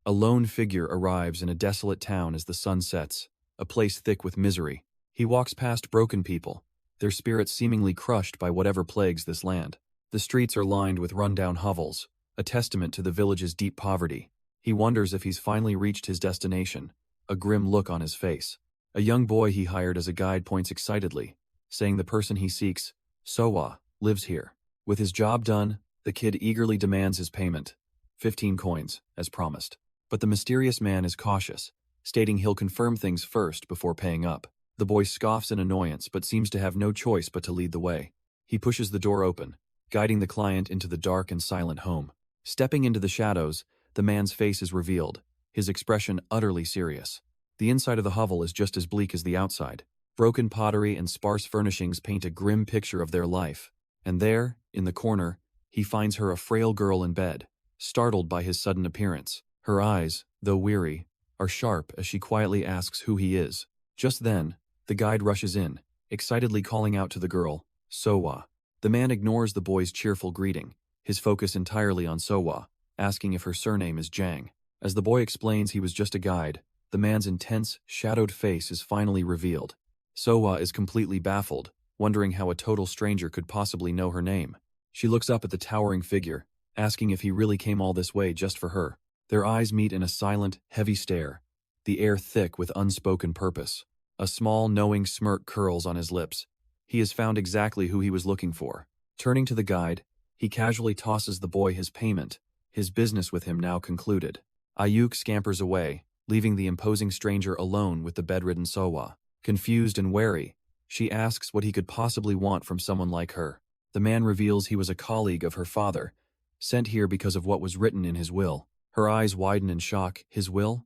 A lone figure arrives in a desolate town as the sun sets, a place thick with misery. He walks past broken people, their spirits seemingly crushed by whatever plagues this land. The streets are lined with rundown hovels, a testament to the village's deep poverty. He wonders if he's finally reached his destination, a grim look on his face. A young boy he hired as a guide points excitedly, saying the person he seeks, Sowa, lives here. With his job done, the kid eagerly demands his payment, 15 coins, as promised. But the mysterious man is cautious, stating he'll confirm things first before paying up. The boy scoffs in annoyance but seems to have no choice but to lead the way. He pushes the door open, guiding the client into the dark and silent home. Stepping into the shadows, the man's face is revealed, his expression utterly serious. The inside of the hovel is just as bleak as the outside. Broken pottery and sparse furnishings paint a grim picture of their life. And there, in the corner, he finds her, a frail girl in bed, startled by his sudden appearance. Her eyes, though weary, are sharp as she quietly asks who he is. Just then, the guide rushes in, excitedly calling out to the girl, Sowa. The man ignores the boy's cheerful greeting, his focus entirely on Sowa, asking if her surname is Jang. As the boy explains he was just a guide, the man's intense, shadowed face is finally revealed. Sowa is completely baffled, wondering how a total stranger could possibly know her name. She looks up at the towering figure, asking if he really came all this way just for her. Their eyes meet in a silent, heavy stare, the air thick with unspoken purpose. A small, knowing smirk curls on his lips. He has found exactly who he was looking for. Turning to the guide, he casually tosses the boy his payment, his business with him now concluded. Ayuk scampers away, leaving the imposing stranger alone with the bedridden Sowa. Confused and wary, she asks what he could possibly want from someone like her. The man reveals he was a colleague of her father, sent here because of what was written in his will. Her eyes widen in shock. His will?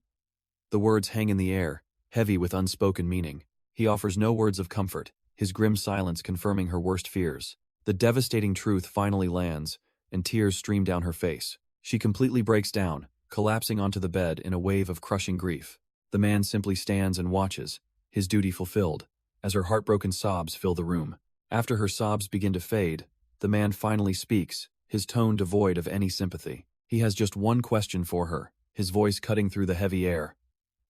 The words hang in the air, heavy with unspoken meaning. He offers no words of comfort, his grim silence confirming her worst fears. The devastating truth finally lands, and tears stream down her face. She completely breaks down, collapsing onto the bed in a wave of crushing grief. The man simply stands and watches, his duty fulfilled, as her heartbroken sobs fill the room. After her sobs begin to fade, the man finally speaks, his tone devoid of any sympathy. He has just one question for her, his voice cutting through the heavy air.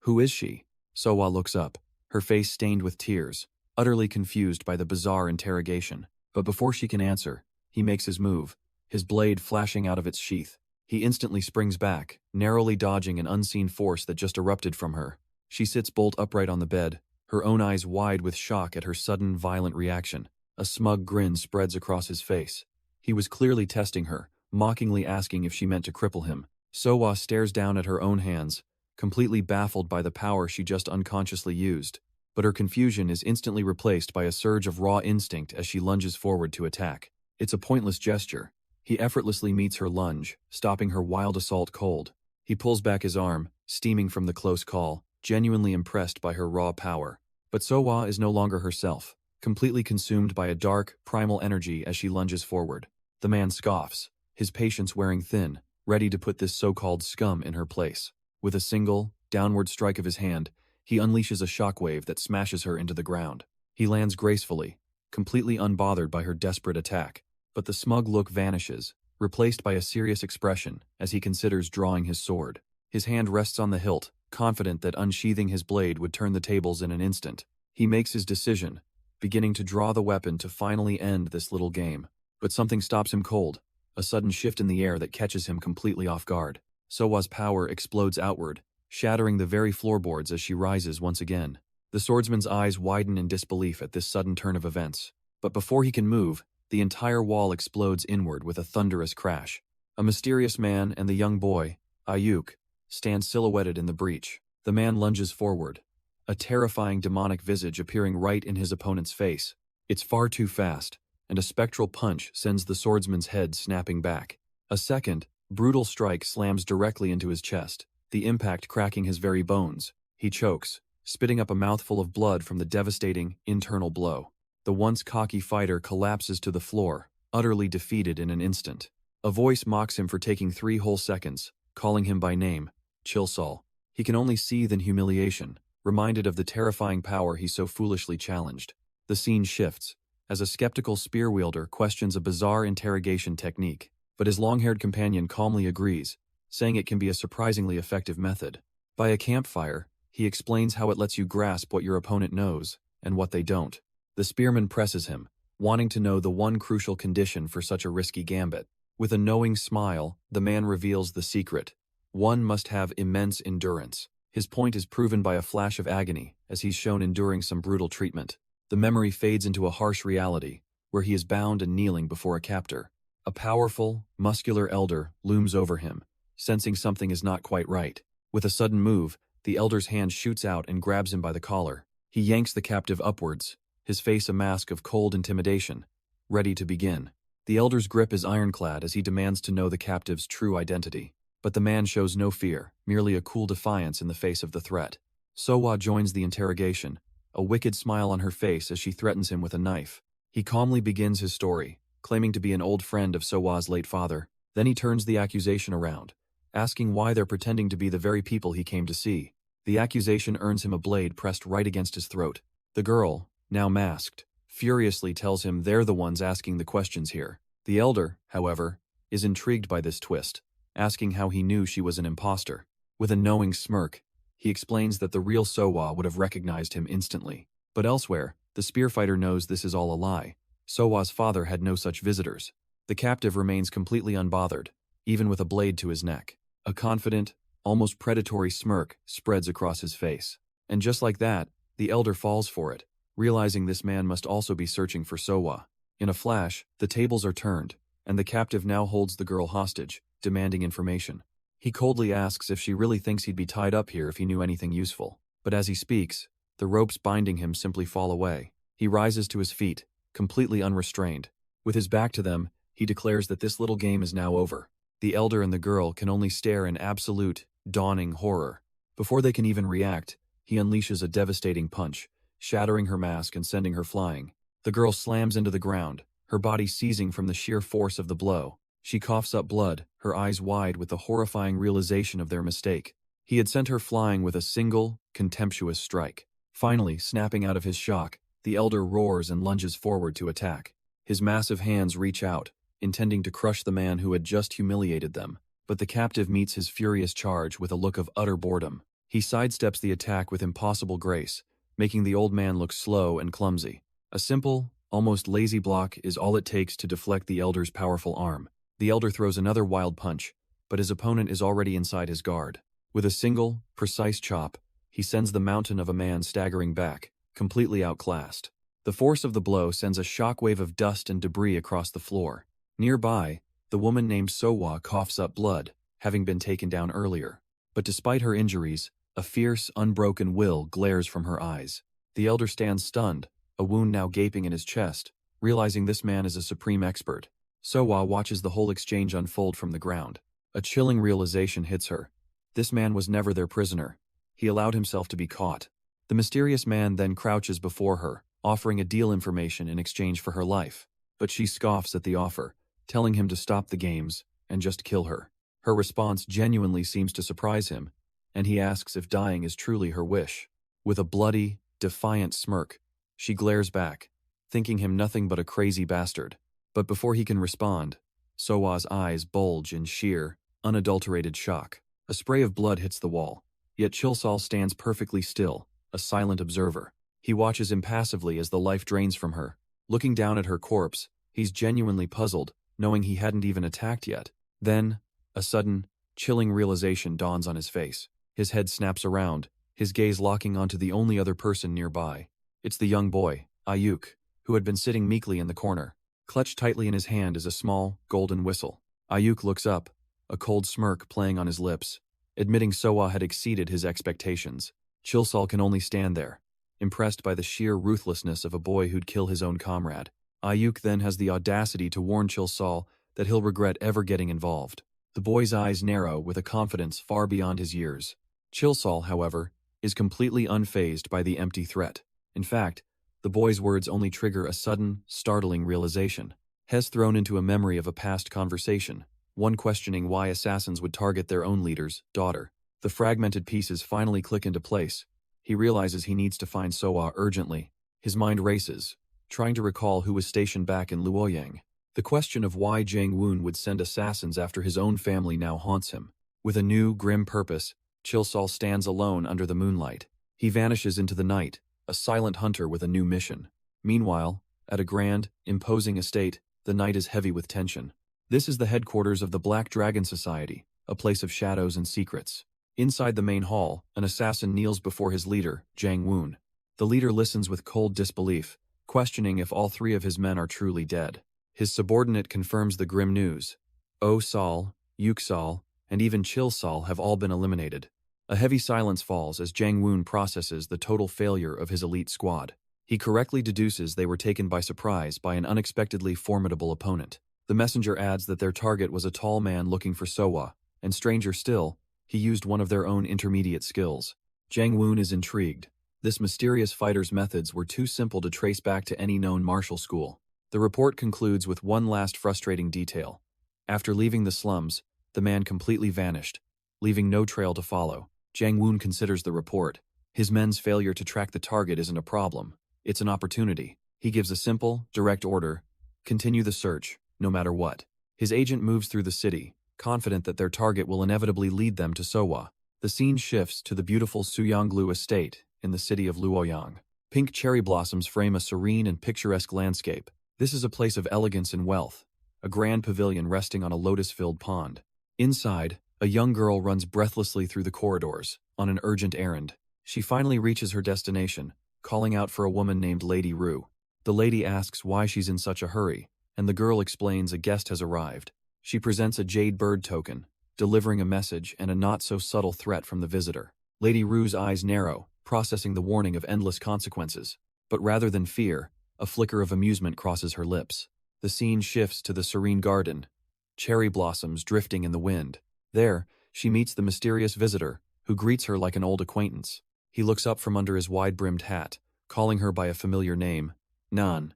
Who is she? Sowa looks up, her face stained with tears, utterly confused by the bizarre interrogation. But before she can answer, he makes his move, his blade flashing out of its sheath. He instantly springs back, narrowly dodging an unseen force that just erupted from her. She sits bolt upright on the bed, her own eyes wide with shock at her sudden, violent reaction. A smug grin spreads across his face. He was clearly testing her, mockingly asking if she meant to cripple him. Sowa stares down at her own hands, completely baffled by the power she just unconsciously used. But her confusion is instantly replaced by a surge of raw instinct as she lunges forward to attack. It's a pointless gesture. He effortlessly meets her lunge, stopping her wild assault cold. He pulls back his arm, steaming from the close call, genuinely impressed by her raw power. But Sowa is no longer herself, completely consumed by a dark, primal energy as she lunges forward. The man scoffs, his patience wearing thin, ready to put this so-called scum in her place. With a single, downward strike of his hand, he unleashes a shockwave that smashes her into the ground. He lands gracefully, completely unbothered by her desperate attack. But the smug look vanishes, replaced by a serious expression as he considers drawing his sword. His hand rests on the hilt, confident that unsheathing his blade would turn the tables in an instant. He makes his decision, beginning to draw the weapon to finally end this little game. But something stops him cold, a sudden shift in the air that catches him completely off guard. Sowa's power explodes outward, shattering the very floorboards as she rises once again. The swordsman's eyes widen in disbelief at this sudden turn of events. But before he can move, the entire wall explodes inward with a thunderous crash. A mysterious man and the young boy, Ayuk, stand silhouetted in the breach. The man lunges forward, a terrifying demonic visage appearing right in his opponent's face. It's far too fast, and a spectral punch sends the swordsman's head snapping back. A second, brutal strike slams directly into his chest, the impact cracking his very bones. He chokes, spitting up a mouthful of blood from the devastating, internal blow. The once cocky fighter collapses to the floor, utterly defeated in an instant. A voice mocks him for taking 3 whole seconds, calling him by name, Chilsol. He can only seethe in humiliation, reminded of the terrifying power he so foolishly challenged. The scene shifts, as a skeptical spear wielder questions a bizarre interrogation technique, but his long-haired companion calmly agrees, saying it can be a surprisingly effective method. By a campfire, he explains how it lets you grasp what your opponent knows and what they don't. The spearman presses him, wanting to know the one crucial condition for such a risky gambit. With a knowing smile, the man reveals the secret. One must have immense endurance. His point is proven by a flash of agony, as he's shown enduring some brutal treatment. The memory fades into a harsh reality, where he is bound and kneeling before a captor. A powerful, muscular elder looms over him, sensing something is not quite right. With a sudden move, the elder's hand shoots out and grabs him by the collar. He yanks the captive upwards, his face a mask of cold intimidation, ready to begin. The elder's grip is ironclad as he demands to know the captive's true identity. But the man shows no fear, merely a cool defiance in the face of the threat. Sowa joins the interrogation, a wicked smile on her face as she threatens him with a knife. He calmly begins his story, claiming to be an old friend of Sowa's late father. Then he turns the accusation around, asking why they're pretending to be the very people he came to see. The accusation earns him a blade pressed right against his throat. The girl, now masked, furiously tells him they're the ones asking the questions here. The elder, however, is intrigued by this twist, asking how he knew she was an imposter. With a knowing smirk, he explains that the real Sowa would have recognized him instantly. But elsewhere, the spearfighter knows this is all a lie. Sowa's father had no such visitors. The captive remains completely unbothered, even with a blade to his neck. A confident, almost predatory smirk spreads across his face. And just like that, the elder falls for it, realizing this man must also be searching for Sowa. In a flash, the tables are turned, and the captive now holds the girl hostage, demanding information. He coldly asks if she really thinks he'd be tied up here if he knew anything useful. But as he speaks, the ropes binding him simply fall away. He rises to his feet, completely unrestrained. With his back to them, he declares that this little game is now over. The elder and the girl can only stare in absolute, dawning horror. Before they can even react, he unleashes a devastating punch, shattering her mask and sending her flying. The girl slams into the ground, her body seizing from the sheer force of the blow. She coughs up blood, her eyes wide with the horrifying realization of their mistake. He had sent her flying with a single, contemptuous strike. Finally, snapping out of his shock, the elder roars and lunges forward to attack. His massive hands reach out, intending to crush the man who had just humiliated them. But the captive meets his furious charge with a look of utter boredom. He sidesteps the attack with impossible grace, making the old man look slow and clumsy. A simple, almost lazy block is all it takes to deflect the elder's powerful arm. The elder throws another wild punch, but his opponent is already inside his guard. With a single, precise chop, he sends the mountain of a man staggering back, completely outclassed. The force of the blow sends a shockwave of dust and debris across the floor. Nearby, the woman named Sowa coughs up blood, having been taken down earlier. But despite her injuries, a fierce, unbroken will glares from her eyes. The elder stands stunned, a wound now gaping in his chest, realizing this man is a supreme expert. Sowa watches the whole exchange unfold from the ground. A chilling realization hits her. This man was never their prisoner. He allowed himself to be caught. The mysterious man then crouches before her, offering a deal information in exchange for her life. But she scoffs at the offer, telling him to stop the games and just kill her. Her response genuinely seems to surprise him, and he asks if dying is truly her wish. With a bloody, defiant smirk, she glares back, thinking him nothing but a crazy bastard. But before he can respond, Sowa's eyes bulge in sheer, unadulterated shock. A spray of blood hits the wall, yet Chilsal stands perfectly still, a silent observer. He watches impassively as the life drains from her. Looking down at her corpse, he's genuinely puzzled, knowing he hadn't even attacked yet. Then, a sudden, chilling realization dawns on his face. His head snaps around, his gaze locking onto the only other person nearby. It's the young boy, Ayuk, who had been sitting meekly in the corner. Clutched tightly in his hand is a small, golden whistle. Ayuk looks up, a cold smirk playing on his lips, admitting Sowa had exceeded his expectations. Chilsal can only stand there, impressed by the sheer ruthlessness of a boy who'd kill his own comrade. Ayuk then has the audacity to warn Chilsal that he'll regret ever getting involved. The boy's eyes narrow with a confidence far beyond his years. Chilsal, however, is completely unfazed by the empty threat. In fact, the boy's words only trigger a sudden, startling realization. Hes thrown into a memory of a past conversation, one questioning why assassins would target their own leader's daughter. The fragmented pieces finally click into place. He realizes he needs to find Sowa urgently. His mind races, trying to recall who was stationed back in Luoyang. The question of why Jiang Wun would send assassins after his own family now haunts him. With a new, grim purpose, Chilsol stands alone under the moonlight. He vanishes into the night, a silent hunter with a new mission. Meanwhile, at a grand, imposing estate, the night is heavy with tension. This is the headquarters of the Black Dragon Society, a place of shadows and secrets. Inside the main hall, an assassin kneels before his leader, Jang Woon. The leader listens with cold disbelief, questioning if all three of his men are truly dead. His subordinate confirms the grim news. Sol, Yuksol, and even Chilsol have all been eliminated. A heavy silence falls as Jang Woon processes the total failure of his elite squad. He correctly deduces they were taken by surprise by an unexpectedly formidable opponent. The messenger adds that their target was a tall man looking for Sowa, and stranger still, he used one of their own intermediate skills. Jang Woon is intrigued. This mysterious fighter's methods were too simple to trace back to any known martial school. The report concludes with one last frustrating detail. After leaving the slums, the man completely vanished, leaving no trail to follow. Jang Woon considers the report. His men's failure to track the target isn't a problem. It's an opportunity. He gives a simple, direct order: continue the search, no matter what. His agent moves through the city, confident that their target will inevitably lead them to Sowa. The scene shifts to the beautiful Suyanglu estate in the city of Luoyang. Pink cherry blossoms frame a serene and picturesque landscape. This is a place of elegance and wealth, a grand pavilion resting on a lotus-filled pond. Inside, a young girl runs breathlessly through the corridors, on an urgent errand. She finally reaches her destination, calling out for a woman named Lady Rue. The lady asks why she's in such a hurry, and the girl explains a guest has arrived. She presents a jade bird token, delivering a message and a not-so-subtle threat from the visitor. Lady Rue's eyes narrow, processing the warning of endless consequences. But rather than fear, a flicker of amusement crosses her lips. The scene shifts to the serene garden, cherry blossoms drifting in the wind. There, she meets the mysterious visitor, who greets her like an old acquaintance. He looks up from under his wide-brimmed hat, calling her by a familiar name, Nan.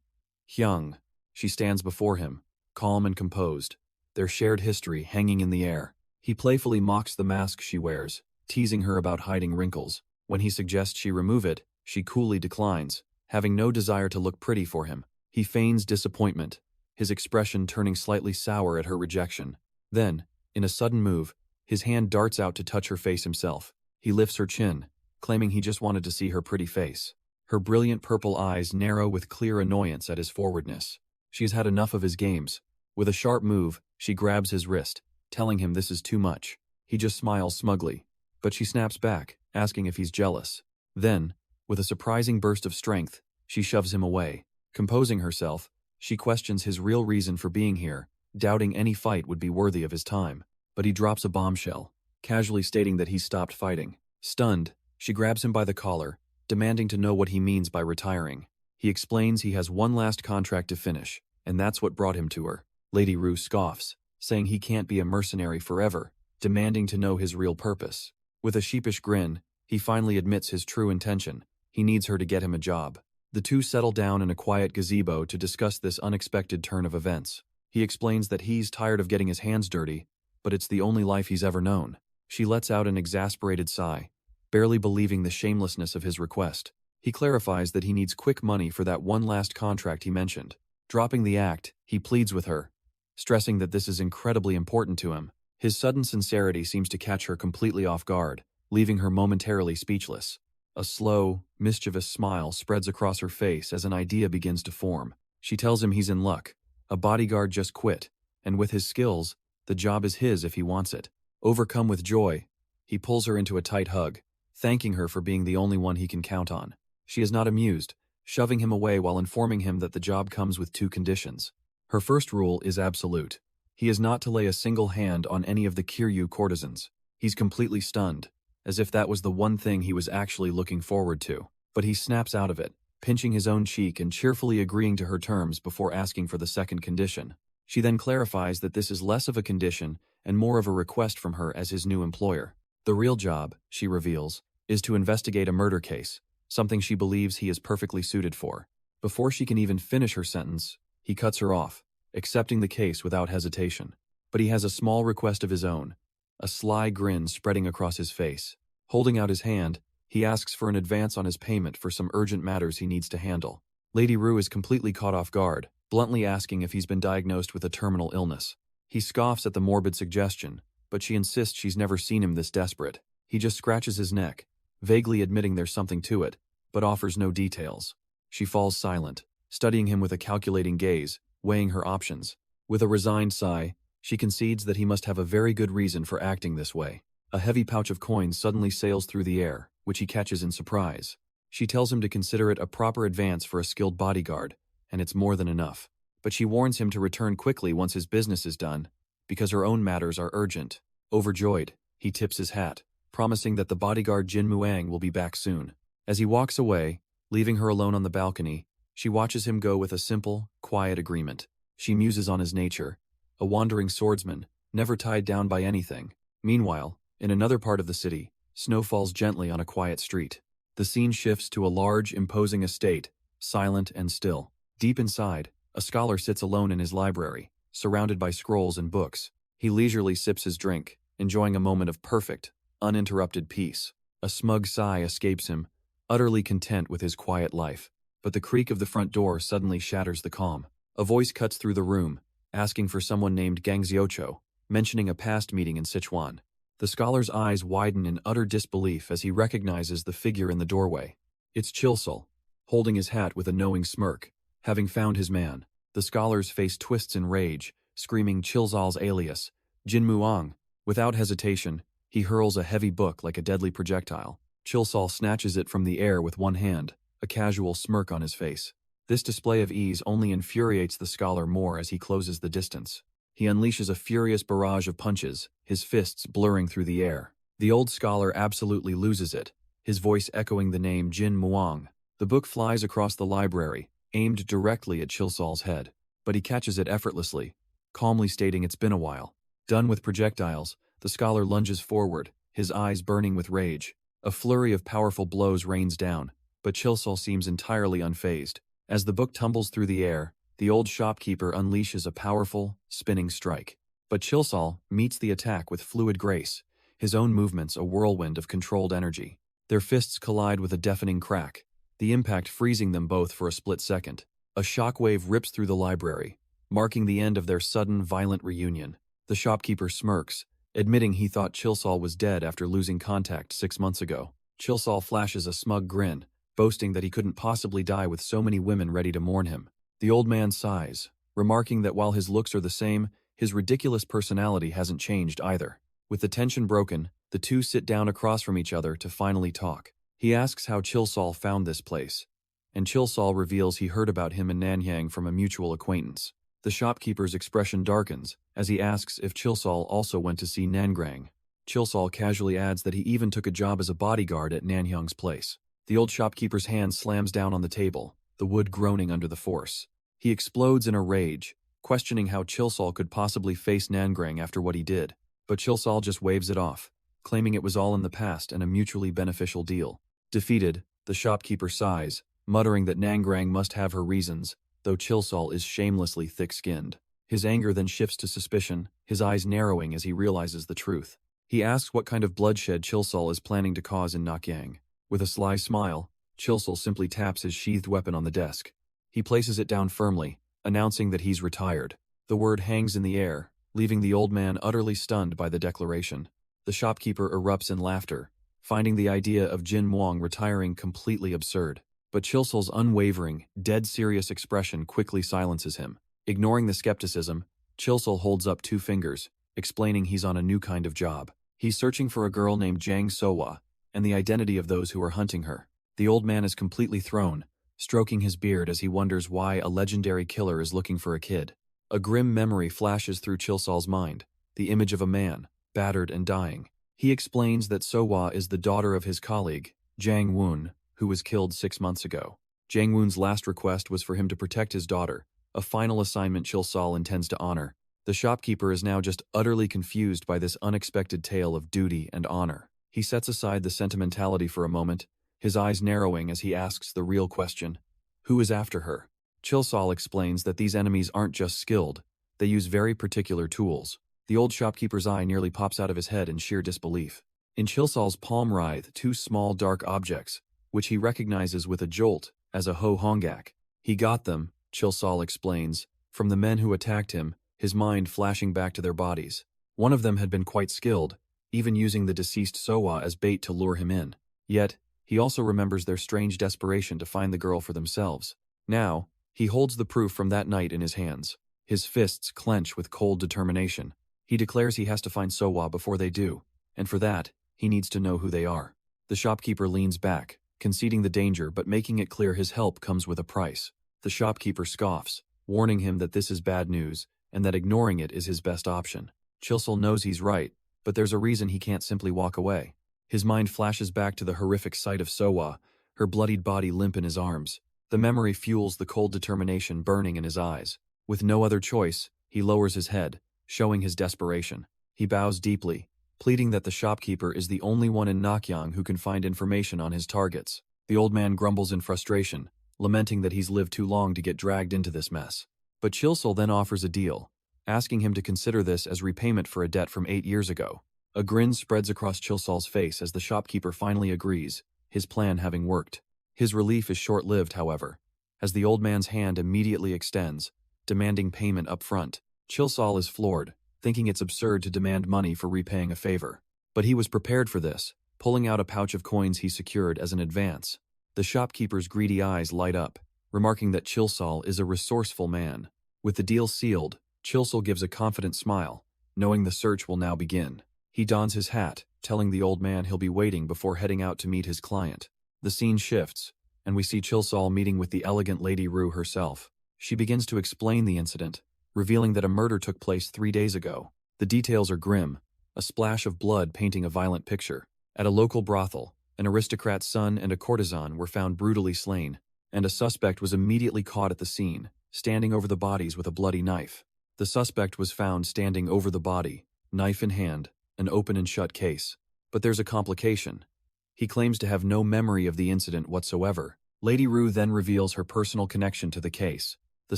Hyung. She stands before him, calm and composed, their shared history hanging in the air. He playfully mocks the mask she wears, teasing her about hiding wrinkles. When he suggests she remove it, she coolly declines, having no desire to look pretty for him. He feigns disappointment, his expression turning slightly sour at her rejection. Then, in a sudden move, his hand darts out to touch her face himself. He lifts her chin, claiming he just wanted to see her pretty face. Her brilliant purple eyes narrow with clear annoyance at his forwardness. She's had enough of his games. With a sharp move, she grabs his wrist, telling him this is too much. He just smiles smugly, but she snaps back, asking if he's jealous. Then, with a surprising burst of strength, she shoves him away. Composing herself, she questions his real reason for being here, doubting any fight would be worthy of his time. But he drops a bombshell, casually stating that he's stopped fighting. Stunned, she grabs him by the collar, demanding to know what he means by retiring. He explains he has one last contract to finish, and that's what brought him to her. Lady Rue scoffs, saying he can't be a mercenary forever, demanding to know his real purpose. With a sheepish grin, he finally admits his true intention. He needs her to get him a job. The two settle down in a quiet gazebo to discuss this unexpected turn of events. He explains that he's tired of getting his hands dirty, but it's the only life he's ever known. She lets out an exasperated sigh, barely believing the shamelessness of his request. He clarifies that he needs quick money for that one last contract he mentioned. Dropping the act, he pleads with her, stressing that this is incredibly important to him. His sudden sincerity seems to catch her completely off guard, leaving her momentarily speechless. A slow, mischievous smile spreads across her face as an idea begins to form. She tells him he's in luck. A bodyguard just quit, and with his skills, the job is his if he wants it. Overcome with joy, he pulls her into a tight hug, thanking her for being the only one he can count on. She is not amused, shoving him away while informing him that the job comes with two conditions. Her first rule is absolute. He is not to lay a single hand on any of the Kiryu courtesans. He's completely stunned, as if that was the one thing he was actually looking forward to. But he snaps out of it, pinching his own cheek and cheerfully agreeing to her terms before asking for the second condition. She then clarifies that this is less of a condition and more of a request from her as his new employer. The real job, she reveals, is to investigate a murder case, something she believes he is perfectly suited for. Before she can even finish her sentence, he cuts her off, accepting the case without hesitation. But he has a small request of his own, a sly grin spreading across his face. Holding out his hand, he asks for an advance on his payment for some urgent matters he needs to handle. Lady Rue is completely caught off guard, bluntly asking if he's been diagnosed with a terminal illness. He scoffs at the morbid suggestion, but she insists she's never seen him this desperate. He just scratches his neck, vaguely admitting there's something to it, but offers no details. She falls silent, studying him with a calculating gaze, weighing her options. With a resigned sigh, she concedes that he must have a very good reason for acting this way. A heavy pouch of coins suddenly sails through the air, which he catches in surprise. She tells him to consider it a proper advance for a skilled bodyguard, and it's more than enough. But she warns him to return quickly once his business is done, because her own matters are urgent. Overjoyed, he tips his hat, promising that the bodyguard Jin Muang will be back soon. As he walks away, leaving her alone on the balcony, she watches him go with a simple, quiet agreement. She muses on his nature, a wandering swordsman, never tied down by anything. Meanwhile, in another part of the city, snow falls gently on a quiet street. The scene shifts to a large, imposing estate, silent and still. Deep inside, a scholar sits alone in his library, surrounded by scrolls and books. He leisurely sips his drink, enjoying a moment of perfect, uninterrupted peace. A smug sigh escapes him, utterly content with his quiet life. But the creak of the front door suddenly shatters the calm. A voice cuts through the room, asking for someone named Gang Xiuqiu, mentioning a past meeting in Sichuan. The scholar's eyes widen in utter disbelief as he recognizes the figure in the doorway. It's Chilsol, holding his hat with a knowing smirk, having found his man. The scholar's face twists in rage, screaming Chilsol's alias, Jin Muang. Without hesitation, he hurls a heavy book like a deadly projectile. Chilsol snatches it from the air with one hand, a casual smirk on his face. This display of ease only infuriates the scholar more as he closes the distance. He unleashes a furious barrage of punches, his fists blurring through the air. The old scholar absolutely loses it, his voice echoing the name Jin Muang. The book flies across the library, aimed directly at Chilsol's head, but he catches it effortlessly, calmly stating it's been a while. Done with projectiles, the scholar lunges forward, his eyes burning with rage. A flurry of powerful blows rains down, but Chilsol seems entirely unfazed. As the book tumbles through the air, the old shopkeeper unleashes a powerful, spinning strike. But Chilsol meets the attack with fluid grace, his own movements a whirlwind of controlled energy. Their fists collide with a deafening crack, the impact freezing them both for a split second. A shockwave rips through the library, marking the end of their sudden, violent reunion. The shopkeeper smirks, admitting he thought Chilsol was dead after losing contact 6 months ago. Chilsol flashes a smug grin, boasting that he couldn't possibly die with so many women ready to mourn him. The old man sighs, remarking that while his looks are the same, his ridiculous personality hasn't changed either. With the tension broken, the two sit down across from each other to finally talk. He asks how Chilsol found this place, and Chilsol reveals he heard about him in Nanyang from a mutual acquaintance. The shopkeeper's expression darkens as he asks if Chilsol also went to see Nangrang. Chilsol casually adds that he even took a job as a bodyguard at Nanyang's place. The old shopkeeper's hand slams down on the table, the wood groaning under the force. He explodes in a rage, questioning how Chilsol could possibly face Nangrang after what he did. But Chilsol just waves it off, claiming it was all in the past and a mutually beneficial deal. Defeated, the shopkeeper sighs, muttering that Nangrang must have her reasons, though Chilsol is shamelessly thick-skinned. His anger then shifts to suspicion, his eyes narrowing as he realizes the truth. He asks what kind of bloodshed Chilsol is planning to cause in Nanyang. With a sly smile, Chilsol simply taps his sheathed weapon on the desk. He places it down firmly, announcing that he's retired. The word hangs in the air, leaving the old man utterly stunned by the declaration. The shopkeeper erupts in laughter, finding the idea of Jin Muang retiring completely absurd. But Chilsol's unwavering, dead serious expression quickly silences him. Ignoring the skepticism, Chilsol holds up 2 fingers, explaining he's on a new kind of job. He's searching for a girl named Jang Sowa, and the identity of those who are hunting her. The old man is completely thrown, stroking his beard as he wonders why a legendary killer is looking for a kid. A grim memory flashes through Chilsol's mind, the image of a man, battered and dying. He explains that Sowa is the daughter of his colleague, Jang Woon, who was killed 6 months ago. Jang Woon's last request was for him to protect his daughter, a final assignment Chilsol intends to honor. The shopkeeper is now just utterly confused by this unexpected tale of duty and honor. He sets aside the sentimentality for a moment, his eyes narrowing as he asks the real question: who is after her? Chilsol explains that these enemies aren't just skilled, they use very particular tools. The old shopkeeper's eye nearly pops out of his head in sheer disbelief. In Chilsol's palm writhe 2 small dark objects, which he recognizes with a jolt as a ho hongak. He got them, Chilsol explains, from the men who attacked him, his mind flashing back to their bodies. One of them had been quite skilled, even using the deceased Sowa as bait to lure him in. Yet, he also remembers their strange desperation to find the girl for themselves. Now, he holds the proof from that night in his hands. His fists clench with cold determination. He declares he has to find Sowa before they do, and for that, he needs to know who they are. The shopkeeper leans back, conceding the danger but making it clear his help comes with a price. The shopkeeper scoffs, warning him that this is bad news, and that ignoring it is his best option. Chilsol knows he's right, but there's a reason he can't simply walk away. His mind flashes back to the horrific sight of Sowa, her bloodied body limp in his arms. The memory fuels the cold determination burning in his eyes. With no other choice, he lowers his head, showing his desperation. He bows deeply, pleading that the shopkeeper is the only one in Nakyang who can find information on his targets. The old man grumbles in frustration, lamenting that he's lived too long to get dragged into this mess. But Chilsol then offers a deal, asking him to consider this as repayment for a debt from 8 years ago. A grin spreads across Chilsol's face as the shopkeeper finally agrees, his plan having worked. His relief is short-lived, however, as the old man's hand immediately extends, demanding payment up front. Chilsol is floored, thinking it's absurd to demand money for repaying a favor. But he was prepared for this, pulling out a pouch of coins he secured as an advance. The shopkeeper's greedy eyes light up, remarking that Chilsol is a resourceful man. With the deal sealed, Chilsol gives a confident smile, knowing the search will now begin. He dons his hat, telling the old man he'll be waiting before heading out to meet his client. The scene shifts, and we see Chilsol meeting with the elegant Lady Rue herself. She begins to explain the incident, revealing that a murder took place 3 days ago. The details are grim, a splash of blood painting a violent picture. At a local brothel, an aristocrat's son and a courtesan were found brutally slain, and a suspect was immediately caught at the scene, standing over the bodies with a bloody knife. The suspect was found standing over the body, knife in hand, an open and shut case. But there's a complication. He claims to have no memory of the incident whatsoever. Lady Rue then reveals her personal connection to the case. The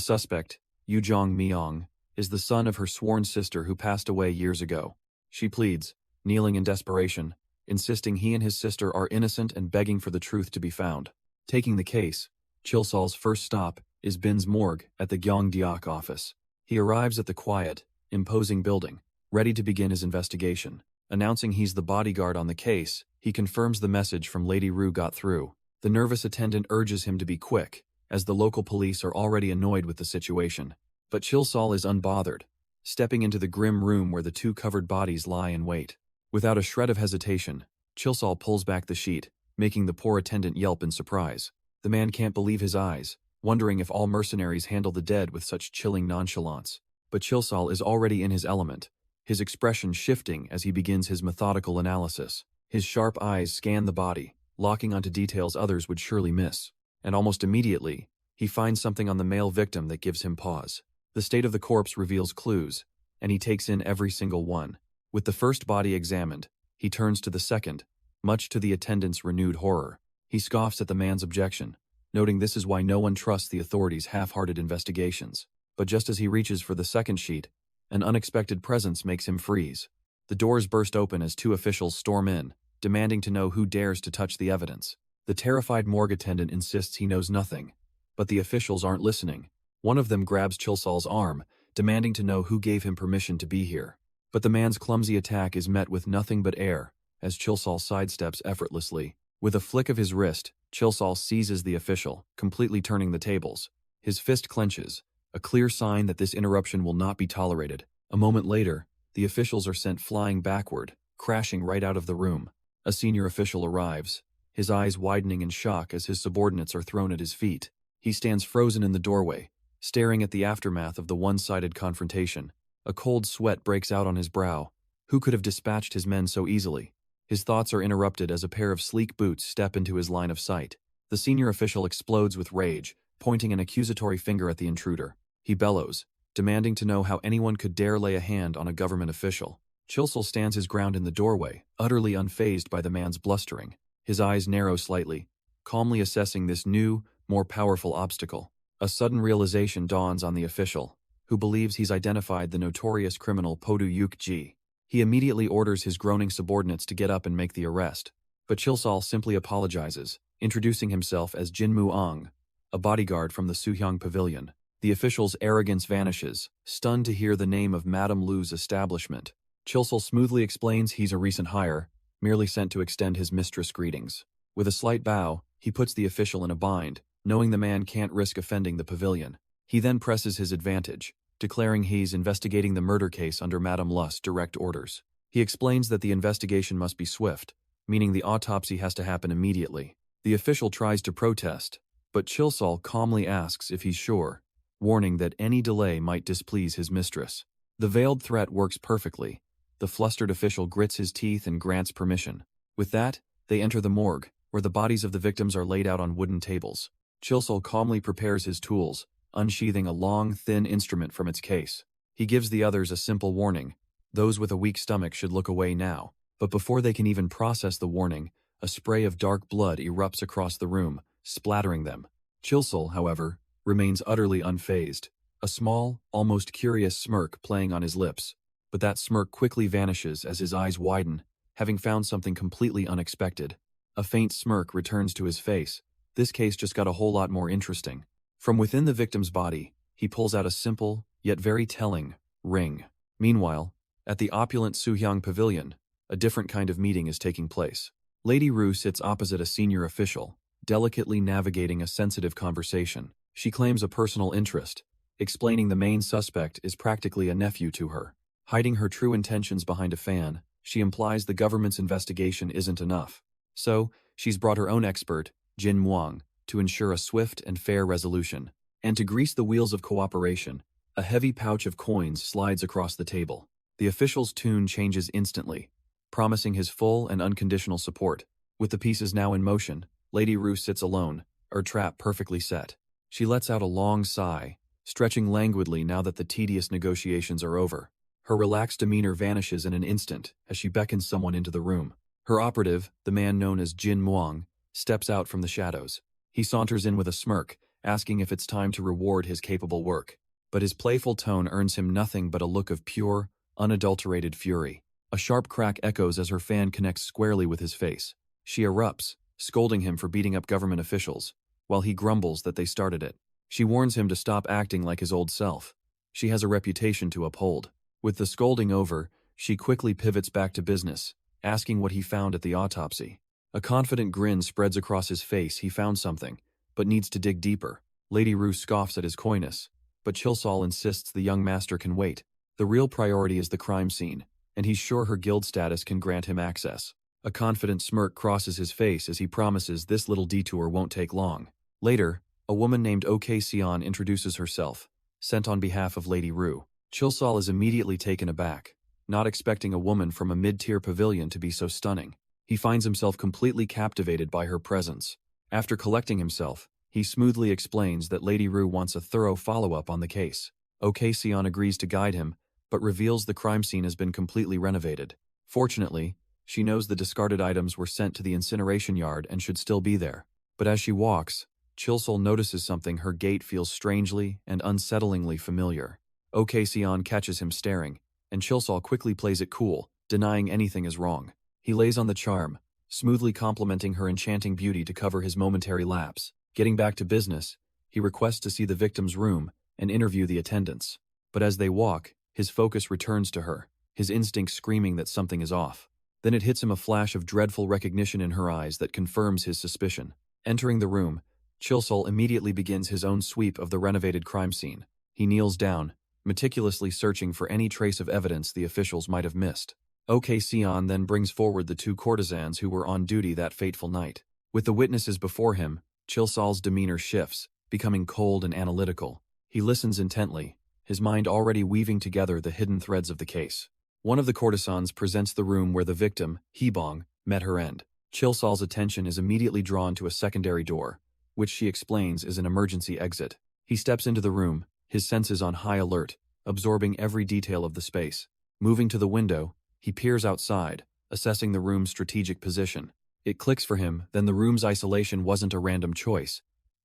suspect, Yujong Myong, is the son of her sworn sister who passed away years ago. She pleads, kneeling in desperation, insisting he and his sister are innocent and begging for the truth to be found. Taking the case, Chilsol's first stop is Bin's morgue at the Gyeongdeok office. He arrives at the quiet, imposing building, ready to begin his investigation. Announcing he's the bodyguard on the case, he confirms the message from Lady Rue got through. The nervous attendant urges him to be quick, as the local police are already annoyed with the situation. But Chilsol is unbothered, stepping into the grim room where the 2 covered bodies lie in wait. Without a shred of hesitation, Chilsol pulls back the sheet, making the poor attendant yelp in surprise. The man can't believe his eyes, wondering if all mercenaries handle the dead with such chilling nonchalance. But Chilsol is already in his element, his expression shifting as he begins his methodical analysis. His sharp eyes scan the body, locking onto details others would surely miss. And almost immediately, he finds something on the male victim that gives him pause. The state of the corpse reveals clues, and he takes in every single one. With the first body examined, he turns to the second, much to the attendant's renewed horror. He scoffs at the man's objection, noting this is why no one trusts the authorities' half-hearted investigations. But just as he reaches for the second sheet, an unexpected presence makes him freeze. The doors burst open as 2 officials storm in, demanding to know who dares to touch the evidence. The terrified morgue attendant insists he knows nothing, but the officials aren't listening. One of them grabs Chilsol's arm, demanding to know who gave him permission to be here. But the man's clumsy attack is met with nothing but air, as Chilsol sidesteps effortlessly. With a flick of his wrist, Chilsol seizes the official, completely turning the tables. His fist clenches, a clear sign that this interruption will not be tolerated. A moment later, the officials are sent flying backward, crashing right out of the room. A senior official arrives, his eyes widening in shock as his subordinates are thrown at his feet. He stands frozen in the doorway, staring at the aftermath of the one-sided confrontation. A cold sweat breaks out on his brow. Who could have dispatched his men so easily? His thoughts are interrupted as a pair of sleek boots step into his line of sight. The senior official explodes with rage, pointing an accusatory finger at the intruder. He bellows, demanding to know how anyone could dare lay a hand on a government official. Chilsol stands his ground in the doorway, utterly unfazed by the man's blustering. His eyes narrow slightly, calmly assessing this new, more powerful obstacle. A sudden realization dawns on the official, who believes he's identified the notorious criminal Podu Yuk-ji. He immediately orders his groaning subordinates to get up and make the arrest. But Chilsol simply apologizes, introducing himself as Jin Mu-ong, a bodyguard from the Suhyang Pavilion. The official's arrogance vanishes, stunned to hear the name of Madame Lu's establishment. Chilsel smoothly explains he's a recent hire, merely sent to extend his mistress greetings. With a slight bow, he puts the official in a bind, knowing the man can't risk offending the pavilion. He then presses his advantage, declaring he's investigating the murder case under Madame Lust's direct orders. He explains that the investigation must be swift, meaning the autopsy has to happen immediately. The official tries to protest, but Chilsel calmly asks if he's sure, warning that any delay might displease his mistress. The veiled threat works perfectly. The flustered official grits his teeth and grants permission. With that, they enter the morgue, where the bodies of the victims are laid out on wooden tables. Chilsel calmly prepares his tools, unsheathing a long, thin instrument from its case. He gives the others a simple warning. Those with a weak stomach should look away now. But before they can even process the warning, a spray of dark blood erupts across the room, splattering them. Chilsel, however, remains utterly unfazed, a small, almost curious smirk playing on his lips. But that smirk quickly vanishes as his eyes widen, having found something completely unexpected. A faint smirk returns to his face. This case just got a whole lot more interesting. From within the victim's body, he pulls out a simple, yet very telling, ring. Meanwhile, at the opulent Suhyang Pavilion, a different kind of meeting is taking place. Lady Rue sits opposite a senior official, delicately navigating a sensitive conversation. She claims a personal interest, explaining the main suspect is practically a nephew to her. Hiding her true intentions behind a fan, she implies the government's investigation isn't enough. So, she's brought her own expert, Jin Muang, to ensure a swift and fair resolution. And to grease the wheels of cooperation, a heavy pouch of coins slides across the table. The official's tune changes instantly, promising his full and unconditional support. With the pieces now in motion, Lady Rue sits alone, her trap perfectly set. She lets out a long sigh, stretching languidly now that the tedious negotiations are over. Her relaxed demeanor vanishes in an instant as she beckons someone into the room. Her operative, the man known as Jin Muang, steps out from the shadows. He saunters in with a smirk, asking if it's time to reward his capable work. But his playful tone earns him nothing but a look of pure, unadulterated fury. A sharp crack echoes as her fan connects squarely with his face. She erupts, scolding him for beating up government officials, while he grumbles that they started it. She warns him to stop acting like his old self. She has a reputation to uphold. With the scolding over, she quickly pivots back to business, asking what he found at the autopsy. A confident grin spreads across his face. He found something, but needs to dig deeper. Lady Rue scoffs at his coyness, but Chilsel insists the young master can wait. The real priority is the crime scene, and he's sure her guild status can grant him access. A confident smirk crosses his face as he promises this little detour won't take long. Later, a woman named OK Sion introduces herself, sent on behalf of Lady Rue. Chilsel is immediately taken aback, not expecting a woman from a mid-tier pavilion to be so stunning. He finds himself completely captivated by her presence. After collecting himself, he smoothly explains that Lady Rue wants a thorough follow-up on the case. OK Sion agrees to guide him, but reveals the crime scene has been completely renovated. Fortunately, she knows the discarded items were sent to the incineration yard and should still be there. But as she walks, Chilsel notices something. Her gait feels strangely and unsettlingly familiar. OK Sion catches him staring, and Chilsel quickly plays it cool, denying anything is wrong. He lays on the charm, smoothly complimenting her enchanting beauty to cover his momentary lapse. Getting back to business, he requests to see the victim's room and interview the attendants. But as they walk, his focus returns to her, his instincts screaming that something is off. Then it hits him a flash of dreadful recognition in her eyes that confirms his suspicion. Entering the room, Chilsel immediately begins his own sweep of the renovated crime scene. He kneels down, meticulously searching for any trace of evidence the officials might have missed. OK Sion then brings forward the two courtesans who were on duty that fateful night. With the witnesses before him, Chilsel's demeanor shifts, becoming cold and analytical. He listens intently, his mind already weaving together the hidden threads of the case. One of the courtesans presents the room where the victim, Hebong, met her end. Chilsel's attention is immediately drawn to a secondary door, which she explains is an emergency exit. He steps into the room, his senses on high alert, absorbing every detail of the space. Moving to the window, he peers outside, assessing the room's strategic position. It clicks for him, then the room's isolation wasn't a random choice.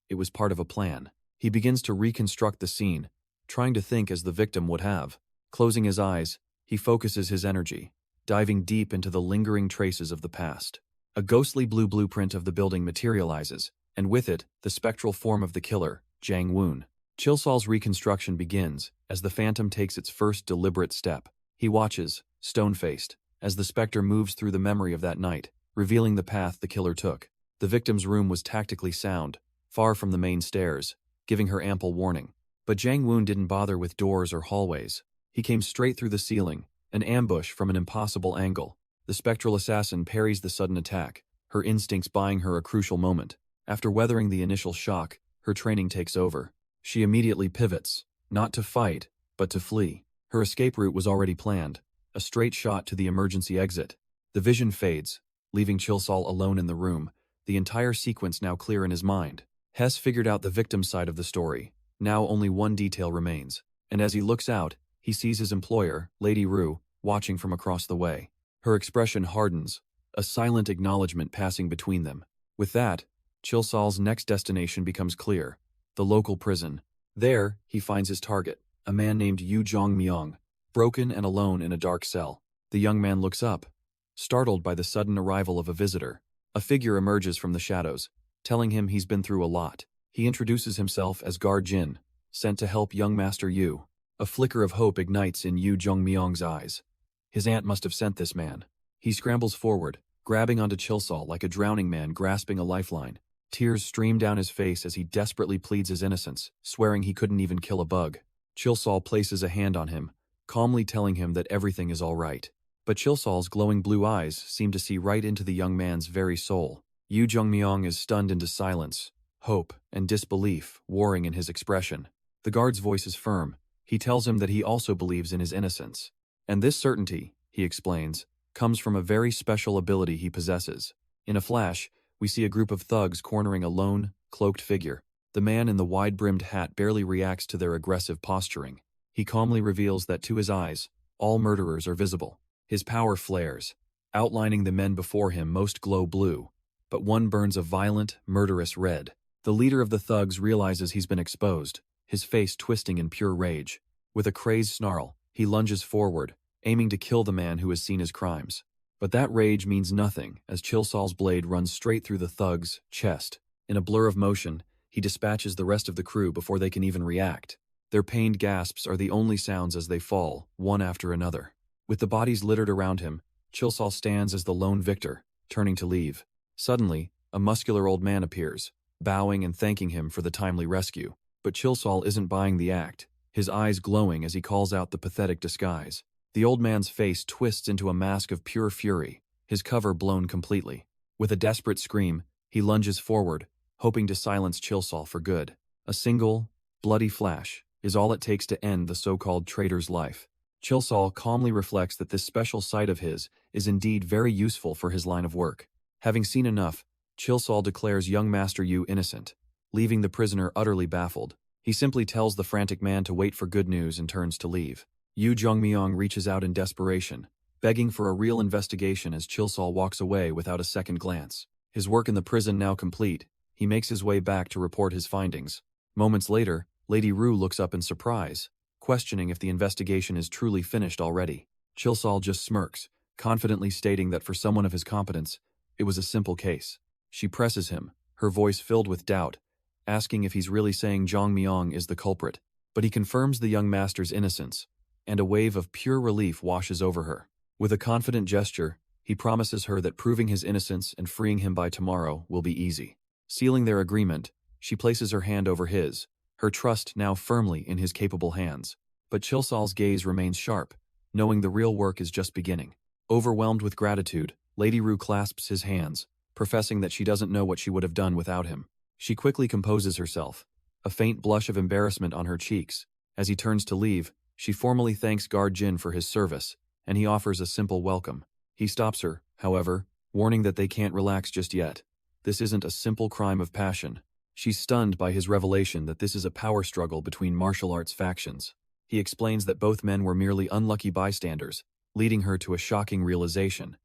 It was part of a plan. He begins to reconstruct the scene, trying to think as the victim would have. Closing his eyes, he focuses his energy, diving deep into the lingering traces of the past. A ghostly blue blueprint of the building materializes, and with it, the spectral form of the killer, Jang Woon. Chilsel's reconstruction begins as the phantom takes its first deliberate step. He watches, stone-faced, as the specter moves through the memory of that night, revealing the path the killer took. The victim's room was tactically sound, far from the main stairs, giving her ample warning. But Jang Woon didn't bother with doors or hallways. He came straight through the ceiling, an ambush from an impossible angle. The spectral assassin parries the sudden attack, her instincts buying her a crucial moment. After weathering the initial shock, her training takes over. She immediately pivots, not to fight, but to flee. Her escape route was already planned, a straight shot to the emergency exit. The vision fades, leaving Chilsol alone in the room, the entire sequence now clear in his mind. Hess figured out the victim side of the story. Now only one detail remains, and as he looks out, he sees his employer, Lady Rue, watching from across the way. Her expression hardens, a silent acknowledgement passing between them. With that, Chilsol's next destination becomes clear, the local prison. There, he finds his target, a man named Yu Jong-myung, broken and alone in a dark cell. The young man looks up, startled by the sudden arrival of a visitor. A figure emerges from the shadows, telling him he's been through a lot. He introduces himself as Guard Jin, sent to help young Master Yu. A flicker of hope ignites in Yu Jong-myung's eyes. His aunt must have sent this man. He scrambles forward, grabbing onto Chilsol like a drowning man grasping a lifeline. Tears stream down his face as he desperately pleads his innocence, swearing he couldn't even kill a bug. Chilsol places a hand on him, calmly telling him that everything is all right. But Chilsol's glowing blue eyes seem to see right into the young man's very soul. Yu Jong-myung is stunned into silence, hope and disbelief warring in his expression. The guard's voice is firm. He tells him that he also believes in his innocence. And this certainty, he explains, comes from a very special ability he possesses. In a flash, we see a group of thugs cornering a lone, cloaked figure. The man in the wide-brimmed hat barely reacts to their aggressive posturing. He calmly reveals that to his eyes, all murderers are visible. His power flares, outlining the men before him most glow blue, but one burns a violent, murderous red. The leader of the thugs realizes he's been exposed, his face twisting in pure rage. With a crazed snarl, he lunges forward, aiming to kill the man who has seen his crimes. But that rage means nothing as Chilsol's blade runs straight through the thug's chest. In a blur of motion, he dispatches the rest of the crew before they can even react. Their pained gasps are the only sounds as they fall, one after another. With the bodies littered around him, Chilsol stands as the lone victor, turning to leave. Suddenly, a muscular old man appears, bowing and thanking him for the timely rescue. But Chilsol isn't buying the act, his eyes glowing as he calls out the pathetic disguise. The old man's face twists into a mask of pure fury, his cover blown completely. With a desperate scream, he lunges forward, hoping to silence Chilsol for good. A single, bloody flash is all it takes to end the so-called traitor's life. Chilsol calmly reflects that this special sight of his is indeed very useful for his line of work. Having seen enough, Chilsol declares young Master Yu innocent, leaving the prisoner utterly baffled. He simply tells the frantic man to wait for good news and turns to leave. Yu Jong-myung reaches out in desperation, begging for a real investigation as Chilsol walks away without a second glance. His work in the prison now complete, he makes his way back to report his findings. Moments later, Lady Rue looks up in surprise, questioning if the investigation is truly finished already. Chilsol just smirks, confidently stating that for someone of his competence, it was a simple case. She presses him, her voice filled with doubt, asking if he's really saying Jong-myung is the culprit. But he confirms the young master's innocence, and a wave of pure relief washes over her. With a confident gesture, he promises her that proving his innocence and freeing him by tomorrow will be easy. Sealing their agreement, she places her hand over his, her trust now firmly in his capable hands. But Chilsol's gaze remains sharp, knowing the real work is just beginning. Overwhelmed with gratitude, Lady Rue clasps his hands, professing that she doesn't know what she would have done without him. She quickly composes herself, a faint blush of embarrassment on her cheeks. As he turns to leave, she formally thanks Guard Jin for his service, and he offers a simple welcome. He stops her, however, warning that they can't relax just yet. This isn't a simple crime of passion. She's stunned by his revelation that this is a power struggle between martial arts factions. He explains that both men were merely unlucky bystanders, leading her to a shocking realization.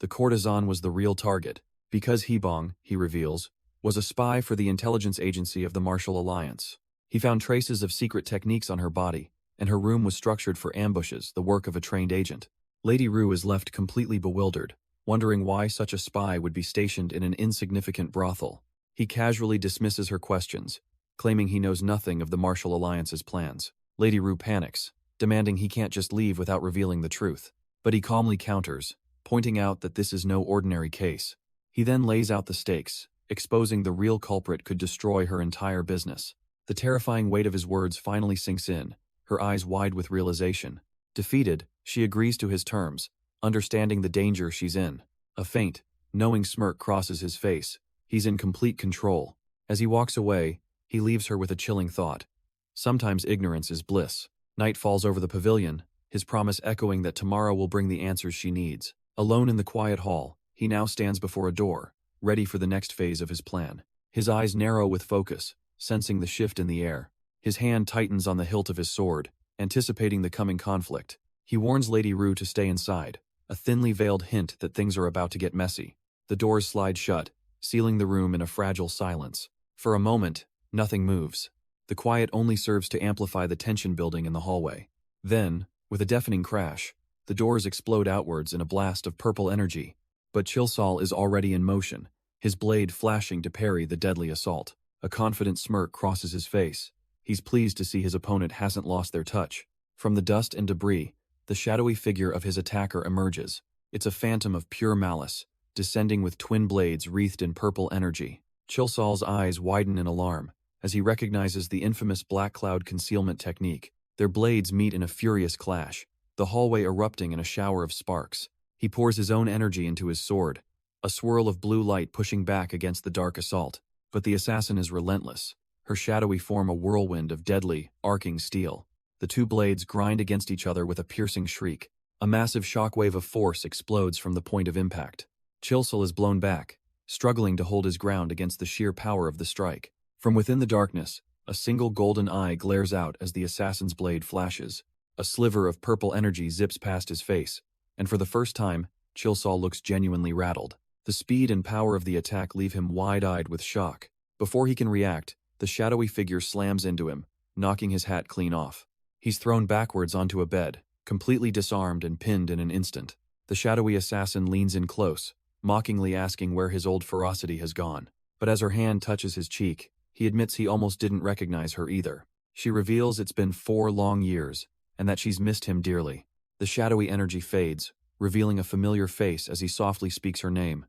The courtesan was the real target, because Hebong, he reveals, was a spy for the intelligence agency of the Martial Alliance. He found traces of secret techniques on her body, and her room was structured for ambushes, the work of a trained agent. Lady Rue is left completely bewildered, wondering why such a spy would be stationed in an insignificant brothel. He casually dismisses her questions, claiming he knows nothing of the Martial Alliance's plans. Lady Rue panics, demanding he can't just leave without revealing the truth. But he calmly counters, pointing out that this is no ordinary case. He then lays out the stakes, exposing the real culprit could destroy her entire business. The terrifying weight of his words finally sinks in, her eyes wide with realization. Defeated, she agrees to his terms, understanding the danger she's in. A faint, knowing smirk crosses his face. He's in complete control. As he walks away, he leaves her with a chilling thought. Sometimes ignorance is bliss. Night falls over the pavilion, his promise echoing that tomorrow will bring the answers she needs. Alone in the quiet hall, he now stands before a door, ready for the next phase of his plan. His eyes narrow with focus, sensing the shift in the air. His hand tightens on the hilt of his sword, anticipating the coming conflict. He warns Lady Rue to stay inside, a thinly veiled hint that things are about to get messy. The doors slide shut, sealing the room in a fragile silence. For a moment, nothing moves. The quiet only serves to amplify the tension building in the hallway. Then, with a deafening crash, the doors explode outwards in a blast of purple energy. But Chilsal is already in motion, his blade flashing to parry the deadly assault. A confident smirk crosses his face. He's pleased to see his opponent hasn't lost their touch. From the dust and debris, the shadowy figure of his attacker emerges. It's a phantom of pure malice, descending with twin blades wreathed in purple energy. Chilsal's eyes widen in alarm as he recognizes the infamous black cloud concealment technique. Their blades meet in a furious clash, the hallway erupting in a shower of sparks. He pours his own energy into his sword, a swirl of blue light pushing back against the dark assault. But the assassin is relentless, her shadowy form a whirlwind of deadly, arcing steel. The two blades grind against each other with a piercing shriek. A massive shockwave of force explodes from the point of impact. Chilsal is blown back, struggling to hold his ground against the sheer power of the strike. From within the darkness, a single golden eye glares out as the assassin's blade flashes. A sliver of purple energy zips past his face, and for the first time, Chilsal looks genuinely rattled. The speed and power of the attack leave him wide-eyed with shock. Before he can react, the shadowy figure slams into him, knocking his hat clean off. He's thrown backwards onto a bed, completely disarmed and pinned in an instant. The shadowy assassin leans in close, mockingly asking where his old ferocity has gone. But as her hand touches his cheek, he admits he almost didn't recognize her either. She reveals it's been 4 long years, and that she's missed him dearly. The shadowy energy fades, revealing a familiar face as he softly speaks her name.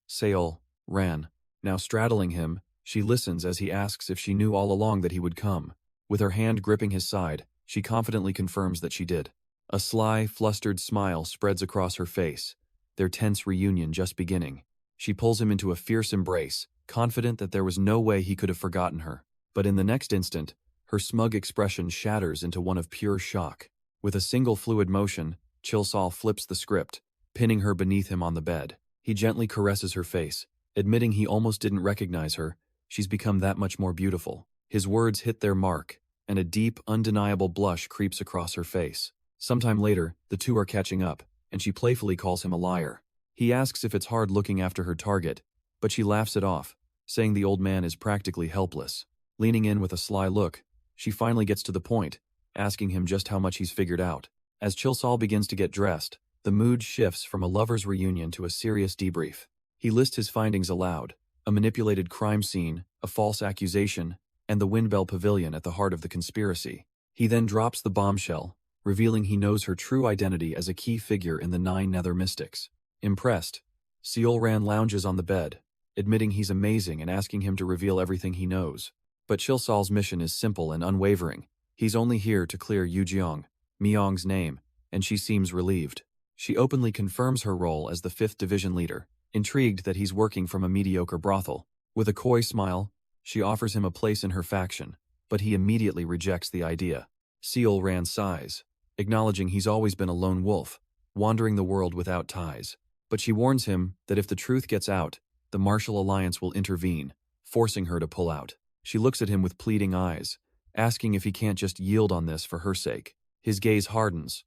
Seol, Ran. Now straddling him, she listens as he asks if she knew all along that he would come. With her hand gripping his side, she confidently confirms that she did. A sly, flustered smile spreads across her face, their tense reunion just beginning. She pulls him into a fierce embrace, confident that there was no way he could have forgotten her. But in the next instant, her smug expression shatters into one of pure shock. With a single fluid motion, Chilsal flips the script, pinning her beneath him on the bed. He gently caresses her face, admitting he almost didn't recognize her. She's become that much more beautiful. His words hit their mark, and a deep, undeniable blush creeps across her face. Sometime later, the two are catching up, and she playfully calls him a liar. He asks if it's hard looking after her target, but she laughs it off, saying the old man is practically helpless. Leaning in with a sly look, she finally gets to the point, asking him just how much he's figured out. As Chilsal begins to get dressed, the mood shifts from a lover's reunion to a serious debrief. He lists his findings aloud: a manipulated crime scene, a false accusation, and the Windbell Pavilion at the heart of the conspiracy. He then drops the bombshell, revealing he knows her true identity as a key figure in the 9 Nether Mystics. Impressed, Seolran lounges on the bed, admitting he's amazing and asking him to reveal everything he knows. But Chilsal's mission is simple and unwavering. He's only here to clear Yujeong, Myong's name, and she seems relieved. She openly confirms her role as the 5th Division leader, intrigued that he's working from a mediocre brothel. With a coy smile, she offers him a place in her faction, but he immediately rejects the idea. Seolran sighs, acknowledging he's always been a lone wolf, wandering the world without ties. But she warns him that if the truth gets out, the Martial Alliance will intervene, forcing her to pull out. She looks at him with pleading eyes, asking if he can't just yield on this for her sake. His gaze hardens.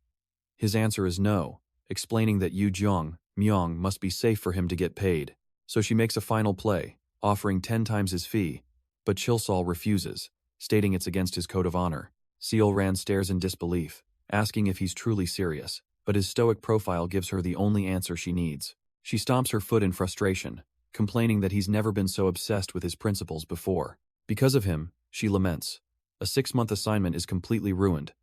His answer is no, explaining that Yujeong, Myong, must be safe for him to get paid. So she makes a final play, offering 10 times his fee, but Chilsal refuses, stating it's against his code of honor. Seolran stares in disbelief, asking if he's truly serious, but his stoic profile gives her the only answer she needs. She stomps her foot in frustration, complaining that he's never been so obsessed with his principles before. Because of him, she laments. A 6-month assignment is completely ruined,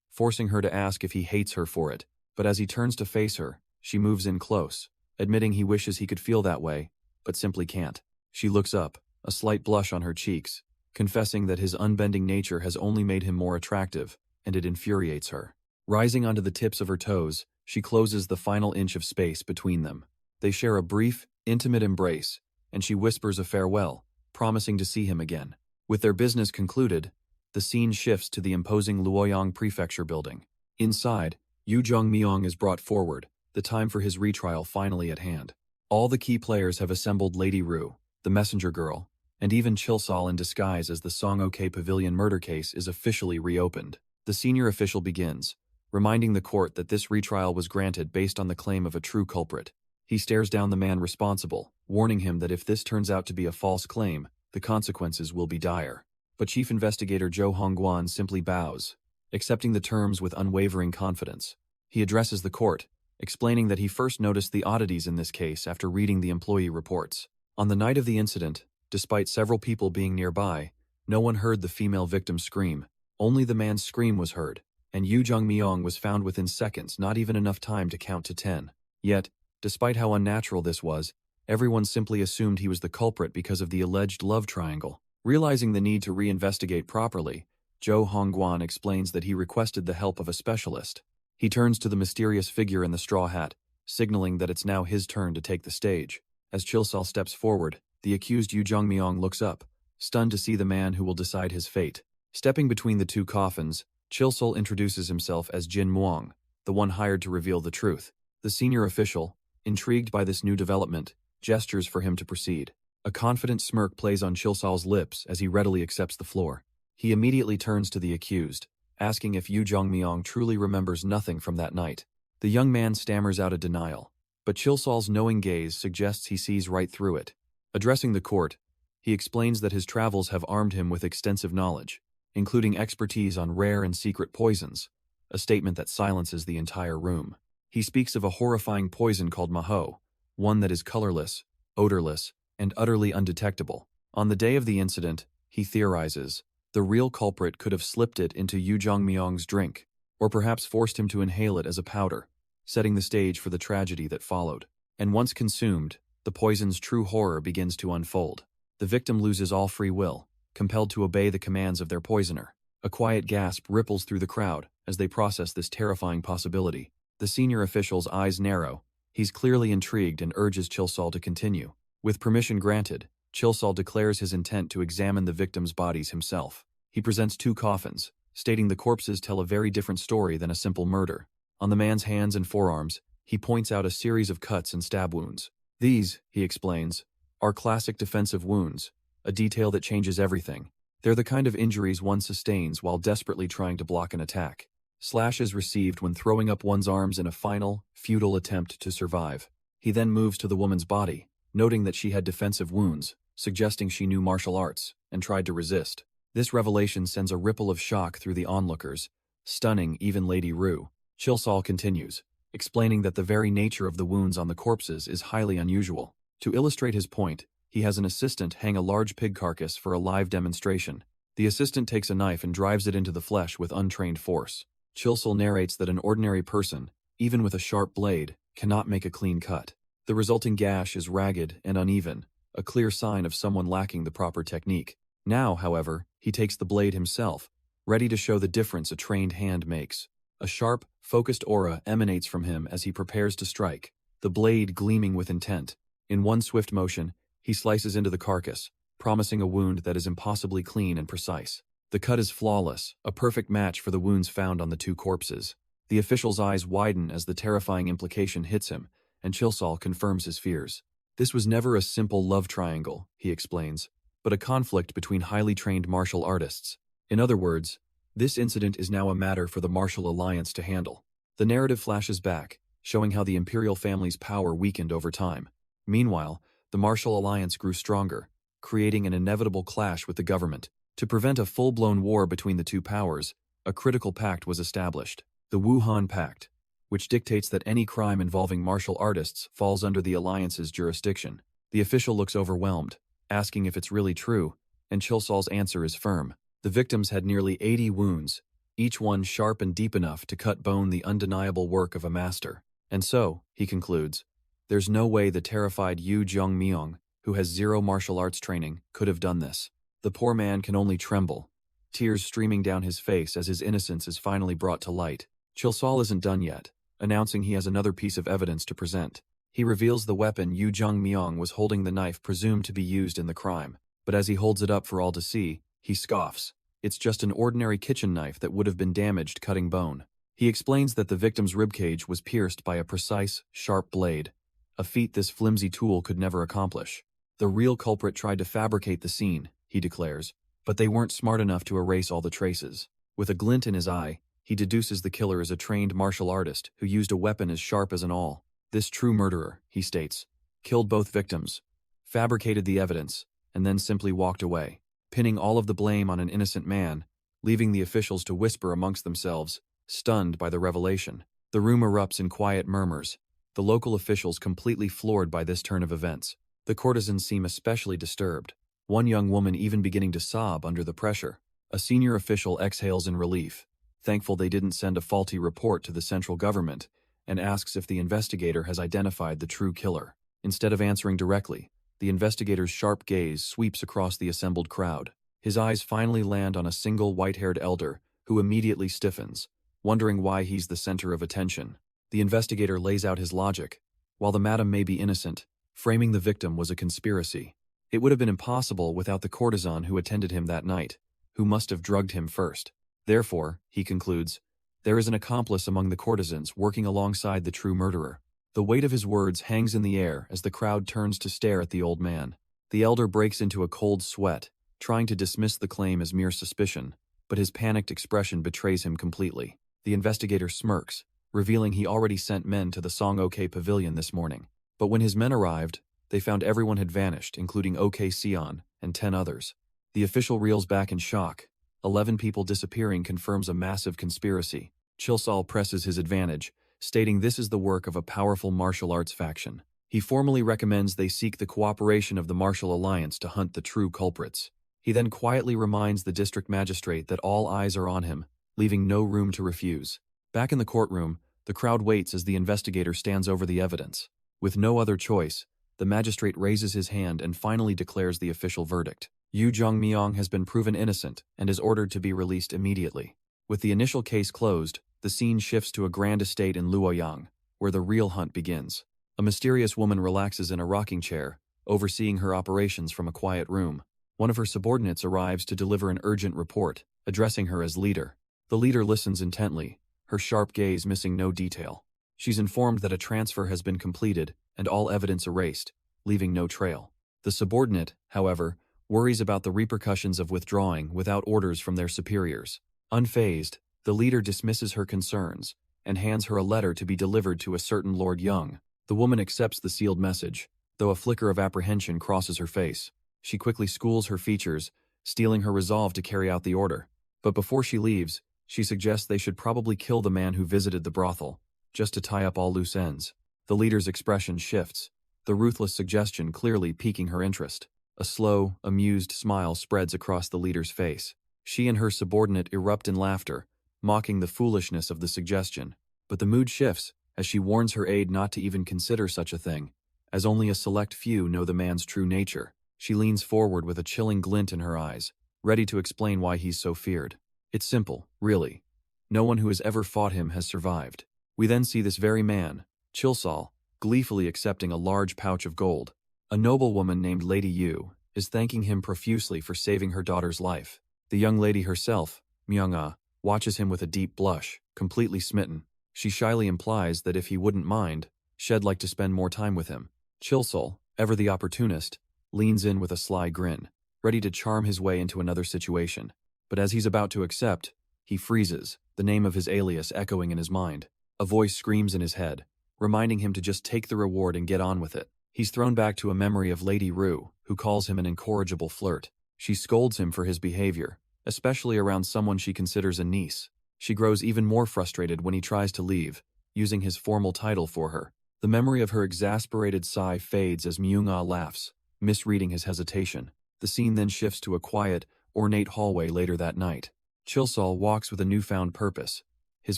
forcing her to ask if he hates her for it. But as he turns to face her, she moves in close, admitting he wishes he could feel that way, but simply can't. She looks up, a slight blush on her cheeks, confessing that his unbending nature has only made him more attractive, and it infuriates her. Rising onto the tips of her toes, she closes the final inch of space between them. They share a brief, intimate embrace, and she whispers a farewell, promising to see him again. With their business concluded, the scene shifts to the imposing Luoyang Prefecture building. Inside, Yu Zhongmyong is brought forward, the time for his retrial finally at hand. All the key players have assembled. Lady Ru, the messenger girl, and even Chilsol in disguise as the Song-Ok Pavilion murder case is officially reopened. The senior official begins, reminding the court that this retrial was granted based on the claim of a true culprit. He stares down the man responsible, warning him that if this turns out to be a false claim, the consequences will be dire. But Chief Investigator Zhou Hongguan simply bows, accepting the terms with unwavering confidence. He addresses the court, explaining that he first noticed the oddities in this case after reading the employee reports. On the night of the incident, despite several people being nearby, no one heard the female victim scream. Only the man's scream was heard, and Yu Zhongmyong was found within seconds, not even enough time to count to 10. Yet, despite how unnatural this was, everyone simply assumed he was the culprit because of the alleged love triangle. Realizing the need to reinvestigate properly, Zhou Hongguan explains that he requested the help of a specialist. He turns to the mysterious figure in the straw hat, signaling that it's now his turn to take the stage. As Chilsol steps forward, the accused Yu Zhongmyong looks up, stunned to see the man who will decide his fate. Stepping between the two coffins, Chilsol introduces himself as Jin Muang, the one hired to reveal the truth. The senior official, intrigued by this new development, gestures for him to proceed. A confident smirk plays on Chilsol's lips as he readily accepts the floor. He immediately turns to the accused, asking if Yu Zhongmyong truly remembers nothing from that night. The young man stammers out a denial, but Chilsol's knowing gaze suggests he sees right through it. Addressing the court, he explains that his travels have armed him with extensive knowledge, including expertise on rare and secret poisons, a statement that silences the entire room. He speaks of a horrifying poison called maho, one that is colorless, odorless, and utterly undetectable. On the day of the incident, he theorizes, the real culprit could have slipped it into Yu Zhongmyong's drink, or perhaps forced him to inhale it as a powder, setting the stage for the tragedy that followed. And once consumed, the poison's true horror begins to unfold. The victim loses all free will, compelled to obey the commands of their poisoner. A quiet gasp ripples through the crowd as they process this terrifying possibility. The senior official's eyes narrow. He's clearly intrigued and urges Chilsol to continue. With permission granted, Chilsol declares his intent to examine the victims' bodies himself. He presents two coffins, stating the corpses tell a very different story than a simple murder. On the man's hands and forearms, he points out a series of cuts and stab wounds. These, he explains, are classic defensive wounds, a detail that changes everything. They're the kind of injuries one sustains while desperately trying to block an attack. Slashes received when throwing up one's arms in a final, futile attempt to survive. He then moves to the woman's body, noting that she had defensive wounds, suggesting she knew martial arts, and tried to resist. This revelation sends a ripple of shock through the onlookers, stunning even Lady Ru. Chilsol continues, explaining that the very nature of the wounds on the corpses is highly unusual. To illustrate his point, he has an assistant hang a large pig carcass for a live demonstration. The assistant takes a knife and drives it into the flesh with untrained force. Chilsol narrates that an ordinary person, even with a sharp blade, cannot make a clean cut. The resulting gash is ragged and uneven, a clear sign of someone lacking the proper technique. Now, however, he takes the blade himself, ready to show the difference a trained hand makes. A sharp, focused aura emanates from him as he prepares to strike, the blade gleaming with intent. In one swift motion, he slices into the carcass, promising a wound that is impossibly clean and precise. The cut is flawless, a perfect match for the wounds found on the two corpses. The official's eyes widen as the terrifying implication hits him, and Chilsol confirms his fears. This was never a simple love triangle, he explains, but a conflict between highly trained martial artists. In other words, this incident is now a matter for the martial alliance to handle. The narrative flashes back, showing how the imperial family's power weakened over time. Meanwhile, the martial alliance grew stronger, creating an inevitable clash with the government. To prevent a full-blown war between the two powers, a critical pact was established, the Wuhan Pact, which dictates that any crime involving martial artists falls under the alliance's jurisdiction. The official looks overwhelmed, asking if it's really true, and Chilsol's answer is firm. The victims had nearly 80 wounds, each one sharp and deep enough to cut bone, the undeniable work of a master. And so, he concludes, there's no way the terrified Yu Jong-myung, who has zero martial arts training, could have done this. The poor man can only tremble, tears streaming down his face as his innocence is finally brought to light. Chilsol isn't done yet, announcing he has another piece of evidence to present. He reveals the weapon Yu Jong-myung was holding, the knife presumed to be used in the crime. But as he holds it up for all to see, he scoffs. It's just an ordinary kitchen knife that would have been damaged cutting bone. He explains that the victim's ribcage was pierced by a precise, sharp blade, a feat this flimsy tool could never accomplish. The real culprit tried to fabricate the scene, he declares, but they weren't smart enough to erase all the traces. With a glint in his eye, he deduces the killer is a trained martial artist who used a weapon as sharp as an awl. This true murderer, he states, killed both victims, fabricated the evidence, and then simply walked away, pinning all of the blame on an innocent man, leaving the officials to whisper amongst themselves, stunned by the revelation. The room erupts in quiet murmurs, the local officials completely floored by this turn of events. The courtesans seem especially disturbed, one young woman even beginning to sob under the pressure. A senior official exhales in relief, thankful they didn't send a faulty report to the central government, and asks if the investigator has identified the true killer. Instead of answering directly, the investigator's sharp gaze sweeps across the assembled crowd. His eyes finally land on a single white-haired elder, who immediately stiffens, wondering why he's the center of attention. The investigator lays out his logic. While the madam may be innocent, framing the victim was a conspiracy. It would have been impossible without the courtesan who attended him that night, who must have drugged him first. Therefore, he concludes, there is an accomplice among the courtesans working alongside the true murderer. The weight of his words hangs in the air as the crowd turns to stare at the old man. The elder breaks into a cold sweat, trying to dismiss the claim as mere suspicion, but his panicked expression betrays him completely. The investigator smirks, revealing he already sent men to the Song-OK pavilion this morning. But when his men arrived, they found everyone had vanished, including OK Sion and 10 others. The official reels back in shock. 11 people disappearing confirms a massive conspiracy. Chilsol presses his advantage, stating this is the work of a powerful martial arts faction. He formally recommends they seek the cooperation of the Martial Alliance to hunt the true culprits. He then quietly reminds the district magistrate that all eyes are on him, leaving no room to refuse. Back in the courtroom, the crowd waits as the investigator stands over the evidence. With no other choice, the magistrate raises his hand and finally declares the official verdict. Yu Jong-myung has been proven innocent and is ordered to be released immediately. With the initial case closed, the scene shifts to a grand estate in Luoyang, where the real hunt begins. A mysterious woman relaxes in a rocking chair, overseeing her operations from a quiet room. One of her subordinates arrives to deliver an urgent report, addressing her as leader. The leader listens intently, her sharp gaze missing no detail. She's informed that a transfer has been completed and all evidence erased, leaving no trail. The subordinate, however, worries about the repercussions of withdrawing without orders from their superiors. Unfazed, the leader dismisses her concerns and hands her a letter to be delivered to a certain Lord Young. The woman accepts the sealed message, though a flicker of apprehension crosses her face. She quickly schools her features, steeling her resolve to carry out the order. But before she leaves, she suggests they should probably kill the man who visited the brothel, just to tie up all loose ends. The leader's expression shifts, the ruthless suggestion clearly piquing her interest. A slow, amused smile spreads across the leader's face. She and her subordinate erupt in laughter, mocking the foolishness of the suggestion. But the mood shifts as she warns her aide not to even consider such a thing, as only a select few know the man's true nature. She leans forward with a chilling glint in her eyes, ready to explain why he's so feared. It's simple, really. No one who has ever fought him has survived. We then see this very man, Chilsol, gleefully accepting a large pouch of gold. A noblewoman named Lady Yu is thanking him profusely for saving her daughter's life. The young lady herself, Myung-ah, watches him with a deep blush, completely smitten. She shyly implies that if he wouldn't mind, she'd like to spend more time with him. Chilsol, ever the opportunist, leans in with a sly grin, ready to charm his way into another situation. But as he's about to accept, he freezes, the name of his alias echoing in his mind. A voice screams in his head, reminding him to just take the reward and get on with it. He's thrown back to a memory of Lady Rue, who calls him an incorrigible flirt. She scolds him for his behavior, especially around someone she considers a niece. She grows even more frustrated when he tries to leave, using his formal title for her. The memory of her exasperated sigh fades as Myung-ah laughs, misreading his hesitation. The scene then shifts to a quiet, ornate hallway later that night. Chilsol walks with a newfound purpose, his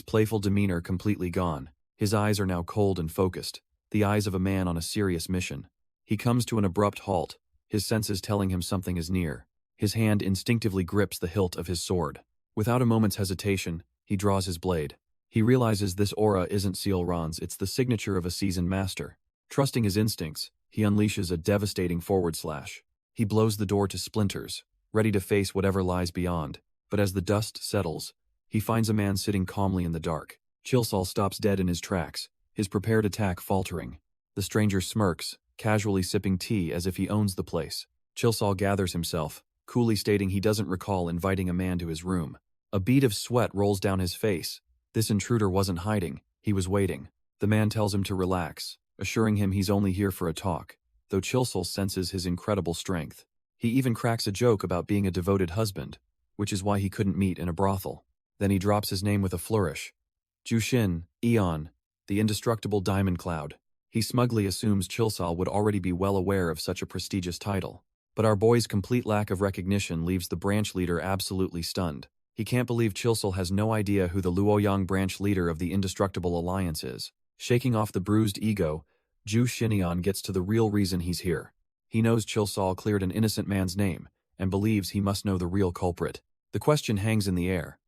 playful demeanor completely gone. His eyes are now cold and focused, the eyes of a man on a serious mission. He comes to an abrupt halt, his senses telling him something is near. His hand instinctively grips the hilt of his sword. Without a moment's hesitation, he draws his blade. He realizes this aura isn't Sealron's, it's the signature of a seasoned master. Trusting his instincts, he unleashes a devastating forward slash. He blows the door to splinters, ready to face whatever lies beyond. But as the dust settles, he finds a man sitting calmly in the dark. Chilsol stops dead in his tracks, his prepared attack faltering. The stranger smirks, casually sipping tea as if he owns the place. Chilsol gathers himself, coolly stating he doesn't recall inviting a man to his room. A bead of sweat rolls down his face. This intruder wasn't hiding, he was waiting. The man tells him to relax, assuring him he's only here for a talk, though Chilsol senses his incredible strength. He even cracks a joke about being a devoted husband, which is why he couldn't meet in a brothel. Then he drops his name with a flourish. Jushin, Eon, the indestructible diamond cloud. He smugly assumes Chilsol would already be well aware of such a prestigious title. But our boy's complete lack of recognition leaves the branch leader absolutely stunned. He can't believe Chilsol has no idea who the Luoyang branch leader of the Indestructible Alliance is. Shaking off the bruised ego, Ju Xinian gets to the real reason he's here. He knows Chilsol cleared an innocent man's name, and believes he must know the real culprit. The question hangs in the air.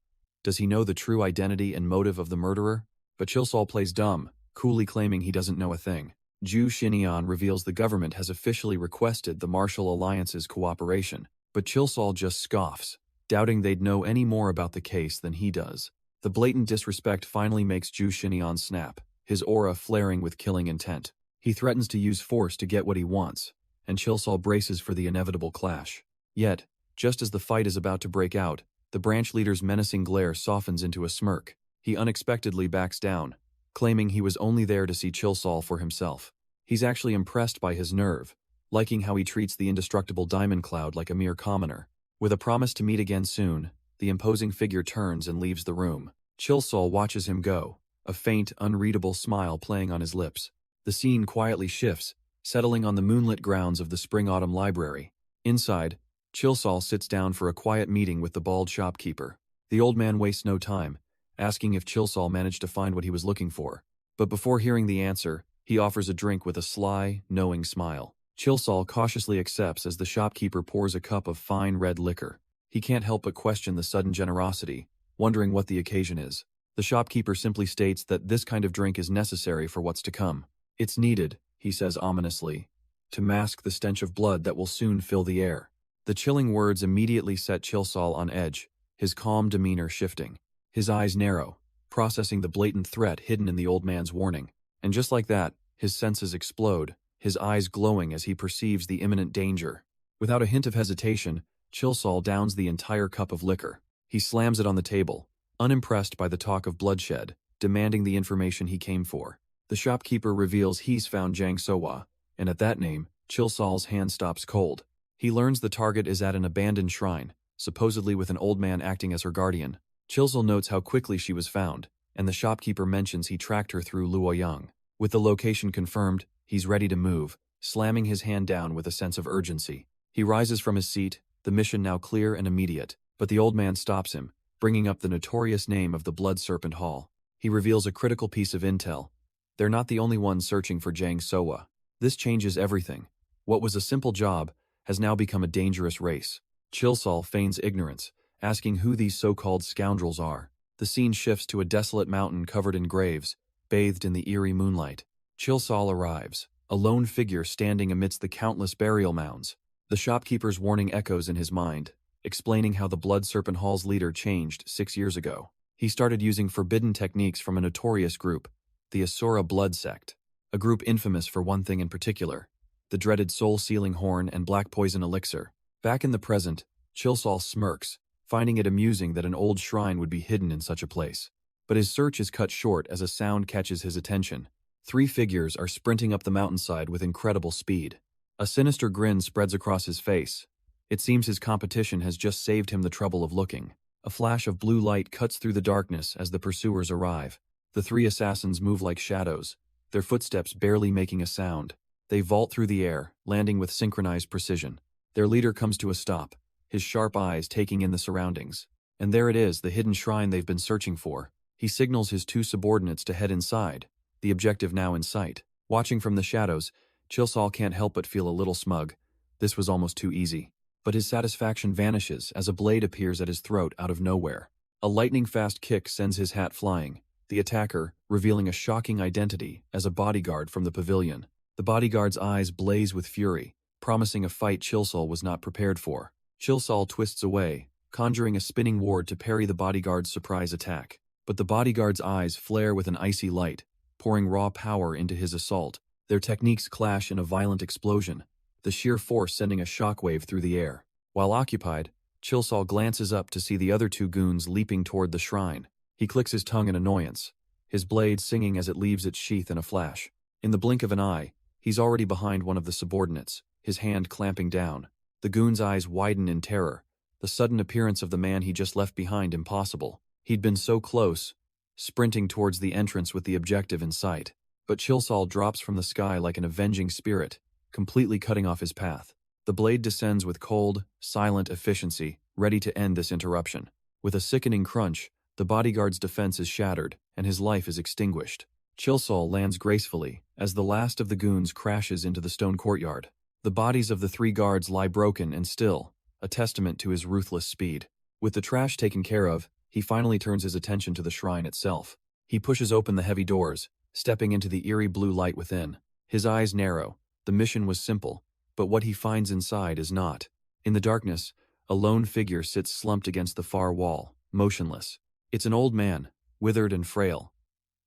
Does he know the true identity and motive of the murderer? But Chilsol plays dumb, coolly claiming he doesn't know a thing. Ju Xinian reveals the government has officially requested the Martial Alliance's cooperation, but Chilsol just scoffs, doubting they'd know any more about the case than he does. The blatant disrespect finally makes Ju Xinian snap, his aura flaring with killing intent. He threatens to use force to get what he wants, and Chilsol braces for the inevitable clash. Yet, just as the fight is about to break out, the branch leader's menacing glare softens into a smirk. He unexpectedly backs down, claiming he was only there to see Chilsol for himself. He's actually impressed by his nerve, liking how he treats the indestructible diamond cloud like a mere commoner. With a promise to meet again soon, the imposing figure turns and leaves the room. Chilsol watches him go, a faint, unreadable smile playing on his lips. The scene quietly shifts, settling on the moonlit grounds of the Spring-Autumn Library. Inside, Chilsol sits down for a quiet meeting with the bald shopkeeper. The old man wastes no time, asking if Chilsol managed to find what he was looking for. But before hearing the answer, he offers a drink with a sly, knowing smile. Chilsol cautiously accepts as the shopkeeper pours a cup of fine red liquor. He can't help but question the sudden generosity, wondering what the occasion is. The shopkeeper simply states that this kind of drink is necessary for what's to come. It's needed, he says ominously, to mask the stench of blood that will soon fill the air. The chilling words immediately set Chilsol on edge, his calm demeanor shifting. His eyes narrow, processing the blatant threat hidden in the old man's warning. And just like that, his senses explode, his eyes glowing as he perceives the imminent danger. Without a hint of hesitation, Chilsol downs the entire cup of liquor. He slams it on the table, unimpressed by the talk of bloodshed, demanding the information he came for. The shopkeeper reveals he's found Jang Sowa, and at that name, Chilsol's hand stops cold. He learns the target is at an abandoned shrine, supposedly with an old man acting as her guardian. Chilsol notes how quickly she was found, and the shopkeeper mentions he tracked her through Luoyang. With the location confirmed, he's ready to move, slamming his hand down with a sense of urgency. He rises from his seat, the mission now clear and immediate, but the old man stops him, bringing up the notorious name of the Blood Serpent Hall. He reveals a critical piece of intel. They're not the only ones searching for Jang Sowa. This changes everything. What was a simple job has now become a dangerous race. Chilsol feigns ignorance, asking who these so-called scoundrels are. The scene shifts to a desolate mountain covered in graves, bathed in the eerie moonlight. Chilsol arrives, a lone figure standing amidst the countless burial mounds. The shopkeeper's warning echoes in his mind, explaining how the Blood Serpent Hall's leader changed 6 years ago. He started using forbidden techniques from a notorious group, the Asura blood sect, a group infamous for one thing in particular, the dreaded soul-sealing horn and black poison elixir. Back in the present, Chilsol smirks, finding it amusing that an old shrine would be hidden in such a place. But his search is cut short as a sound catches his attention. 3 figures are sprinting up the mountainside with incredible speed. A sinister grin spreads across his face. It seems his competition has just saved him the trouble of looking. A flash of blue light cuts through the darkness as the pursuers arrive. The 3 assassins move like shadows, their footsteps barely making a sound. They vault through the air, landing with synchronized precision. Their leader comes to a stop, his sharp eyes taking in the surroundings. And there it is, the hidden shrine they've been searching for. He signals his two subordinates to head inside, the objective now in sight. Watching from the shadows, Chilsol can't help but feel a little smug. This was almost too easy. But his satisfaction vanishes as a blade appears at his throat out of nowhere. A lightning-fast kick sends his hat flying, the attacker revealing a shocking identity as a bodyguard from the pavilion. The bodyguard's eyes blaze with fury, promising a fight Chilsol was not prepared for. Chilsol twists away, conjuring a spinning ward to parry the bodyguard's surprise attack. But the bodyguard's eyes flare with an icy light, pouring raw power into his assault. Their techniques clash in a violent explosion, the sheer force sending a shockwave through the air. While occupied, Chilsol glances up to see the other two goons leaping toward the shrine. He clicks his tongue in annoyance, his blade singing as it leaves its sheath in a flash. In the blink of an eye, he's already behind one of the subordinates, his hand clamping down. The goon's eyes widen in terror, the sudden appearance of the man he just left behind impossible. He'd been so close, sprinting towards the entrance with the objective in sight. But Chilsol drops from the sky like an avenging spirit, completely cutting off his path. The blade descends with cold, silent efficiency, ready to end this interruption. With a sickening crunch, the bodyguard's defense is shattered, and his life is extinguished. Chilsol lands gracefully, as the last of the goons crashes into the stone courtyard. The bodies of the three guards lie broken and still, a testament to his ruthless speed. With the trash taken care of, he finally turns his attention to the shrine itself. He pushes open the heavy doors, stepping into the eerie blue light within. His eyes narrow. The mission was simple, but what he finds inside is not. In the darkness, a lone figure sits slumped against the far wall, motionless. It's an old man, withered and frail,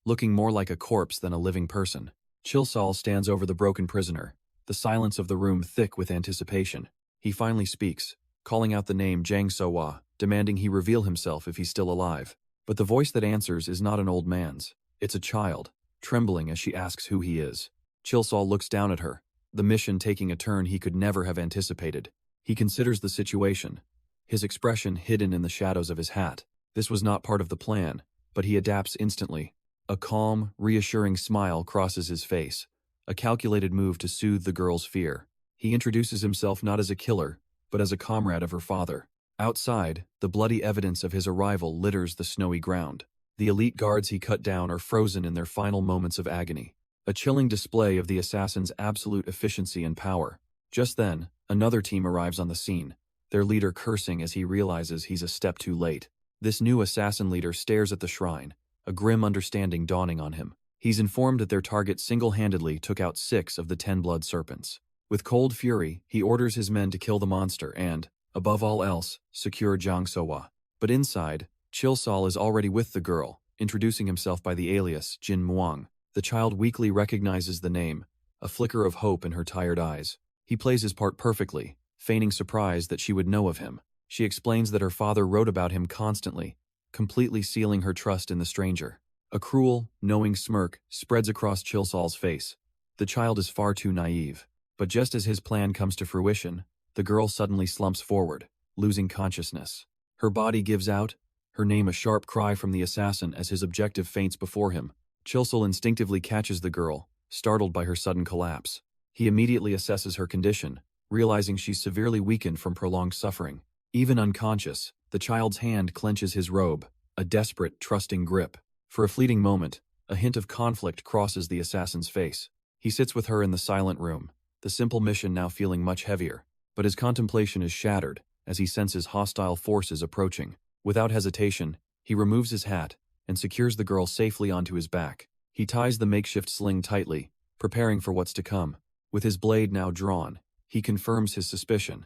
looking more like a corpse than a living person. Chilsol stands over the broken prisoner, the silence of the room thick with anticipation. He finally speaks, calling out the name Jang So-wa, demanding he reveal himself if he's still alive. But the voice that answers is not an old man's. It's a child, trembling as she asks who he is. Chilsol looks down at her, the mission taking a turn he could never have anticipated. He considers the situation, his expression hidden in the shadows of his hat. This was not part of the plan, but he adapts instantly. A calm, reassuring smile crosses his face, a calculated move to soothe the girl's fear. He introduces himself not as a killer, but as a comrade of her father. Outside, the bloody evidence of his arrival litters the snowy ground. The elite guards he cut down are frozen in their final moments of agony, a chilling display of the assassin's absolute efficiency and power. Just then, another team arrives on the scene, their leader cursing as he realizes he's a step too late. This new assassin leader stares at the shrine, a grim understanding dawning on him. He's informed that their target single-handedly took out 6 of the 10 blood serpents. With cold fury, he orders his men to kill the monster and, above all else, secure Jang So-wa. But inside, Chilsol is already with the girl, introducing himself by the alias Jin Muang. The child weakly recognizes the name, a flicker of hope in her tired eyes. He plays his part perfectly, feigning surprise that she would know of him. She explains that her father wrote about him constantly, completely sealing her trust in the stranger. A cruel, knowing smirk spreads across Chilsol's face. The child is far too naive. But just as his plan comes to fruition, the girl suddenly slumps forward, losing consciousness. Her body gives out, her name a sharp cry from the assassin as his objective faints before him. Chilsol instinctively catches the girl, startled by her sudden collapse. He immediately assesses her condition, realizing she's severely weakened from prolonged suffering. Even unconscious, the child's hand clenches his robe, a desperate, trusting grip. For a fleeting moment, a hint of conflict crosses the assassin's face. He sits with her in the silent room, the simple mission now feeling much heavier. But his contemplation is shattered as he senses hostile forces approaching. Without hesitation, he removes his hat and secures the girl safely onto his back. He ties the makeshift sling tightly, preparing for what's to come. With his blade now drawn, he confirms his suspicion.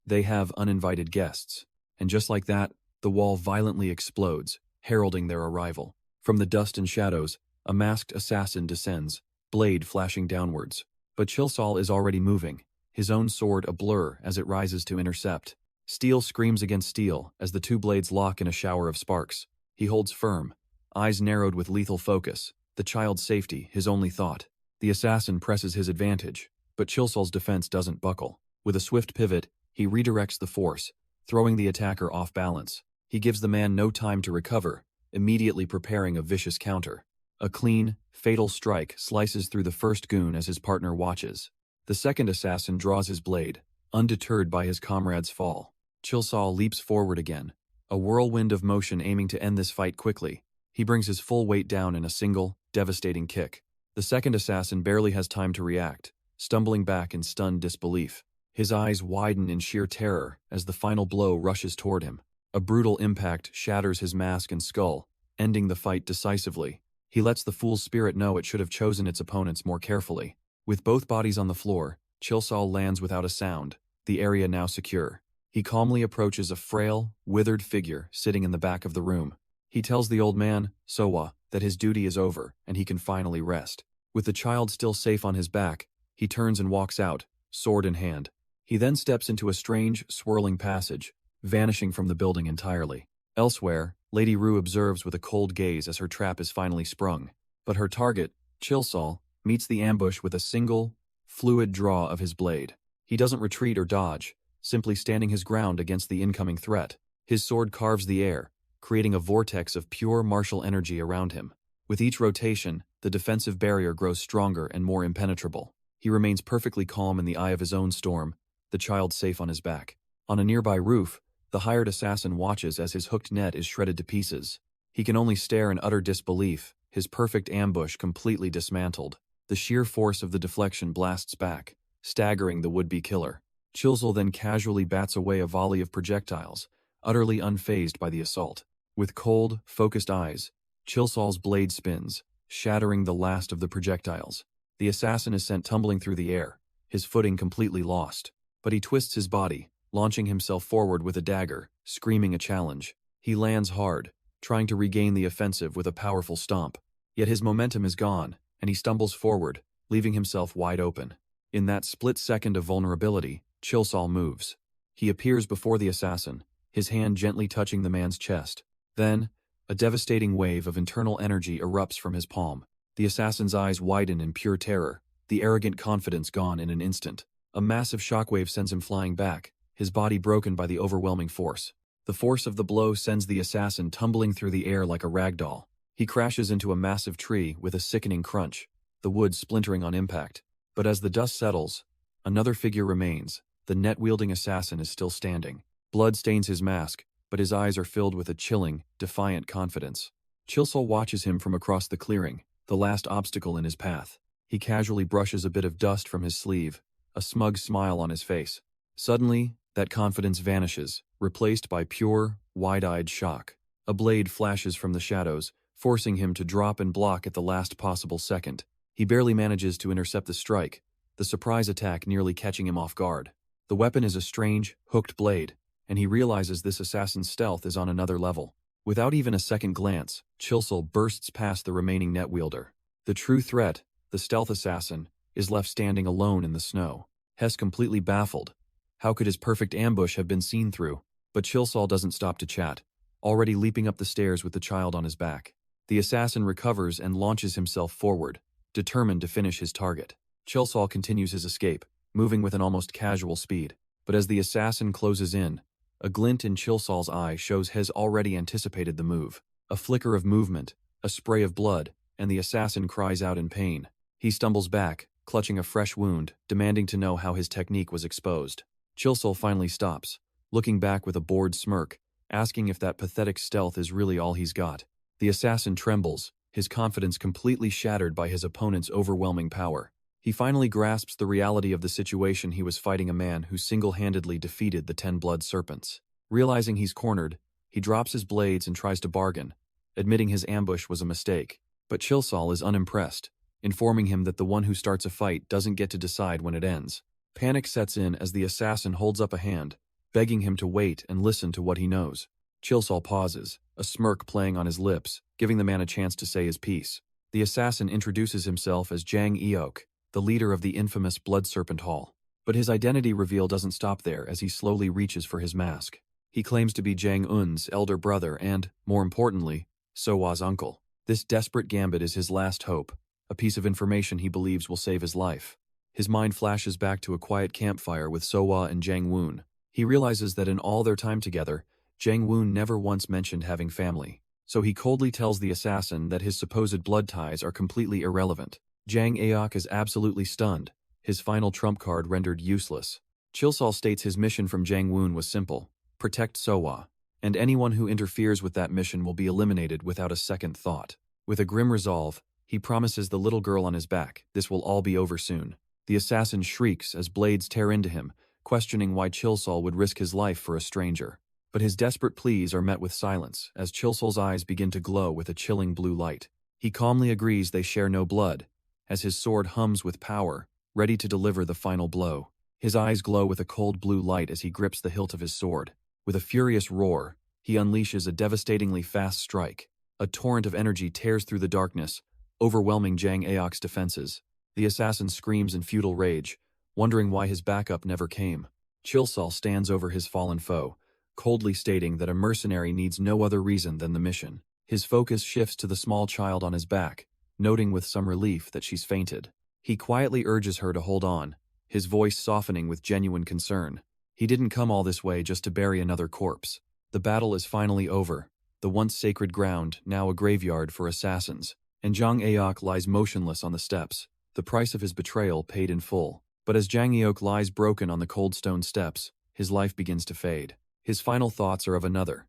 They have uninvited guests. And just like that, the wall violently explodes, heralding their arrival. From the dust and shadows, a masked assassin descends, blade flashing downwards. But Chilsol is already moving, his own sword a blur as it rises to intercept. Steel screams against steel as the two blades lock in a shower of sparks. He holds firm, eyes narrowed with lethal focus, the child's safety his only thought. The assassin presses his advantage, but Chilsol's defense doesn't buckle. With a swift pivot, he redirects the force, throwing the attacker off balance. He gives the man no time to recover, immediately preparing a vicious counter. A clean, fatal strike slices through the first goon as his partner watches. The second assassin draws his blade, undeterred by his comrade's fall. Chilsol leaps forward again, a whirlwind of motion aiming to end this fight quickly. He brings his full weight down in a single, devastating kick. The second assassin barely has time to react, stumbling back in stunned disbelief. His eyes widen in sheer terror as the final blow rushes toward him. A brutal impact shatters his mask and skull, ending the fight decisively. He lets the fool's spirit know it should have chosen its opponents more carefully. With both bodies on the floor, Chilsol lands without a sound, the area now secure. He calmly approaches a frail, withered figure sitting in the back of the room. He tells the old man, Sowa, that his duty is over and he can finally rest. With the child still safe on his back, he turns and walks out, sword in hand. He then steps into a strange, swirling passage, vanishing from the building entirely. Elsewhere, Lady Rue observes with a cold gaze as her trap is finally sprung. But her target, Chilsol, meets the ambush with a single, fluid draw of his blade. He doesn't retreat or dodge, simply standing his ground against the incoming threat. His sword carves the air, creating a vortex of pure martial energy around him. With each rotation, the defensive barrier grows stronger and more impenetrable. He remains perfectly calm in the eye of his own storm, the child safe on his back. On a nearby roof, the hired assassin watches as his hooked net is shredded to pieces. He can only stare in utter disbelief, his perfect ambush completely dismantled. The sheer force of the deflection blasts back, staggering the would-be killer. Chilsol then casually bats away a volley of projectiles, utterly unfazed by the assault. With cold, focused eyes, Chilsol's blade spins, shattering the last of the projectiles. The assassin is sent tumbling through the air, his footing completely lost. But he twists his body, launching himself forward with a dagger, screaming a challenge. He lands hard, trying to regain the offensive with a powerful stomp. Yet his momentum is gone, and he stumbles forward, leaving himself wide open. In that split second of vulnerability, Chilsol moves. He appears before the assassin, his hand gently touching the man's chest. Then, a devastating wave of internal energy erupts from his palm. The assassin's eyes widen in pure terror, the arrogant confidence gone in an instant. A massive shockwave sends him flying back, his body broken by the overwhelming force. The force of the blow sends the assassin tumbling through the air like a rag doll. He crashes into a massive tree with a sickening crunch, the wood splintering on impact. But as the dust settles, another figure remains. The net-wielding assassin is still standing. Blood stains his mask, but his eyes are filled with a chilling, defiant confidence. Chilsol watches him from across the clearing, the last obstacle in his path. He casually brushes a bit of dust from his sleeve, a smug smile on his face. Suddenly, that confidence vanishes, replaced by pure, wide-eyed shock. A blade flashes from the shadows, forcing him to drop and block at the last possible second. He barely manages to intercept the strike, the surprise attack nearly catching him off guard. The weapon is a strange, hooked blade, and he realizes this assassin's stealth is on another level. Without even a second glance, Chilsol bursts past the remaining net wielder. The true threat, the stealth assassin, is left standing alone in the snow. Hess completely baffled. How could his perfect ambush have been seen through? But Chilsol doesn't stop to chat, already leaping up the stairs with the child on his back. The assassin recovers and launches himself forward, determined to finish his target. Chilsol continues his escape, moving with an almost casual speed. But as the assassin closes in, a glint in Chilsol's eye shows Hez already anticipated the move. A flicker of movement, a spray of blood, and the assassin cries out in pain. He stumbles back, clutching a fresh wound, demanding to know how his technique was exposed. Chilsol finally stops, looking back with a bored smirk, asking if that pathetic stealth is really all he's got. The assassin trembles, his confidence completely shattered by his opponent's overwhelming power. He finally grasps the reality of the situation. He was fighting a man who single-handedly defeated the 10 blood serpents. Realizing he's cornered, he drops his blades and tries to bargain, admitting his ambush was a mistake. But Chilsol is unimpressed, informing him that the one who starts a fight doesn't get to decide when it ends. Panic sets in as the assassin holds up a hand, begging him to wait and listen to what he knows. Chilsol pauses, a smirk playing on his lips, giving the man a chance to say his piece. The assassin introduces himself as Jang Eok, the leader of the infamous Blood Serpent Hall. But his identity reveal doesn't stop there as he slowly reaches for his mask. He claims to be Jang Un's elder brother and, more importantly, Sowa's uncle. This desperate gambit is his last hope, a piece of information he believes will save his life. His mind flashes back to a quiet campfire with Sowa and Jang Woon. He realizes that in all their time together, Jang Woon never once mentioned having family. So he coldly tells the assassin that his supposed blood ties are completely irrelevant. Jang Eok is absolutely stunned, his final trump card rendered useless. Chilsol states his mission from Jang Woon was simple: protect Sowa. and anyone who interferes with that mission will be eliminated without a second thought. With a grim resolve, he promises the little girl on his back, this will all be over soon. The assassin shrieks as blades tear into him, questioning why Chilsol would risk his life for a stranger. But his desperate pleas are met with silence, as Chilsol's eyes begin to glow with a chilling blue light. He calmly agrees they share no blood, as his sword hums with power, ready to deliver the final blow. His eyes glow with a cold blue light as he grips the hilt of his sword. With a furious roar, he unleashes a devastatingly fast strike. A torrent of energy tears through the darkness, overwhelming Jang Aok's defenses. The assassin screams in futile rage, wondering why his backup never came. Chilsol stands over his fallen foe, coldly stating that a mercenary needs no other reason than the mission. His focus shifts to the small child on his back, noting with some relief that she's fainted. He quietly urges her to hold on, his voice softening with genuine concern. He didn't come all this way just to bury another corpse. The battle is finally over, the once sacred ground now a graveyard for assassins, and Jang Aok lies motionless on the steps, the price of his betrayal paid in full. But as Jang Aok lies broken on the cold stone steps, his life begins to fade. His final thoughts are of another,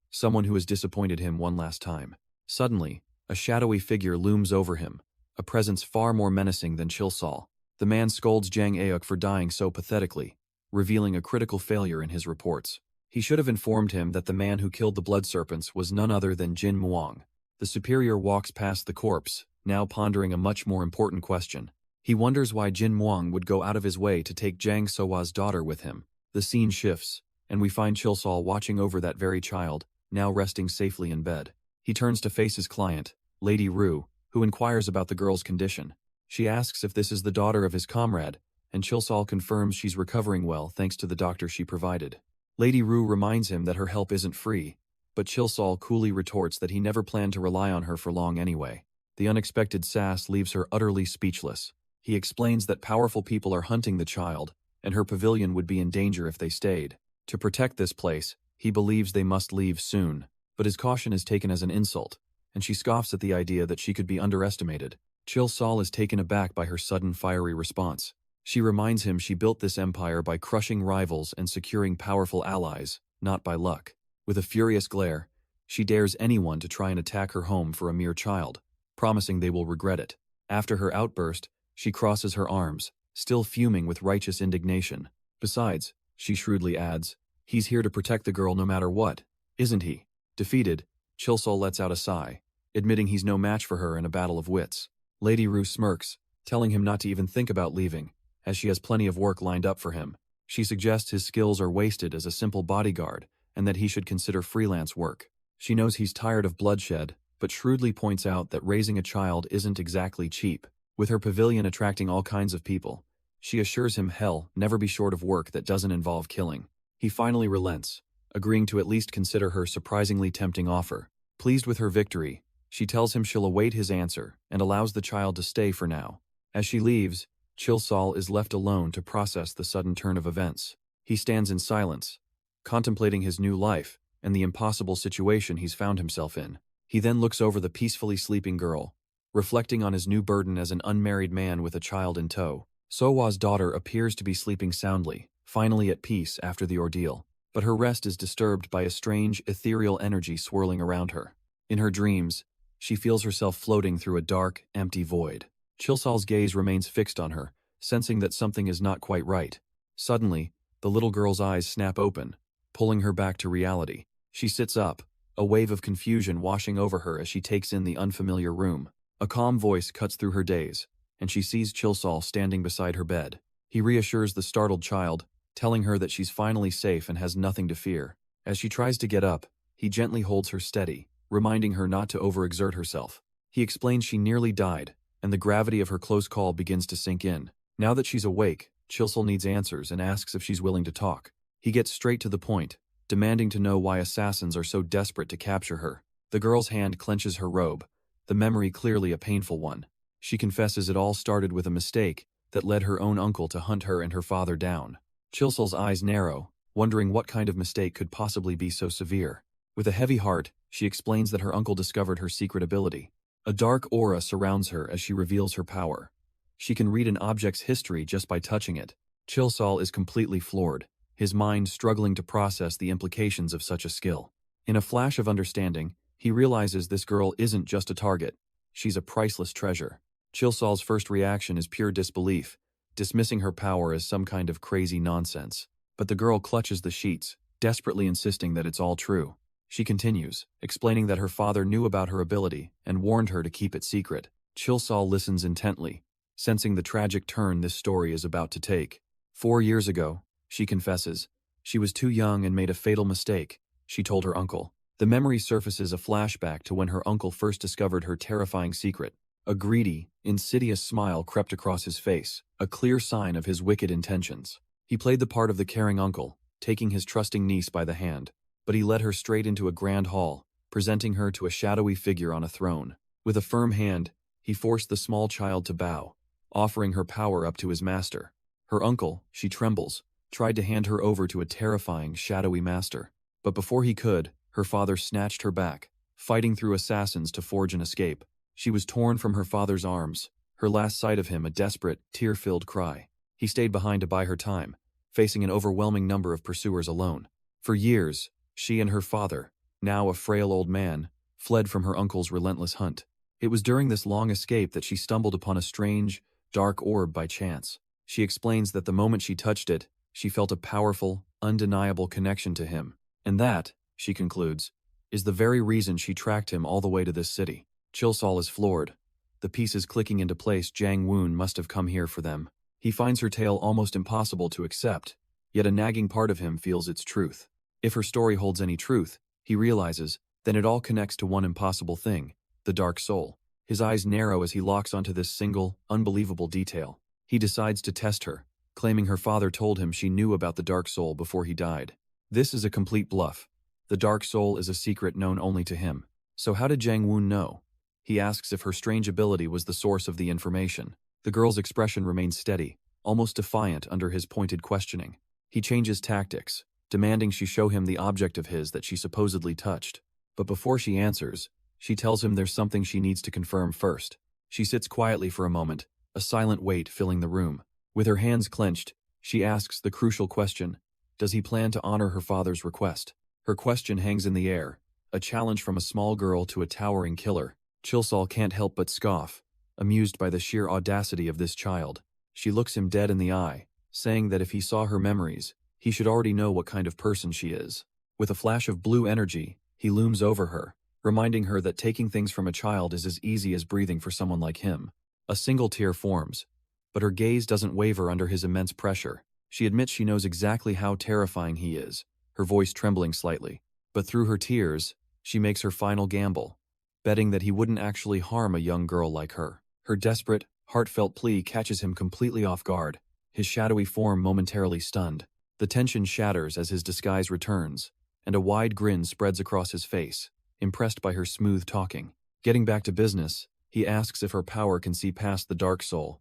someone who has disappointed him one last time. Suddenly, a shadowy figure looms over him, a presence far more menacing than Chilsol. The man scolds Jang Aok for dying so pathetically, revealing a critical failure in his reports. He should have informed him that the man who killed the blood serpents was none other than Jin Muang. The superior walks past the corpse, now pondering a much more important question. He wonders why Jin Muang would go out of his way to take Jang Sowa's daughter with him. The scene shifts, and we find Chilsol watching over that very child, now resting safely in bed. He turns to face his client, Lady Ru, who inquires about the girl's condition. She asks if this is the daughter of his comrade, and Chilsol confirms she's recovering well thanks to the doctor she provided. Lady Ru reminds him that her help isn't free, but Chilsol coolly retorts that he never planned to rely on her for long anyway. The unexpected sass leaves her utterly speechless. He explains that powerful people are hunting the child, and her pavilion would be in danger if they stayed. To protect this place, he believes they must leave soon, but his caution is taken as an insult, and she scoffs at the idea that she could be underestimated. Chilsol is taken aback by her sudden fiery response. She reminds him she built this empire by crushing rivals and securing powerful allies, not by luck. With a furious glare, she dares anyone to try and attack her home for a mere child, promising they will regret it. After her outburst, she crosses her arms, still fuming with righteous indignation. Besides, she shrewdly adds, he's here to protect the girl no matter what, isn't he? Defeated, Chilsol lets out a sigh, admitting he's no match for her in a battle of wits. Lady Ru smirks, telling him not to even think about leaving, as she has plenty of work lined up for him. She suggests his skills are wasted as a simple bodyguard, and that he should consider freelance work. She knows he's tired of bloodshed, but shrewdly points out that raising a child isn't exactly cheap. With her pavilion attracting all kinds of people, she assures him hell never be short of work that doesn't involve killing. He finally relents, agreeing to at least consider her surprisingly tempting offer. Pleased with her victory, she tells him she'll await his answer and allows the child to stay for now. As she leaves, Chilsol is left alone to process the sudden turn of events. He stands in silence, contemplating his new life and the impossible situation he's found himself in. He then looks over the peacefully sleeping girl, reflecting on his new burden as an unmarried man with a child in tow. Sowa's daughter appears to be sleeping soundly, finally at peace after the ordeal, but her rest is disturbed by a strange, ethereal energy swirling around her. In her dreams, she feels herself floating through a dark, empty void. Chilsol's gaze remains fixed on her, sensing that something is not quite right. Suddenly, the little girl's eyes snap open, pulling her back to reality. She sits up, a wave of confusion washing over her as she takes in the unfamiliar room. A calm voice cuts through her daze, and she sees Chilsol standing beside her bed. He reassures the startled child, telling her that she's finally safe and has nothing to fear. As she tries to get up, he gently holds her steady, reminding her not to overexert herself. He explains she nearly died, and the gravity of her close call begins to sink in. Now that she's awake, Chilsol needs answers and asks if she's willing to talk. He gets straight to the point, demanding to know why assassins are so desperate to capture her. The girl's hand clenches her robe, the memory clearly a painful one. She confesses it all started with a mistake that led her own uncle to hunt her and her father down. Chilsol's eyes narrow, wondering what kind of mistake could possibly be so severe. With a heavy heart, she explains that her uncle discovered her secret ability. A dark aura surrounds her as she reveals her power. She can read an object's history just by touching it. Chilsol is completely floored, his mind struggling to process the implications of such a skill. In a flash of understanding, he realizes this girl isn't just a target. She's a priceless treasure. Chilsol's first reaction is pure disbelief, dismissing her power as some kind of crazy nonsense. But the girl clutches the sheets, desperately insisting that it's all true. She continues, explaining that her father knew about her ability and warned her to keep it secret. Chilsol listens intently, sensing the tragic turn this story is about to take. 4 years ago, she confesses, she was too young and made a fatal mistake, she told her uncle. The memory surfaces a flashback to when her uncle first discovered her terrifying secret. A greedy, insidious smile crept across his face, a clear sign of his wicked intentions. He played the part of the caring uncle, taking his trusting niece by the hand, but he led her straight into a grand hall, presenting her to a shadowy figure on a throne. With a firm hand, he forced the small child to bow, offering her power up to his master. Her uncle, she trembles, tried to hand her over to a terrifying, shadowy master. But before he could, her father snatched her back, fighting through assassins to forge an escape. She was torn from her father's arms, her last sight of him a desperate, tear-filled cry. He stayed behind to buy her time, facing an overwhelming number of pursuers alone. For years, she and her father, now a frail old man, fled from her uncle's relentless hunt. It was during this long escape that she stumbled upon a strange, dark orb by chance. She explains that the moment she touched it, she felt a powerful, undeniable connection to him. And that, she concludes, is the very reason she tracked him all the way to this city. Chilsol is floored. The pieces clicking into place. Jang Woon must have come here for them. He finds her tale almost impossible to accept, yet a nagging part of him feels its truth. If her story holds any truth, he realizes, then it all connects to one impossible thing, the dark soul. His eyes narrow as he locks onto this single, unbelievable detail. He decides to test her, claiming her father told him she knew about the dark soul before he died. This is a complete bluff. The dark soul is a secret known only to him. So how did Jang Woon know? He asks if her strange ability was the source of the information. The girl's expression remains steady, almost defiant under his pointed questioning. He changes tactics, demanding she show him the object of his that she supposedly touched. But before she answers, she tells him there's something she needs to confirm first. She sits quietly for a moment, a silent weight filling the room. With her hands clenched, she asks the crucial question, does he plan to honor her father's request? Her question hangs in the air, a challenge from a small girl to a towering killer. Chilsol can't help but scoff, amused by the sheer audacity of this child. She looks him dead in the eye, saying that if he saw her memories, he should already know what kind of person she is. With a flash of blue energy, he looms over her, reminding her that taking things from a child is as easy as breathing for someone like him. A single tear forms, but her gaze doesn't waver under his immense pressure. She admits she knows exactly how terrifying he is, her voice trembling slightly. But through her tears, she makes her final gamble, betting that he wouldn't actually harm a young girl like her. Her desperate, heartfelt plea catches him completely off guard, his shadowy form momentarily stunned. The tension shatters as his disguise returns, and a wide grin spreads across his face, impressed by her smooth talking. Getting back to business, he asks if her power can see past the dark soul,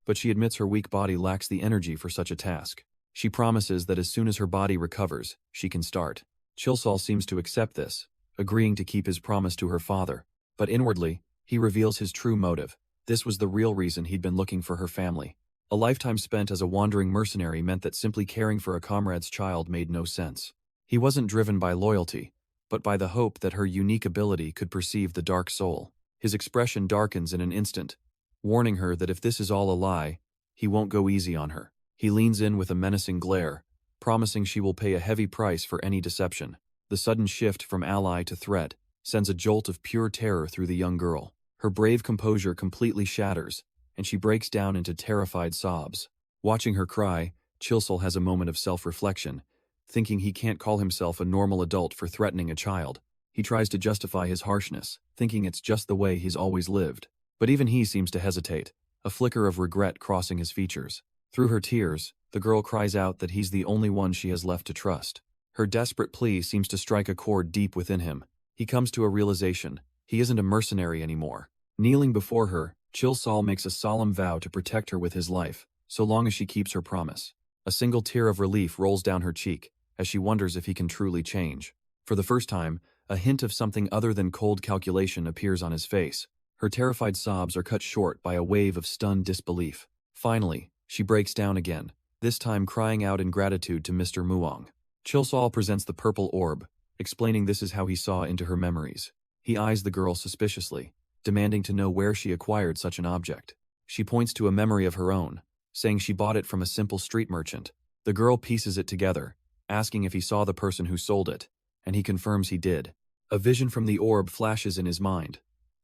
but she admits her weak body lacks the energy for such a task. She promises that as soon as her body recovers, she can start. Chilsol seems to accept this, agreeing to keep his promise to her father, but inwardly, he reveals his true motive. This was the real reason he'd been looking for her family. A lifetime spent as a wandering mercenary meant that simply caring for a comrade's child made no sense. He wasn't driven by loyalty, but by the hope that her unique ability could perceive the dark soul. His expression darkens in an instant, warning her that if this is all a lie, he won't go easy on her. He leans in with a menacing glare, promising she will pay a heavy price for any deception. The sudden shift from ally to threat sends a jolt of pure terror through the young girl. Her brave composure completely shatters, and she breaks down into terrified sobs. Watching her cry, Chilsol has a moment of self-reflection, thinking he can't call himself a normal adult for threatening a child. He tries to justify his harshness, thinking it's just the way he's always lived. But even he seems to hesitate, a flicker of regret crossing his features. Through her tears, the girl cries out that he's the only one she has left to trust. Her desperate plea seems to strike a chord deep within him. He comes to a realization, he isn't a mercenary anymore. Kneeling before her, Chilsol makes a solemn vow to protect her with his life, so long as she keeps her promise. A single tear of relief rolls down her cheek, as she wonders if he can truly change. For the first time, a hint of something other than cold calculation appears on his face. Her terrified sobs are cut short by a wave of stunned disbelief. Finally, she breaks down again, this time crying out in gratitude to Mr. Muong. Chilsol presents the purple orb, explaining this is how he saw into her memories. He eyes the girl suspiciously, demanding to know where she acquired such an object. She points to a memory of her own, saying she bought it from a simple street merchant. The girl pieces it together, asking if he saw the person who sold it, and he confirms he did. A vision from the orb flashes in his mind.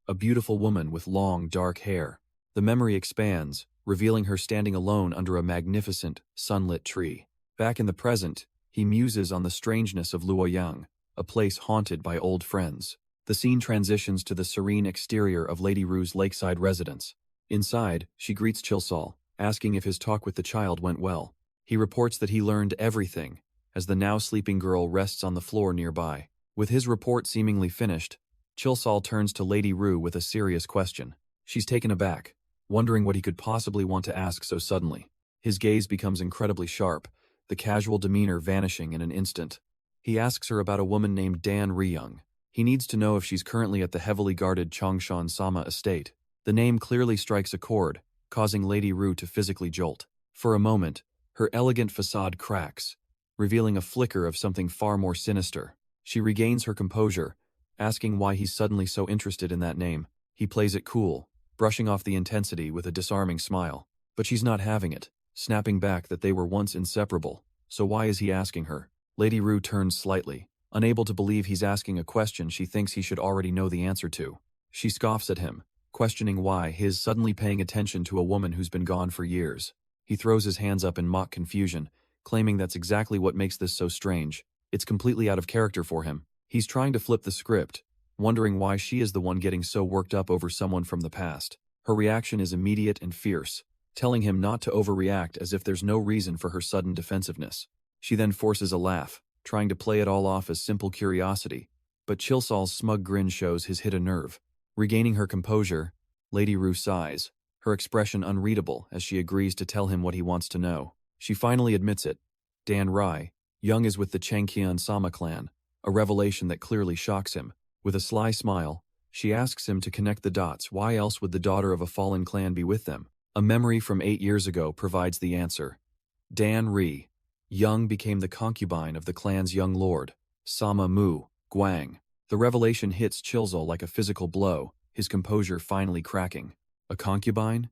A beautiful woman with long, dark hair. The memory expands, revealing her standing alone under a magnificent, sunlit tree. Back in the present, he muses on the strangeness of Luoyang, a place haunted by old friends. The scene transitions to the serene exterior of Lady Rue's lakeside residence. Inside, she greets Chilsol, asking if his talk with the child went well. He reports that he learned everything, as the now sleeping girl rests on the floor nearby. With his report seemingly finished, Chilsol turns to Lady Rue with a serious question. She's taken aback, wondering what he could possibly want to ask so suddenly. His gaze becomes incredibly sharp, the casual demeanor vanishing in an instant. He asks her about a woman named Dan Ryung. He needs to know if she's currently at the heavily guarded Chongshan-sama estate. The name clearly strikes a chord, causing Lady Rue to physically jolt. For a moment, her elegant facade cracks, revealing a flicker of something far more sinister. She regains her composure, asking why he's suddenly so interested in that name. He plays it cool, brushing off the intensity with a disarming smile. But she's not having it, snapping back that they were once inseparable. So why is he asking her? Lady Rue turns slightly, unable to believe he's asking a question she thinks he should already know the answer to. She scoffs at him, questioning why he's suddenly paying attention to a woman who's been gone for years. He throws his hands up in mock confusion, claiming that's exactly what makes this so strange. It's completely out of character for him. He's trying to flip the script, wondering why she is the one getting so worked up over someone from the past. Her reaction is immediate and fierce, telling him not to overreact as if there's no reason for her sudden defensiveness. She then forces a laugh, trying to play it all off as simple curiosity, but Chilsol's smug grin shows he's hit a nerve. Regaining her composure, Lady Rue sighs, her expression unreadable as she agrees to tell him what he wants to know. She finally admits it. Dan Rai, Young is with the Changqian-sama clan, a revelation that clearly shocks him. With a sly smile, she asks him to connect the dots. Why else would the daughter of a fallen clan be with them? A memory from 8 years ago provides the answer. Dan Ri, Young became the concubine of the clan's young lord, Sama Mu, Guang. The revelation hits Chilsol like a physical blow, his composure finally cracking. A concubine?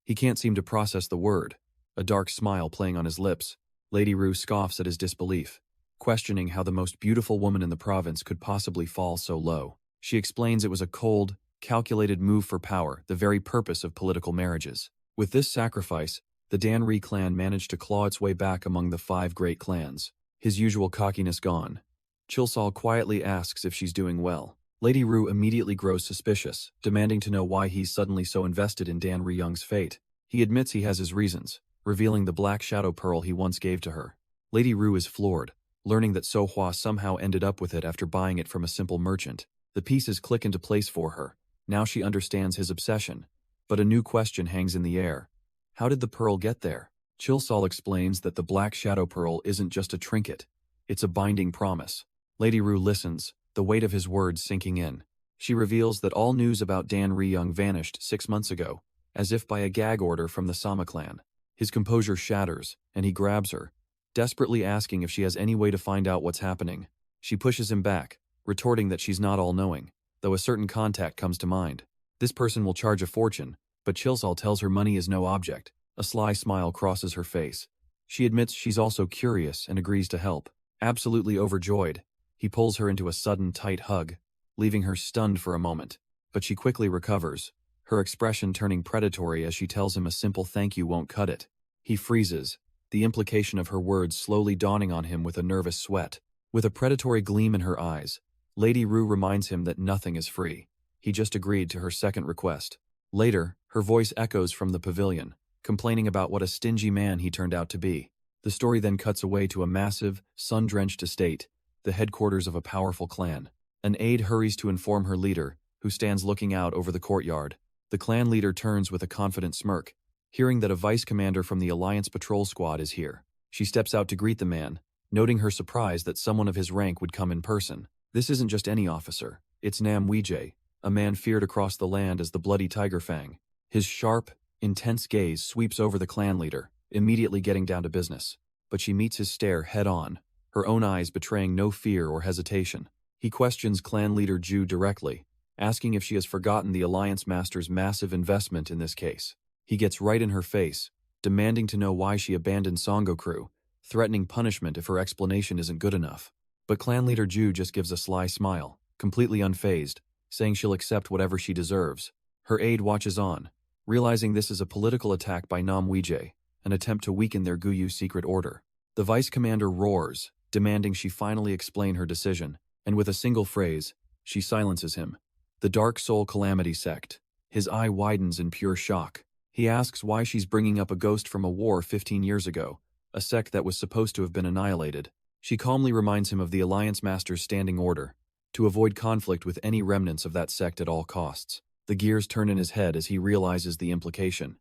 He can't seem to process the word, a dark smile playing on his lips. Lady Rue scoffs at his disbelief, questioning how the most beautiful woman in the province could possibly fall so low. She explains it was a cold, calculated move for power, the very purpose of political marriages. With this sacrifice, the Dan Ri clan managed to claw its way back among the 5 great clans. His usual cockiness gone, Chilsol quietly asks if she's doing well. Lady Rue immediately grows suspicious, demanding to know why he's suddenly so invested in Dan Ryung's fate. He admits he has his reasons, revealing the black shadow pearl he once gave to her. Lady Rue is floored, learning that So Hua somehow ended up with it after buying it from a simple merchant. The pieces click into place for her. Now she understands his obsession. But a new question hangs in the air. How did the pearl get there? Chilsol explains that the black shadow pearl isn't just a trinket. It's a binding promise. Lady Rue listens, the weight of his words sinking in. She reveals that all news about Dan Ryung vanished 6 months ago, as if by a gag order from the Sama clan. His composure shatters, and he grabs her, desperately asking if she has any way to find out what's happening. She pushes him back, retorting that she's not all-knowing, though a certain contact comes to mind. This person will charge a fortune, but Chilsol tells her money is no object. A sly smile crosses her face. She admits she's also curious and agrees to help. Absolutely overjoyed, he pulls her into a sudden tight hug, leaving her stunned for a moment. But she quickly recovers, her expression turning predatory as she tells him a simple thank you won't cut it. He freezes, the implication of her words slowly dawning on him with a nervous sweat. With a predatory gleam in her eyes, Lady Rue reminds him that nothing is free. He just agreed to her second request. Later, her voice echoes from the pavilion, complaining about what a stingy man he turned out to be. The story then cuts away to a massive, sun-drenched estate, the headquarters of a powerful clan. An aide hurries to inform her leader, who stands looking out over the courtyard. The clan leader turns with a confident smirk, hearing that a vice commander from the Alliance patrol squad is here. She steps out to greet the man, noting her surprise that someone of his rank would come in person. This isn't just any officer, it's Nam Weijie, a man feared across the land as the Bloody Tiger Fang. His sharp, intense gaze sweeps over the clan leader, immediately getting down to business. But she meets his stare head-on, her own eyes betraying no fear or hesitation. He questions clan leader Ju directly, asking if she has forgotten the Alliance Master's massive investment in this case. He gets right in her face, demanding to know why she abandoned Songoku, threatening punishment if her explanation isn't good enough. But clan leader Ju just gives a sly smile, completely unfazed, saying she'll accept whatever she deserves. Her aide watches on, realizing this is a political attack by Namwijay, an attempt to weaken their Guyu secret order. The vice commander roars, demanding she finally explain her decision, and with a single phrase, she silences him. The Dark Soul Calamity sect. His eye widens in pure shock. He asks why she's bringing up a ghost from a war 15 years ago, a sect that was supposed to have been annihilated. She calmly reminds him of the Alliance Master's standing order, to avoid conflict with any remnants of that sect at all costs. The gears turn in his head as he realizes the implication.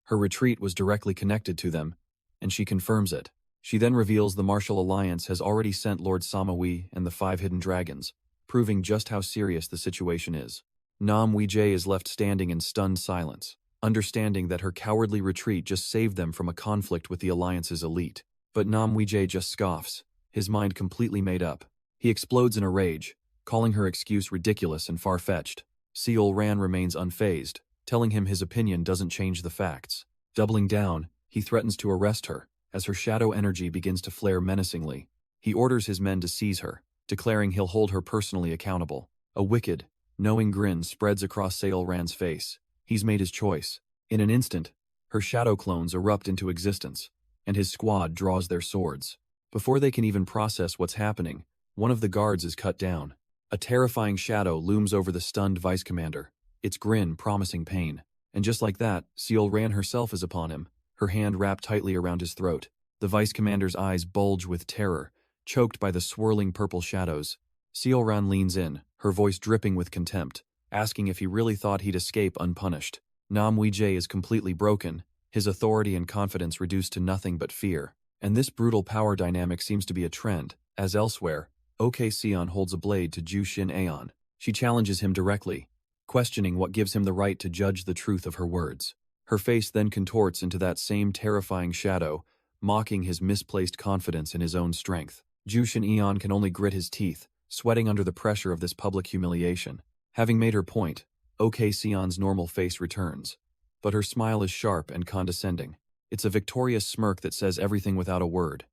Her retreat was directly connected to them, and she confirms it. She then reveals the Martial Alliance has already sent Lord Samawi and the 5 hidden dragons, proving just how serious the situation is. Namwijay is left standing in stunned silence, understanding that her cowardly retreat just saved them from a conflict with the Alliance's elite. But Namwijay just scoffs, his mind completely made up. He explodes in a rage, calling her excuse ridiculous and far-fetched. Seol Ran remains unfazed, telling him his opinion doesn't change the facts. Doubling down, he threatens to arrest her, as her shadow energy begins to flare menacingly. He orders his men to seize her, declaring he'll hold her personally accountable. A wicked, knowing grin spreads across Seol Ran's face. He's made his choice. In an instant, her shadow clones erupt into existence, and his squad draws their swords. Before they can even process what's happening, one of the guards is cut down. A terrifying shadow looms over the stunned vice commander, its grin promising pain. And just like that, Seol Ran herself is upon him, her hand wrapped tightly around his throat. The vice commander's eyes bulge with terror, choked by the swirling purple shadows. Seol Ran leans in, her voice dripping with contempt, asking if he really thought he'd escape unpunished. Namwijay is completely broken, his authority and confidence reduced to nothing but fear. And this brutal power dynamic seems to be a trend, as elsewhere, OK Sion holds a blade to Ju Shin Aeon. She challenges him directly, questioning what gives him the right to judge the truth of her words. Her face then contorts into that same terrifying shadow, mocking his misplaced confidence in his own strength. Ju Shin Aeon can only grit his teeth, sweating under the pressure of this public humiliation. Having made her point, OK Sion's normal face returns, but her smile is sharp and condescending. It's a victorious smirk that says everything without a word.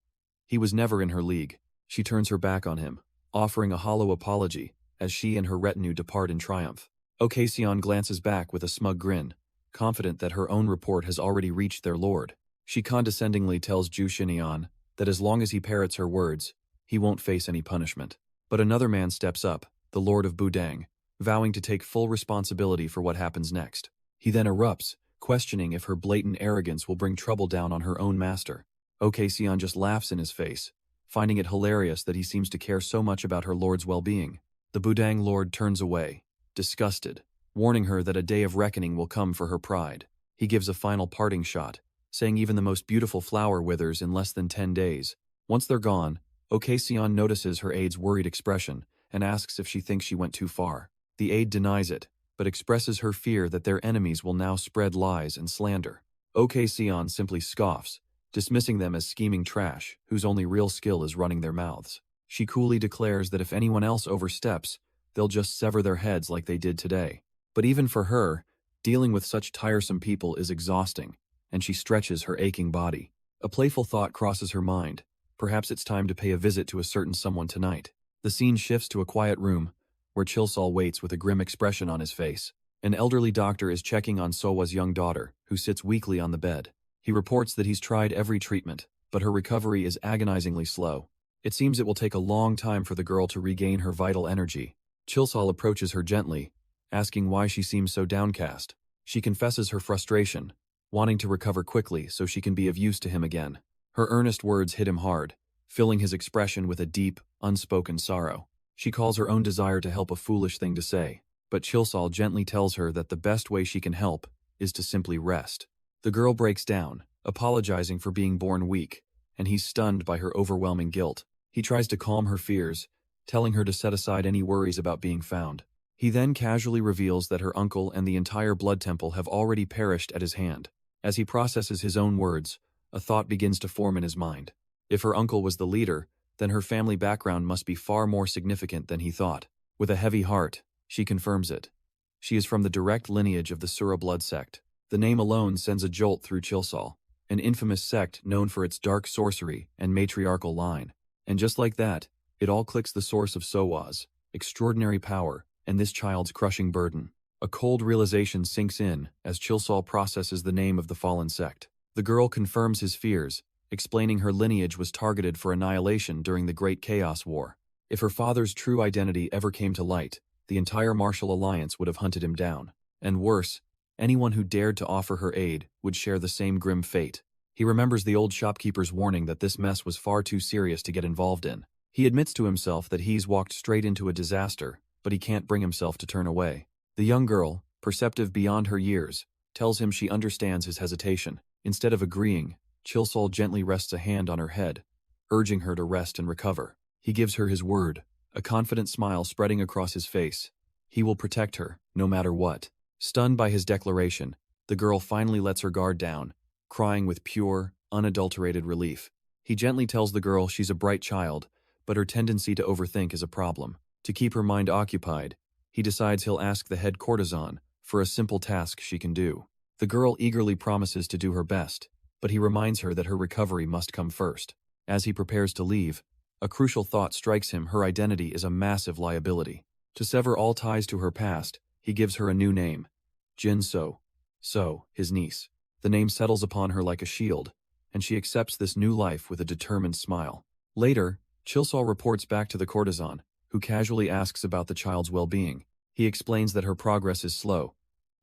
He was never in her league. She turns her back on him, offering a hollow apology, as she and her retinue depart in triumph. OK Sion glances back with a smug grin, confident that her own report has already reached their lord. She condescendingly tells Ju Shin Aeon that as long as he parrots her words, he won't face any punishment. But another man steps up, the Lord of Budang, vowing to take full responsibility for what happens next. He then erupts, questioning if her blatant arrogance will bring trouble down on her own master. OK Sion just laughs in his face, finding it hilarious that he seems to care so much about her lord's well-being. The Budang lord turns away, disgusted, warning her that a day of reckoning will come for her pride. He gives a final parting shot, saying even the most beautiful flower withers in less than 10 days. Once they're gone, OK Sion notices her aide's worried expression and asks if she thinks she went too far. The aide denies it, but expresses her fear that their enemies will now spread lies and slander. OK Sion simply scoffs, dismissing them as scheming trash, whose only real skill is running their mouths. She coolly declares that if anyone else oversteps, they'll just sever their heads like they did today. But even for her, dealing with such tiresome people is exhausting, and she stretches her aching body. A playful thought crosses her mind. Perhaps it's time to pay a visit to a certain someone tonight. The scene shifts to a quiet room, where Chilsol waits with a grim expression on his face. An elderly doctor is checking on Sowa's young daughter, who sits weakly on the bed. He reports that he's tried every treatment, but her recovery is agonizingly slow. It seems it will take a long time for the girl to regain her vital energy. Chilsol approaches her gently, asking why she seems so downcast. She confesses her frustration, wanting to recover quickly so she can be of use to him again. Her earnest words hit him hard, filling his expression with a deep, unspoken sorrow. She calls her own desire to help a foolish thing to say, but Chilsol gently tells her that the best way she can help is to simply rest. The girl breaks down, apologizing for being born weak, and he's stunned by her overwhelming guilt. He tries to calm her fears, telling her to set aside any worries about being found. He then casually reveals that her uncle and the entire blood temple have already perished at his hand. As he processes his own words, a thought begins to form in his mind. If her uncle was the leader, then her family background must be far more significant than he thought. With a heavy heart, she confirms it. She is from the direct lineage of the Asura blood sect. The name alone sends a jolt through Chilsol, an infamous sect known for its dark sorcery and matriarchal line. And just like that, it all clicks: the source of Sowa's extraordinary power and this child's crushing burden. A cold realization sinks in as Chilsol processes the name of the fallen sect. The girl confirms his fears, explaining her lineage was targeted for annihilation during the Great Chaos War. If her father's true identity ever came to light, the entire Martial Alliance would have hunted him down. And worse, anyone who dared to offer her aid would share the same grim fate. He remembers the old shopkeeper's warning that this mess was far too serious to get involved in. He admits to himself that he's walked straight into a disaster, but he can't bring himself to turn away. The young girl, perceptive beyond her years, tells him she understands his hesitation. Instead of agreeing, Chilsol gently rests a hand on her head, urging her to rest and recover. He gives her his word, a confident smile spreading across his face. He will protect her, no matter what. Stunned by his declaration, the girl finally lets her guard down, crying with pure, unadulterated relief. He gently tells the girl she's a bright child, but her tendency to overthink is a problem. To keep her mind occupied, he decides he'll ask the head courtesan for a simple task she can do. The girl eagerly promises to do her best, but he reminds her that her recovery must come first. As he prepares to leave, a crucial thought strikes him: her identity is a massive liability. To sever all ties to her past, he gives her a new name, Jin So, his niece. The name settles upon her like a shield, and she accepts this new life with a determined smile. Later, Chilsol reports back to the courtesan, who casually asks about the child's well-being. He explains that her progress is slow.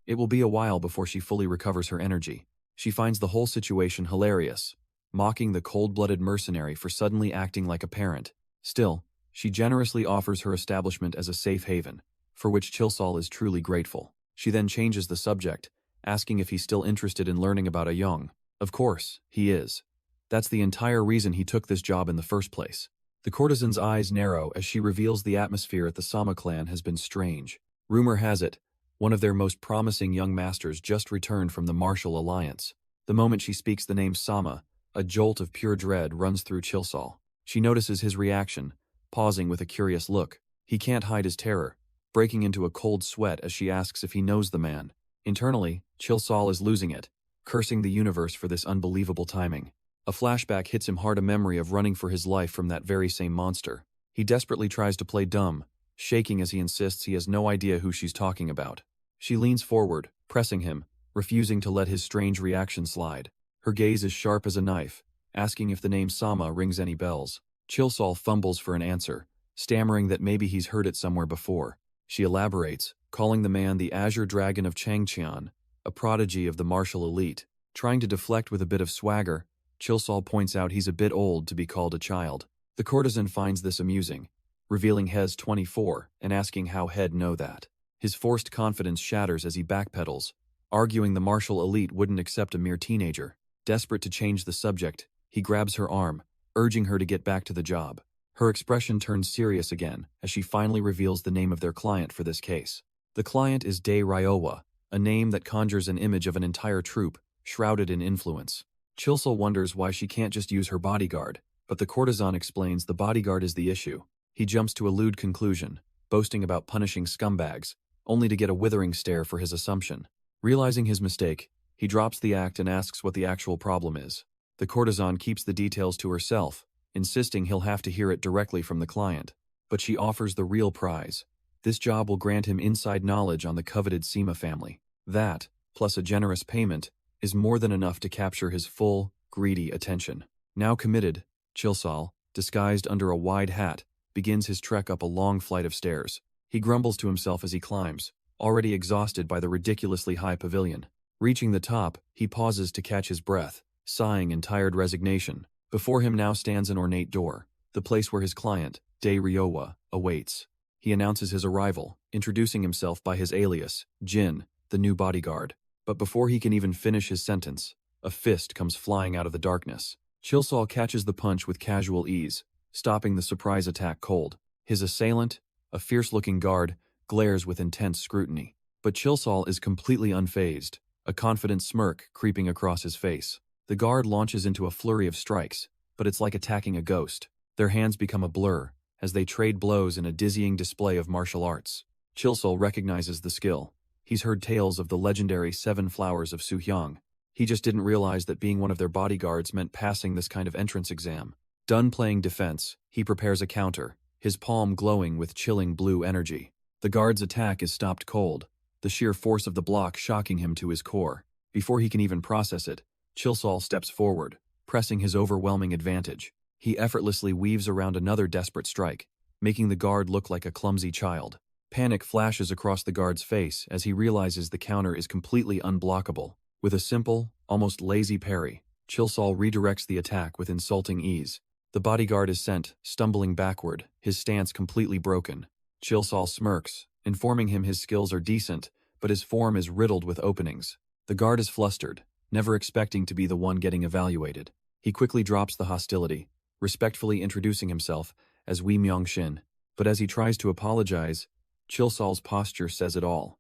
It will be a while before she fully recovers her energy. She finds the whole situation hilarious, mocking the cold-blooded mercenary for suddenly acting like a parent. Still, she generously offers her establishment as a safe haven, for which Chilsol is truly grateful. She then changes the subject, asking if he's still interested in learning about a young. Of course, he is. That's the entire reason he took this job in the first place. The courtesan's eyes narrow as she reveals the atmosphere at the Sama clan has been strange. Rumor has it, one of their most promising young masters just returned from the Martial Alliance. The moment she speaks the name Sama, a jolt of pure dread runs through Chilsol. She notices his reaction, pausing with a curious look. He can't hide his terror, breaking into a cold sweat as she asks if he knows the man. Internally, Chilsol is losing it, cursing the universe for this unbelievable timing. A flashback hits him hard, a memory of running for his life from that very same monster. He desperately tries to play dumb, shaking as he insists he has no idea who she's talking about. She leans forward, pressing him, refusing to let his strange reaction slide. Her gaze is sharp as a knife, asking if the name Sama rings any bells. Chilsol fumbles for an answer, stammering that maybe he's heard it somewhere before. She elaborates, calling the man the Azure Dragon of Changcheon, a prodigy of the martial elite. Trying to deflect with a bit of swagger, Chilsol points out he's a bit old to be called a child. The courtesan finds this amusing, revealing Hes 24 and asking how Head know that. His forced confidence shatters as he backpedals, arguing the martial elite wouldn't accept a mere teenager. Desperate to change the subject, he grabs her arm, urging her to get back to the job. Her expression turns serious again as she finally reveals the name of their client for this case. The client is De Ryowa, a name that conjures an image of an entire troop, shrouded in influence. Chilsol wonders why she can't just use her bodyguard, but the courtesan explains the bodyguard is the issue. He jumps to a lewd conclusion, boasting about punishing scumbags, only to get a withering stare for his assumption. Realizing his mistake, he drops the act and asks what the actual problem is. The courtesan keeps the details to herself, insisting he'll have to hear it directly from the client. But she offers the real prize. This job will grant him inside knowledge on the coveted Sima family. That, plus a generous payment, is more than enough to capture his full, greedy attention. Now committed, Chilsol, disguised under a wide hat, begins his trek up a long flight of stairs. He grumbles to himself as he climbs, already exhausted by the ridiculously high pavilion. Reaching the top, he pauses to catch his breath, sighing in tired resignation. Before him now stands an ornate door, the place where his client, De Ryowa, awaits. He announces his arrival, introducing himself by his alias, Jin, the new bodyguard. But before he can even finish his sentence, a fist comes flying out of the darkness. Chilsol catches the punch with casual ease, stopping the surprise attack cold. His assailant, a fierce-looking guard, glares with intense scrutiny. But Chilsol is completely unfazed, a confident smirk creeping across his face. The guard launches into a flurry of strikes, but it's like attacking a ghost. Their hands become a blur, as they trade blows in a dizzying display of martial arts. Chilsol recognizes the skill. He's heard tales of the legendary 7 Flowers of Suhyang. He just didn't realize that being one of their bodyguards meant passing this kind of entrance exam. Done playing defense, he prepares a counter, his palm glowing with chilling blue energy. The guard's attack is stopped cold, the sheer force of the block shocking him to his core. Before he can even process it, Chilsol steps forward, pressing his overwhelming advantage. He effortlessly weaves around another desperate strike, making the guard look like a clumsy child. Panic flashes across the guard's face as he realizes the counter is completely unblockable. With a simple, almost lazy parry, Chilsol redirects the attack with insulting ease. The bodyguard is sent, stumbling backward, his stance completely broken. Chilsol smirks, informing him his skills are decent, but his form is riddled with openings. The guard is flustered, never expecting to be the one getting evaluated. He quickly drops the hostility, respectfully introducing himself as Wei Myongshin. But as he tries to apologize, Chilsol's posture says it all.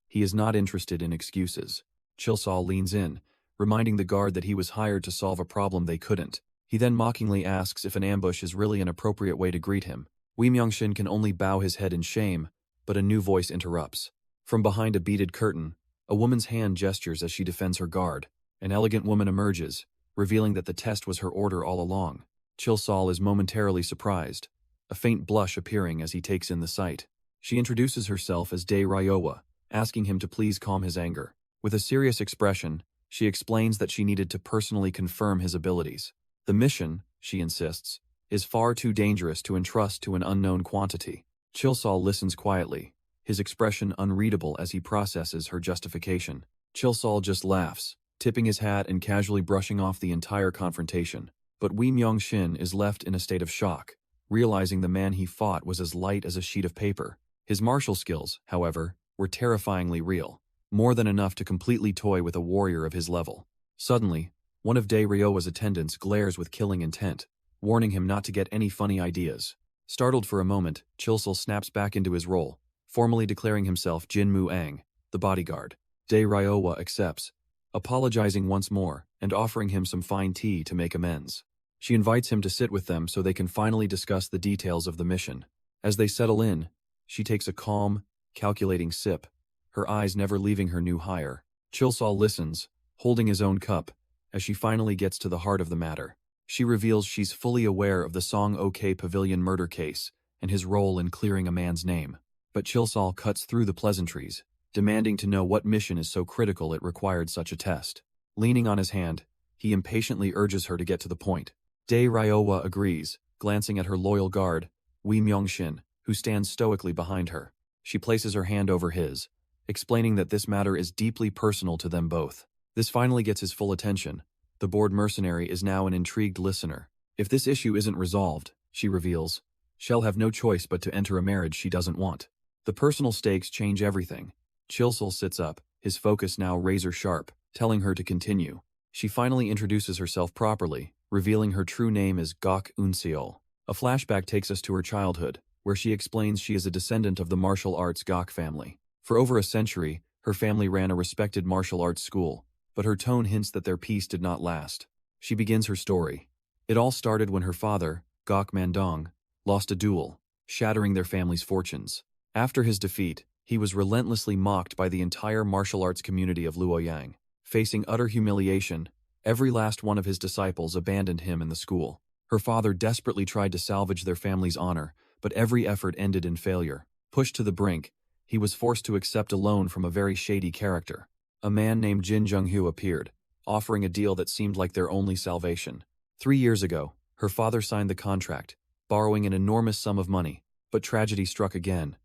He is not interested in excuses. Chilsol leans in, reminding the guard that he was hired to solve a problem they couldn't. He then mockingly asks if an ambush is really an appropriate way to greet him. Wei Myongshin can only bow his head in shame, but a new voice interrupts. From behind a beaded curtain, a woman's hand gestures as she defends her guard. An elegant woman emerges, revealing that the test was her order all along. Chilsol is momentarily surprised, a faint blush appearing as he takes in the sight. She introduces herself as De Ryowa, asking him to please calm his anger. With a serious expression, she explains that she needed to personally confirm his abilities. The mission, she insists, is far too dangerous to entrust to an unknown quantity. Chilsol listens quietly, his expression unreadable as he processes her justification. Chilsol just laughs, tipping his hat and casually brushing off the entire confrontation. But Wei Myongshin is left in a state of shock, realizing the man he fought was as light as a sheet of paper. His martial skills, however, were terrifyingly real, more than enough to completely toy with a warrior of his level. Suddenly, one of De Ryowa's attendants glares with killing intent, warning him not to get any funny ideas. Startled for a moment, Chilsol snaps back into his role, formally declaring himself Jin Muang, the bodyguard. De Ryowa accepts, apologizing once more and offering him some fine tea to make amends. She invites him to sit with them so they can finally discuss the details of the mission. As they settle in, she takes a calm, calculating sip, her eyes never leaving her new hire. Chilsol listens, holding his own cup, as she finally gets to the heart of the matter. She reveals she's fully aware of the Song OK Pavilion murder case and his role in clearing a man's name. But Chilsol cuts through the pleasantries, demanding to know what mission is so critical it required such a test. Leaning on his hand, he impatiently urges her to get to the point. De Ryowa agrees, glancing at her loyal guard, Wei Myongshin, who stands stoically behind her. She places her hand over his, explaining that this matter is deeply personal to them both. This finally gets his full attention. The bored mercenary is now an intrigued listener. If this issue isn't resolved, she reveals, she'll have no choice but to enter a marriage she doesn't want. The personal stakes change everything. Chilsol sits up, his focus now razor-sharp, telling her to continue. She finally introduces herself properly, revealing her true name as Gok Unseol. A flashback takes us to her childhood, where she explains she is a descendant of the martial arts Gok family. For over a century, her family ran a respected martial arts school, but her tone hints that their peace did not last. She begins her story. It all started when her father, Gok Mandong, lost a duel, shattering their family's fortunes. After his defeat, he was relentlessly mocked by the entire martial arts community of Luoyang. Facing utter humiliation, every last one of his disciples abandoned him in the school. Her father desperately tried to salvage their family's honor, but every effort ended in failure. Pushed to the brink, he was forced to accept a loan from a very shady character. A man named Jin Jung-hyo appeared, offering a deal that seemed like their only salvation. 3 years ago, her father signed the contract, borrowing an enormous sum of money, but tragedy struck again.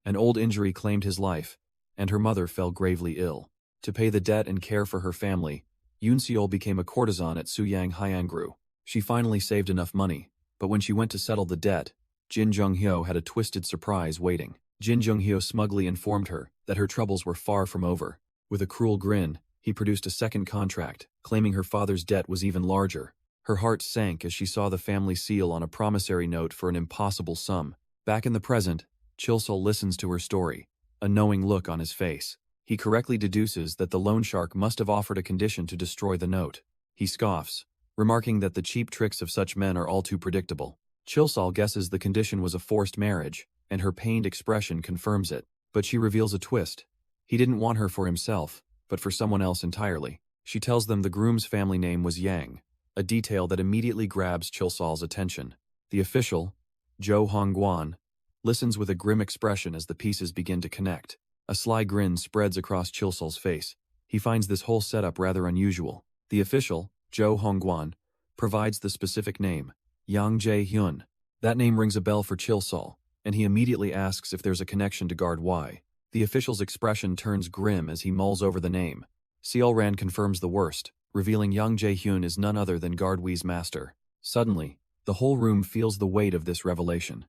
An old injury claimed his life, and her mother fell gravely ill. To pay the debt and care for her family, Yoon-seol became a courtesan at Suyang Hyangru. She finally saved enough money, but when she went to settle the debt, Jin Jung-hyo had a twisted surprise waiting. Jin Jung-hyo smugly informed her that her troubles were far from over. With a cruel grin, he produced a second contract, claiming her father's debt was even larger. Her heart sank as she saw the family seal on a promissory note for an impossible sum. Back in the present, Chilsol listens to her story, a knowing look on his face. He correctly deduces that the loan shark must have offered a condition to destroy the note. He scoffs, remarking that the cheap tricks of such men are all too predictable. Chilsol guesses the condition was a forced marriage, and her pained expression confirms it. But she reveals a twist. He didn't want her for himself, but for someone else entirely. She tells them the groom's family name was Yang, a detail that immediately grabs Chilsol's attention. The official, Jo Hongguan, listens with a grim expression as the pieces begin to connect. A sly grin spreads across Chilsol's face. He finds this whole setup rather unusual. The official, Jo Hongguan, provides the specific name, Yang Jae-hyun. That name rings a bell for Chilsol, and he immediately asks if there's a connection to Guard Y. The official's expression turns grim as he mulls over the name. Seolran confirms the worst, revealing Yang Jae-hyun is none other than Guard Y's master. Suddenly, the whole room feels the weight of this revelation.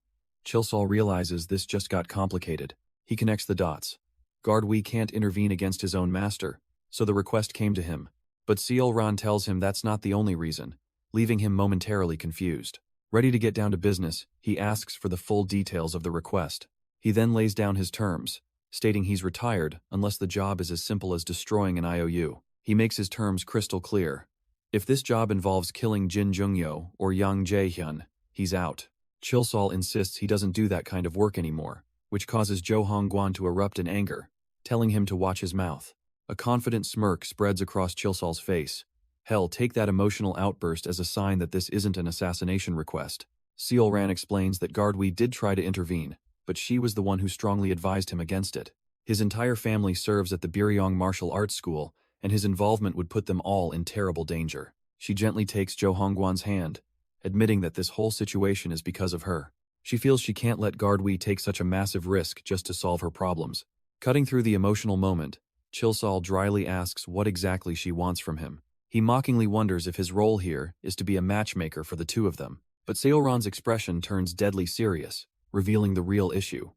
Chilsol realizes this just got complicated. He connects the dots. Guard Y can't intervene against his own master, so the request came to him. But Seolran tells him that's not the only reason, leaving him momentarily confused. Ready to get down to business, he asks for the full details of the request. He then lays down his terms, stating he's retired unless the job is as simple as destroying an IOU. He makes his terms crystal clear. If this job involves killing Jin Jungyo or Yang Jae-hyun, he's out. Chilsol insists he doesn't do that kind of work anymore, which causes Jo Hongguan to erupt in anger, telling him to watch his mouth. A confident smirk spreads across Chilsol's face. Hell, take that emotional outburst as a sign that this isn't an assassination request. Seolran explains that Guard Y did try to intervene, but she was the one who strongly advised him against it. His entire family serves at the Biryong Martial Arts School, and his involvement would put them all in terrible danger. She gently takes Jo Hongguan's hand, admitting that this whole situation is because of her. She feels she can't let Guard Y take such a massive risk just to solve her problems. Cutting through the emotional moment, Chilsol dryly asks what exactly she wants from him. He mockingly wonders if his role here is to be a matchmaker for the two of them. But Seolran's expression turns deadly serious, revealing the real issue.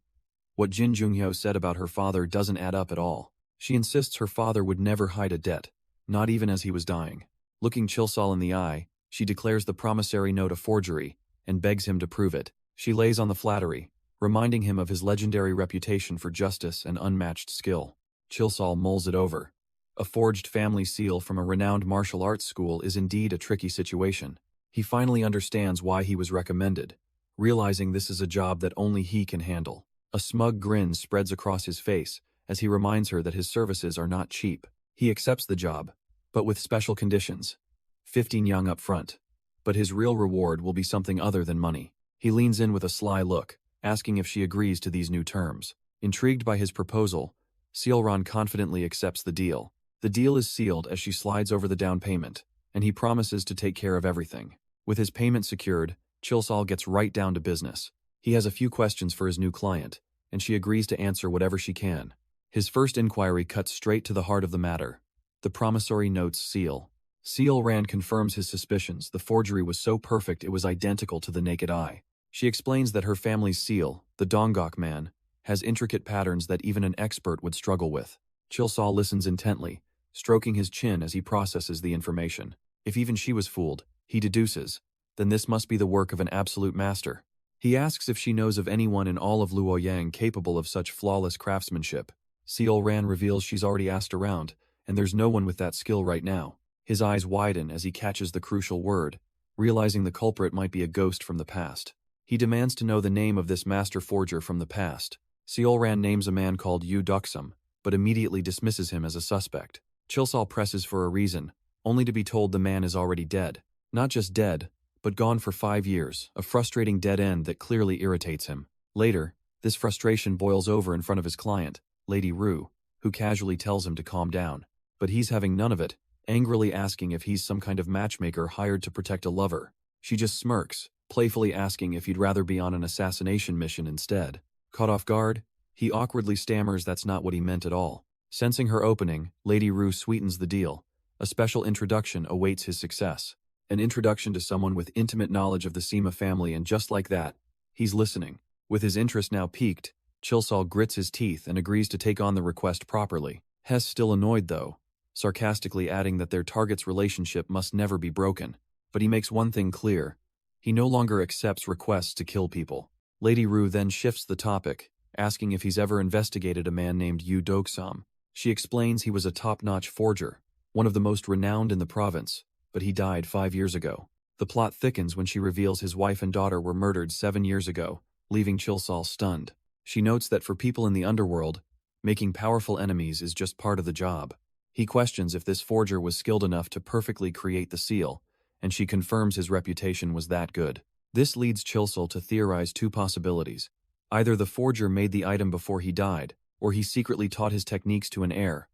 What Jin Jungyo said about her father doesn't add up at all. She insists her father would never hide a debt, not even as he was dying. Looking Chilsol in the eye, she declares the promissory note a forgery and begs him to prove it. She lays on the flattery, reminding him of his legendary reputation for justice and unmatched skill. Chilsol mulls it over. A forged family seal from a renowned martial arts school is indeed a tricky situation. He finally understands why he was recommended, realizing this is a job that only he can handle. A smug grin spreads across his face as he reminds her that his services are not cheap. He accepts the job, but with special conditions. 15 yang up front. But his real reward will be something other than money. He leans in with a sly look, asking if she agrees to these new terms. Intrigued by his proposal, Seolran confidently accepts the deal. The deal is sealed as she slides over the down payment, and he promises to take care of everything. With his payment secured, Chilsol gets right down to business. He has a few questions for his new client, and she agrees to answer whatever she can. His first inquiry cuts straight to the heart of the matter. The promissory note's seal. Seolran confirms his suspicions. The forgery was so perfect it was identical to the naked eye. She explains that her family's seal, the Donggok man, has intricate patterns that even an expert would struggle with. Chilsol listens intently, stroking his chin as he processes the information. If even she was fooled, he deduces, then this must be the work of an absolute master. He asks if she knows of anyone in all of Luoyang capable of such flawless craftsmanship. Seolran reveals she's already asked around, and there's no one with that skill right now. His eyes widen as he catches the crucial word, realizing the culprit might be a ghost from the past. He demands to know the name of this master forger from the past. Seolran names a man called Yu Duksum, but immediately dismisses him as a suspect. Chilsol presses for a reason, only to be told the man is already dead. Not just dead, but gone for 5 years, a frustrating dead end that clearly irritates him. Later, this frustration boils over in front of his client, Lady Rue, who casually tells him to calm down. But he's having none of it, angrily asking if he's some kind of matchmaker hired to protect a lover. She just smirks, playfully asking if he'd rather be on an assassination mission instead. Caught off guard, he awkwardly stammers that's not what he meant at all. Sensing her opening, Lady Rue sweetens the deal. A special introduction awaits his success. An introduction to someone with intimate knowledge of the Sima family, and just like that, he's listening. With his interest now piqued, Chilsol grits his teeth and agrees to take on the request properly. Hess still annoyed though, sarcastically adding that their target's relationship must never be broken. But he makes one thing clear. He no longer accepts requests to kill people. Lady Rue then shifts the topic, asking if he's ever investigated a man named Yu Doksam. She explains he was a top-notch forger, one of the most renowned in the province, but he died 5 years ago. The plot thickens when she reveals his wife and daughter were murdered 7 years ago, leaving Chilsol stunned. She notes that for people in the underworld, making powerful enemies is just part of the job. He questions if this forger was skilled enough to perfectly create the seal, and she confirms his reputation was that good. This leads Chilsol to theorize two possibilities. Either the forger made the item before he died, or he secretly taught his techniques to an heir.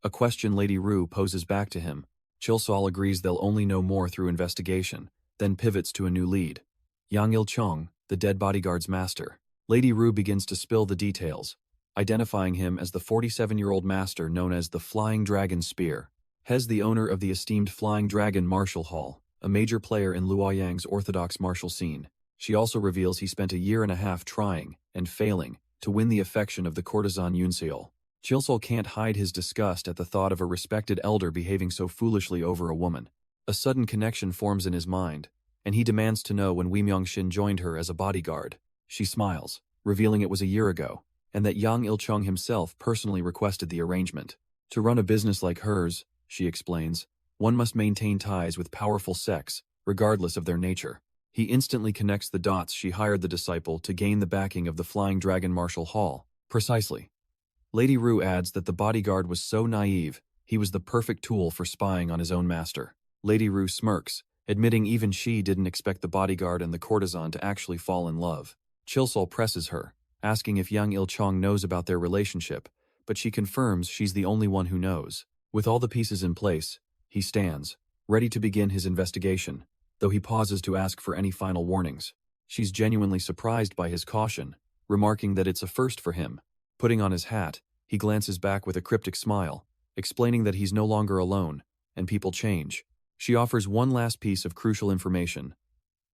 A question Lady Rue poses back to him. Chilsol agrees they'll only know more through investigation, then pivots to a new lead. Yang Il-chong, the dead bodyguard's master. Lady Rue begins to spill the details, identifying him as the 47-year-old master known as the Flying Dragon Spear. Hez, the owner of the esteemed Flying Dragon Martial Hall, a major player in Luoyang's orthodox martial scene. She also reveals he spent a year and a half trying, and failing, to win the affection of the courtesan Yunseol. Chilsol can't hide his disgust at the thought of a respected elder behaving so foolishly over a woman. A sudden connection forms in his mind, and he demands to know when Wei Myung-shin joined her as a bodyguard. She smiles, revealing it was a year ago, and that Yang Il-chong himself personally requested the arrangement. To run a business like hers, she explains, one must maintain ties with powerful sects, regardless of their nature. He instantly connects the dots. She hired the disciple to gain the backing of the Flying Dragon Martial Hall. Precisely. Lady Rue adds that the bodyguard was so naive, he was the perfect tool for spying on his own master. Lady Rue smirks, admitting even she didn't expect the bodyguard and the courtesan to actually fall in love. Chilsol presses her, asking if Yang Il-chong knows about their relationship, but she confirms she's the only one who knows. With all the pieces in place, he stands, ready to begin his investigation, though he pauses to ask for any final warnings. She's genuinely surprised by his caution, remarking that it's a first for him. Putting on his hat, he glances back with a cryptic smile, explaining that he's no longer alone, and people change. She offers one last piece of crucial information.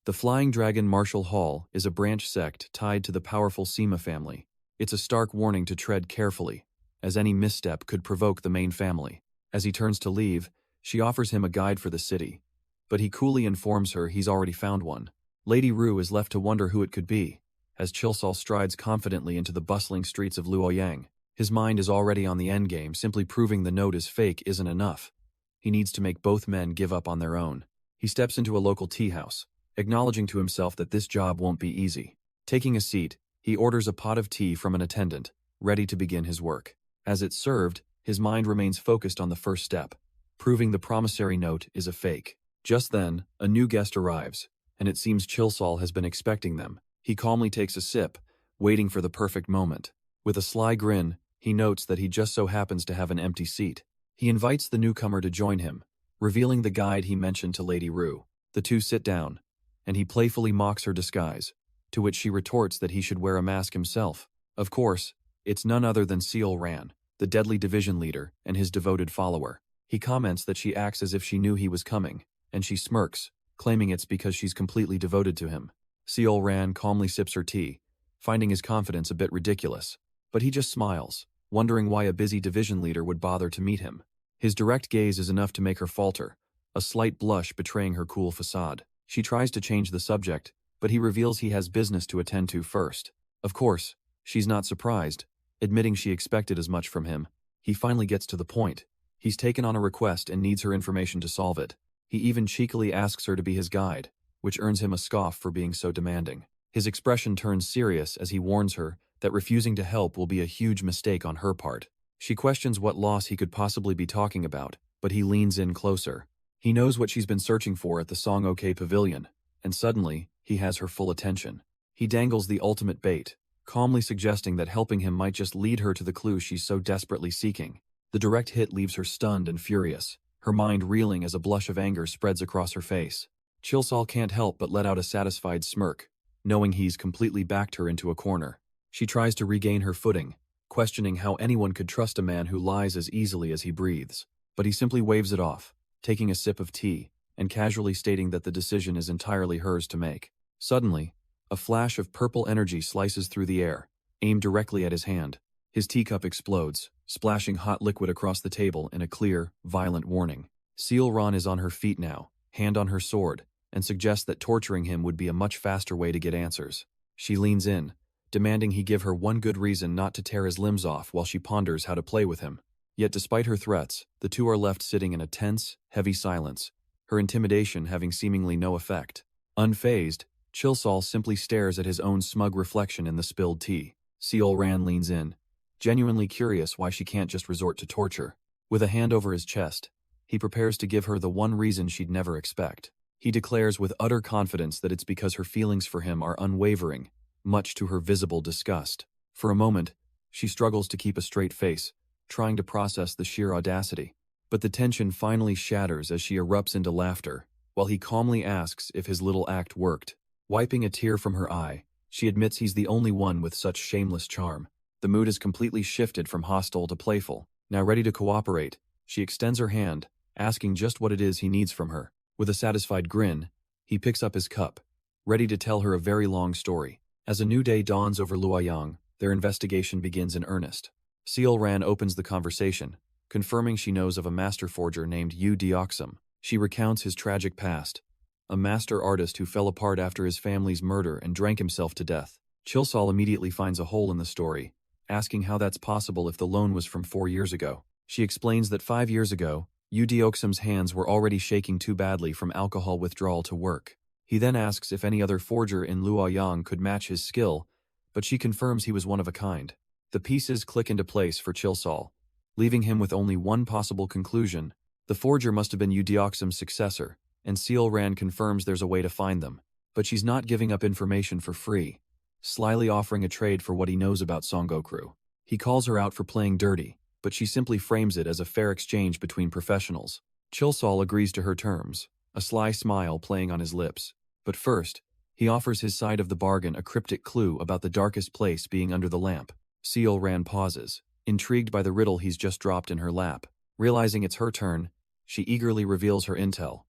The Flying Dragon Martial Hall is a branch sect tied to the powerful Sima family. It's a stark warning to tread carefully, as any misstep could provoke the main family. As he turns to leave, she offers him a guide for the city, but he coolly informs her he's already found one. Lady Rue is left to wonder who it could be, as Chilsol strides confidently into the bustling streets of Luoyang. His mind is already on the endgame. Simply proving the note is fake isn't enough. He needs to make both men give up on their own. He steps into a local tea house, acknowledging to himself that this job won't be easy. Taking a seat, he orders a pot of tea from an attendant, ready to begin his work. As it's served, his mind remains focused on the first step, proving the promissory note is a fake. Just then, a new guest arrives, and it seems Chilsol has been expecting them. He calmly takes a sip, waiting for the perfect moment. With a sly grin, he notes that he just so happens to have an empty seat. He invites the newcomer to join him, revealing the guide he mentioned to Lady Rue. The two sit down, and he playfully mocks her disguise, to which she retorts that he should wear a mask himself. Of course, it's none other than Seol Ran, the deadly division leader and his devoted follower. He comments that she acts as if she knew he was coming, and she smirks, claiming it's because she's completely devoted to him. Seol Ran calmly sips her tea, finding his confidence a bit ridiculous, but he just smiles, wondering why a busy division leader would bother to meet him. His direct gaze is enough to make her falter, a slight blush betraying her cool facade. She tries to change the subject, but he reveals he has business to attend to first. Of course, she's not surprised, admitting she expected as much from him. He finally gets to the point. He's taken on a request and needs her information to solve it. He even cheekily asks her to be his guide, which earns him a scoff for being so demanding. His expression turns serious as he warns her that refusing to help will be a huge mistake on her part. She questions what loss he could possibly be talking about, but he leans in closer. He knows what she's been searching for at the Song OK Pavilion, and suddenly, he has her full attention. He dangles the ultimate bait, calmly suggesting that helping him might just lead her to the clue she's so desperately seeking. The direct hit leaves her stunned and furious, her mind reeling as a blush of anger spreads across her face. Chilsol can't help but let out a satisfied smirk, knowing he's completely backed her into a corner. She tries to regain her footing, questioning how anyone could trust a man who lies as easily as he breathes. But he simply waves it off, taking a sip of tea, and casually stating that the decision is entirely hers to make. Suddenly, a flash of purple energy slices through the air, aimed directly at his hand. His teacup explodes, splashing hot liquid across the table in a clear, violent warning. Seol Ran is on her feet now, hand on her sword, and suggests that torturing him would be a much faster way to get answers. She leans in, demanding he give her one good reason not to tear his limbs off while she ponders how to play with him. Yet despite her threats, the two are left sitting in a tense, heavy silence, her intimidation having seemingly no effect. Unfazed, Chilsol simply stares at his own smug reflection in the spilled tea. Seol-ran leans in, genuinely curious why she can't just resort to torture. With a hand over his chest, he prepares to give her the one reason she'd never expect. He declares with utter confidence that it's because her feelings for him are unwavering, much to her visible disgust. For a moment, she struggles to keep a straight face, trying to process the sheer audacity. But the tension finally shatters as she erupts into laughter, while he calmly asks if his little act worked. Wiping a tear from her eye, she admits he's the only one with such shameless charm. The mood has completely shifted from hostile to playful. Now ready to cooperate, she extends her hand, asking just what it is he needs from her. With a satisfied grin, he picks up his cup, ready to tell her a very long story. As a new day dawns over Luoyang, their investigation begins in earnest. Seol-ran opens the conversation, confirming she knows of a master forger named Yu Deoxum. She recounts his tragic past, a master artist who fell apart after his family's murder and drank himself to death. Chilsol immediately finds a hole in the story, asking how that's possible if the loan was from 4 years ago. She explains that 5 years ago, Yu Deoxum's hands were already shaking too badly from alcohol withdrawal to work. He then asks if any other forger in Luoyang could match his skill, but she confirms he was one of a kind. The pieces click into place for Chilsol, leaving him with only one possible conclusion. The forger must have been Yu Deoxum's successor, and Seol-ran confirms there's a way to find them. But she's not giving up information for free, slyly offering a trade for what he knows about Songoku. He calls her out for playing dirty, but she simply frames it as a fair exchange between professionals. Chilsol agrees to her terms, a sly smile playing on his lips. But first, he offers his side of the bargain, a cryptic clue about the darkest place being under the lamp. Seol-ran pauses, intrigued by the riddle he's just dropped in her lap. Realizing it's her turn, she eagerly reveals her intel.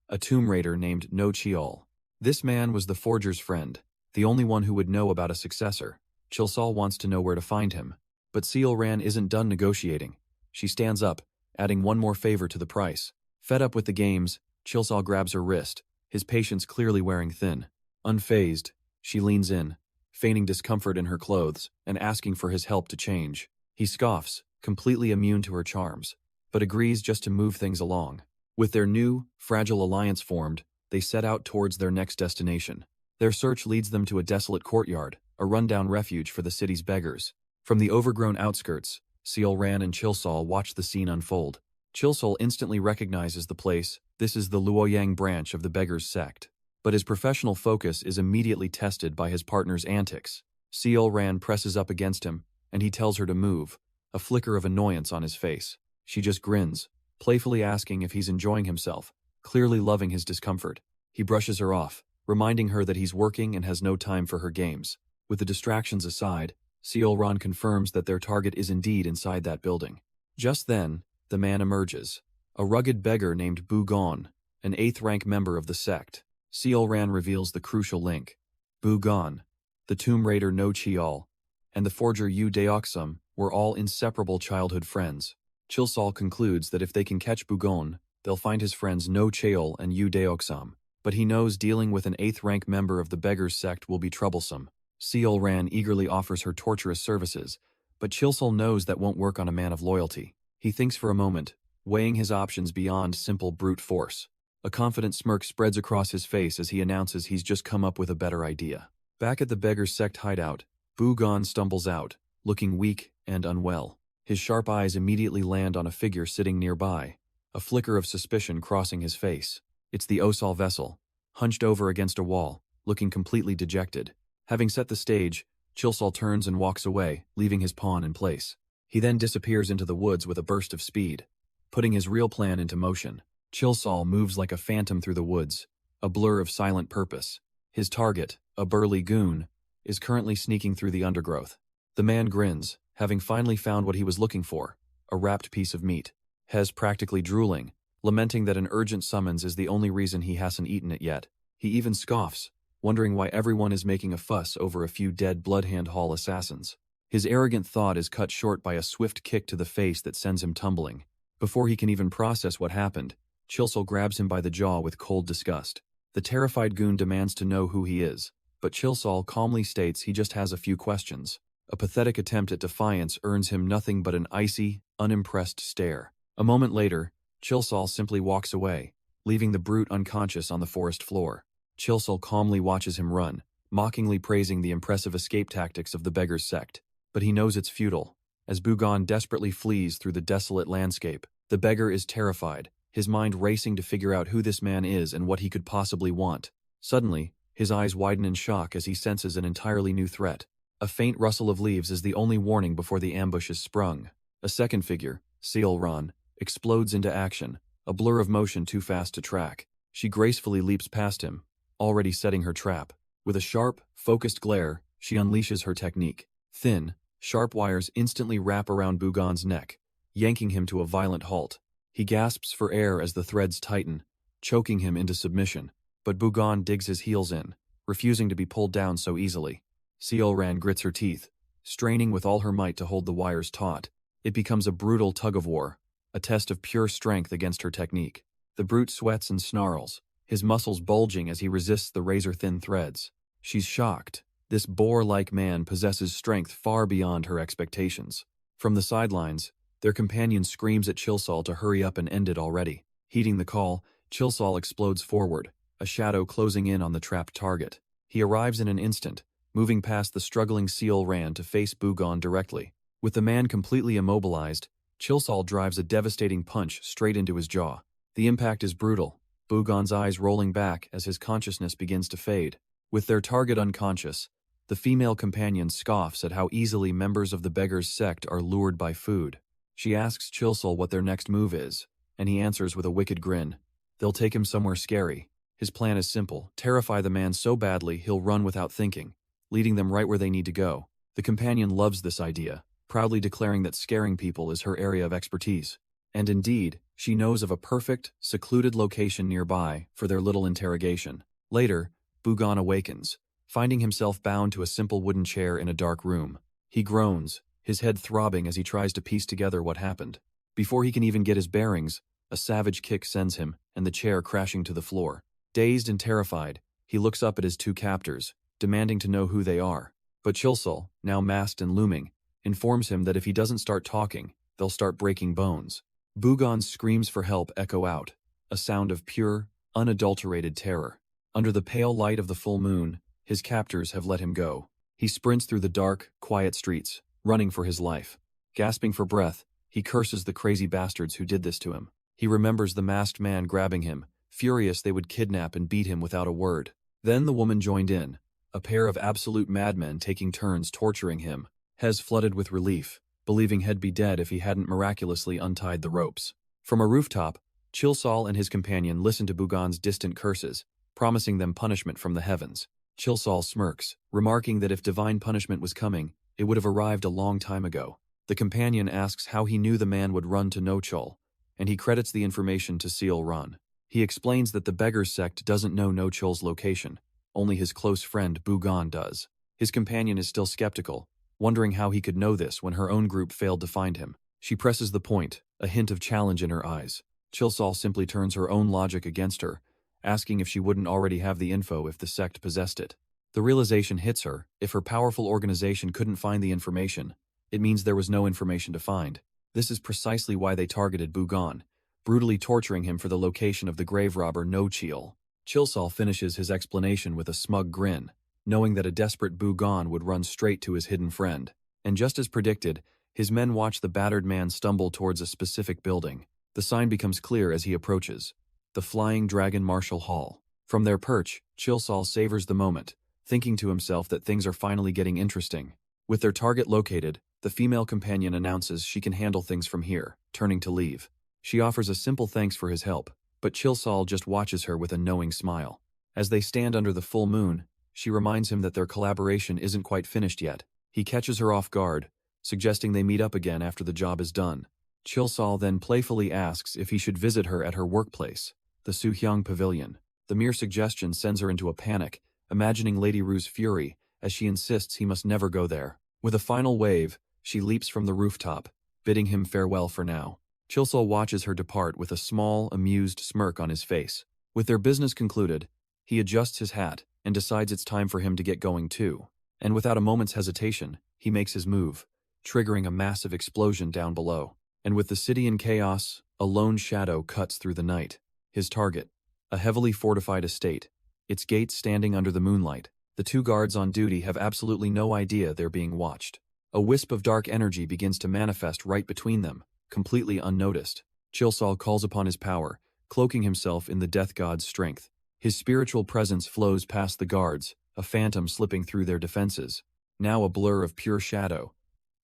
A tomb raider named No Cheol. This man was the forger's friend, the only one who would know about a successor. Chilsol wants to know where to find him. But Seol-ran isn't done negotiating. She stands up, adding one more favor to the price. Fed up with the games, Chilsol grabs her wrist, his patience clearly wearing thin. Unfazed, she leans in, feigning discomfort in her clothes and asking for his help to change. He scoffs, completely immune to her charms, but agrees just to move things along. With their new, fragile alliance formed, they set out towards their next destination. Their search leads them to a desolate courtyard, a rundown refuge for the city's beggars. From the overgrown outskirts, Seol-ran and Chilsol watch the scene unfold. Chilsol instantly recognizes the place. This is the Luoyang branch of the beggars sect. But his professional focus is immediately tested by his partner's antics. Seol-ran presses up against him, and he tells her to move, a flicker of annoyance on his face. She just grins, playfully asking if he's enjoying himself, clearly loving his discomfort. He brushes her off, reminding her that he's working and has no time for her games. With the distractions aside, Seol-ran confirms that their target is indeed inside that building. Just then, the man emerges, a rugged beggar named Bu-gon, an 8th-rank member of the sect. Seol-ran reveals the crucial link. Bu-gon, the tomb raider No Cheol, and the forger Yu Deoxum were all inseparable childhood friends. Chilsol concludes that if they can catch Bu-gon, they'll find his friends No Cheol and Yu Deoxum. But he knows dealing with an 8th-rank member of the beggars sect will be troublesome. Seol-ran eagerly offers her torturous services, but Chilsol knows that won't work on a man of loyalty. He thinks for a moment, weighing his options beyond simple brute force. A confident smirk spreads across his face as he announces he's just come up with a better idea. Back at the beggars sect hideout, Bu-gon stumbles out, looking weak and unwell. His sharp eyes immediately land on a figure sitting nearby, a flicker of suspicion crossing his face. It's the Osal vessel, hunched over against a wall, looking completely dejected. Having set the stage, Chilsol turns and walks away, leaving his pawn in place. He then disappears into the woods with a burst of speed, putting his real plan into motion. Chilsol moves like a phantom through the woods, a blur of silent purpose. His target, a burly goon, is currently sneaking through the undergrowth. The man grins, having finally found what he was looking for, a wrapped piece of meat. Hez practically drooling, lamenting that an urgent summons is the only reason he hasn't eaten it yet. He even scoffs, wondering why everyone is making a fuss over a few dead Bloodhand Hall assassins. His arrogant thought is cut short by a swift kick to the face that sends him tumbling. Before he can even process what happened, Chilsol grabs him by the jaw with cold disgust. The terrified goon demands to know who he is, but Chilsol calmly states he just has a few questions. A pathetic attempt at defiance earns him nothing but an icy, unimpressed stare. A moment later, Chilsol simply walks away, leaving the brute unconscious on the forest floor. Chilsol calmly watches him run, mockingly praising the impressive escape tactics of the beggar's sect. But he knows it's futile. As Bugon desperately flees through the desolate landscape, the beggar is terrified, his mind racing to figure out who this man is and what he could possibly want. Suddenly, his eyes widen in shock as he senses an entirely new threat. A faint rustle of leaves is the only warning before the ambush is sprung. A second figure, Seolran, explodes into action, a blur of motion too fast to track. She gracefully leaps past him, already setting her trap. With a sharp, focused glare, she unleashes her technique. Thin, sharp wires instantly wrap around Bugon's neck, yanking him to a violent halt. He gasps for air as the threads tighten, choking him into submission. But Bugon digs his heels in, refusing to be pulled down so easily. Seolran grits her teeth, straining with all her might to hold the wires taut. It becomes a brutal tug-of-war, a test of pure strength against her technique. The brute sweats and snarls, his muscles bulging as he resists the razor-thin threads. She's shocked. This boar-like man possesses strength far beyond her expectations. From the sidelines, their companion screams at Chilsol to hurry up and end it already. Heeding the call, Chilsol explodes forward, a shadow closing in on the trapped target. He arrives in an instant, moving past the struggling Seolran to face Bugon directly. With the man completely immobilized, Chilsol drives a devastating punch straight into his jaw. The impact is brutal, Bugon's eyes rolling back as his consciousness begins to fade. With their target unconscious, the female companion scoffs at how easily members of the beggar's sect are lured by food. She asks Chilsol what their next move is, and he answers with a wicked grin. They'll take him somewhere scary. His plan is simple: terrify the man so badly he'll run without thinking, leading them right where they need to go. The companion loves this idea, proudly declaring that scaring people is her area of expertise. And indeed, she knows of a perfect, secluded location nearby for their little interrogation. Later, Bugon awakens, finding himself bound to a simple wooden chair in a dark room. He groans, his head throbbing as he tries to piece together what happened. Before he can even get his bearings, a savage kick sends him, and the chair crashing to the floor. Dazed and terrified, he looks up at his two captors, demanding to know who they are. But Chilsol, now masked and looming, informs him that if he doesn't start talking, they'll start breaking bones. Bugon's screams for help echo out, a sound of pure, unadulterated terror. Under the pale light of the full moon, his captors have let him go. He sprints through the dark, quiet streets, running for his life. Gasping for breath, he curses the crazy bastards who did this to him. He remembers the masked man grabbing him, furious they would kidnap and beat him without a word. Then the woman joined in, a pair of absolute madmen taking turns torturing him. Hez flooded with relief, believing he'd be dead if he hadn't miraculously untied the ropes. From a rooftop, Chilsol and his companion listen to Bugon's distant curses, promising them punishment from the heavens. Chilsol smirks, remarking that if divine punishment was coming, it would have arrived a long time ago. The companion asks how he knew the man would run to Nochul, and he credits the information to Seolran. He explains that the beggar's sect doesn't know Nochul's location, only his close friend Bugon does. His companion is still skeptical, wondering how he could know this when her own group failed to find him. She presses the point, a hint of challenge in her eyes. Chilsol simply turns her own logic against her, asking if she wouldn't already have the info if the sect possessed it. The realization hits her: if her powerful organization couldn't find the information, it means there was no information to find. This is precisely why they targeted Bugon, brutally torturing him for the location of the grave robber Nochul. Chilsol finishes his explanation with a smug grin, knowing that a desperate Bugon would run straight to his hidden friend. And just as predicted, his men watch the battered man stumble towards a specific building. The sign becomes clear as he approaches: the Flying Dragon Martial Hall. From their perch, Chilsol savors the moment, thinking to himself that things are finally getting interesting. With their target located, the female companion announces she can handle things from here, turning to leave. She offers a simple thanks for his help, but Chilsol just watches her with a knowing smile. As they stand under the full moon, she reminds him that their collaboration isn't quite finished yet. He catches her off guard, suggesting they meet up again after the job is done. Chilsol then playfully asks if he should visit her at her workplace, the Suhyang Pavilion. The mere suggestion sends her into a panic, imagining Lady Rue's fury as she insists he must never go there. With a final wave, she leaps from the rooftop, bidding him farewell for now. Chilsol watches her depart with a small, amused smirk on his face. With their business concluded, he adjusts his hat and decides it's time for him to get going too. And without a moment's hesitation, he makes his move, triggering a massive explosion down below. And with the city in chaos, a lone shadow cuts through the night. His target, A heavily fortified estate, its gates standing under the moonlight. The two guards on duty have absolutely no idea they're being watched. A wisp of dark energy begins to manifest right between them, completely unnoticed. Chilsol calls upon his power, cloaking himself in the death god's strength. His spiritual presence flows past the guards, a phantom slipping through their defenses, now a blur of pure shadow.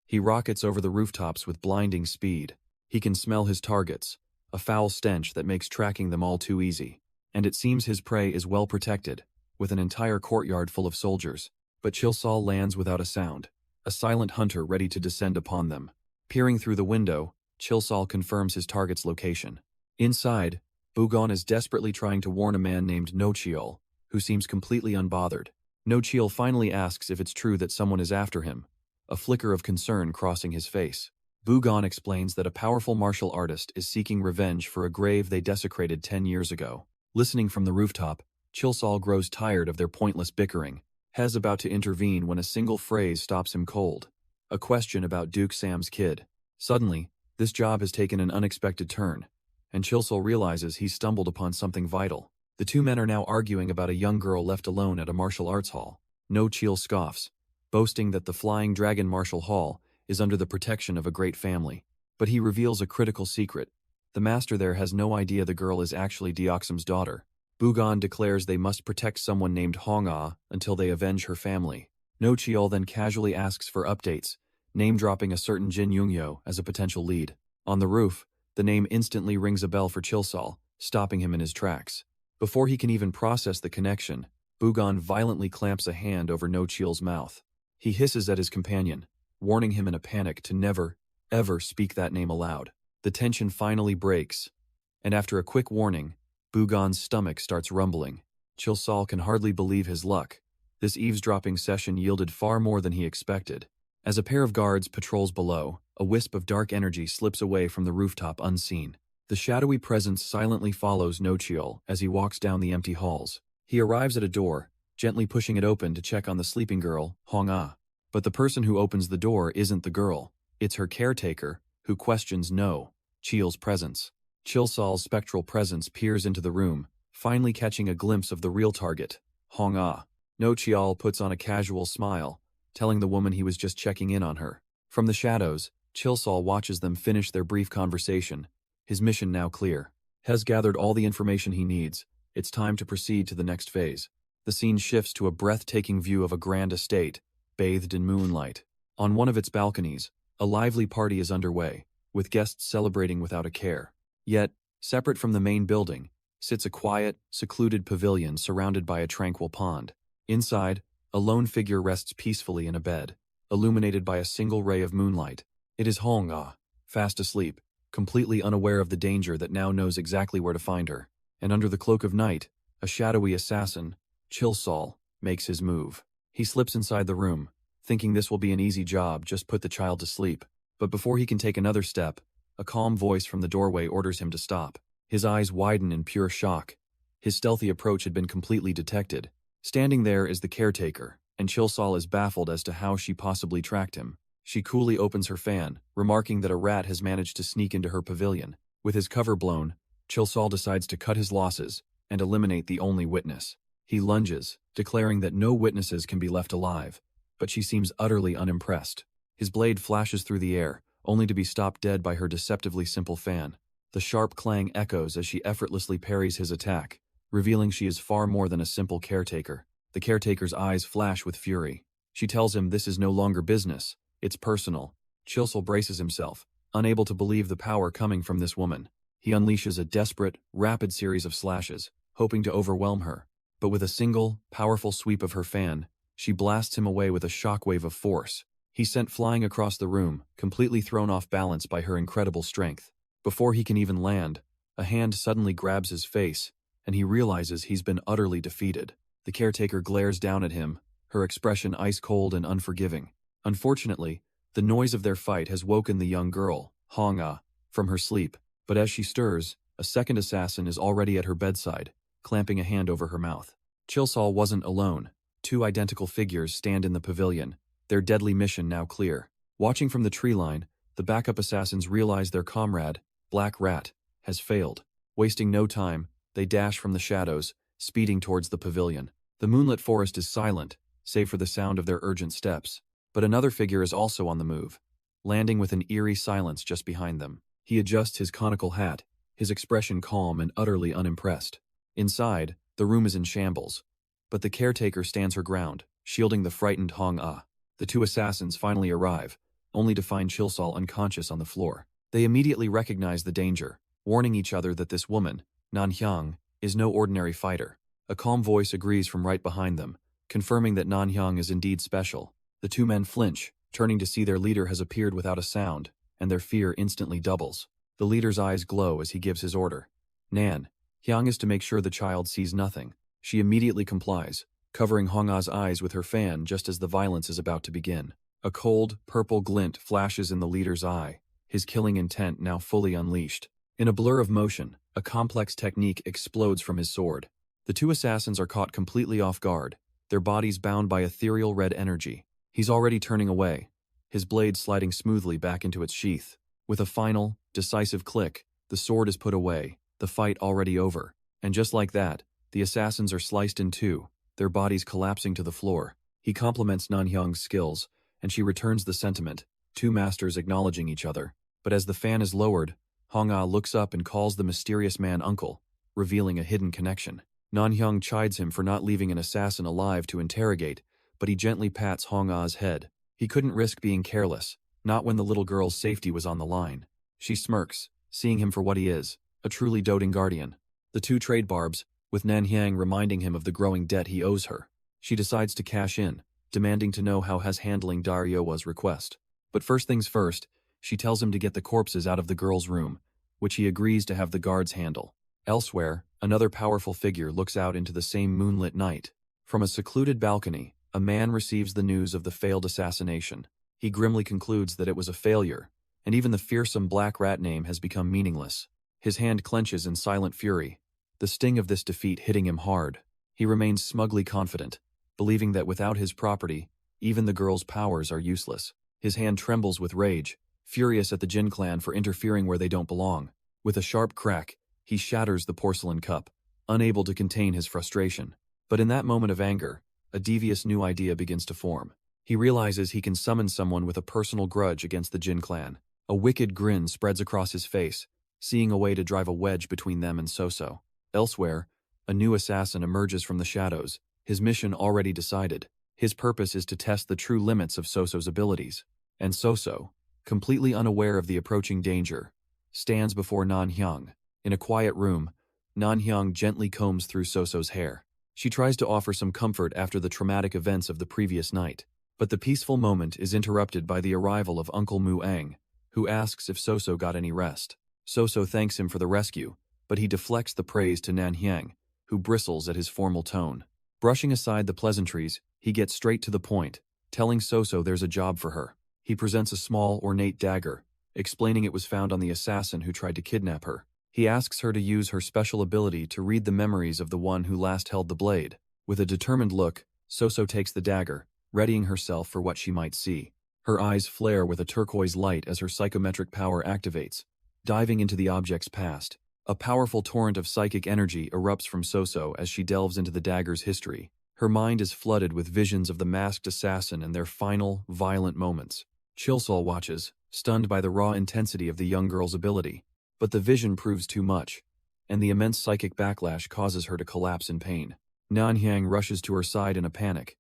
He rockets over the rooftops with blinding speed. He can smell his targets, a foul stench that makes tracking them all too easy. And it seems his prey is well protected, with an entire courtyard full of soldiers. But Chilsol lands without a sound, a silent hunter ready to descend upon them. Peering through the window, Chilsol confirms his target's location. Inside, Bugon is desperately trying to warn a man named Nochiol, who seems completely unbothered. Nochiol finally asks if it's true that someone is after him, a flicker of concern crossing his face. Bugon explains that a powerful martial artist is seeking revenge for a grave they desecrated 10 years ago. Listening from the rooftop, Chilsol grows tired of their pointless bickering. Hez about to intervene when a single phrase stops him cold. A question about Duke Sam's kid. Suddenly, this job has taken an unexpected turn, and Chilsol realizes he's stumbled upon something vital. The two men are now arguing about a young girl left alone at a martial arts hall. Nochiol scoffs, boasting that the Flying Dragon Martial Hall is under the protection of a great family. But he reveals a critical secret. The master there has no idea the girl is actually Deoxam's daughter. Bugon declares they must protect someone named Hong-Ah until they avenge her family. Nochiol then casually asks for updates, name-dropping a certain Jin Yungyo as a potential lead. On the roof, the name instantly rings a bell for Chilsol, stopping him in his tracks. Before he can even process the connection, Bugon violently clamps a hand over Nochiol's mouth. He hisses at his companion, warning him in a panic to never, ever speak that name aloud. The tension finally breaks, and after a quick warning, Bugon's stomach starts rumbling. Chilsol can hardly believe his luck. This eavesdropping session yielded far more than he expected. As a pair of guards patrols below, a wisp of dark energy slips away from the rooftop unseen. The shadowy presence silently follows Nochiol as he walks down the empty halls. He arrives at a door, gently pushing it open to check on the sleeping girl, Hong-Ah. But the person who opens the door isn't the girl. It's her caretaker, who questions Nochiol's presence. Chilsol's spectral presence peers into the room, finally catching a glimpse of the real target, Hong-Ah. Nochiol puts on a casual smile, telling the woman he was just checking in on her. From the shadows, Chilsol watches them finish their brief conversation, his mission now clear. Hez gathered all the information he needs. It's time to proceed to the next phase. The scene shifts to a breathtaking view of a grand estate, bathed in moonlight. On one of its balconies, a lively party is underway, with guests celebrating without a care. Yet, separate from the main building, sits a quiet, secluded pavilion surrounded by a tranquil pond. Inside, a lone figure rests peacefully in a bed, illuminated by a single ray of moonlight. It is Hong-Ah, fast asleep, completely unaware of the danger that now knows exactly where to find her. And under the cloak of night, a shadowy assassin, Chilsol, makes his move. He slips inside the room, thinking this will be an easy job, just put the child to sleep. But before he can take another step, a calm voice from the doorway orders him to stop. His eyes widen in pure shock. His stealthy approach had been completely detected. Standing there is the caretaker, and Chilsol is baffled as to how she possibly tracked him. She coolly opens her fan, remarking that a rat has managed to sneak into her pavilion. With his cover blown, Chilsol decides to cut his losses and eliminate the only witness. He lunges, declaring that no witnesses can be left alive, but she seems utterly unimpressed. His blade flashes through the air, only to be stopped dead by her deceptively simple fan. The sharp clang echoes as she effortlessly parries his attack, revealing she is far more than a simple caretaker. The caretaker's eyes flash with fury. She tells him this is no longer business, it's personal. Chilsol braces himself, unable to believe the power coming from this woman. He unleashes a desperate, rapid series of slashes, hoping to overwhelm her. But with a single, powerful sweep of her fan, she blasts him away with a shockwave of force. He's sent flying across the room, completely thrown off balance by her incredible strength. Before he can even land, a hand suddenly grabs his face, and he realizes he's been utterly defeated. The caretaker glares down at him, her expression ice-cold and unforgiving. Unfortunately, the noise of their fight has woken the young girl, Hong-Ah, from her sleep. But as she stirs, a second assassin is already at her bedside, clamping a hand over her mouth. Chilsol wasn't alone. Two identical figures stand in the pavilion, their deadly mission now clear. Watching from the tree line, the backup assassins realize their comrade, Black Rat, has failed. Wasting no time, They dash from the shadows, speeding towards the pavilion. The moonlit forest is silent, save for the sound of their urgent steps. But another figure is also on the move, landing with an eerie silence just behind them. He adjusts his conical hat, his expression calm and utterly unimpressed. Inside, the room is in shambles, but the caretaker stands her ground, shielding the frightened Hong-ah. The two assassins finally arrive, only to find Chilsol unconscious on the floor. They immediately recognize the danger, warning each other that this woman, Nanhyang, is no ordinary fighter. A calm voice agrees from right behind them, confirming that Nanhyang is indeed special. The two men flinch, turning to see their leader has appeared without a sound, and their fear instantly doubles. The leader's eyes glow as he gives his order. Nan Hyang is to make sure the child sees nothing. She immediately complies, covering Hong-ah's eyes with her fan just as the violence is about to begin. A cold, purple glint flashes in the leader's eye, his killing intent now fully unleashed. In a blur of motion, a complex technique explodes from his sword. The two assassins are caught completely off guard, their bodies bound by ethereal red energy. He's already turning away, his blade sliding smoothly back into its sheath. With a final, decisive click, the sword is put away, the fight already over. And just like that, the assassins are sliced in two, their bodies collapsing to the floor. He compliments Nanhyang's skills, and she returns the sentiment, two masters acknowledging each other. But as the fan is lowered, Hong-ah looks up and calls the mysterious man uncle, revealing a hidden connection. Nanhyang chides him for not leaving an assassin alive to interrogate, but he gently pats Hong-ah's head. He couldn't risk being careless, not when the little girl's safety was on the line. She smirks, seeing him for what he is, a truly doting guardian. The two trade barbs, with Nanhyang reminding him of the growing debt he owes her. She decides to cash in, demanding to know how has handling Daryo's request. But first things first, she tells him to get the corpses out of the girl's room, which he agrees to have the guards handle. Elsewhere, another powerful figure looks out into the same moonlit night. From a secluded balcony, a man receives the news of the failed assassination. He grimly concludes that it was a failure, and even the fearsome black rat name has become meaningless. His hand clenches in silent fury, the sting of this defeat hitting him hard. He remains smugly confident, believing that without his property, even the girl's powers are useless. His hand trembles with rage, furious at the Jin clan for interfering where they don't belong. With a sharp crack, he shatters the porcelain cup, unable to contain his frustration. But in that moment of anger, a devious new idea begins to form. He realizes he can summon someone with a personal grudge against the Jin clan. A wicked grin spreads across his face, seeing a way to drive a wedge between them and Soso. Elsewhere, a new assassin emerges from the shadows, his mission already decided. His purpose is to test the true limits of Soso's abilities. And Soso, completely unaware of the approaching danger, stands before Nanhyang. In a quiet room, Nanhyang gently combs through Soso's hair. She tries to offer some comfort after the traumatic events of the previous night. But the peaceful moment is interrupted by the arrival of Uncle Muang, who asks if Soso got any rest. Soso thanks him for the rescue, but he deflects the praise to Nanhyang, who bristles at his formal tone. Brushing aside the pleasantries, he gets straight to the point, telling Soso there's a job for her. He presents a small, ornate dagger, explaining it was found on the assassin who tried to kidnap her. He asks her to use her special ability to read the memories of the one who last held the blade. With a determined look, Soso takes the dagger, readying herself for what she might see. Her eyes flare with a turquoise light as her psychometric power activates, diving into the object's past. A powerful torrent of psychic energy erupts from Soso as she delves into the dagger's history. Her mind is flooded with visions of the masked assassin and their final, violent moments. Chilsol watches, stunned by the raw intensity of the young girl's ability. But the vision proves too much, and the immense psychic backlash causes her to collapse in pain. Nanhyang rushes to her side in a panic,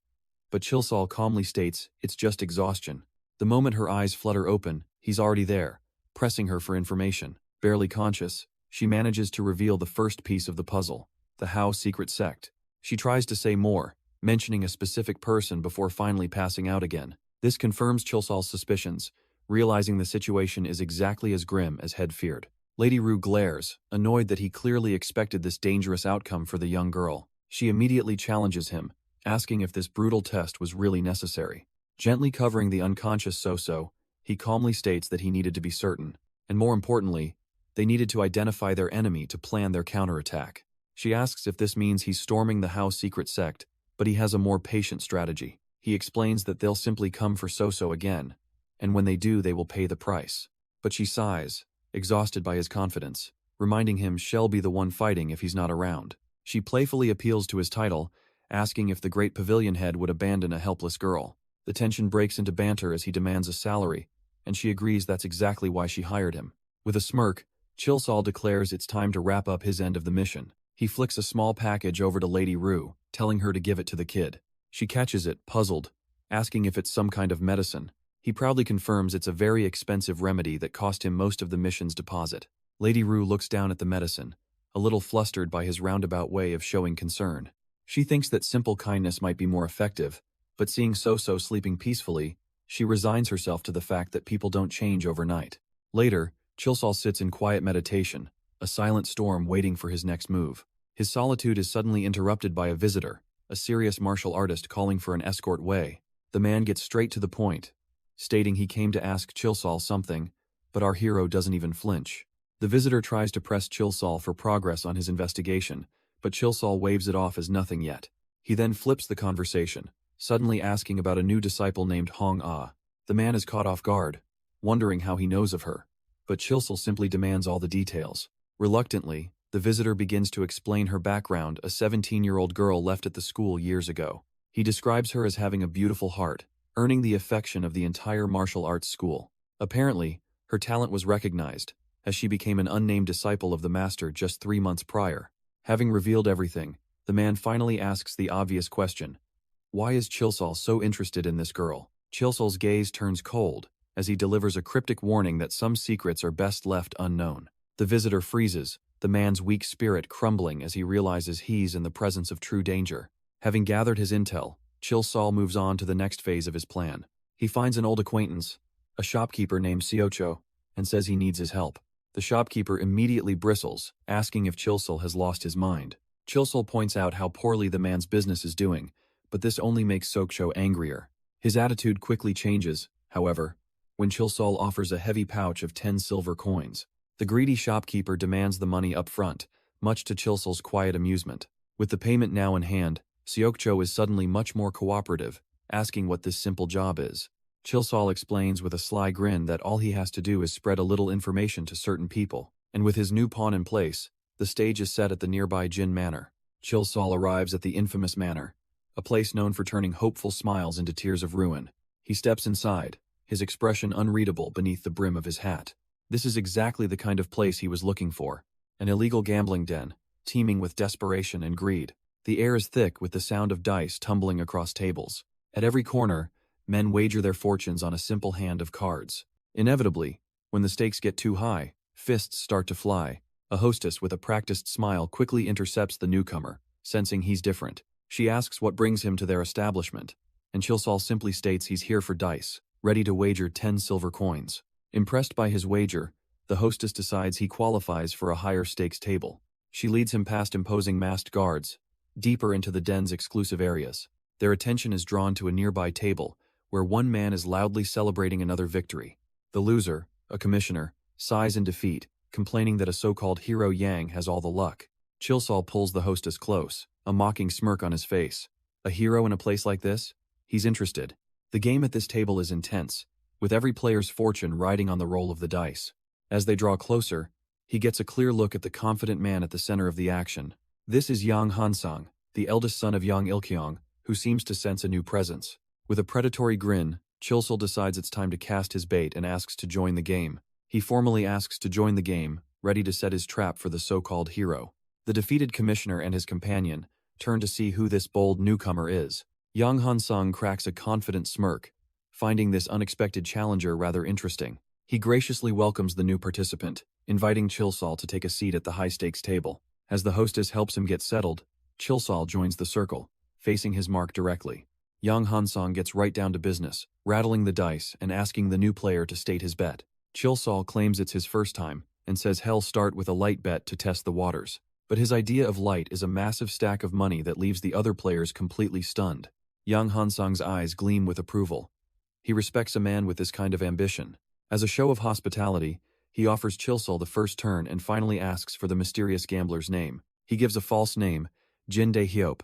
but Chilsol calmly states it's just exhaustion. The moment her eyes flutter open, he's already there, pressing her for information. Barely conscious, she manages to reveal the first piece of the puzzle, the Hao secret sect. She tries to say more, mentioning a specific person before finally passing out again. This confirms Chilsol's suspicions, realizing the situation is exactly as grim as had feared. Lady Rue glares, annoyed that he clearly expected this dangerous outcome for the young girl. She immediately challenges him, asking if this brutal test was really necessary. Gently covering the unconscious Soso, he calmly states that he needed to be certain, and more importantly, they needed to identify their enemy to plan their counterattack. She asks if this means he's storming the Hao secret sect, but he has a more patient strategy. He explains that they'll simply come for Soso again, and when they do they will pay the price. But she sighs, exhausted by his confidence. reminding him she'll be the one fighting if he's not around. She playfully appeals to his title, asking if the great pavilion head would abandon a helpless girl. The tension breaks into banter as he demands a salary, and she agrees that's exactly why she hired him. With a smirk, Chilsol declares it's time to wrap up his end of the mission. He flicks a small package over to Lady Rue, telling her to give it to the kid. She catches it, puzzled, asking if it's some kind of medicine. He proudly confirms it's a very expensive remedy that cost him most of the mission's deposit. Lady Rue looks down at the medicine, a little flustered by his roundabout way of showing concern. She thinks that simple kindness might be more effective, but seeing So-So sleeping peacefully, she resigns herself to the fact that people don't change overnight. Later, Chilsol sits in quiet meditation, a silent storm waiting for his next move. His solitude is suddenly interrupted by a visitor, a serious martial artist calling for an escort way. The man gets straight to the point, stating he came to ask Chilsol something, but our hero doesn't even flinch. The visitor tries to press Chilsol for progress on his investigation, but Chilsol waves it off as nothing yet. He then flips the conversation, suddenly asking about a new disciple named Hong Ah. The man is caught off guard, wondering how he knows of her, but Chilsol simply demands all the details. Reluctantly, the visitor begins to explain her background, a 17-year-old girl left at the school years ago. He describes her as having a beautiful heart, earning the affection of the entire martial arts school. Apparently, her talent was recognized, as she became an unnamed disciple of the master just 3 months prior. Having revealed everything, the man finally asks the obvious question: why is Chilsol so interested in this girl? Chilsol's gaze turns cold, as he delivers a cryptic warning that some secrets are best left unknown. The visitor freezes, the man's weak spirit crumbling as he realizes he's in the presence of true danger. Having gathered his intel, Chilsol moves on to the next phase of his plan. He finds an old acquaintance, a shopkeeper named Siocho, and says he needs his help. The shopkeeper immediately bristles, asking if Chilsol has lost his mind. Chilsol points out how poorly the man's business is doing, but this only makes Siocho angrier. His attitude quickly changes, however, when Chilsol offers a heavy pouch of 10 silver coins. The greedy shopkeeper demands the money up front, much to Chilsol's quiet amusement. With the payment now in hand, Siocho is suddenly much more cooperative, asking what this simple job is. Chilsol explains with a sly grin that all he has to do is spread a little information to certain people, and with his new pawn in place, the stage is set at the nearby Jin Manor. Chilsol arrives at the infamous manor, a place known for turning hopeful smiles into tears of ruin. He steps inside, his expression unreadable beneath the brim of his hat. This is exactly the kind of place he was looking for, an illegal gambling den, teeming with desperation and greed. The air is thick with the sound of dice tumbling across tables. At every corner, men wager their fortunes on a simple hand of cards. Inevitably, when the stakes get too high, fists start to fly. A hostess with a practiced smile quickly intercepts the newcomer, sensing he's different. She asks what brings him to their establishment, and Chilsol simply states he's here for dice, ready to wager 10 silver coins. Impressed by his wager, the hostess decides he qualifies for a higher stakes table. She leads him past imposing masked guards, deeper into the den's exclusive areas. Their attention is drawn to a nearby table, where one man is loudly celebrating another victory. The loser, a commissioner, sighs in defeat, complaining that a so-called hero Yang has all the luck. Chilsol pulls the hostess close, a mocking smirk on his face. A hero in a place like this? He's interested. The game at this table is intense, with every player's fortune riding on the roll of the dice. As they draw closer, he gets a clear look at the confident man at the center of the action. This is Yang Hansang, the eldest son of Yang Ilkyong, who seems to sense a new presence. With a predatory grin, Chilsol decides it's time to cast his bait and asks to join the game. He formally asks to join the game, ready to set his trap for the so-called hero. The defeated commissioner and his companion turn to see who this bold newcomer is. Yang Hansang cracks a confident smirk, finding this unexpected challenger rather interesting. He graciously welcomes the new participant, inviting Chilsol to take a seat at the high-stakes table. As the hostess helps him get settled, Chilsol joins the circle, facing his mark directly. Yang Hansang gets right down to business, rattling the dice and asking the new player to state his bet. Chilsol claims it's his first time, and says he'll start with a light bet to test the waters. But his idea of light is a massive stack of money that leaves the other players completely stunned. Yang Hansang's eyes gleam with approval. He respects a man with this kind of ambition. As a show of hospitality, he offers Chilsol the first turn and finally asks for the mysterious gambler's name. He gives a false name, Jin De Hyop,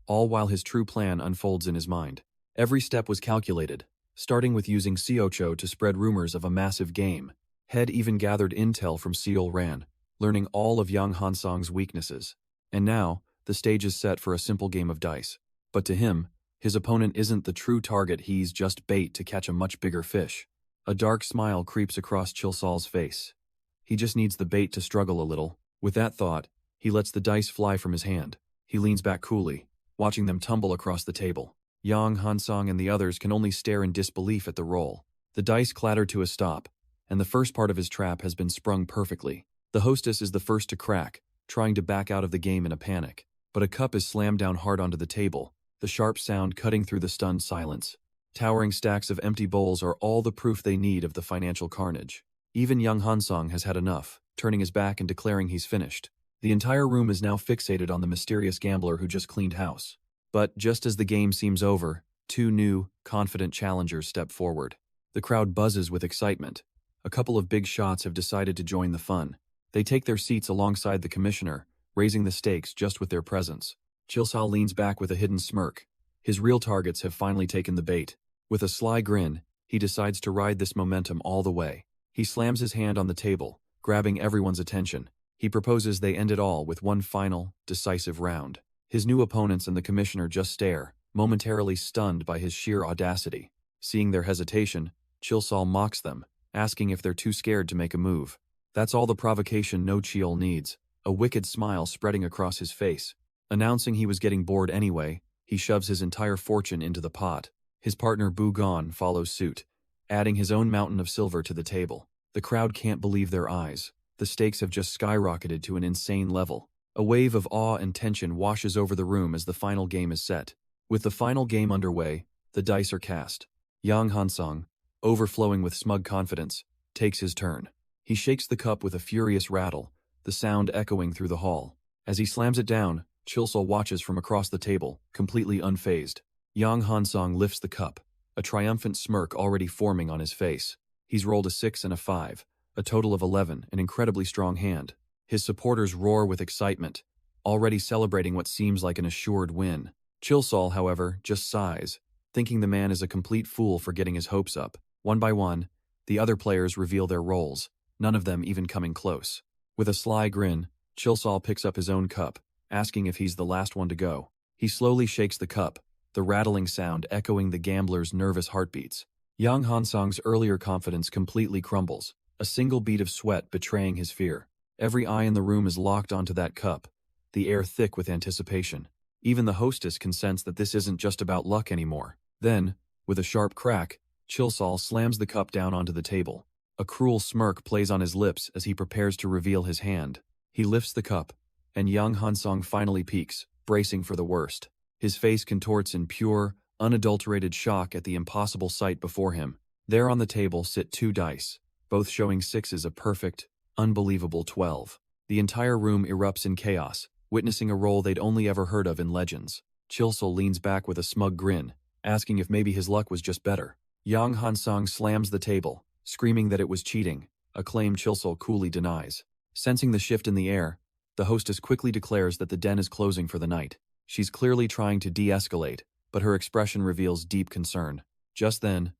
all while his true plan unfolds in his mind. Every step was calculated, starting with using Siocho to spread rumors of a massive game. Head even gathered intel from Seol Ran, learning all of Yang Hansong's weaknesses. And now, the stage is set for a simple game of dice. But to him, his opponent isn't the true target, he's just bait to catch a much bigger fish. A dark smile creeps across Chilsol's face. He just needs the bait to struggle a little. With that thought, he lets the dice fly from his hand. He leans back coolly, watching them tumble across the table. Yang Hansong and the others can only stare in disbelief at the roll. The dice clatter to a stop, and the first part of his trap has been sprung perfectly. The hostess is the first to crack, trying to back out of the game in a panic. But a cup is slammed down hard onto the table, the sharp sound cutting through the stunned silence. Towering stacks of empty bowls are all the proof they need of the financial carnage. Even Yang Hansong has had enough, turning his back and declaring he's finished. The entire room is now fixated on the mysterious gambler who just cleaned house. But just as the game seems over, two new, confident challengers step forward. The crowd buzzes with excitement. A couple of big shots have decided to join the fun. They take their seats alongside the commissioner, raising the stakes just with their presence. Chilsol leans back with a hidden smirk. His real targets have finally taken the bait. With a sly grin, he decides to ride this momentum all the way. He slams his hand on the table, grabbing everyone's attention. He proposes they end it all with one final, decisive round. His new opponents and the commissioner just stare, momentarily stunned by his sheer audacity. Seeing their hesitation, Chilsol mocks them, asking if they're too scared to make a move. That's all the provocation No Chiol needs, a wicked smile spreading across his face. Announcing he was getting bored anyway, he shoves his entire fortune into the pot. His partner Bu Gon follows suit, adding his own mountain of silver to the table. The crowd can't believe their eyes. The stakes have just skyrocketed to an insane level. A wave of awe and tension washes over the room as the final game is set. With the final game underway, the dice are cast. Yang Hansong, overflowing with smug confidence, takes his turn. He shakes the cup with a furious rattle, the sound echoing through the hall. As he slams it down, Chilsol watches from across the table, completely unfazed. Yang Hansong lifts the cup, a triumphant smirk already forming on his face. He's rolled a 6 and a 5, a total of 11, an incredibly strong hand. His supporters roar with excitement, already celebrating what seems like an assured win. Chilsol, however, just sighs, thinking the man is a complete fool for getting his hopes up. One by one, the other players reveal their roles, none of them even coming close. With a sly grin, Chilsol picks up his own cup, asking if he's the last one to go. He slowly shakes the cup, the rattling sound echoing the gambler's nervous heartbeats. Yang Hansong's earlier confidence completely crumbles, a single bead of sweat betraying his fear. Every eye in the room is locked onto that cup, the air thick with anticipation. Even the hostess can sense that this isn't just about luck anymore. Then, with a sharp crack, Chilsol slams the cup down onto the table. A cruel smirk plays on his lips as he prepares to reveal his hand. He lifts the cup, and Yang Hansong finally peeks, bracing for the worst. His face contorts in pure, unadulterated shock at the impossible sight before him. There on the table sit two dice, both showing sixes, a perfect, unbelievable 12. The entire room erupts in chaos, witnessing a roll they'd only ever heard of in legends. Chilsol leans back with a smug grin, asking if maybe his luck was just better. Yang Hansong slams the table, screaming that it was cheating, a claim Chilsol coolly denies. Sensing the shift in the air, the hostess quickly declares that the den is closing for the night. She's clearly trying to de-escalate, but her expression reveals deep concern. Just then,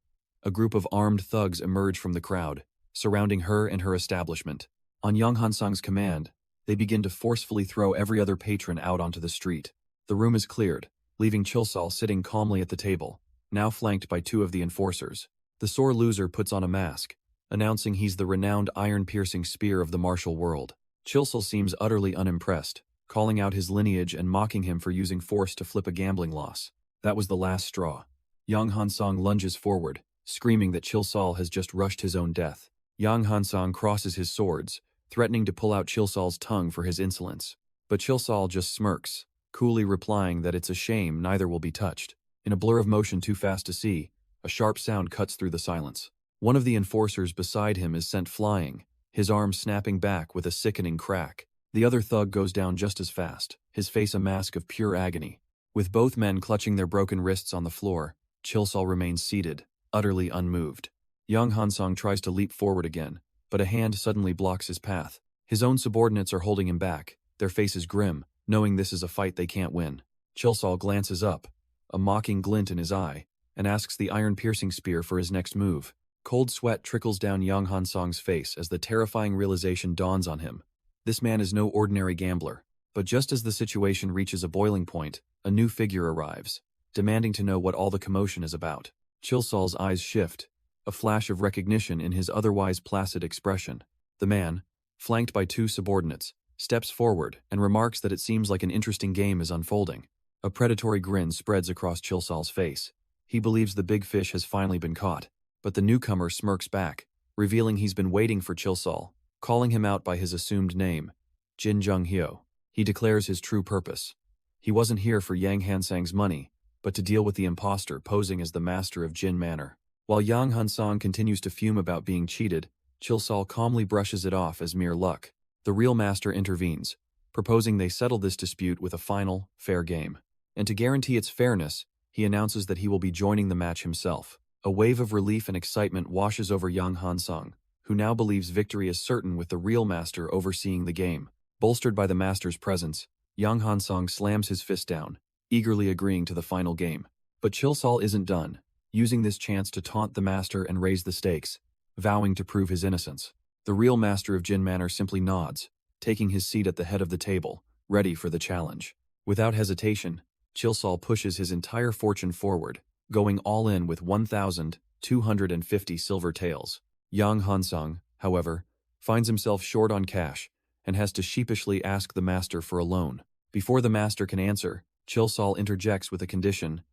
a group of armed thugs emerge from the crowd, surrounding her and her establishment. On Yang Hansong's command, they begin to forcefully throw every other patron out onto the street. The room is cleared, leaving Chilsol sitting calmly at the table, now flanked by two of the enforcers. The sore loser puts on a mask, announcing he's the renowned iron-piercing spear of the martial world. Chilsol seems utterly unimpressed, calling out his lineage and mocking him for using force to flip a gambling loss. That was the last straw. Yang Hansong lunges forward, screaming that Chilsol has just rushed his own death. Yang Hansong crosses his swords, threatening to pull out Chilsol's tongue for his insolence. But Chilsol just smirks, coolly replying that it's a shame neither will be touched. In a blur of motion too fast to see, a sharp sound cuts through the silence. One of the enforcers beside him is sent flying, his arm snapping back with a sickening crack. The other thug goes down just as fast, his face a mask of pure agony. With both men clutching their broken wrists on the floor, Chilsol remains seated, utterly unmoved. Yang Hansong tries to leap forward again, but a hand suddenly blocks his path. His own subordinates are holding him back, their faces grim, knowing this is a fight they can't win. Chilsol glances up, a mocking glint in his eye, and asks the iron-piercing spear for his next move. Cold sweat trickles down Yang Hansong's face as the terrifying realization dawns on him. This man is no ordinary gambler. But just as the situation reaches a boiling point, a new figure arrives, demanding to know what all the commotion is about. Chilsol's eyes shift, a flash of recognition in his otherwise placid expression. The man, flanked by two subordinates, steps forward and remarks that it seems like an interesting game is unfolding. A predatory grin spreads across Chilsol's face. He believes the big fish has finally been caught, but the newcomer smirks back, revealing he's been waiting for Chilsol, calling him out by his assumed name, Jin Jung-hyo. He declares his true purpose. He wasn't here for Yang Hansang's money, but to deal with the imposter posing as the master of Jin Manor. While Yang Hansang continues to fume about being cheated, Chilsol calmly brushes it off as mere luck. The real master intervenes, proposing they settle this dispute with a final, fair game. And to guarantee its fairness, he announces that he will be joining the match himself. A wave of relief and excitement washes over Yang Hansang, who now believes victory is certain with the real master overseeing the game. Bolstered by the master's presence, Yang Hansang slams his fist down, eagerly agreeing to the final game. But Chilsol isn't done, using this chance to taunt the master and raise the stakes, vowing to prove his innocence. The real master of Jin Manor simply nods, taking his seat at the head of the table, ready for the challenge. Without hesitation, Chilsol pushes his entire fortune forward, going all in with 1,250 silver taels. Yang Hansang, however, finds himself short on cash and has to sheepishly ask the master for a loan. Before the master can answer, Chilsol interjects with a condition.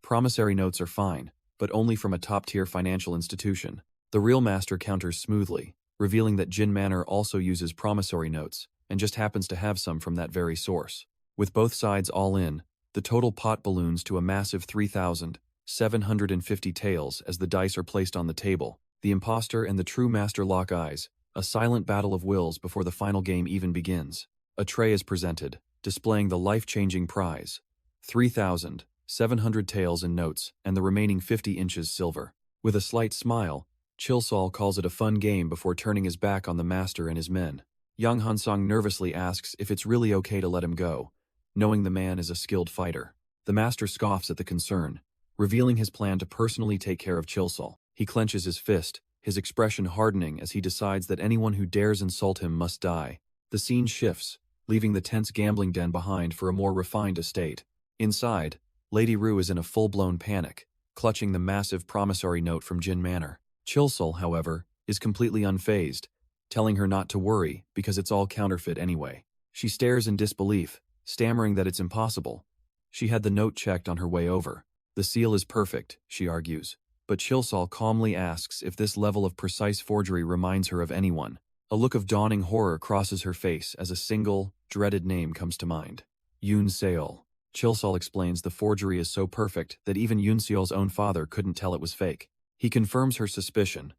Promissory notes are fine, but only from a top-tier financial institution. The real master counters smoothly, revealing that Jin Manor also uses promissory notes and just happens to have some from that very source. With both sides all in, the total pot balloons to a massive 3,750 taels as the dice are placed on the table. The imposter and the true master lock eyes, a silent battle of wills before the final game even begins. A tray is presented, displaying the life-changing prize, 3,700 taels in notes and the remaining 50 inches silver. With a slight smile, Chilsol calls it a fun game before turning his back on the master and his men. Yang Hansang nervously asks if it's really okay to let him go, knowing the man is a skilled fighter. The master scoffs at the concern, revealing his plan to personally take care of Chilsol. He clenches his fist, his expression hardening as he decides that anyone who dares insult him must die. The scene shifts, leaving the tense gambling den behind for a more refined estate. Inside, Lady Rue is in a full-blown panic, clutching the massive promissory note from Jin Manor. Chilsol, however, is completely unfazed, telling her not to worry because it's all counterfeit anyway. She stares in disbelief, stammering that it's impossible. She had the note checked on her way over. The seal is perfect, she argues. But Chilsol calmly asks if this level of precise forgery reminds her of anyone. A look of dawning horror crosses her face as a single, dreaded name comes to mind. Yoon Seol. Chilsol explains the forgery is so perfect that even Yoon Seol's own father couldn't tell it was fake. He confirms her suspicion.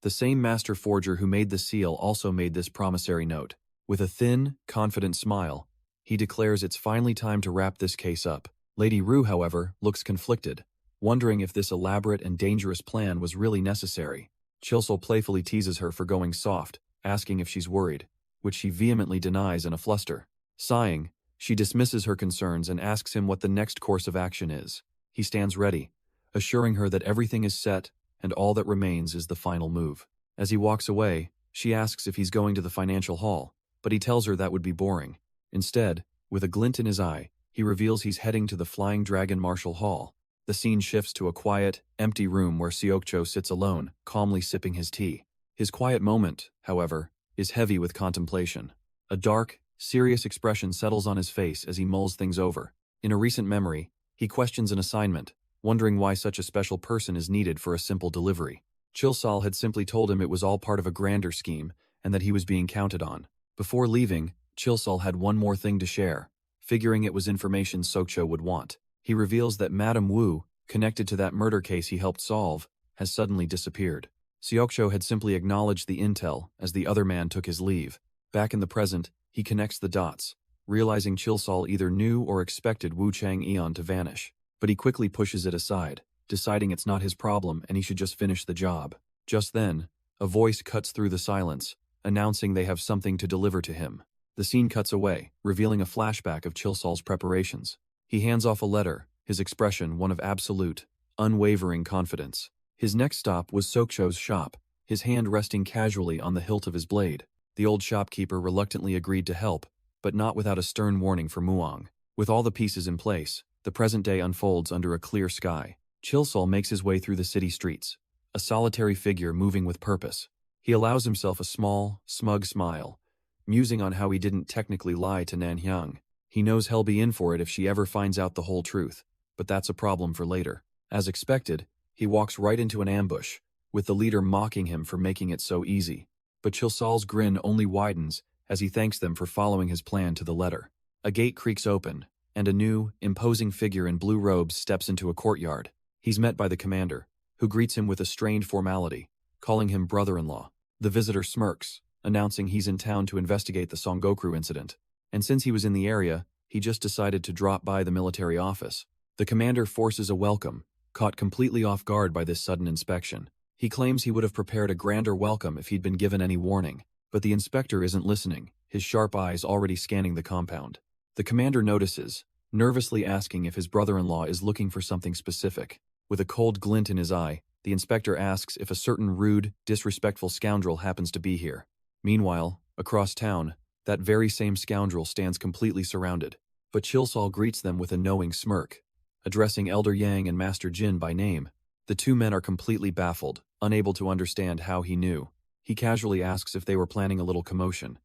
The same master forger who made the seal also made this promissory note. With a thin, confident smile, he declares it's finally time to wrap this case up. Lady Rue, however, looks conflicted, wondering if this elaborate and dangerous plan was really necessary. Chilsol playfully teases her for going soft, asking if she's worried, which she vehemently denies in a fluster. Sighing, she dismisses her concerns and asks him what the next course of action is. He stands ready, assuring her that everything is set and all that remains is the final move. As he walks away, she asks if he's going to the financial hall, but he tells her that would be boring. Instead, with a glint in his eye, he reveals he's heading to the Flying Dragon Martial Hall. The scene shifts to a quiet, empty room where Seokcho sits alone, calmly sipping his tea. His quiet moment, however, is heavy with contemplation. A dark, serious expression settles on his face as he mulls things over. In a recent memory, he questions an assignment, wondering why such a special person is needed for a simple delivery. Chilsol had simply told him it was all part of a grander scheme and that he was being counted on. Before leaving, Chilsol had one more thing to share, figuring it was information Seokcho would want. He reveals that Madame Wu, connected to that murder case he helped solve, has suddenly disappeared. Seokcho had simply acknowledged the intel as the other man took his leave. Back in the present, he connects the dots, realizing Chilsol either knew or expected Wu Chang-eon to vanish. But he quickly pushes it aside, deciding it's not his problem and he should just finish the job. Just then, a voice cuts through the silence, announcing they have something to deliver to him. The scene cuts away, revealing a flashback of Chilsol's preparations. He hands off a letter, his expression one of absolute, unwavering confidence. His next stop was Seokcho's shop, his hand resting casually on the hilt of his blade. The old shopkeeper reluctantly agreed to help, but not without a stern warning for Muang. With all the pieces in place, the present day unfolds under a clear sky. Chilsol makes his way through the city streets, a solitary figure moving with purpose. He allows himself a small, smug smile, musing on how he didn't technically lie to Nanhyang. He knows he'll be in for it if she ever finds out the whole truth, but that's a problem for later. As expected, he walks right into an ambush, with the leader mocking him for making it so easy. But Chilsol's grin only widens as he thanks them for following his plan to the letter. A gate creaks open, and a new, imposing figure in blue robes steps into a courtyard. He's met by the commander, who greets him with a strained formality, calling him brother-in-law. The visitor smirks, announcing he's in town to investigate the Songoku incident. And since he was in the area, he just decided to drop by the military office. The commander forces a welcome, caught completely off guard by this sudden inspection. He claims he would have prepared a grander welcome if he'd been given any warning, but the inspector isn't listening, his sharp eyes already scanning the compound. The commander notices, nervously asking if his brother-in-law is looking for something specific. With a cold glint in his eye, the inspector asks if a certain rude, disrespectful scoundrel happens to be here. Meanwhile, across town, that very same scoundrel stands completely surrounded, but Chilsol greets them with a knowing smirk. Addressing Elder Yang and Master Jin by name, the two men are completely baffled, unable to understand how he knew. He casually asks if they were planning a little commotion,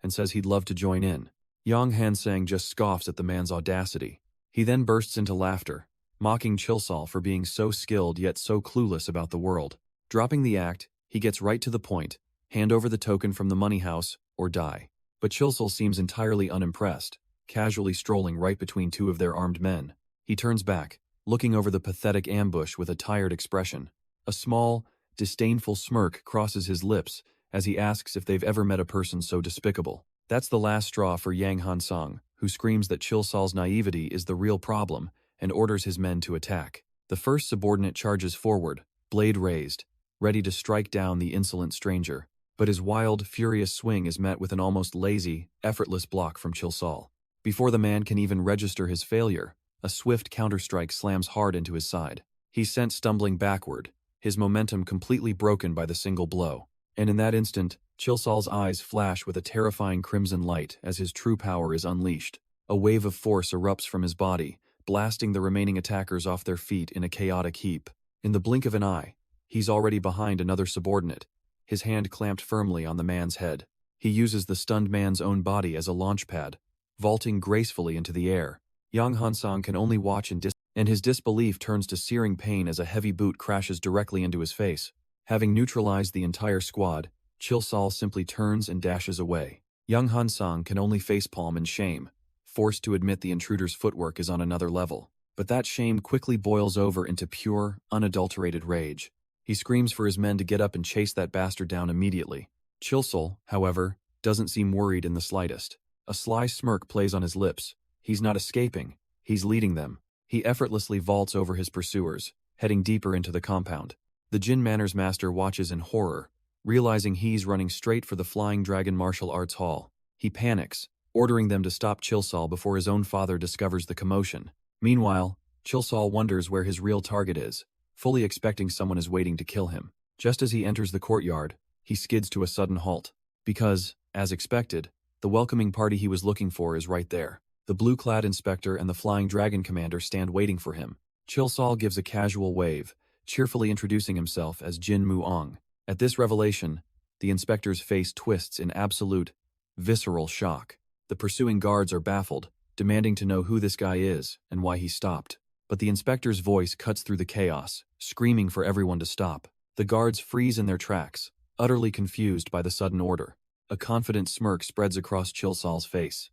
and says he'd love to join in. Yang Hansang just scoffs at the man's audacity. He then bursts into laughter, mocking Chilsol for being so skilled yet so clueless about the world. Dropping the act, he gets right to the point, hand over the token from the money house, or die. But Chilsol seems entirely unimpressed, casually strolling right between two of their armed men. He turns back, looking over the pathetic ambush with a tired expression. A small, disdainful smirk crosses his lips as he asks if they've ever met a person so despicable. That's the last straw for Yang Hansang, who screams that Chilsol's naivety is the real problem and orders his men to attack. The first subordinate charges forward, blade raised, ready to strike down the insolent stranger, but his wild, furious swing is met with an almost lazy, effortless block from Chilsol. Before the man can even register his failure, a swift counterstrike slams hard into his side. He's sent stumbling backward, his momentum completely broken by the single blow. And in that instant, Chilsol's eyes flash with a terrifying crimson light as his true power is unleashed. A wave of force erupts from his body, blasting the remaining attackers off their feet in a chaotic heap. In the blink of an eye, he's already behind another subordinate, his hand clamped firmly on the man's head. He uses the stunned man's own body as a launch pad, vaulting gracefully into the air. Yang Hansang can only watch and his disbelief turns to searing pain as a heavy boot crashes directly into his face. Having neutralized the entire squad, Chilsol simply turns and dashes away. Yang Hansang can only facepalm in shame, forced to admit the intruder's footwork is on another level. But that shame quickly boils over into pure, unadulterated rage. He screams for his men to get up and chase that bastard down immediately. Chilsol, however, doesn't seem worried in the slightest. A sly smirk plays on his lips. He's not escaping, he's leading them. He effortlessly vaults over his pursuers, heading deeper into the compound. The Jin Manners Master watches in horror, realizing he's running straight for the Flying Dragon Martial Arts Hall. He panics, ordering them to stop Chilsol before his own father discovers the commotion. Meanwhile, Chilsol wonders where his real target is, fully expecting someone is waiting to kill him. Just as he enters the courtyard, he skids to a sudden halt. Because, as expected, the welcoming party he was looking for is right there. The blue-clad inspector and the Flying Dragon commander stand waiting for him. Chilsol gives a casual wave, cheerfully introducing himself as Jin Muong. At this revelation, the inspector's face twists in absolute, visceral shock. The pursuing guards are baffled, demanding to know who this guy is and why he stopped. But the inspector's voice cuts through the chaos, screaming for everyone to stop. The guards freeze in their tracks, utterly confused by the sudden order. A confident smirk spreads across Chilsol's face.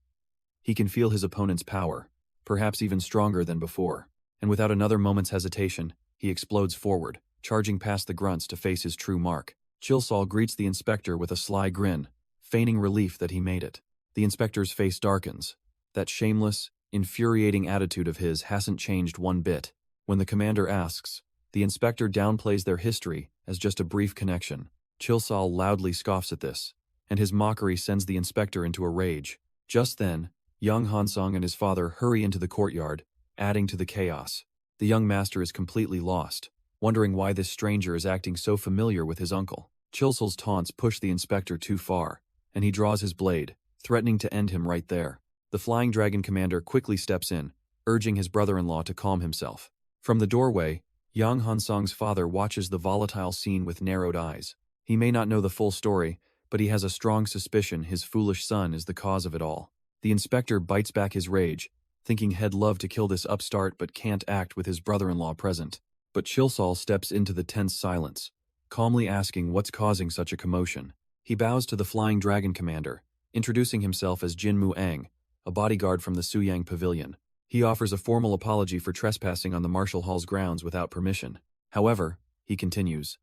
He can feel his opponent's power, perhaps even stronger than before, and without another moment's hesitation, he explodes forward, charging past the grunts to face his true mark. Chilsol greets the inspector with a sly grin, feigning relief that he made it. The inspector's face darkens. That shameless, infuriating attitude of his hasn't changed one bit. When the commander asks, the inspector downplays their history as just a brief connection. Chilsol loudly scoffs at this, and his mockery sends the inspector into a rage. Just then, Yang Hansong and his father hurry into the courtyard, adding to the chaos. The young master is completely lost, wondering why this stranger is acting so familiar with his uncle. Chilsol's taunts push the inspector too far, and he draws his blade, threatening to end him right there. The Flying Dragon commander quickly steps in, urging his brother-in-law to calm himself. From the doorway, Yang Hansong's father watches the volatile scene with narrowed eyes. He may not know the full story, but he has a strong suspicion his foolish son is the cause of it all. The inspector bites back his rage, thinking he'd love to kill this upstart but can't act with his brother-in-law present. But Chilsol steps into the tense silence, calmly asking what's causing such a commotion. He bows to the Flying Dragon commander, introducing himself as Jin Muang, a bodyguard from the Suyang Pavilion. He offers a formal apology for trespassing on the Marshal Hall's grounds without permission. However, he continues,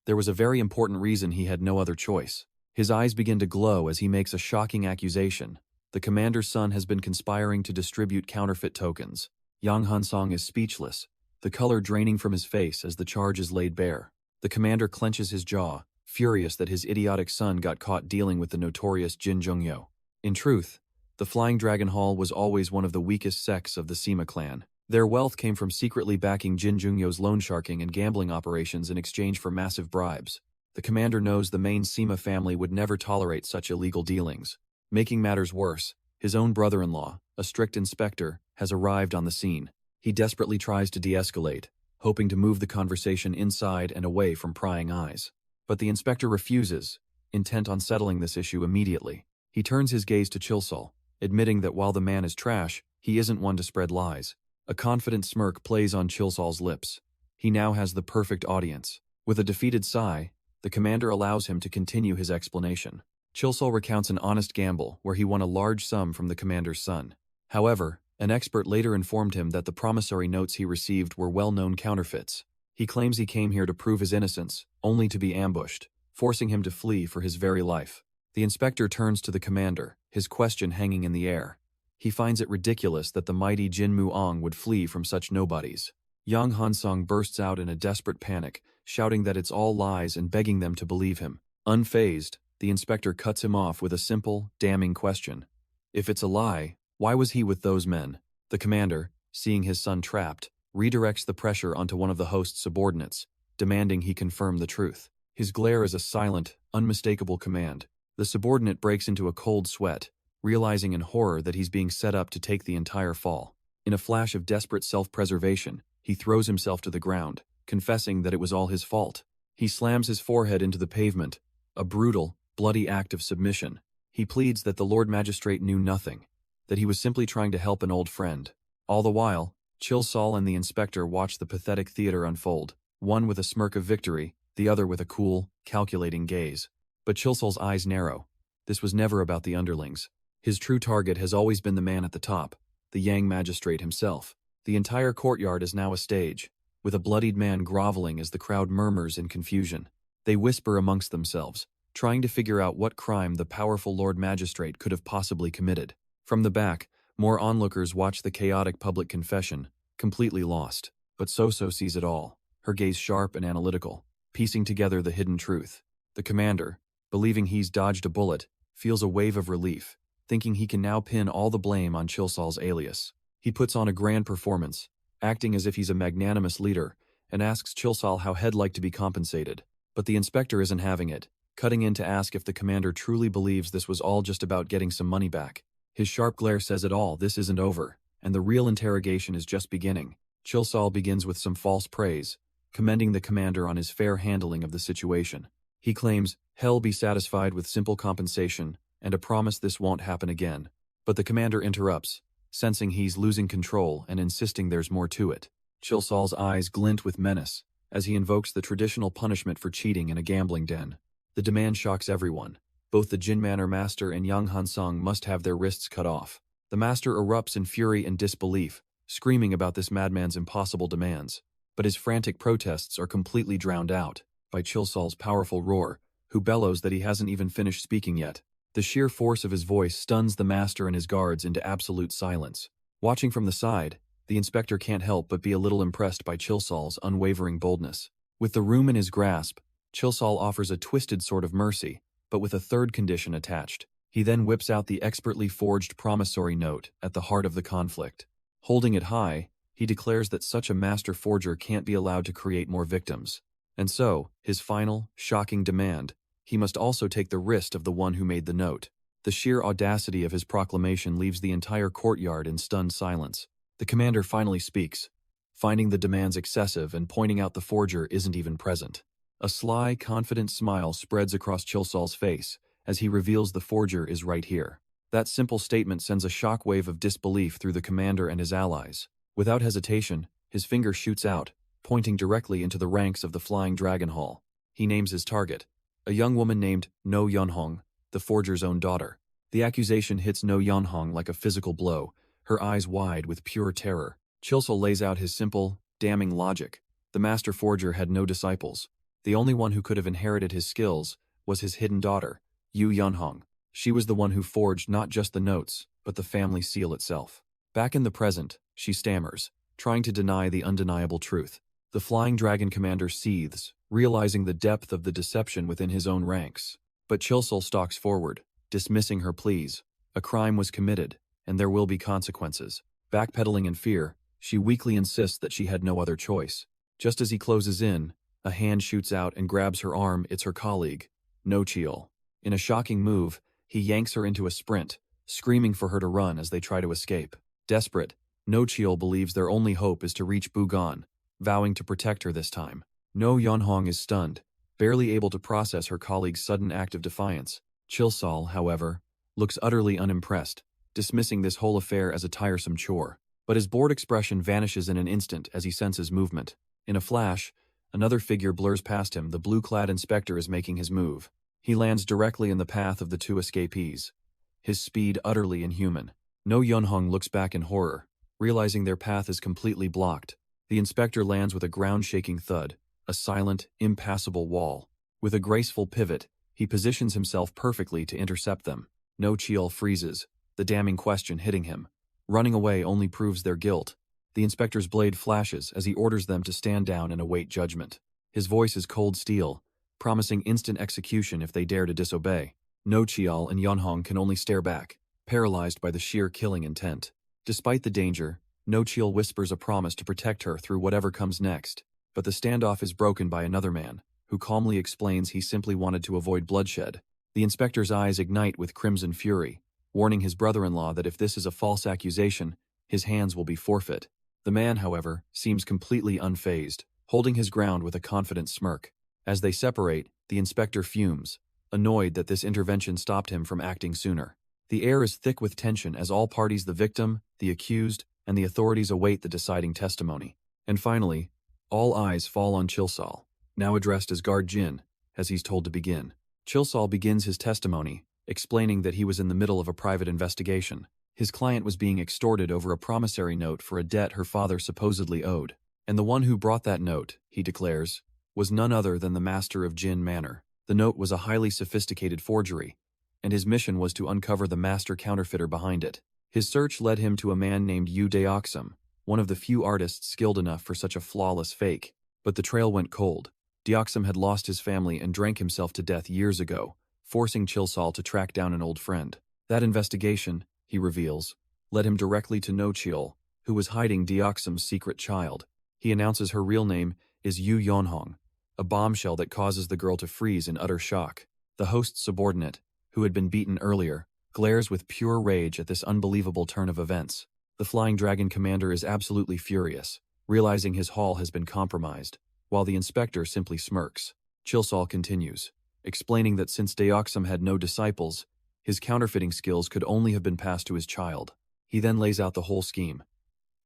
there was a very important reason he had no other choice. His eyes begin to glow as he makes a shocking accusation. The commander's son has been conspiring to distribute counterfeit tokens. Yang Hansong is speechless, the color draining from his face as the charge is laid bare. The commander clenches his jaw, furious that his idiotic son got caught dealing with the notorious Jin Zhongyo. In truth, the Flying Dragon Hall was always one of the weakest sects of the Sima clan. Their wealth came from secretly backing Jin Zhongyo's loan sharking and gambling operations in exchange for massive bribes. The commander knows the main Sima family would never tolerate such illegal dealings. Making matters worse, his own brother-in-law, a strict inspector, has arrived on the scene. He desperately tries to de-escalate, hoping to move the conversation inside and away from prying eyes. But the inspector refuses, intent on settling this issue immediately. He turns his gaze to Chilsol, admitting that while the man is trash, he isn't one to spread lies. A confident smirk plays on Chilsol's lips. He now has the perfect audience. With a defeated sigh, the commander allows him to continue his explanation. Chilsol recounts an honest gamble where he won a large sum from the commander's son. However, an expert later informed him that the promissory notes he received were well-known counterfeits. He claims he came here to prove his innocence, only to be ambushed, forcing him to flee for his very life. The inspector turns to the commander, his question hanging in the air. He finds it ridiculous that the mighty Jin Muang would flee from such nobodies. Yang Hansong bursts out in a desperate panic, shouting that it's all lies and begging them to believe him. Unfazed, the inspector cuts him off with a simple, damning question. If it's a lie, why was he with those men? The commander, seeing his son trapped, redirects the pressure onto one of the host's subordinates, demanding he confirm the truth. His glare is a silent, unmistakable command. The subordinate breaks into a cold sweat, realizing in horror that he's being set up to take the entire fall. In a flash of desperate self-preservation, he throws himself to the ground, confessing that it was all his fault. He slams his forehead into the pavement, a brutal, bloody act of submission. He pleads that the Lord Magistrate knew nothing, that he was simply trying to help an old friend. All the while, Chilsol and the inspector watch the pathetic theater unfold, one with a smirk of victory, the other with a cool, calculating gaze. But Chilsol's eyes narrow. This was never about the underlings. His true target has always been the man at the top, the Yang magistrate himself. The entire courtyard is now a stage, with a bloodied man groveling as the crowd murmurs in confusion. They whisper amongst themselves, trying to figure out what crime the powerful Lord Magistrate could have possibly committed. From the back, more onlookers watch the chaotic public confession, completely lost. But Soso sees it all, her gaze sharp and analytical, piecing together the hidden truth. The commander, believing he's dodged a bullet, feels a wave of relief, thinking he can now pin all the blame on Chilsol's alias. He puts on a grand performance, acting as if he's a magnanimous leader, and asks Chilsol how he'd like to be compensated. But the inspector isn't having it, cutting in to ask if the commander truly believes this was all just about getting some money back. His sharp glare says it all, this isn't over, and the real interrogation is just beginning. Chilsol begins with some false praise, commending the commander on his fair handling of the situation. He claims he'll be satisfied with simple compensation and a promise this won't happen again. But the commander interrupts, sensing he's losing control and insisting there's more to it. Chilsol's eyes glint with menace as he invokes the traditional punishment for cheating in a gambling den. The demand shocks everyone. Both the Jin Manor Master and Yang Hansong must have their wrists cut off. The Master erupts in fury and disbelief, screaming about this madman's impossible demands. But his frantic protests are completely drowned out by Chilsol's powerful roar, who bellows that he hasn't even finished speaking yet. The sheer force of his voice stuns the Master and his guards into absolute silence. Watching from the side, the inspector can't help but be a little impressed by Chilsol's unwavering boldness. With the room in his grasp, Chilsol offers a twisted sort of mercy, but with a third condition attached. He then whips out the expertly forged promissory note at the heart of the conflict. Holding it high, he declares that such a master forger can't be allowed to create more victims. And so, his final, shocking demand, he must also take the wrist of the one who made the note. The sheer audacity of his proclamation leaves the entire courtyard in stunned silence. The commander finally speaks, finding the demands excessive and pointing out the forger isn't even present. A sly, confident smile spreads across Chilsol's face as he reveals the forger is right here. That simple statement sends a shockwave of disbelief through the commander and his allies. Without hesitation, his finger shoots out, pointing directly into the ranks of the Flying Dragon Hall. He names his target, a young woman named No Yunhong, the forger's own daughter. The accusation hits No Yunhong like a physical blow, her eyes wide with pure terror. Chilsol lays out his simple, damning logic. The master forger had no disciples. The only one who could have inherited his skills was his hidden daughter, Yu Yunhong. She was the one who forged not just the notes, but the family seal itself. Back in the present, she stammers, trying to deny the undeniable truth. The Flying Dragon commander seethes, realizing the depth of the deception within his own ranks. But Chilsol stalks forward, dismissing her pleas. A crime was committed, and there will be consequences. Backpedaling in fear, she weakly insists that she had no other choice. Just as he closes in, a hand shoots out and grabs her arm. It's her colleague, No Chiol. In a shocking move, he yanks her into a sprint, screaming for her to run as they try to escape. Desperate, No Chiol believes their only hope is to reach Bugan, vowing to protect her this time. No Yunhong is stunned, barely able to process her colleague's sudden act of defiance. Chilsol, however, looks utterly unimpressed, dismissing this whole affair as a tiresome chore. But his bored expression vanishes in an instant as he senses movement. In a flash, another figure blurs past him. The blue-clad inspector is making his move. He lands directly in the path of the two escapees, his speed utterly inhuman. No Yunhong looks back in horror, realizing their path is completely blocked. The inspector lands with a ground-shaking thud, a silent, impassable wall. With a graceful pivot, he positions himself perfectly to intercept them. No Chiol freezes, the damning question hitting him. Running away only proves their guilt. The inspector's blade flashes as he orders them to stand down and await judgment. His voice is cold steel, promising instant execution if they dare to disobey. No Chiol and Yunhong can only stare back, paralyzed by the sheer killing intent. Despite the danger, No Chiol whispers a promise to protect her through whatever comes next. But the standoff is broken by another man, who calmly explains he simply wanted to avoid bloodshed. The inspector's eyes ignite with crimson fury, warning his brother-in-law that if this is a false accusation, his hands will be forfeit. The man, however, seems completely unfazed, holding his ground with a confident smirk. As they separate, the inspector fumes, annoyed that this intervention stopped him from acting sooner. The air is thick with tension as all parties, the victim, the accused, and the authorities await the deciding testimony. And finally, all eyes fall on Chilsol, now addressed as Guard Jin, as he's told to begin. Chilsol begins his testimony, explaining that he was in the middle of a private investigation. His client was being extorted over a promissory note for a debt her father supposedly owed. And the one who brought that note, he declares, was none other than the master of Jin Manor. The note was a highly sophisticated forgery, and his mission was to uncover the master counterfeiter behind it. His search led him to a man named Yu Deoxum, one of the few artists skilled enough for such a flawless fake. But the trail went cold. Deoxum had lost his family and drank himself to death years ago, forcing Chilsol to track down an old friend. That investigation, he reveals, led him directly to No Chiol, who was hiding Deoxum's secret child. He announces her real name is Yu Yunhong, a bombshell that causes the girl to freeze in utter shock. The host's subordinate, who had been beaten earlier, glares with pure rage at this unbelievable turn of events. The Flying Dragon commander is absolutely furious, realizing his haul has been compromised, while the inspector simply smirks. Chilsol continues, explaining that since Deoxum had no disciples, his counterfeiting skills could only have been passed to his child. He then lays out the whole scheme.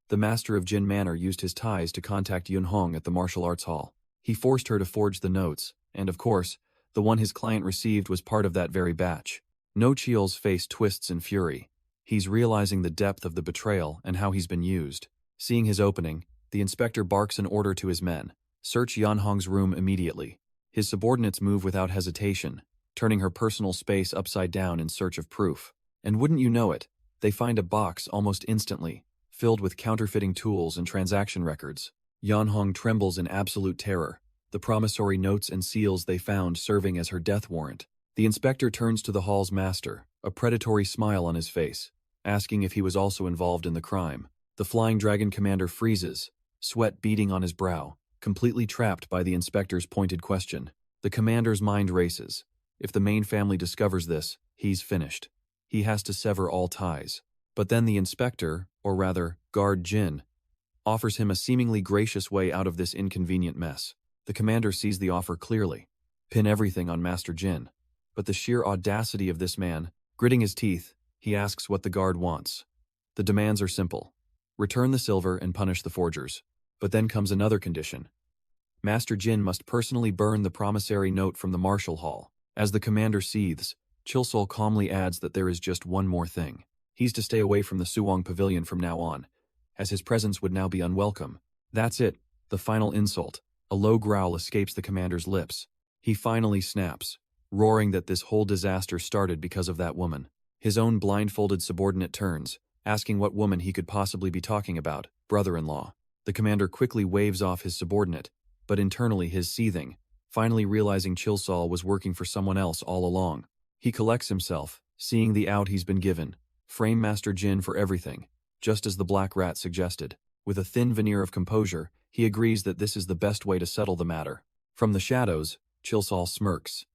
The master of Jin Manor used his ties to contact Yunhong at the martial arts hall. He forced her to forge the notes, and of course, the one his client received was part of that very batch. No Chiol's face twists in fury. He's realizing the depth of the betrayal and how he's been used. Seeing his opening, the inspector barks an order to his men. Search Yunhong's room immediately. His subordinates move without hesitation, turning her personal space upside down in search of proof. And wouldn't you know it, they find a box almost instantly, filled with counterfeiting tools and transaction records. Yunhong trembles in absolute terror, the promissory notes and seals they found serving as her death warrant. The inspector turns to the hall's master, a predatory smile on his face, asking if he was also involved in the crime. The Flying Dragon commander freezes, sweat beading on his brow, completely trapped by the inspector's pointed question. The commander's mind races, If the main family discovers this, he's finished. He has to sever all ties. But then the inspector, or rather, guard Jin, offers him a seemingly gracious way out of this inconvenient mess. The commander sees the offer clearly. Pin everything on Master Jin. But the sheer audacity of this man, gritting his teeth, he asks what the guard wants. The demands are simple. Return the silver and punish the forgers. But then comes another condition. Master Jin must personally burn the promissory note from the martial hall. As the commander seethes, Chilsol calmly adds that there is just one more thing. He's to stay away from the Suwong Pavilion from now on, as his presence would now be unwelcome. That's it, the final insult. A low growl escapes the commander's lips. He finally snaps, roaring that this whole disaster started because of that woman. His own blindfolded subordinate turns, asking what woman he could possibly be talking about, brother-in-law. The commander quickly waves off his subordinate, but internally his seething, finally realizing Chilsol was working for someone else all along. He collects himself, seeing the out he's been given. Frame Master Jin for everything, just as the Black Rat suggested. With a thin veneer of composure, he agrees that this is the best way to settle the matter. From the shadows, Chilsol smirks.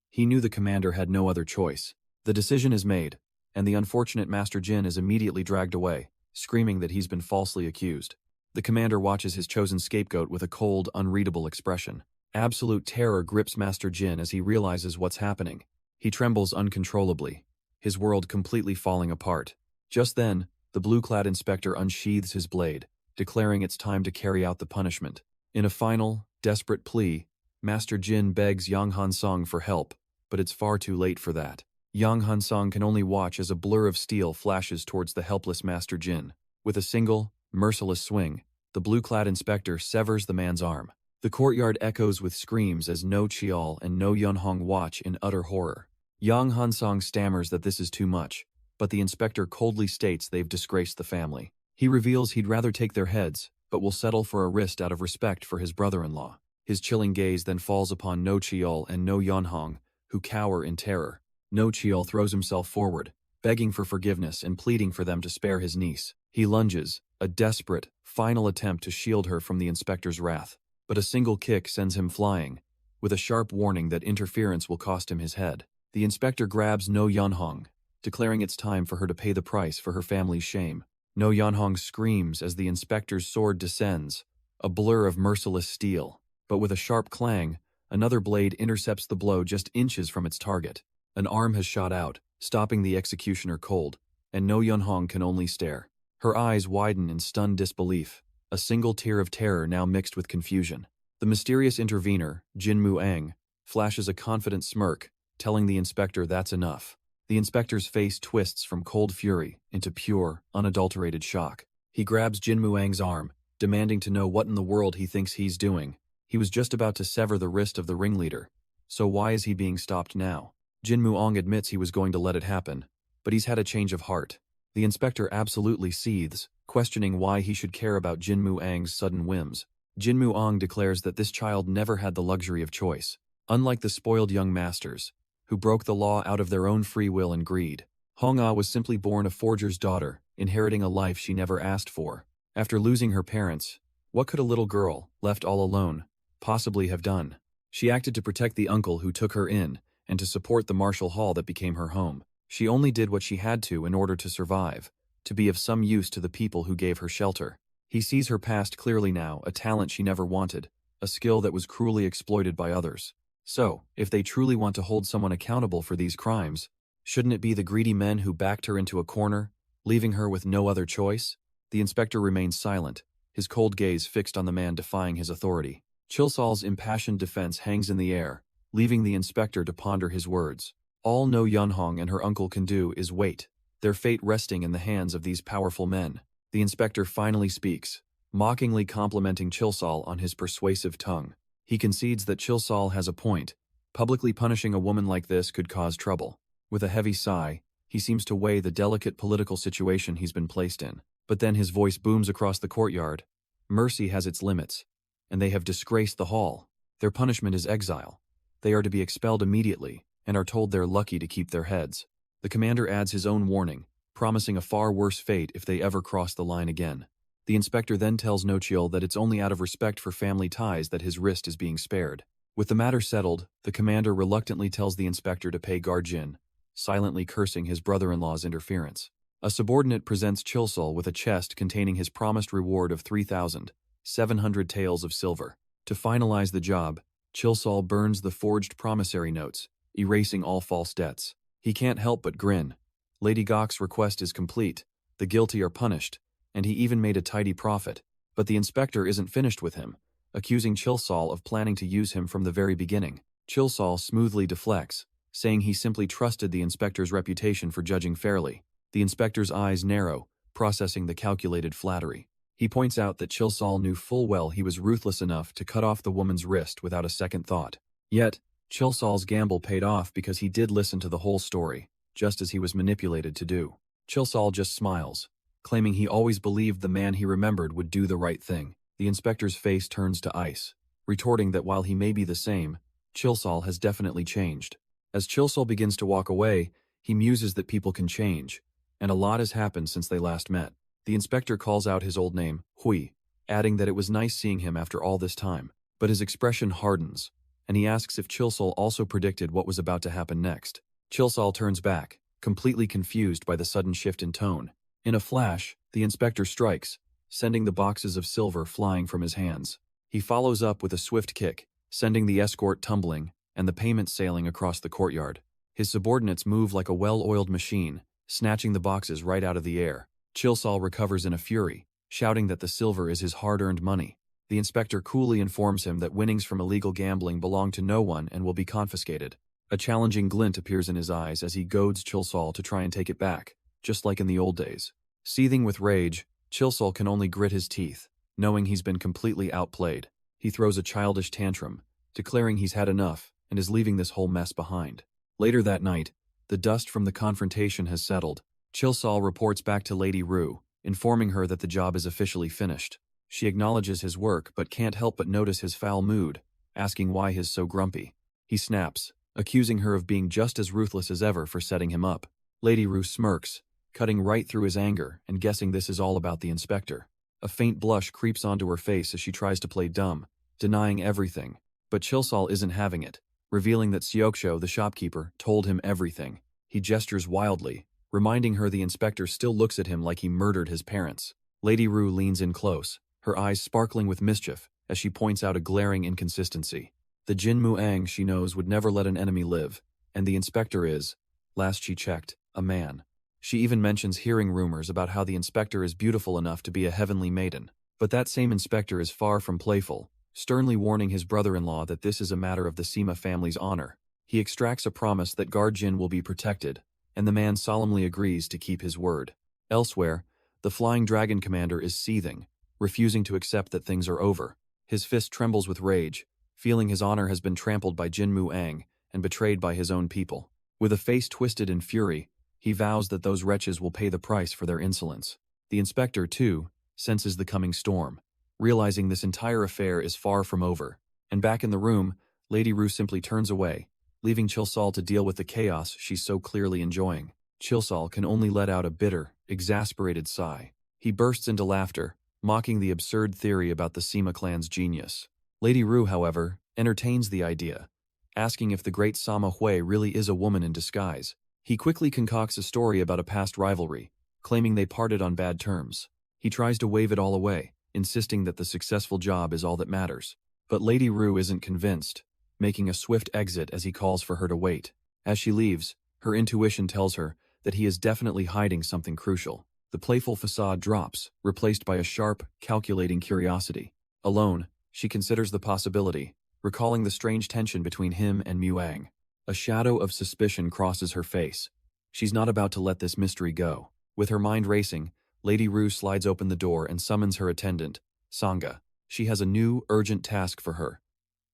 He knew the commander had no other choice. The decision is made, and the unfortunate Master Jin is immediately dragged away, screaming that he's been falsely accused. The commander watches his chosen scapegoat with a cold, unreadable expression. Absolute terror grips Master Jin as he realizes what's happening. He trembles uncontrollably, his world completely falling apart. Just then, the blue-clad inspector unsheathes his blade, declaring it's time to carry out the punishment. In a final, desperate plea, Master Jin begs Yang Hansong for help, but it's far too late for that. Yang Hansong can only watch as a blur of steel flashes towards the helpless Master Jin. With a single, merciless swing, the blue-clad inspector severs the man's arm. The courtyard echoes with screams as No Chial and No Yunhong watch in utter horror. Yang Hansong stammers that this is too much, but the inspector coldly states they've disgraced the family. He reveals he'd rather take their heads, but will settle for a wrist out of respect for his brother-in-law. His chilling gaze then falls upon No Chial and No Yunhong, who cower in terror. No Chial throws himself forward, begging for forgiveness and pleading for them to spare his niece. He lunges, a desperate, final attempt to shield her from the inspector's wrath. But a single kick sends him flying, with a sharp warning that interference will cost him his head. The inspector grabs No Yunhong, declaring it's time for her to pay the price for her family's shame. No Yunhong screams as the inspector's sword descends, a blur of merciless steel. But with a sharp clang, another blade intercepts the blow just inches from its target. An arm has shot out, stopping the executioner cold, and No Yunhong can only stare. Her eyes widen in stunned disbelief, a single tear of terror now mixed with confusion. The mysterious intervener, Jin Muang, flashes a confident smirk, telling the inspector that's enough. The inspector's face twists from cold fury into pure, unadulterated shock. He grabs Jin Muang's arm, demanding to know what in the world he thinks he's doing. He was just about to sever the wrist of the ringleader, so why is he being stopped now? Jin Muang admits he was going to let it happen, but he's had a change of heart. The inspector absolutely seethes, questioning why he should care about Jin Muang's sudden whims. Jin Muang declares that this child never had the luxury of choice. Unlike the spoiled young masters, who broke the law out of their own free will and greed, Hong Ah was simply born a forger's daughter, inheriting a life she never asked for. After losing her parents, what could a little girl, left all alone, possibly have done? She acted to protect the uncle who took her in, and to support the martial hall that became her home. She only did what she had to in order to survive, to be of some use to the people who gave her shelter. He sees her past clearly now, a talent she never wanted, a skill that was cruelly exploited by others. So, if they truly want to hold someone accountable for these crimes, shouldn't it be the greedy men who backed her into a corner, leaving her with no other choice? The inspector remains silent, his cold gaze fixed on the man defying his authority. Chilsol's impassioned defense hangs in the air, leaving the inspector to ponder his words. All No Yunhong and her uncle can do is wait, their fate resting in the hands of these powerful men. The inspector finally speaks, mockingly complimenting Chilsol on his persuasive tongue. He concedes that Chilsol has a point. Publicly punishing a woman like this could cause trouble. With a heavy sigh, he seems to weigh the delicate political situation he's been placed in. But then his voice booms across the courtyard. Mercy has its limits, and they have disgraced the hall. Their punishment is exile. They are to be expelled immediately, and are told they're lucky to keep their heads. The commander adds his own warning, promising a far worse fate if they ever cross the line again. The inspector then tells Nochiel that it's only out of respect for family ties that his wrist is being spared. With the matter settled, the commander reluctantly tells the inspector to pay Guard Jin, silently cursing his brother-in-law's interference. A subordinate presents Chilsol with a chest containing his promised reward of 3,700 taels of silver. To finalize the job, Chilsol burns the forged promissory notes, erasing all false debts. He can't help but grin. Lady Gok's request is complete, the guilty are punished, and he even made a tidy profit. But the inspector isn't finished with him, accusing Chilsol of planning to use him from the very beginning. Chilsol smoothly deflects, saying he simply trusted the inspector's reputation for judging fairly. The inspector's eyes narrow, processing the calculated flattery. He points out that Chilsol knew full well he was ruthless enough to cut off the woman's wrist without a second thought. Yet, Chilsol's gamble paid off because he did listen to the whole story, just as he was manipulated to do. Chilsol just smiles, claiming he always believed the man he remembered would do the right thing. The inspector's face turns to ice, retorting that while he may be the same, Chilsol has definitely changed. As Chilsol begins to walk away, he muses that people can change, and a lot has happened since they last met. The inspector calls out his old name, Hui, adding that it was nice seeing him after all this time. But his expression hardens, and he asks if Chilsol also predicted what was about to happen next. Chilsol turns back, completely confused by the sudden shift in tone. In a flash, the inspector strikes, sending the boxes of silver flying from his hands. He follows up with a swift kick, sending the escort tumbling and the payment sailing across the courtyard. His subordinates move like a well-oiled machine, snatching the boxes right out of the air. Chilsol recovers in a fury, shouting that the silver is his hard-earned money. The inspector coolly informs him that winnings from illegal gambling belong to no one and will be confiscated. A challenging glint appears in his eyes as he goads Chilsol to try and take it back, just like in the old days. Seething with rage, Chilsol can only grit his teeth, knowing he's been completely outplayed. He throws a childish tantrum, declaring he's had enough and is leaving this whole mess behind. Later that night, the dust from the confrontation has settled. Chilsol reports back to Lady Rue, informing her that the job is officially finished. She acknowledges his work but can't help but notice his foul mood, asking why he's so grumpy. He snaps, accusing her of being just as ruthless as ever for setting him up. Lady Rue smirks, cutting right through his anger and guessing this is all about the inspector. A faint blush creeps onto her face as she tries to play dumb, denying everything. But Chilsol isn't having it, revealing that Seokcho, the shopkeeper, told him everything. He gestures wildly, reminding her the inspector still looks at him like he murdered his parents. Lady Rue leans in close, her eyes sparkling with mischief as she points out a glaring inconsistency. The Jin Muang she knows would never let an enemy live, and the inspector is, last she checked, a man. She even mentions hearing rumors about how the inspector is beautiful enough to be a heavenly maiden. But that same inspector is far from playful, sternly warning his brother-in-law that this is a matter of the Sima family's honor. He extracts a promise that Guard Jin will be protected, and the man solemnly agrees to keep his word. Elsewhere, the Flying Dragon commander is seething, refusing to accept that things are over. His fist trembles with rage, feeling his honor has been trampled by Jin Muang and betrayed by his own people. With a face twisted in fury, he vows that those wretches will pay the price for their insolence. The inspector, too, senses the coming storm, realizing this entire affair is far from over. And back in the room, Lady Rue simply turns away, leaving Chilsol to deal with the chaos she's so clearly enjoying. Chilsol can only let out a bitter, exasperated sigh. He bursts into laughter, mocking the absurd theory about the Sima clan's genius. Lady Rue, however, entertains the idea, asking if the great Sama Hui really is a woman in disguise. He quickly concocts a story about a past rivalry, claiming they parted on bad terms. He tries to wave it all away, insisting that the successful job is all that matters. But Lady Rue isn't convinced, making a swift exit as he calls for her to wait. As she leaves, her intuition tells her that he is definitely hiding something crucial. The playful facade drops, replaced by a sharp, calculating curiosity. Alone, she considers the possibility, recalling the strange tension between him and Muang. A shadow of suspicion crosses her face. She's not about to let this mystery go. With her mind racing, Lady Rue slides open the door and summons her attendant, Sangha. She has a new, urgent task for her.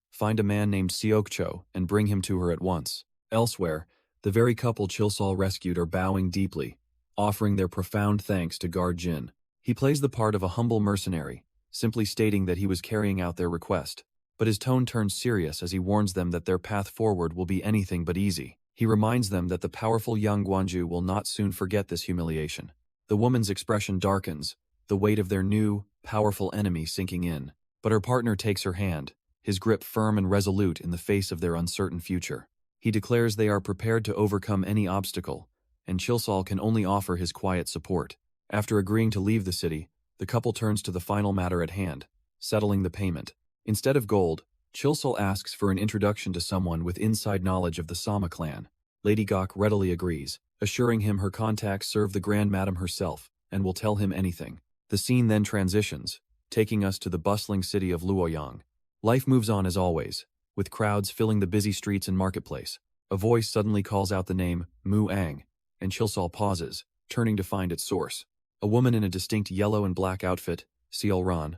Find a man named Seokcho and bring him to her at once. Elsewhere, the very couple Chilsol rescued are bowing deeply, offering their profound thanks to Guard Jin. He plays the part of a humble mercenary, simply stating that he was carrying out their request. But his tone turns serious as he warns them that their path forward will be anything but easy. He reminds them that the powerful young Guanju will not soon forget this humiliation. The woman's expression darkens, the weight of their new, powerful enemy sinking in. But her partner takes her hand, his grip firm and resolute in the face of their uncertain future. He declares they are prepared to overcome any obstacle, and Chilsol can only offer his quiet support. After agreeing to leave the city, the couple turns to the final matter at hand, settling the payment. Instead of gold, Chilsol asks for an introduction to someone with inside knowledge of the Sama clan. Lady Gok readily agrees, assuring him her contacts serve the Grand Madam herself and will tell him anything. The scene then transitions, taking us to the bustling city of Luoyang. Life moves on as always, with crowds filling the busy streets and marketplace. A voice suddenly calls out the name Mu Ang, and Chilsol pauses, turning to find its source. A woman in a distinct yellow and black outfit, Seol Ran,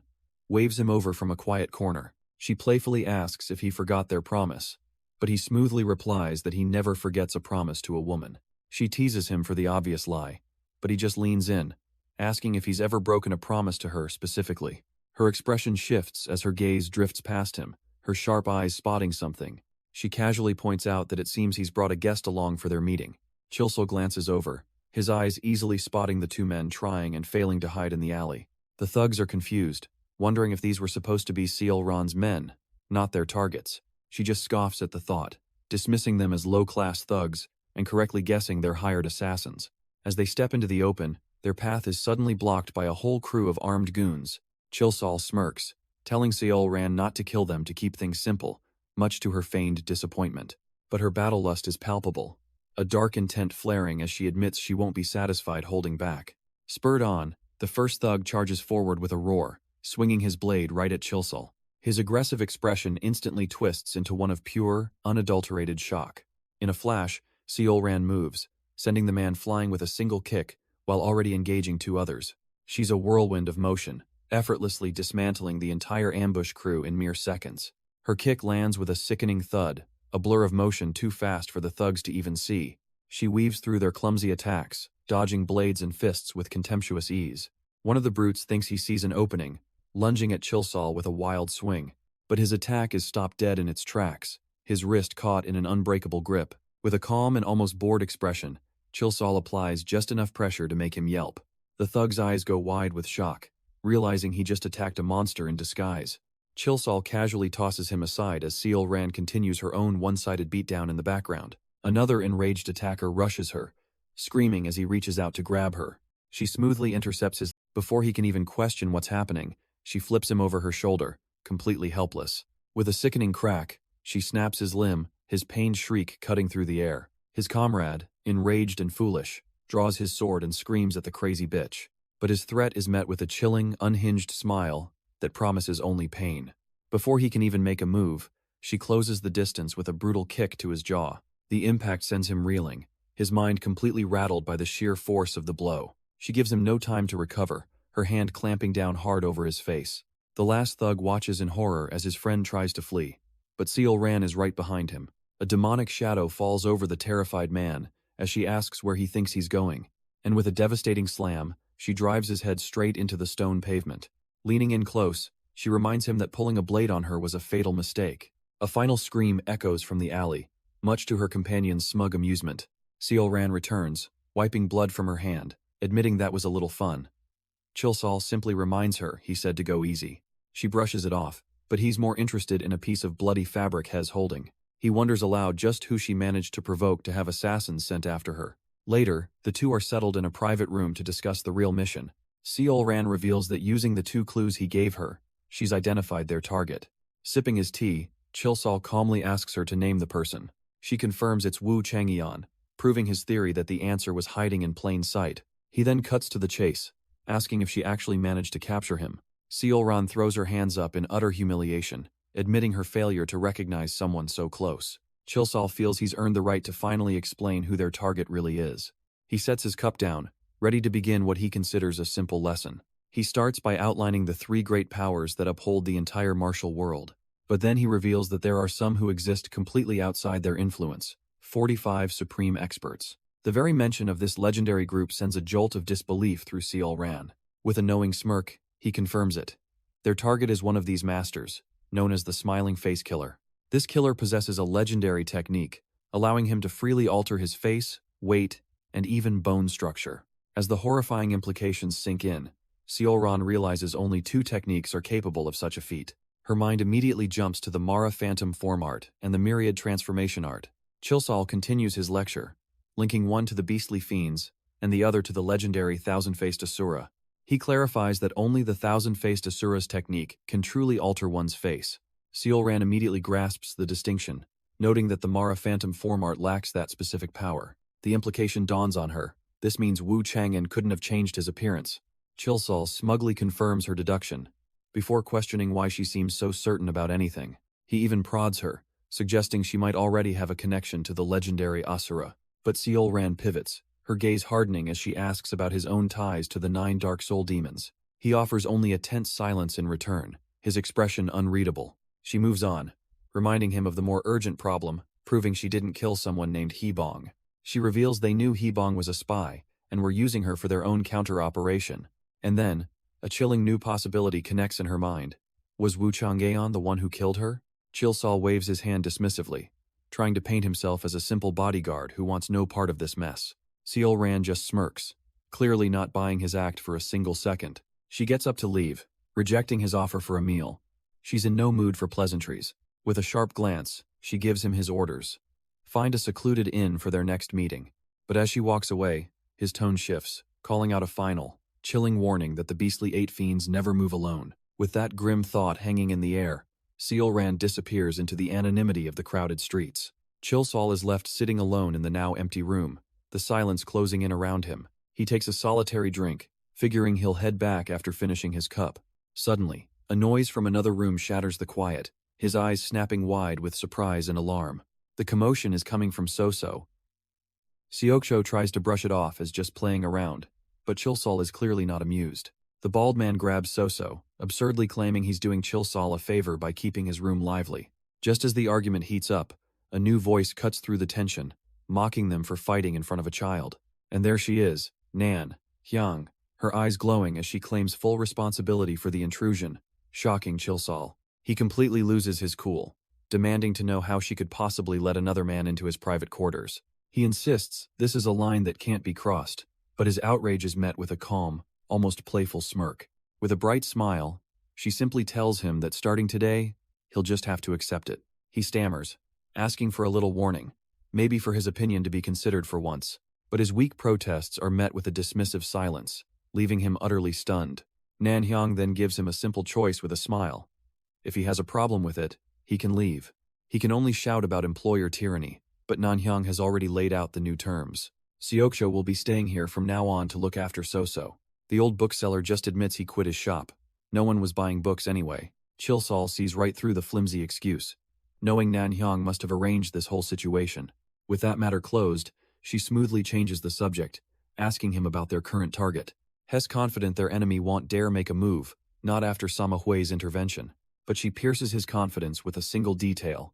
waves him over from a quiet corner. She playfully asks if he forgot their promise, but he smoothly replies that he never forgets a promise to a woman. She teases him for the obvious lie, but he just leans in, asking if he's ever broken a promise to her specifically. Her expression shifts as her gaze drifts past him, her sharp eyes spotting something. She casually points out that it seems he's brought a guest along for their meeting. Chilsol glances over, his eyes easily spotting the two men trying and failing to hide in the alley. The thugs are confused, wondering if these were supposed to be Seol Ran's men, not their targets. She just scoffs at the thought, dismissing them as low-class thugs and correctly guessing they're hired assassins. As they step into the open, their path is suddenly blocked by a whole crew of armed goons. Chilsol smirks, telling Seol Ran not to kill them to keep things simple, much to her feigned disappointment. But her battle lust is palpable, a dark intent flaring as she admits she won't be satisfied holding back. Spurred on, the first thug charges forward with a roar, swinging his blade right at Chilsol. His aggressive expression instantly twists into one of pure, unadulterated shock. In a flash, Seol Ran moves, sending the man flying with a single kick while already engaging two others. She's a whirlwind of motion, effortlessly dismantling the entire ambush crew in mere seconds. Her kick lands with a sickening thud, a blur of motion too fast for the thugs to even see. She weaves through their clumsy attacks, dodging blades and fists with contemptuous ease. One of the brutes thinks he sees an opening, lunging at Chilsol with a wild swing. But his attack is stopped dead in its tracks, his wrist caught in an unbreakable grip. With a calm and almost bored expression, Chilsol applies just enough pressure to make him yelp. The thug's eyes go wide with shock, realizing he just attacked a monster in disguise. Chilsol casually tosses him aside as Seol Ran continues her own one-sided beatdown in the background. Another enraged attacker rushes her, screaming as he reaches out to grab her. She smoothly intercepts his. Before he can even question what's happening, she flips him over her shoulder, completely helpless. With a sickening crack, she snaps his limb, his pained shriek cutting through the air. His comrade, enraged and foolish, draws his sword and screams at the crazy bitch. But his threat is met with a chilling, unhinged smile that promises only pain. Before he can even make a move, she closes the distance with a brutal kick to his jaw. The impact sends him reeling, his mind completely rattled by the sheer force of the blow. She gives him no time to recover, her hand clamping down hard over his face. The last thug watches in horror as his friend tries to flee, but Seol Ran is right behind him. A demonic shadow falls over the terrified man as she asks where he thinks he's going, and with a devastating slam, she drives his head straight into the stone pavement. Leaning in close, she reminds him that pulling a blade on her was a fatal mistake. A final scream echoes from the alley, much to her companion's smug amusement. Seol Ran returns, wiping blood from her hand, admitting that was a little fun. Chilsol simply reminds her he said to go easy. She brushes it off, but he's more interested in a piece of bloody fabric Hez holding. He wonders aloud just who she managed to provoke to have assassins sent after her. Later, the two are settled in a private room to discuss the real mission. Seol Ran reveals that using the two clues he gave her, she's identified their target. Sipping his tea, Chilsol calmly asks her to name the person. She confirms it's Wu Changyan, proving his theory that the answer was hiding in plain sight. He then cuts to the chase, asking if she actually managed to capture him. Seol Ran throws her hands up in utter humiliation, admitting her failure to recognize someone so close. Chilsol feels he's earned the right to finally explain who their target really is. He sets his cup down, ready to begin what he considers a simple lesson. He starts by outlining the three great powers that uphold the entire martial world. But then he reveals that there are some who exist completely outside their influence, 45 supreme experts. The very mention of this legendary group sends a jolt of disbelief through Seol Ran. With a knowing smirk, he confirms it. Their target is one of these masters, known as the Smiling Face Killer. This killer possesses a legendary technique, allowing him to freely alter his face, weight, and even bone structure. As the horrifying implications sink in, Seol Ran realizes only two techniques are capable of such a feat. Her mind immediately jumps to the Mara Phantom form art and the Myriad transformation art. Chilsol continues his lecture, linking one to the beastly fiends and the other to the legendary thousand-faced Asura. He clarifies that only the thousand-faced Asura's technique can truly alter one's face. Seolran immediately grasps the distinction, noting that the Mara Phantom form art lacks that specific power. The implication dawns on her. This means Wu Chang'an couldn't have changed his appearance. Chilsol smugly confirms her deduction, before questioning why she seems so certain about anything. He even prods her, suggesting she might already have a connection to the legendary Asura. But Seolran pivots, her gaze hardening as she asks about his own ties to the 9 Dark Soul demons. He offers only a tense silence in return, his expression unreadable. She moves on, reminding him of the more urgent problem, proving she didn't kill someone named Hebong. She reveals they knew Hebong was a spy, and were using her for their own counter-operation. And then, a chilling new possibility connects in her mind. Was Wu Chang'an the one who killed her? Chilsol waves his hand dismissively, trying to paint himself as a simple bodyguard who wants no part of this mess. Seolran just smirks, clearly not buying his act for a single second. She gets up to leave, rejecting his offer for a meal. She's in no mood for pleasantries. With a sharp glance, she gives him his orders. Find a secluded inn for their next meeting. But as she walks away, his tone shifts, calling out a final, chilling warning that the beastly 8 fiends never move alone. With that grim thought hanging in the air, Seolran disappears into the anonymity of the crowded streets. Chilsol is left sitting alone in the now empty room, the silence closing in around him. He takes a solitary drink, figuring he'll head back after finishing his cup. Suddenly, a noise from another room shatters the quiet, his eyes snapping wide with surprise and alarm. The commotion is coming from Soso. Seokcho tries to brush it off as just playing around, but Chilsol is clearly not amused. The bald man grabs Soso, absurdly claiming he's doing Chilsol a favor by keeping his room lively. Just as the argument heats up, a new voice cuts through the tension, mocking them for fighting in front of a child. And there she is, Nan Hyang, her eyes glowing as she claims full responsibility for the intrusion, shocking Chilsol. He completely loses his cool, demanding to know how she could possibly let another man into his private quarters. He insists this is a line that can't be crossed, but his outrage is met with a calm, almost playful smirk. With a bright smile, she simply tells him that starting today, he'll just have to accept it. He stammers, asking for a little warning, maybe for his opinion to be considered for once. But his weak protests are met with a dismissive silence, leaving him utterly stunned. Nan Hyang then gives him a simple choice with a smile. If he has a problem with it, he can leave. He can only shout about employer tyranny, but Nan Hyang has already laid out the new terms. Seokcho will be staying here from now on to look after Soso. The old bookseller just admits he quit his shop. No one was buying books anyway. Chilsol sees right through the flimsy excuse, knowing Nan Hyang must have arranged this whole situation. With that matter closed, she smoothly changes the subject, asking him about their current target. He's confident their enemy won't dare make a move, not after Sama Hui's intervention. But she pierces his confidence with a single detail.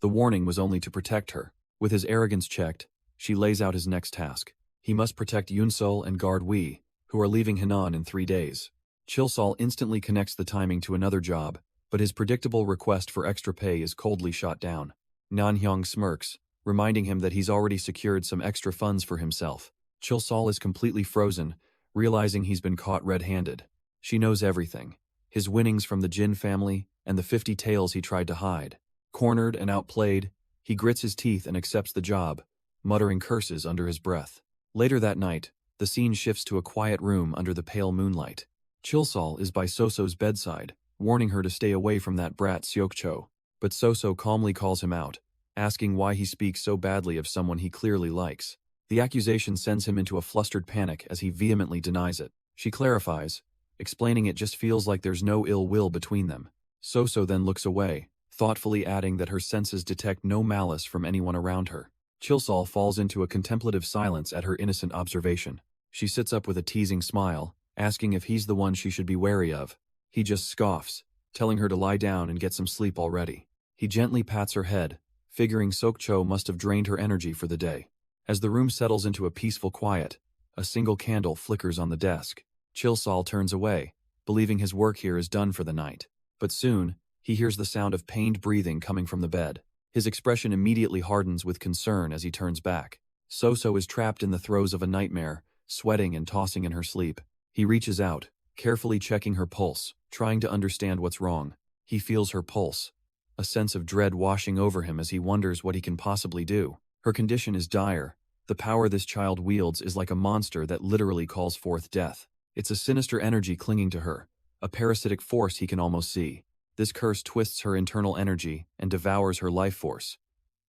The warning was only to protect her. With his arrogance checked, she lays out his next task. He must protect Yunsul and guard Wei, who are leaving Henan in 3 days. Chilsol instantly connects the timing to another job, but his predictable request for extra pay is coldly shot down. Nan Hyang smirks, reminding him that he's already secured some extra funds for himself. Chilsol is completely frozen, realizing he's been caught red-handed. She knows everything. His winnings from the Jin family, and the 50 taels he tried to hide. Cornered and outplayed, he grits his teeth and accepts the job, muttering curses under his breath. Later that night, the scene shifts to a quiet room under the pale moonlight. Chilsol is by Soso's bedside, warning her to stay away from that brat Seokcho. But Soso calmly calls him out, asking why he speaks so badly of someone he clearly likes. The accusation sends him into a flustered panic as he vehemently denies it. She clarifies, explaining it just feels like there's no ill will between them. Soso then looks away, thoughtfully adding that her senses detect no malice from anyone around her. Chilsol falls into a contemplative silence at her innocent observation. She sits up with a teasing smile, asking if he's the one she should be wary of. He just scoffs, telling her to lie down and get some sleep already. He gently pats her head, figuring Seokcho must have drained her energy for the day. As the room settles into a peaceful quiet, a single candle flickers on the desk. Chilsol turns away, believing his work here is done for the night. But soon, he hears the sound of pained breathing coming from the bed. His expression immediately hardens with concern as he turns back. Soso is trapped in the throes of a nightmare, sweating and tossing in her sleep. He reaches out, carefully checking her pulse, trying to understand what's wrong. He feels her pulse, a sense of dread washing over him as he wonders what he can possibly do. Her condition is dire. The power this child wields is like a monster that literally calls forth death. It's a sinister energy clinging to her, a parasitic force he can almost see. This curse twists her internal energy and devours her life force.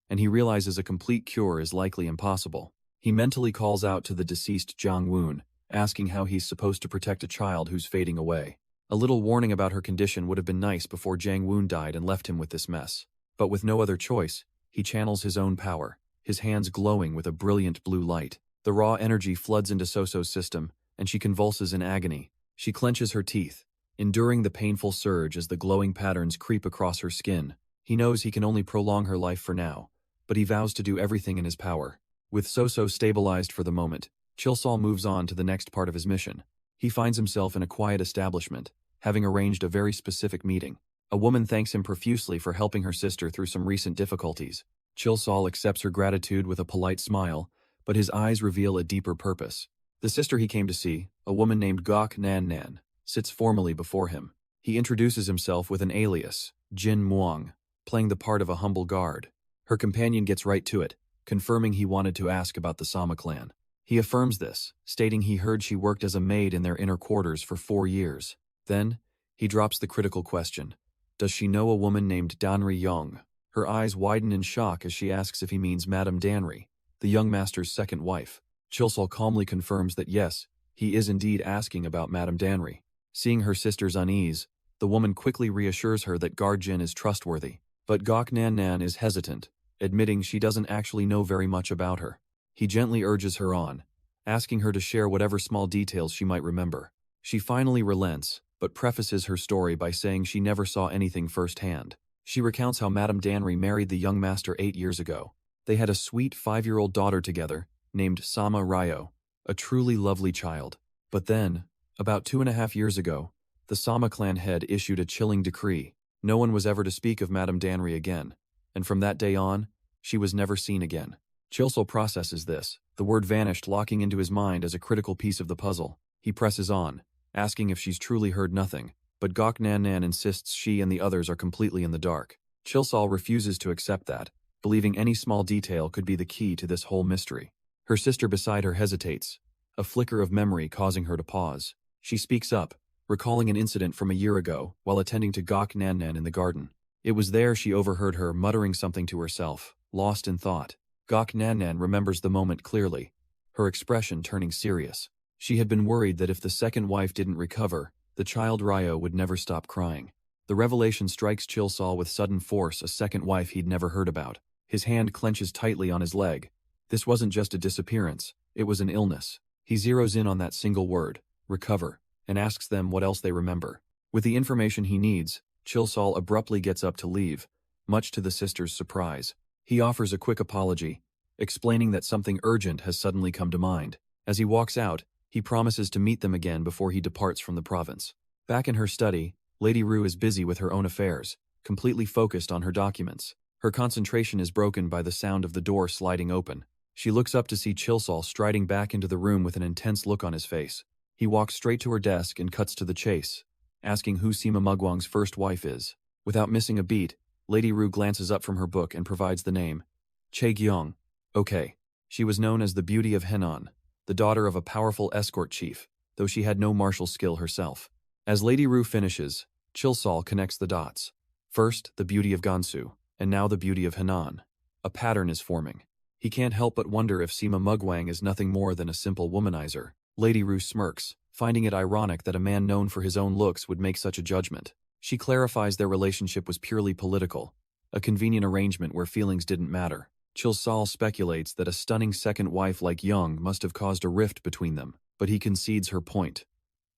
And he realizes a complete cure is likely impossible. He mentally calls out to the deceased Jiang Woon, asking how he's supposed to protect a child who's fading away. A little warning about her condition would have been nice before Jiang Woon died and left him with this mess. But with no other choice, he channels his own power, his hands glowing with a brilliant blue light. The raw energy floods into Soso's system, and she convulses in agony. She clenches her teeth, enduring the painful surge as the glowing patterns creep across her skin. He knows he can only prolong her life for now, but he vows to do everything in his power. With Soso stabilized for the moment, Chilsol moves on to the next part of his mission. He finds himself in a quiet establishment, having arranged a very specific meeting. A woman thanks him profusely for helping her sister through some recent difficulties. Chilsol accepts her gratitude with a polite smile, but his eyes reveal a deeper purpose. The sister he came to see, a woman named Gok Nan Nan, sits formally before him. He introduces himself with an alias, Jin Muang, playing the part of a humble guard. Her companion gets right to it, confirming he wanted to ask about the Sama clan. He affirms this, stating he heard she worked as a maid in their inner quarters for 4 years. Then, he drops the critical question. Does she know a woman named Danri Yong? Her eyes widen in shock as she asks if he means Madame Danri, the young master's second wife. Chilsol calmly confirms that yes, he is indeed asking about Madame Danri. Seeing her sister's unease, the woman quickly reassures her that Guard Jin is trustworthy. But Gok Nan Nan is hesitant, admitting she doesn't actually know very much about her. He gently urges her on, asking her to share whatever small details she might remember. She finally relents, but prefaces her story by saying she never saw anything firsthand. She recounts how Madame Danri married the young master 8 years ago. They had a sweet 5-year-old daughter together, named Sama Ryo, a truly lovely child. But then, about 2.5 years ago, the Sama clan head issued a chilling decree. No one was ever to speak of Madame Danri again, and from that day on, she was never seen again. Chilsol processes this, the word vanished locking into his mind as a critical piece of the puzzle. He presses on, asking if she's truly heard nothing, but Gok Nan Nan insists she and the others are completely in the dark. Chilsol refuses to accept that, believing any small detail could be the key to this whole mystery. Her sister beside her hesitates, a flicker of memory causing her to pause. She speaks up, recalling an incident from a year ago while attending to Gok Nan Nan in the garden. It was there she overheard her muttering something to herself, lost in thought. Gok Nan Nan remembers the moment clearly, her expression turning serious. She had been worried that if the second wife didn't recover, the child Ryo would never stop crying. The revelation strikes Chilsol with sudden force, a second wife he'd never heard about. His hand clenches tightly on his leg. This wasn't just a disappearance, it was an illness. He zeroes in on that single word, recover, and asks them what else they remember. With the information he needs, Chilsol abruptly gets up to leave, much to the sister's surprise. He offers a quick apology, explaining that something urgent has suddenly come to mind. As he walks out, he promises to meet them again before he departs from the province. Back in her study, Lady Rue is busy with her own affairs, completely focused on her documents. Her concentration is broken by the sound of the door sliding open. She looks up to see Chilsol striding back into the room with an intense look on his face. He walks straight to her desk and cuts to the chase, asking who Sima Mugwang's first wife is. Without missing a beat, Lady Rue glances up from her book and provides the name. Che Gyong. Okay. She was known as the Beauty of Henan, the daughter of a powerful escort chief, though she had no martial skill herself. As Lady Rue finishes, Chilsol connects the dots. First, the Beauty of Gansu, and now the Beauty of Henan. A pattern is forming. He can't help but wonder if Sima Mugwang is nothing more than a simple womanizer. Lady Rue smirks, finding it ironic that a man known for his own looks would make such a judgment. She clarifies their relationship was purely political, a convenient arrangement where feelings didn't matter. Chilsol speculates that a stunning second wife like Young must have caused a rift between them, but he concedes her point.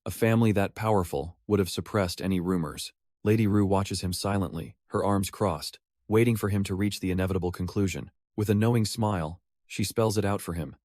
A family that powerful would have suppressed any rumors. Lady Rue watches him silently, her arms crossed, waiting for him to reach the inevitable conclusion. With a knowing smile, she spells it out for him.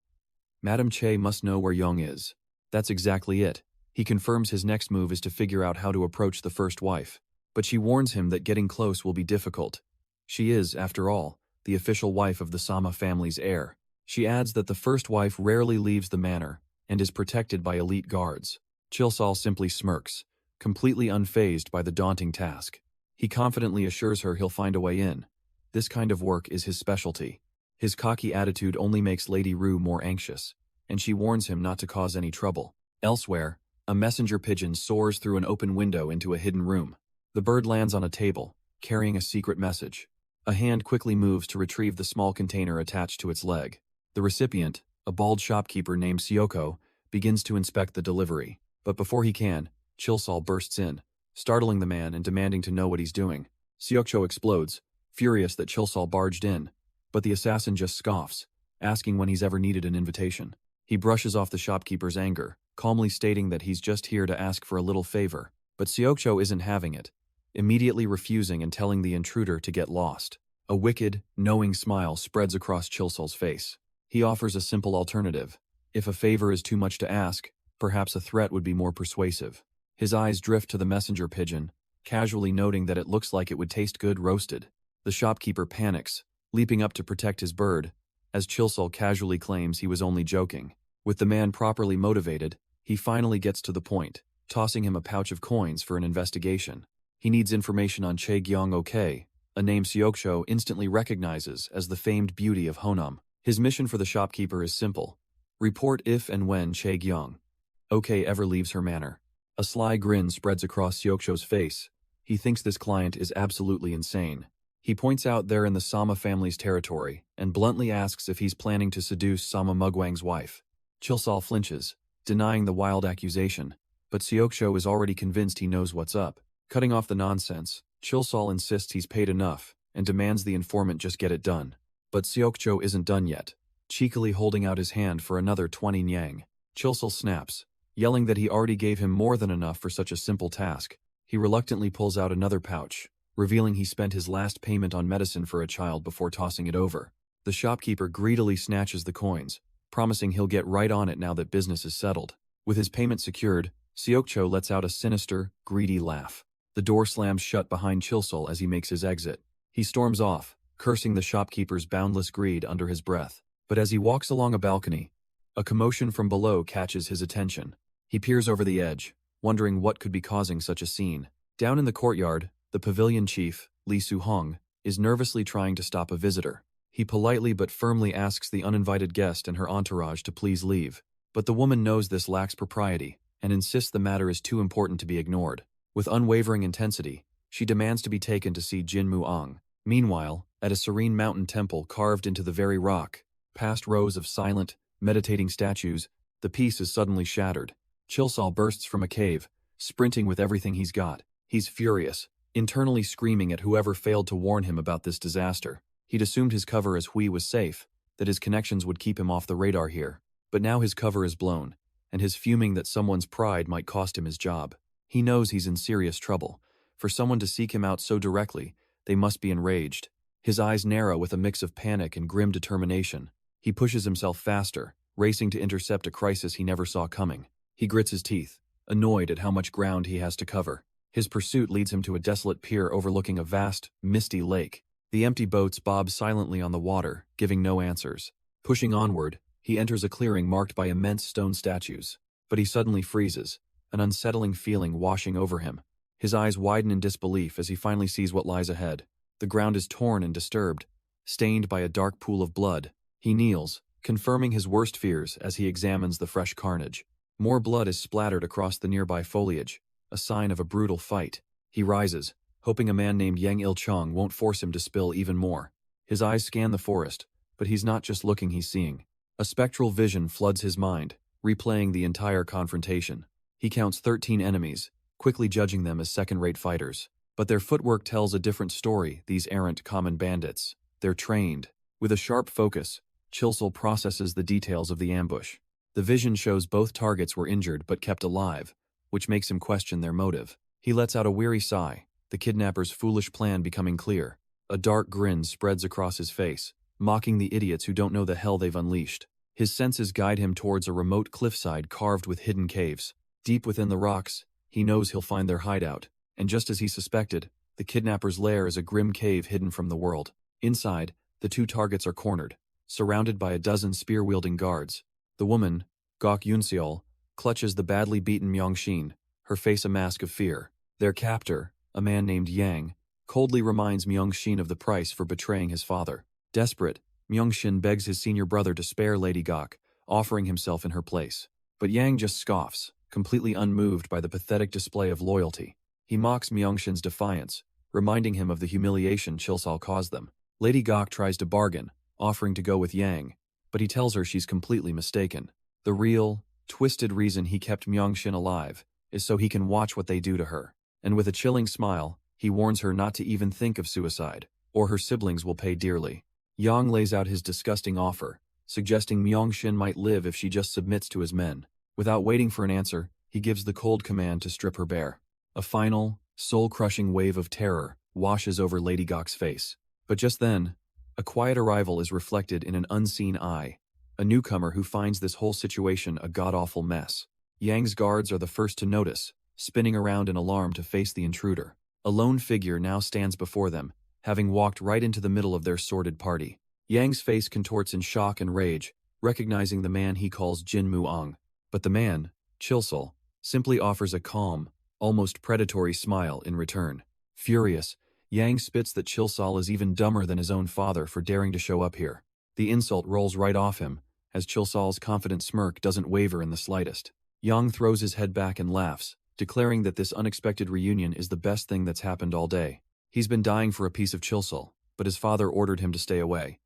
Madame Che must know where Young is. That's exactly it. He confirms his next move is to figure out how to approach the first wife. But she warns him that getting close will be difficult. She is, after all, the official wife of the Sama family's heir. She adds that the first wife rarely leaves the manor and is protected by elite guards. Chilsol simply smirks, completely unfazed by the daunting task. He confidently assures her he'll find a way in. This kind of work is his specialty. His cocky attitude only makes Lady Rue more anxious, and she warns him not to cause any trouble. Elsewhere, a messenger pigeon soars through an open window into a hidden room. The bird lands on a table, carrying a secret message. A hand quickly moves to retrieve the small container attached to its leg. The recipient, a bald shopkeeper named Syoko, begins to inspect the delivery. But before he can, Chilsol bursts in, startling the man and demanding to know what he's doing. Syoko explodes, furious that Chilsol barged in, but the assassin just scoffs, asking when he's ever needed an invitation. He brushes off the shopkeeper's anger, calmly stating that he's just here to ask for a little favor. But Syoko isn't having it, immediately refusing and telling the intruder to get lost. A wicked, knowing smile spreads across Chilsol's face. He offers a simple alternative. If a favor is too much to ask, perhaps a threat would be more persuasive. His eyes drift to the messenger pigeon, casually noting that it looks like it would taste good roasted. The shopkeeper panics, leaping up to protect his bird, as Chilsol casually claims he was only joking. With the man properly motivated, he finally gets to the point, tossing him a pouch of coins for an investigation. He needs information on Che Gyong-ok, a name Syoko instantly recognizes as the famed beauty of Honam. His mission for the shopkeeper is simple. Report if and when Che Gyong-ok ever leaves her manor. A sly grin spreads across Syoko's face. He thinks this client is absolutely insane. He points out they're in the Sama family's territory and bluntly asks if he's planning to seduce Sama Mugwang's wife. Chilsol flinches, denying the wild accusation, but Syoko is already convinced he knows what's up. Cutting off the nonsense, Chilsol insists he's paid enough and demands the informant just get it done. But Syoko isn't done yet, cheekily holding out his hand for another 20 nyang. Chilsol snaps, yelling that he already gave him more than enough for such a simple task. He reluctantly pulls out another pouch, revealing he spent his last payment on medicine for a child before tossing it over. The shopkeeper greedily snatches the coins, promising he'll get right on it now that business is settled. With his payment secured, Syoko lets out a sinister, greedy laugh. The door slams shut behind Chilsol as he makes his exit. He storms off, cursing the shopkeeper's boundless greed under his breath. But as he walks along a balcony, a commotion from below catches his attention. He peers over the edge, wondering what could be causing such a scene. Down in the courtyard, the pavilion chief, Li Su-hong, is nervously trying to stop a visitor. He politely but firmly asks the uninvited guest and her entourage to please leave. But the woman knows this lacks propriety and insists the matter is too important to be ignored. With unwavering intensity, she demands to be taken to see Jin Muang. Meanwhile, at a serene mountain temple carved into the very rock, past rows of silent, meditating statues, the peace is suddenly shattered. Chilsol bursts from a cave, sprinting with everything he's got. He's furious, internally screaming at whoever failed to warn him about this disaster. He'd assumed his cover as Hui was safe, that his connections would keep him off the radar here. But now his cover is blown, and his fuming that someone's pride might cost him his job. He knows he's in serious trouble. For someone to seek him out so directly, they must be enraged. His eyes narrow with a mix of panic and grim determination. He pushes himself faster, racing to intercept a crisis he never saw coming. He grits his teeth, annoyed at how much ground he has to cover. His pursuit leads him to a desolate pier overlooking a vast, misty lake. The empty boats bob silently on the water, giving no answers. Pushing onward, he enters a clearing marked by immense stone statues. But he suddenly freezes, an unsettling feeling washing over him. His eyes widen in disbelief as he finally sees what lies ahead. The ground is torn and disturbed, stained by a dark pool of blood. He kneels, confirming his worst fears as he examines the fresh carnage. More blood is splattered across the nearby foliage, a sign of a brutal fight. He rises, hoping a man named Yang Il-chong won't force him to spill even more. His eyes scan the forest, but he's not just looking, he's seeing. A spectral vision floods his mind, replaying the entire confrontation. He counts 13 enemies, quickly judging them as second-rate fighters. But their footwork tells a different story, these errant common bandits. They're trained. With a sharp focus, Chilsol processes the details of the ambush. The vision shows both targets were injured but kept alive, which makes him question their motive. He lets out a weary sigh, the kidnapper's foolish plan becoming clear. A dark grin spreads across his face, mocking the idiots who don't know the hell they've unleashed. His senses guide him towards a remote cliffside carved with hidden caves. Deep within the rocks, he knows he'll find their hideout. And just as he suspected, the kidnapper's lair is a grim cave hidden from the world. Inside, the two targets are cornered, surrounded by a dozen spear-wielding guards. The woman, Gok Yunseol, clutches the badly beaten Myeongxin, her face a mask of fear. Their captor, a man named Yang, coldly reminds Myung-shin of the price for betraying his father. Desperate, Myung-shin begs his senior brother to spare Lady Gok, offering himself in her place. But Yang just scoffs, completely unmoved by the pathetic display of loyalty. He mocks Myung-shin's defiance, reminding him of the humiliation Chilsol caused them. Lady Gok tries to bargain, offering to go with Yang, but he tells her she's completely mistaken. The real, twisted reason he kept Myung-shin alive is so he can watch what they do to her. And with a chilling smile, he warns her not to even think of suicide, or her siblings will pay dearly. Yang lays out his disgusting offer, suggesting Myung-shin might live if she just submits to his men. Without waiting for an answer, he gives the cold command to strip her bare. A final, soul-crushing wave of terror washes over Lady Gok's face. But just then, a quiet arrival is reflected in an unseen eye, a newcomer who finds this whole situation a god-awful mess. Yang's guards are the first to notice, spinning around in alarm to face the intruder. A lone figure now stands before them, having walked right into the middle of their sordid party. Yang's face contorts in shock and rage, recognizing the man he calls Jin Muong. But the man, Chilsol, simply offers a calm, almost predatory smile in return. Furious, Yang spits that Chilsol is even dumber than his own father for daring to show up here. The insult rolls right off him, as Chilsol's confident smirk doesn't waver in the slightest. Yang throws his head back and laughs, declaring that this unexpected reunion is the best thing that's happened all day. He's been dying for a piece of Chilsol, but his father ordered him to stay away.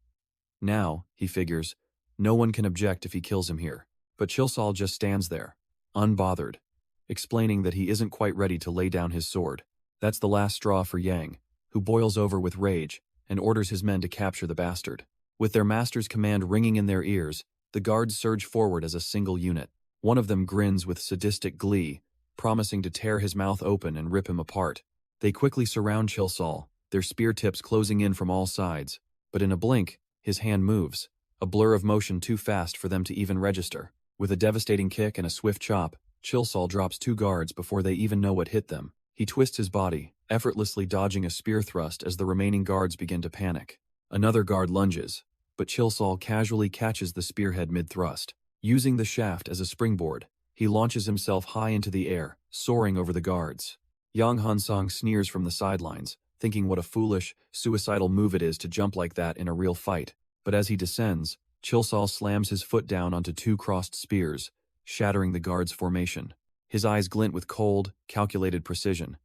Now, he figures, no one can object if he kills him here. But Chilsol just stands there, unbothered, explaining that he isn't quite ready to lay down his sword. That's the last straw for Yang, who boils over with rage and orders his men to capture the bastard. With their master's command ringing in their ears, the guards surge forward as a single unit. One of them grins with sadistic glee, promising to tear his mouth open and rip him apart. They quickly surround Chilsol, their spear tips closing in from all sides. But in a blink, his hand moves, a blur of motion too fast for them to even register. With a devastating kick and a swift chop, Chilsol drops two guards before they even know what hit them. He twists his body, effortlessly dodging a spear thrust as the remaining guards begin to panic. Another guard lunges, but Chilsol casually catches the spearhead mid-thrust. Using the shaft as a springboard, he launches himself high into the air, soaring over the guards. Yang Hansong sneers from the sidelines, thinking what a foolish, suicidal move it is to jump like that in a real fight. But as he descends, Chilsol slams his foot down onto two crossed spears, shattering the guards' formation. His eyes glint with cold, calculated precision.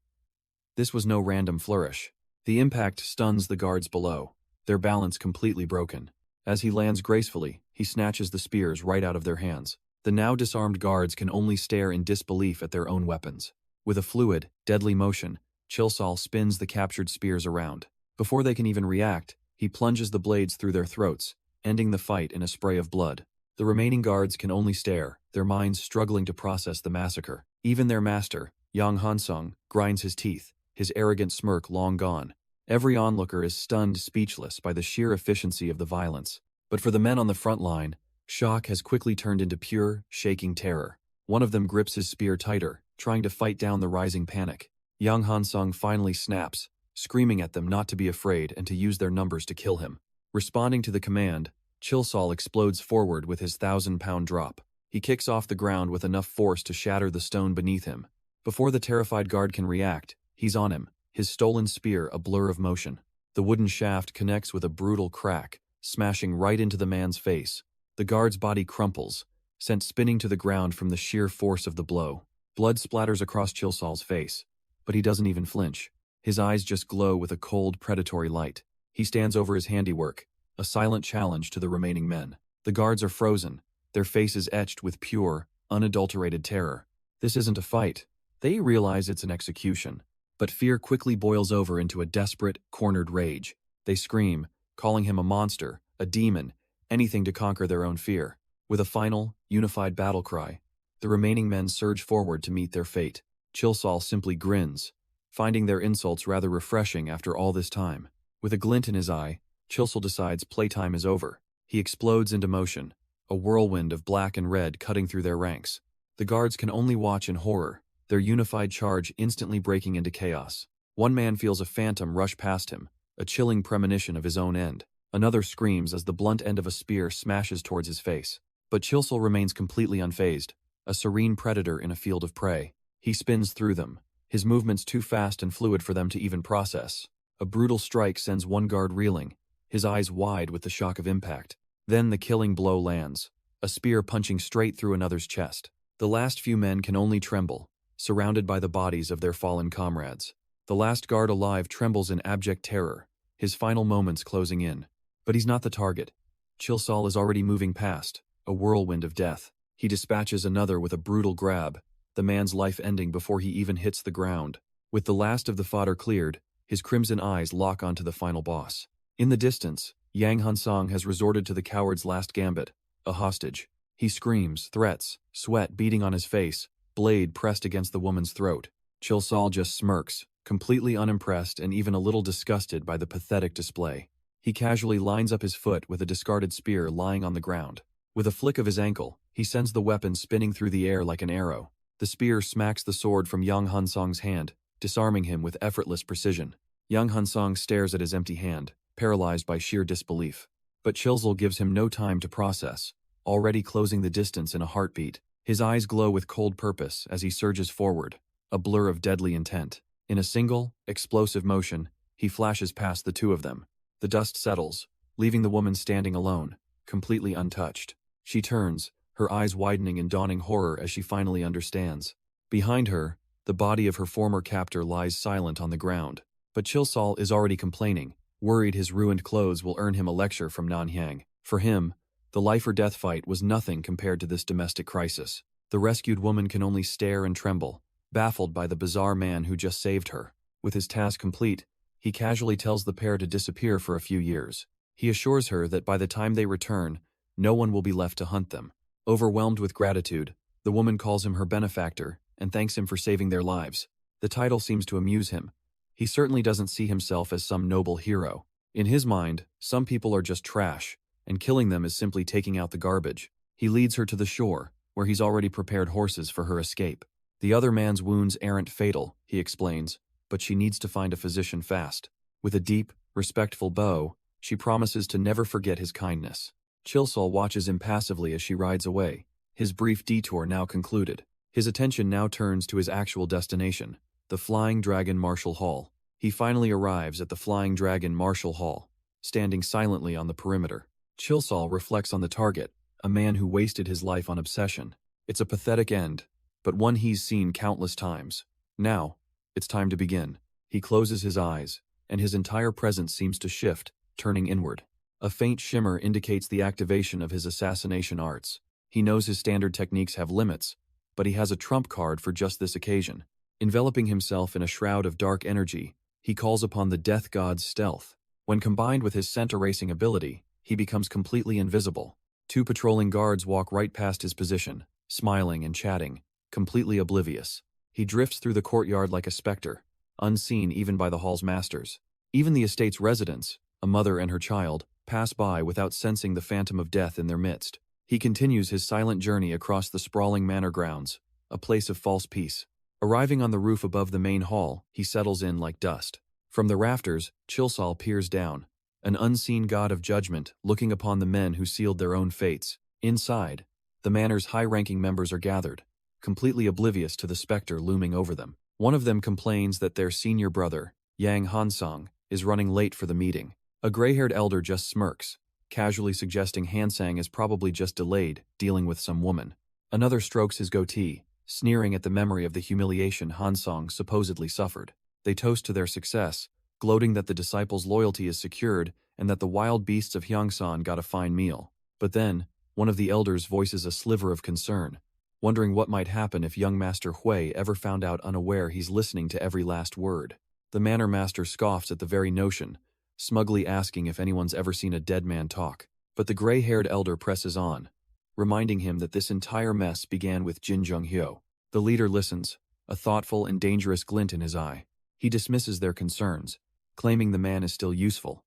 This was no random flourish. The impact stuns the guards below, their balance completely broken. As he lands gracefully, he snatches the spears right out of their hands. The now disarmed guards can only stare in disbelief at their own weapons. With a fluid, deadly motion, Chilsol spins the captured spears around. Before they can even react, he plunges the blades through their throats, ending the fight in a spray of blood. The remaining guards can only stare, their minds struggling to process the massacre. Even their master, Yang Hansong, grinds his teeth, his arrogant smirk long gone. Every onlooker is stunned speechless by the sheer efficiency of the violence. But for the men on the front line, shock has quickly turned into pure, shaking terror. One of them grips his spear tighter, trying to fight down the rising panic. Yang Hansong finally snaps, screaming at them not to be afraid and to use their numbers to kill him. Responding to the command, Chilsol explodes forward with his 1,000-pound drop. He kicks off the ground with enough force to shatter the stone beneath him. Before the terrified guard can react, he's on him, his stolen spear a blur of motion. The wooden shaft connects with a brutal crack, smashing right into the man's face. The guard's body crumples, sent spinning to the ground from the sheer force of the blow. Blood splatters across Chilsol's face, but he doesn't even flinch. His eyes just glow with a cold, predatory light. He stands over his handiwork, a silent challenge to the remaining men. The guards are frozen, their faces etched with pure, unadulterated terror. This isn't a fight. They realize it's an execution. But fear quickly boils over into a desperate, cornered rage. They scream, calling him a monster, a demon, anything to conquer their own fear. With a final, unified battle cry, the remaining men surge forward to meet their fate. Chilsol simply grins, finding their insults rather refreshing after all this time. With a glint in his eye, Chilsol decides playtime is over. He explodes into motion, a whirlwind of black and red cutting through their ranks. The guards can only watch in horror, their unified charge instantly breaking into chaos. One man feels a phantom rush past him, a chilling premonition of his own end. Another screams as the blunt end of a spear smashes towards his face. But Chilsol remains completely unfazed, a serene predator in a field of prey. He spins through them, his movements too fast and fluid for them to even process. A brutal strike sends one guard reeling, his eyes wide with the shock of impact. Then the killing blow lands, a spear punching straight through another's chest. The last few men can only tremble, surrounded by the bodies of their fallen comrades. The last guard alive trembles in abject terror, his final moments closing in. But he's not the target. Chilsol is already moving past, a whirlwind of death. He dispatches another with a brutal grab, the man's life ending before he even hits the ground. With the last of the fodder cleared, his crimson eyes lock onto the final boss. In the distance, Yang Hansong has resorted to the coward's last gambit, a hostage. He screams, threats, sweat beading on his face, blade pressed against the woman's throat. Chilsol just smirks, completely unimpressed and even a little disgusted by the pathetic display. He casually lines up his foot with a discarded spear lying on the ground. With a flick of his ankle, he sends the weapon spinning through the air like an arrow. The spear smacks the sword from Yang Hansong's hand, disarming him with effortless precision. Yang Hansong stares at his empty hand, paralyzed by sheer disbelief. But Chilsol gives him no time to process, already closing the distance in a heartbeat. His eyes glow with cold purpose as he surges forward, a blur of deadly intent. In a single, explosive motion, he flashes past the two of them. The dust settles, leaving the woman standing alone, completely untouched. She turns, her eyes widening in dawning horror as she finally understands. Behind her, the body of her former captor lies silent on the ground. But Chilsol is already complaining, worried his ruined clothes will earn him a lecture from Nanhyang. For him, the life-or-death fight was nothing compared to this domestic crisis. The rescued woman can only stare and tremble, baffled by the bizarre man who just saved her. With his task complete, he casually tells the pair to disappear for a few years. He assures her that by the time they return, no one will be left to hunt them. Overwhelmed with gratitude, the woman calls him her benefactor and thanks him for saving their lives. The title seems to amuse him. He certainly doesn't see himself as some noble hero. In his mind, some people are just trash, and killing them is simply taking out the garbage. He leads her to the shore, where he's already prepared horses for her escape. The other man's wounds aren't fatal, he explains, but she needs to find a physician fast. With a deep, respectful bow, she promises to never forget his kindness. Chilsol watches impassively as she rides away, his brief detour now concluded. His attention now turns to his actual destination, the Flying Dragon Martial Hall. He finally arrives at the Flying Dragon Martial Hall, standing silently on the perimeter. Chilsol reflects on the target, a man who wasted his life on obsession. It's a pathetic end, but one he's seen countless times. Now, it's time to begin. He closes his eyes, and his entire presence seems to shift, turning inward. A faint shimmer indicates the activation of his assassination arts. He knows his standard techniques have limits, but he has a trump card for just this occasion. Enveloping himself in a shroud of dark energy, he calls upon the death god's stealth. When combined with his scent-erasing ability, he becomes completely invisible. Two patrolling guards walk right past his position, smiling and chatting, completely oblivious. He drifts through the courtyard like a specter, unseen even by the hall's masters. Even the estate's residents, a mother and her child, pass by without sensing the phantom of death in their midst. He continues his silent journey across the sprawling manor grounds, a place of false peace. Arriving on the roof above the main hall, he settles in like dust. From the rafters, Chilsol peers down, an unseen god of judgment looking upon the men who sealed their own fates. Inside, the manor's high-ranking members are gathered, completely oblivious to the specter looming over them. One of them complains that their senior brother, Yang Hansong, is running late for the meeting. A gray-haired elder just smirks, casually suggesting Hansang is probably just delayed, dealing with some woman. Another strokes his goatee, sneering at the memory of the humiliation Hansong supposedly suffered. They toast to their success, gloating that the disciples' loyalty is secured and that the wild beasts of Hyangsan got a fine meal. But then, one of the elders voices a sliver of concern, wondering what might happen if young Master Hui ever found out unaware he's listening to every last word. The manor master scoffs at the very notion, smugly asking if anyone's ever seen a dead man talk. But the gray-haired elder presses on, reminding him that this entire mess began with Jin Jung-hyo. The leader listens, a thoughtful and dangerous glint in his eye. He dismisses their concerns, claiming the man is still useful.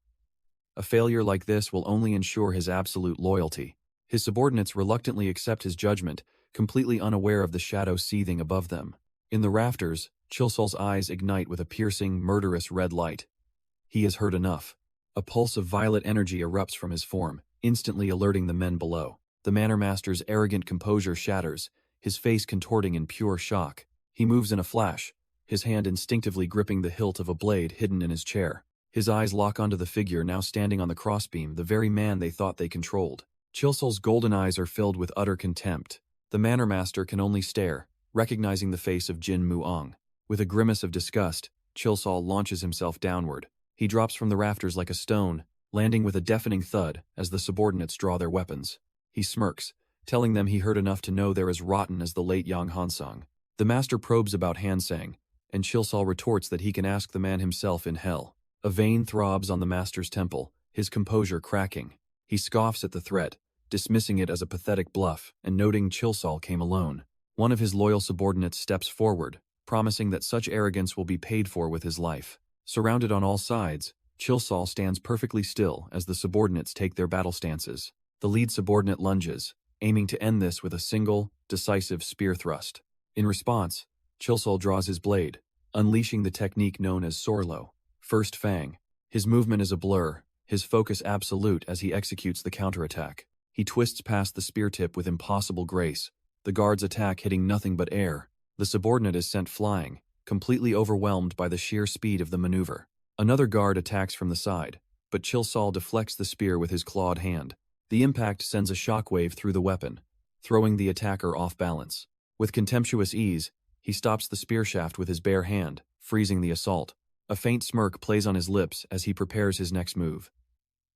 A failure like this will only ensure his absolute loyalty. His subordinates reluctantly accept his judgment, completely unaware of the shadow seething above them. In the rafters, Chilsol's eyes ignite with a piercing, murderous red light. He has heard enough. A pulse of violet energy erupts from his form, instantly alerting the men below. The manor master's arrogant composure shatters, his face contorting in pure shock. He moves in a flash, his hand instinctively gripping the hilt of a blade hidden in his chair. His eyes lock onto the figure now standing on the crossbeam, the very man they thought they controlled. Chilsol's golden eyes are filled with utter contempt. The Manor Master can only stare, recognizing the face of Jin Muong. With a grimace of disgust, Chilsol launches himself downward. He drops from the rafters like a stone, landing with a deafening thud as the subordinates draw their weapons. He smirks, telling them he heard enough to know they're as rotten as the late Yang Hansang. The master probes about Hansang, and Chilsol retorts that he can ask the man himself in hell. A vein throbs on the master's temple, his composure cracking. He scoffs at the threat, dismissing it as a pathetic bluff and noting Chilsol came alone. One of his loyal subordinates steps forward, promising that such arrogance will be paid for with his life. Surrounded on all sides, Chilsol stands perfectly still as the subordinates take their battle stances. The lead subordinate lunges, aiming to end this with a single, decisive spear thrust. In response, Chilsol draws his blade, unleashing the technique known as Sorlo, First Fang. His movement is a blur, his focus absolute as he executes the counterattack. He twists past the spear tip with impossible grace, the guard's attack hitting nothing but air. The subordinate is sent flying, completely overwhelmed by the sheer speed of the maneuver. Another guard attacks from the side, but Chilsol deflects the spear with his clawed hand. The impact sends a shockwave through the weapon, throwing the attacker off balance. With contemptuous ease, he stops the spear shaft with his bare hand, freezing the assault. A faint smirk plays on his lips as he prepares his next move.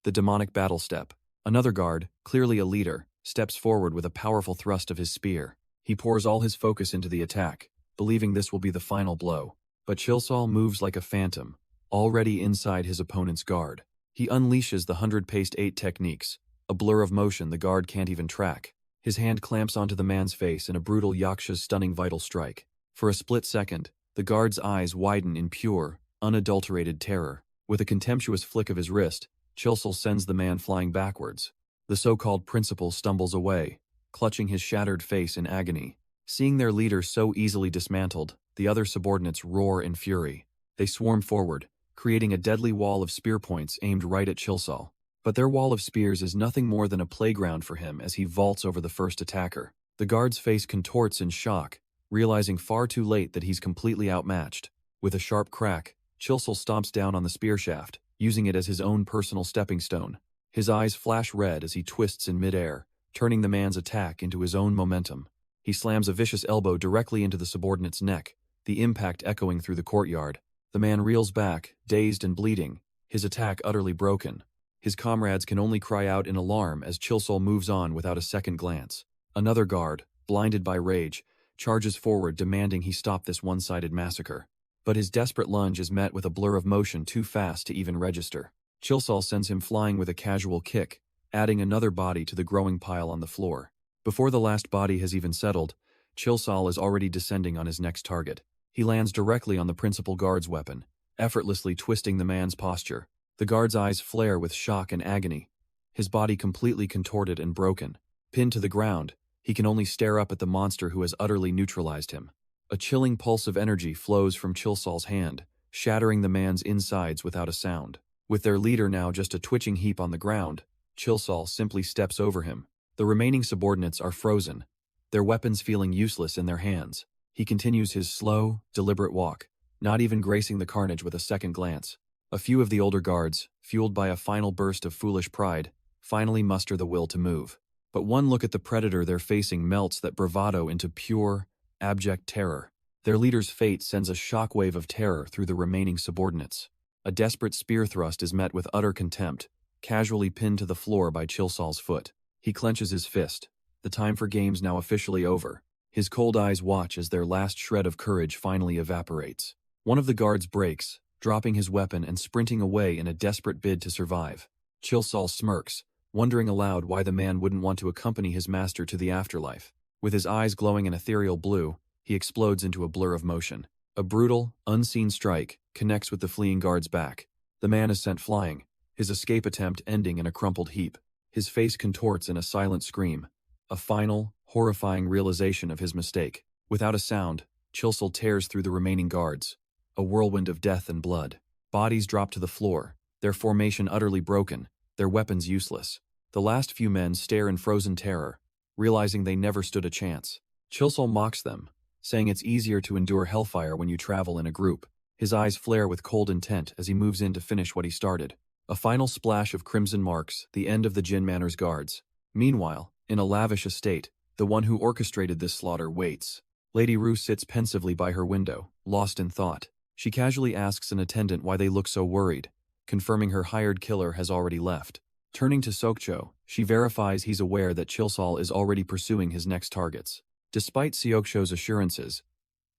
The demonic battle step. Another guard, clearly a leader, steps forward with a powerful thrust of his spear. He pours all his focus into the attack, believing this will be the final blow. But Chilsol moves like a phantom, already inside his opponent's guard. He unleashes the 100-paste-8 techniques, a blur of motion the guard can't even track. His hand clamps onto the man's face in a brutal yaksha's stunning vital strike. For a split second, the guard's eyes widen in pure, unadulterated terror. With a contemptuous flick of his wrist, Chilsol sends the man flying backwards. The so-called principal stumbles away, clutching his shattered face in agony. Seeing their leader so easily dismantled, the other subordinates roar in fury. They swarm forward, creating a deadly wall of spear points aimed right at Chilsol. But their wall of spears is nothing more than a playground for him as he vaults over the first attacker. The guard's face contorts in shock, realizing far too late that he's completely outmatched. With a sharp crack, Chilsol stomps down on the spear shaft, using it as his own personal stepping stone. His eyes flash red as he twists in midair, turning the man's attack into his own momentum. He slams a vicious elbow directly into the subordinate's neck, the impact echoing through the courtyard. The man reels back, dazed and bleeding, his attack utterly broken. His comrades can only cry out in alarm as Chilsol moves on without a second glance. Another guard, blinded by rage, charges forward demanding he stop this one-sided massacre. But his desperate lunge is met with a blur of motion too fast to even register. Chilsol sends him flying with a casual kick, adding another body to the growing pile on the floor. Before the last body has even settled, Chilsol is already descending on his next target. He lands directly on the principal guard's weapon, effortlessly twisting the man's posture. The guard's eyes flare with shock and agony, his body completely contorted and broken. Pinned to the ground, he can only stare up at the monster who has utterly neutralized him. A chilling pulse of energy flows from Chilsol's hand, shattering the man's insides without a sound. With their leader now just a twitching heap on the ground, Chilsol simply steps over him. The remaining subordinates are frozen, their weapons feeling useless in their hands. He continues his slow, deliberate walk, not even gracing the carnage with a second glance. A few of the older guards, fueled by a final burst of foolish pride, finally muster the will to move. But one look at the predator they're facing melts that bravado into pure, abject terror. Their leader's fate sends a shockwave of terror through the remaining subordinates. A desperate spear thrust is met with utter contempt, casually pinned to the floor by Chilsol's foot. He clenches his fist, the time for games now officially over. His cold eyes watch as their last shred of courage finally evaporates. One of the guards breaks, dropping his weapon and sprinting away in a desperate bid to survive. Chilsol smirks, wondering aloud why the man wouldn't want to accompany his master to the afterlife. With his eyes glowing an ethereal blue, he explodes into a blur of motion. A brutal, unseen strike connects with the fleeing guard's back. The man is sent flying, his escape attempt ending in a crumpled heap. His face contorts in a silent scream, a final, horrifying realization of his mistake. Without a sound, Chilsol tears through the remaining guards, a whirlwind of death and blood. Bodies drop to the floor, their formation utterly broken, their weapons useless. The last few men stare in frozen terror, realizing they never stood a chance. Chilsol mocks them, saying it's easier to endure hellfire when you travel in a group. His eyes flare with cold intent as he moves in to finish what he started. A final splash of crimson marks the end of the Jin Manor's guards. Meanwhile, in a lavish estate, the one who orchestrated this slaughter waits. Lady Rue sits pensively by her window, lost in thought. She casually asks an attendant why they look so worried, confirming her hired killer has already left. Turning to Sokcho, she verifies he's aware that Chilsol is already pursuing his next targets. Despite Seokcho's assurances,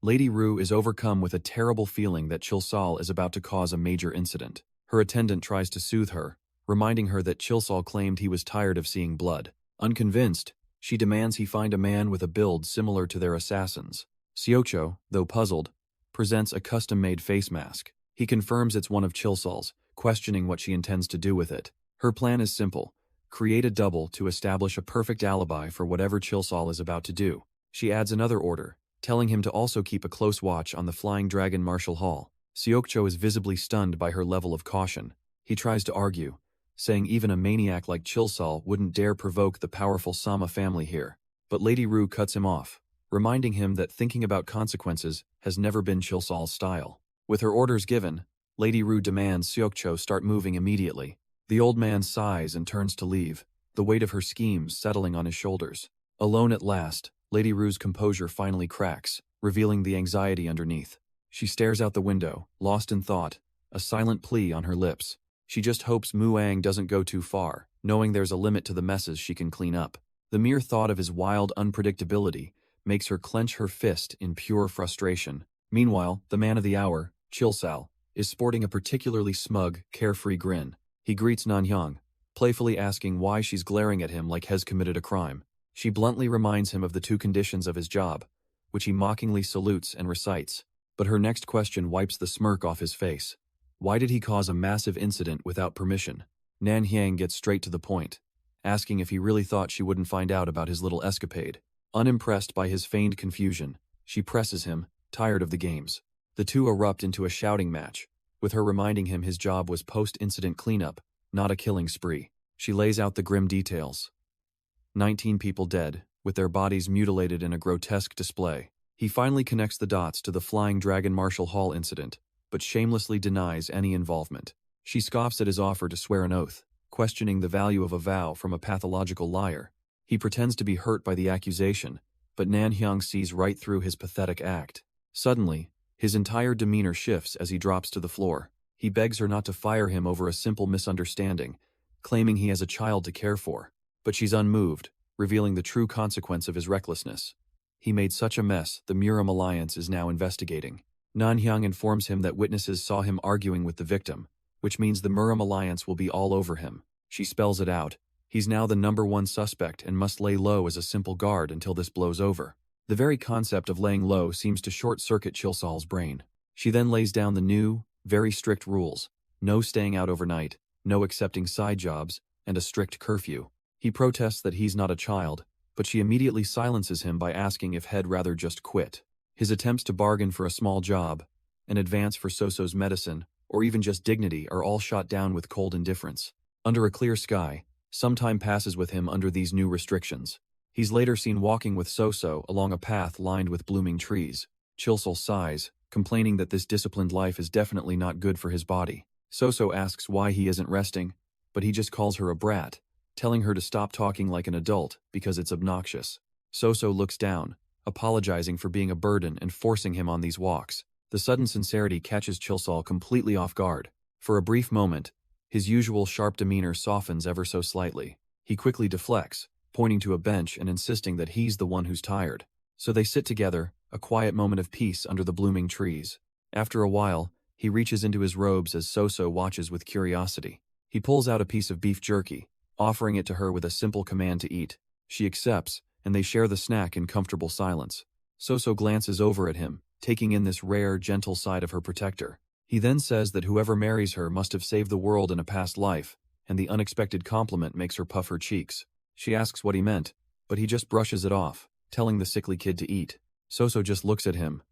Lady Rue is overcome with a terrible feeling that Chilsol is about to cause a major incident. Her attendant tries to soothe her, reminding her that Chilsol claimed he was tired of seeing blood. Unconvinced, she demands he find a man with a build similar to their assassins. Seokcho, though puzzled, presents a custom-made face mask. He confirms it's one of Chilsol's, questioning what she intends to do with it. Her plan is simple: create a double to establish a perfect alibi for whatever Chilsol is about to do. She adds another order, telling him to also keep a close watch on the Flying Dragon Marshal Hall. Seokcho is visibly stunned by her level of caution. He tries to argue, saying even a maniac like Chilsol wouldn't dare provoke the powerful Sama family here. But Lady Rue cuts him off, reminding him that thinking about consequences has never been Chilsol's style. With her orders given, Lady Rue demands Seokcho start moving immediately. The old man sighs and turns to leave, the weight of her schemes settling on his shoulders. Alone at last, Lady Rue's composure finally cracks, revealing the anxiety underneath. She stares out the window, lost in thought, a silent plea on her lips. She just hopes Muang doesn't go too far, knowing there's a limit to the messes she can clean up. The mere thought of his wild unpredictability makes her clench her fist in pure frustration. Meanwhile, the man of the hour, Chilsol, is sporting a particularly smug, carefree grin. He greets Nanhyang, playfully asking why she's glaring at him like he's committed a crime. She bluntly reminds him of the two conditions of his job, which he mockingly salutes and recites. But her next question wipes the smirk off his face. Why did he cause a massive incident without permission? Nanhyang gets straight to the point, asking if he really thought she wouldn't find out about his little escapade. Unimpressed by his feigned confusion, she presses him, tired of the games. The two erupt into a shouting match, with her reminding him his job was post-incident cleanup, not a killing spree. She lays out the grim details. 19 people dead, with their bodies mutilated in a grotesque display. He finally connects the dots to the Flying Dragon Marshal Hall incident, but shamelessly denies any involvement. She scoffs at his offer to swear an oath, questioning the value of a vow from a pathological liar. He pretends to be hurt by the accusation, but Nanhyang sees right through his pathetic act. Suddenly, his entire demeanor shifts as he drops to the floor. He begs her not to fire him over a simple misunderstanding, claiming he has a child to care for. But she's unmoved, revealing the true consequence of his recklessness. He made such a mess, the Muram Alliance is now investigating. Nanhyang informs him that witnesses saw him arguing with the victim, which means the Muram Alliance will be all over him. She spells it out. He's now the #1 suspect and must lay low as a simple guard until this blows over. The very concept of laying low seems to short-circuit Chilsol's brain. She then lays down the new, very strict rules: no staying out overnight, no accepting side jobs, and a strict curfew. He protests that he's not a child, but she immediately silences him by asking if he'd rather just quit. His attempts to bargain for a small job, an advance for Soso's medicine, or even just dignity are all shot down with cold indifference. Under a clear sky, some time passes with him under these new restrictions. He's later seen walking with Soso along a path lined with blooming trees. Chilsol sighs, complaining that this disciplined life is definitely not good for his body. Soso asks why he isn't resting, but he just calls her a brat, telling her to stop talking like an adult because it's obnoxious. Soso looks down, apologizing for being a burden and forcing him on these walks. The sudden sincerity catches Chilsol completely off guard. For a brief moment, his usual sharp demeanor softens ever so slightly. He quickly deflects, pointing to a bench and insisting that he's the one who's tired. So they sit together, a quiet moment of peace under the blooming trees. After a while, he reaches into his robes as Soso watches with curiosity. He pulls out a piece of beef jerky, offering it to her with a simple command to eat. She accepts, and they share the snack in comfortable silence. Soso glances over at him, taking in this rare, gentle side of her protector. He then says that whoever marries her must have saved the world in a past life, and the unexpected compliment makes her puff her cheeks. She asks what he meant, but he just brushes it off, telling the sickly kid to eat. Soso just looks at him,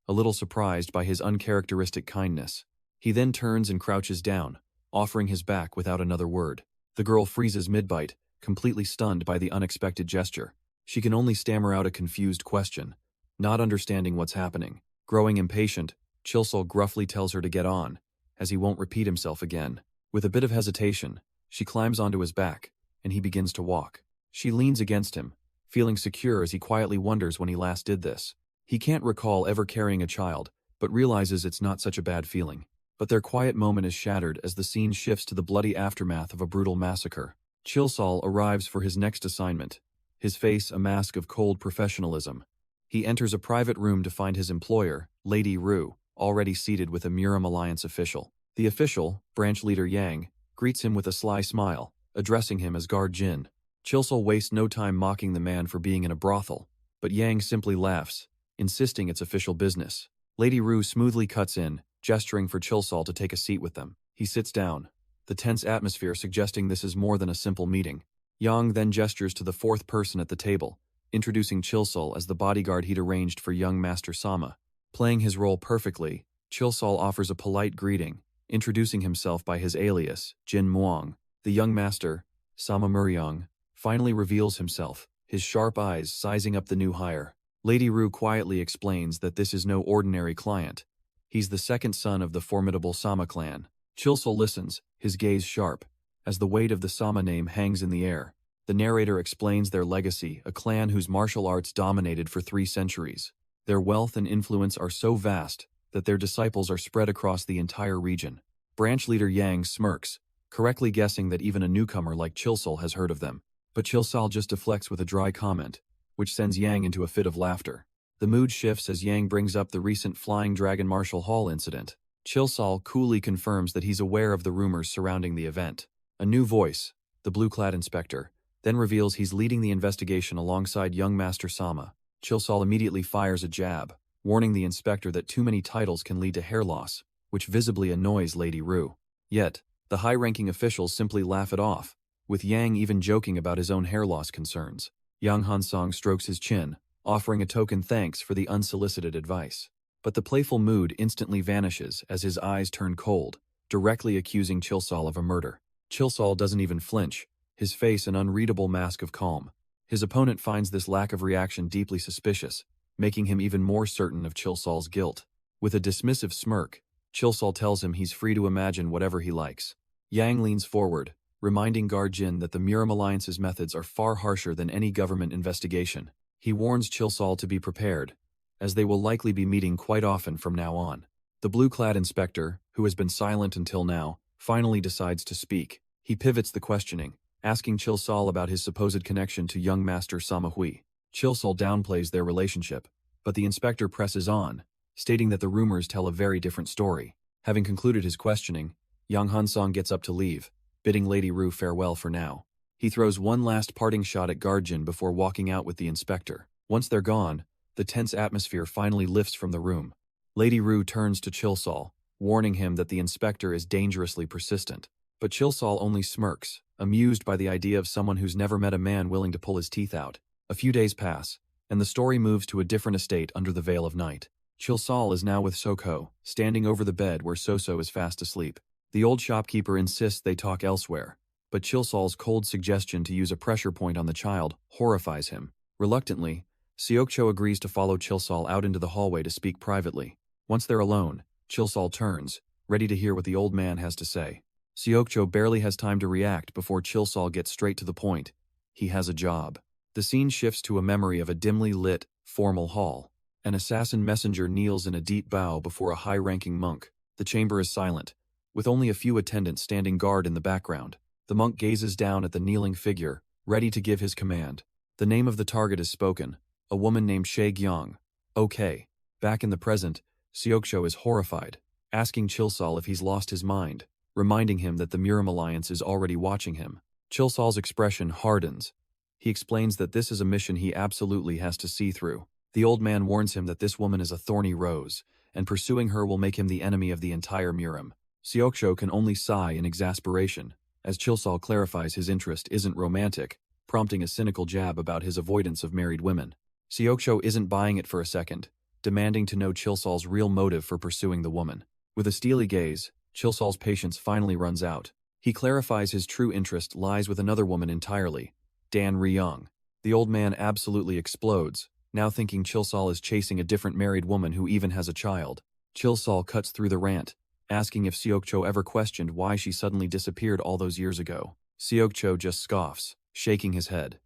a little surprised by his uncharacteristic kindness. He then turns and crouches down, offering his back without another word. The girl freezes mid-bite, completely stunned by the unexpected gesture. She can only stammer out a confused question, not understanding what's happening. Growing impatient, Chilsol gruffly tells her to get on, as he won't repeat himself again. With a bit of hesitation, she climbs onto his back, and he begins to walk. She leans against him, feeling secure as he quietly wonders when he last did this. He can't recall ever carrying a child, but realizes it's not such a bad feeling. But their quiet moment is shattered as the scene shifts to the bloody aftermath of a brutal massacre. Chilsol arrives for his next assignment, his face a mask of cold professionalism. He enters a private room to find his employer, Lady Rue, already seated with a Muram Alliance official. The official, branch leader Yang, greets him with a sly smile, addressing him as Guard Jin. Chilsol wastes no time mocking the man for being in a brothel, but Yang simply laughs, insisting it's official business. Lady Rue smoothly cuts in, gesturing for Chilsol to take a seat with them. He sits down, the tense atmosphere suggesting this is more than a simple meeting. Yang then gestures to the fourth person at the table, introducing Chilsol as the bodyguard he'd arranged for young Master Sama. Playing his role perfectly, Chilsol offers a polite greeting, introducing himself by his alias, Jin Muang. The young master, Sama Muryong, finally reveals himself, his sharp eyes sizing up the new hire. Lady Rue quietly explains that this is no ordinary client. He's the second son of the formidable Sama clan. Chilsol listens, his gaze sharp, as the weight of the Sama name hangs in the air. The narrator explains their legacy, a clan whose martial arts dominated for 3 centuries. Their wealth and influence are so vast that their disciples are spread across the entire region. Branch leader Yang smirks, correctly guessing that even a newcomer like Chilsol has heard of them. But Chilsol just deflects with a dry comment, which sends Yang into a fit of laughter. The mood shifts as Yang brings up the recent Flying Dragon Marshall Hall incident. Chilsol coolly confirms that he's aware of the rumors surrounding the event. A new voice, the blue-clad inspector, then reveals he's leading the investigation alongside young Master Sama. Chilsol immediately fires a jab, warning the inspector that too many titles can lead to hair loss, which visibly annoys Lady Rue. Yet, the high-ranking officials simply laugh it off, with Yang even joking about his own hair loss concerns. Yang Hansong strokes his chin, offering a token thanks for the unsolicited advice. But the playful mood instantly vanishes as his eyes turn cold, directly accusing Chilsol of a murder. Chilsol doesn't even flinch, his face an unreadable mask of calm. His opponent finds this lack of reaction deeply suspicious, making him even more certain of Chilsol's guilt. With a dismissive smirk, Chilsol tells him he's free to imagine whatever he likes. Yang leans forward, reminding Guard Jin that the Muram Alliance's methods are far harsher than any government investigation. He warns Chilsol to be prepared, as they will likely be meeting quite often from now on. The blue-clad inspector, who has been silent until now, finally decides to speak. He pivots the questioning, asking Chilsol about his supposed connection to young Master Sama Hui. Chilsol downplays their relationship, but the inspector presses on, stating that the rumors tell a very different story. Having concluded his questioning, Yang Hansong gets up to leave, bidding Lady Rue farewell for now. He throws one last parting shot at Guard Jin before walking out with the inspector. Once they're gone, the tense atmosphere finally lifts from the room. Lady Rue turns to Chilsol, warning him that the inspector is dangerously persistent. But Chilsol only smirks, amused by the idea of someone who's never met a man willing to pull his teeth out. A few days pass, and the story moves to a different estate under the veil of night. Chilsol is now with Soko, standing over the bed where Soso is fast asleep. The old shopkeeper insists they talk elsewhere, but Chilsol's cold suggestion to use a pressure point on the child horrifies him. Reluctantly, Seokcho agrees to follow Chilsol out into the hallway to speak privately. Once they're alone, Chilsol turns, ready to hear what the old man has to say. Seokcho barely has time to react before Chilsol gets straight to the point. He has a job. The scene shifts to a memory of a dimly lit, formal hall. An assassin messenger kneels in a deep bow before a high-ranking monk. The chamber is silent, with only a few attendants standing guard in the background. The monk gazes down at the kneeling figure, ready to give his command. The name of the target is spoken, a woman named Shae Gyong. Okay. Back in the present, Seokcho is horrified, asking Chilsol if he's lost his mind, reminding him that the Muram Alliance is already watching him. Chilsol's expression hardens. He explains that this is a mission he absolutely has to see through. The old man warns him that this woman is a thorny rose, and pursuing her will make him the enemy of the entire Muram. Seokcho can only sigh in exasperation, as Chilsol clarifies his interest isn't romantic, prompting a cynical jab about his avoidance of married women. Seokcho isn't buying it for a second, demanding to know Chilsol's real motive for pursuing the woman. With a steely gaze, Chilsol's patience finally runs out. He clarifies his true interest lies with another woman entirely, Dan Ryong. The old man absolutely explodes, now thinking Chilsol is chasing a different married woman who even has a child. Chilsol cuts through the rant, asking if Seokcho ever questioned why she suddenly disappeared all those years ago. Seokcho just scoffs, shaking his head.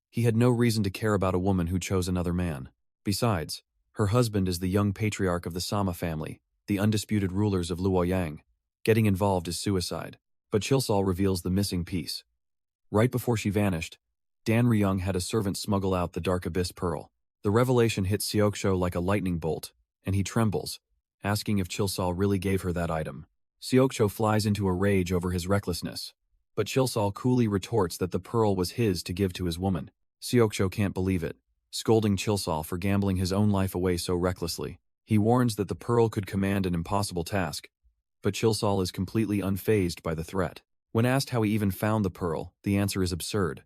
He had no reason to care about a woman who chose another man. Besides, her husband is the young patriarch of the Sama family, the undisputed rulers of Luoyang. Getting involved is suicide. But Chilsol reveals the missing piece. Right before she vanished, Dan Ryung had a servant smuggle out the Dark Abyss Pearl. The revelation hits Seokcho like a lightning bolt, and he trembles, asking if Chilsol really gave her that item. Seokcho flies into a rage over his recklessness, but Chilsol coolly retorts that the pearl was his to give to his woman. Seokcho can't believe it, scolding Chilsol for gambling his own life away so recklessly. He warns that the pearl could command an impossible task, but Chilsol is completely unfazed by the threat. When asked how he even found the pearl, the answer is absurd.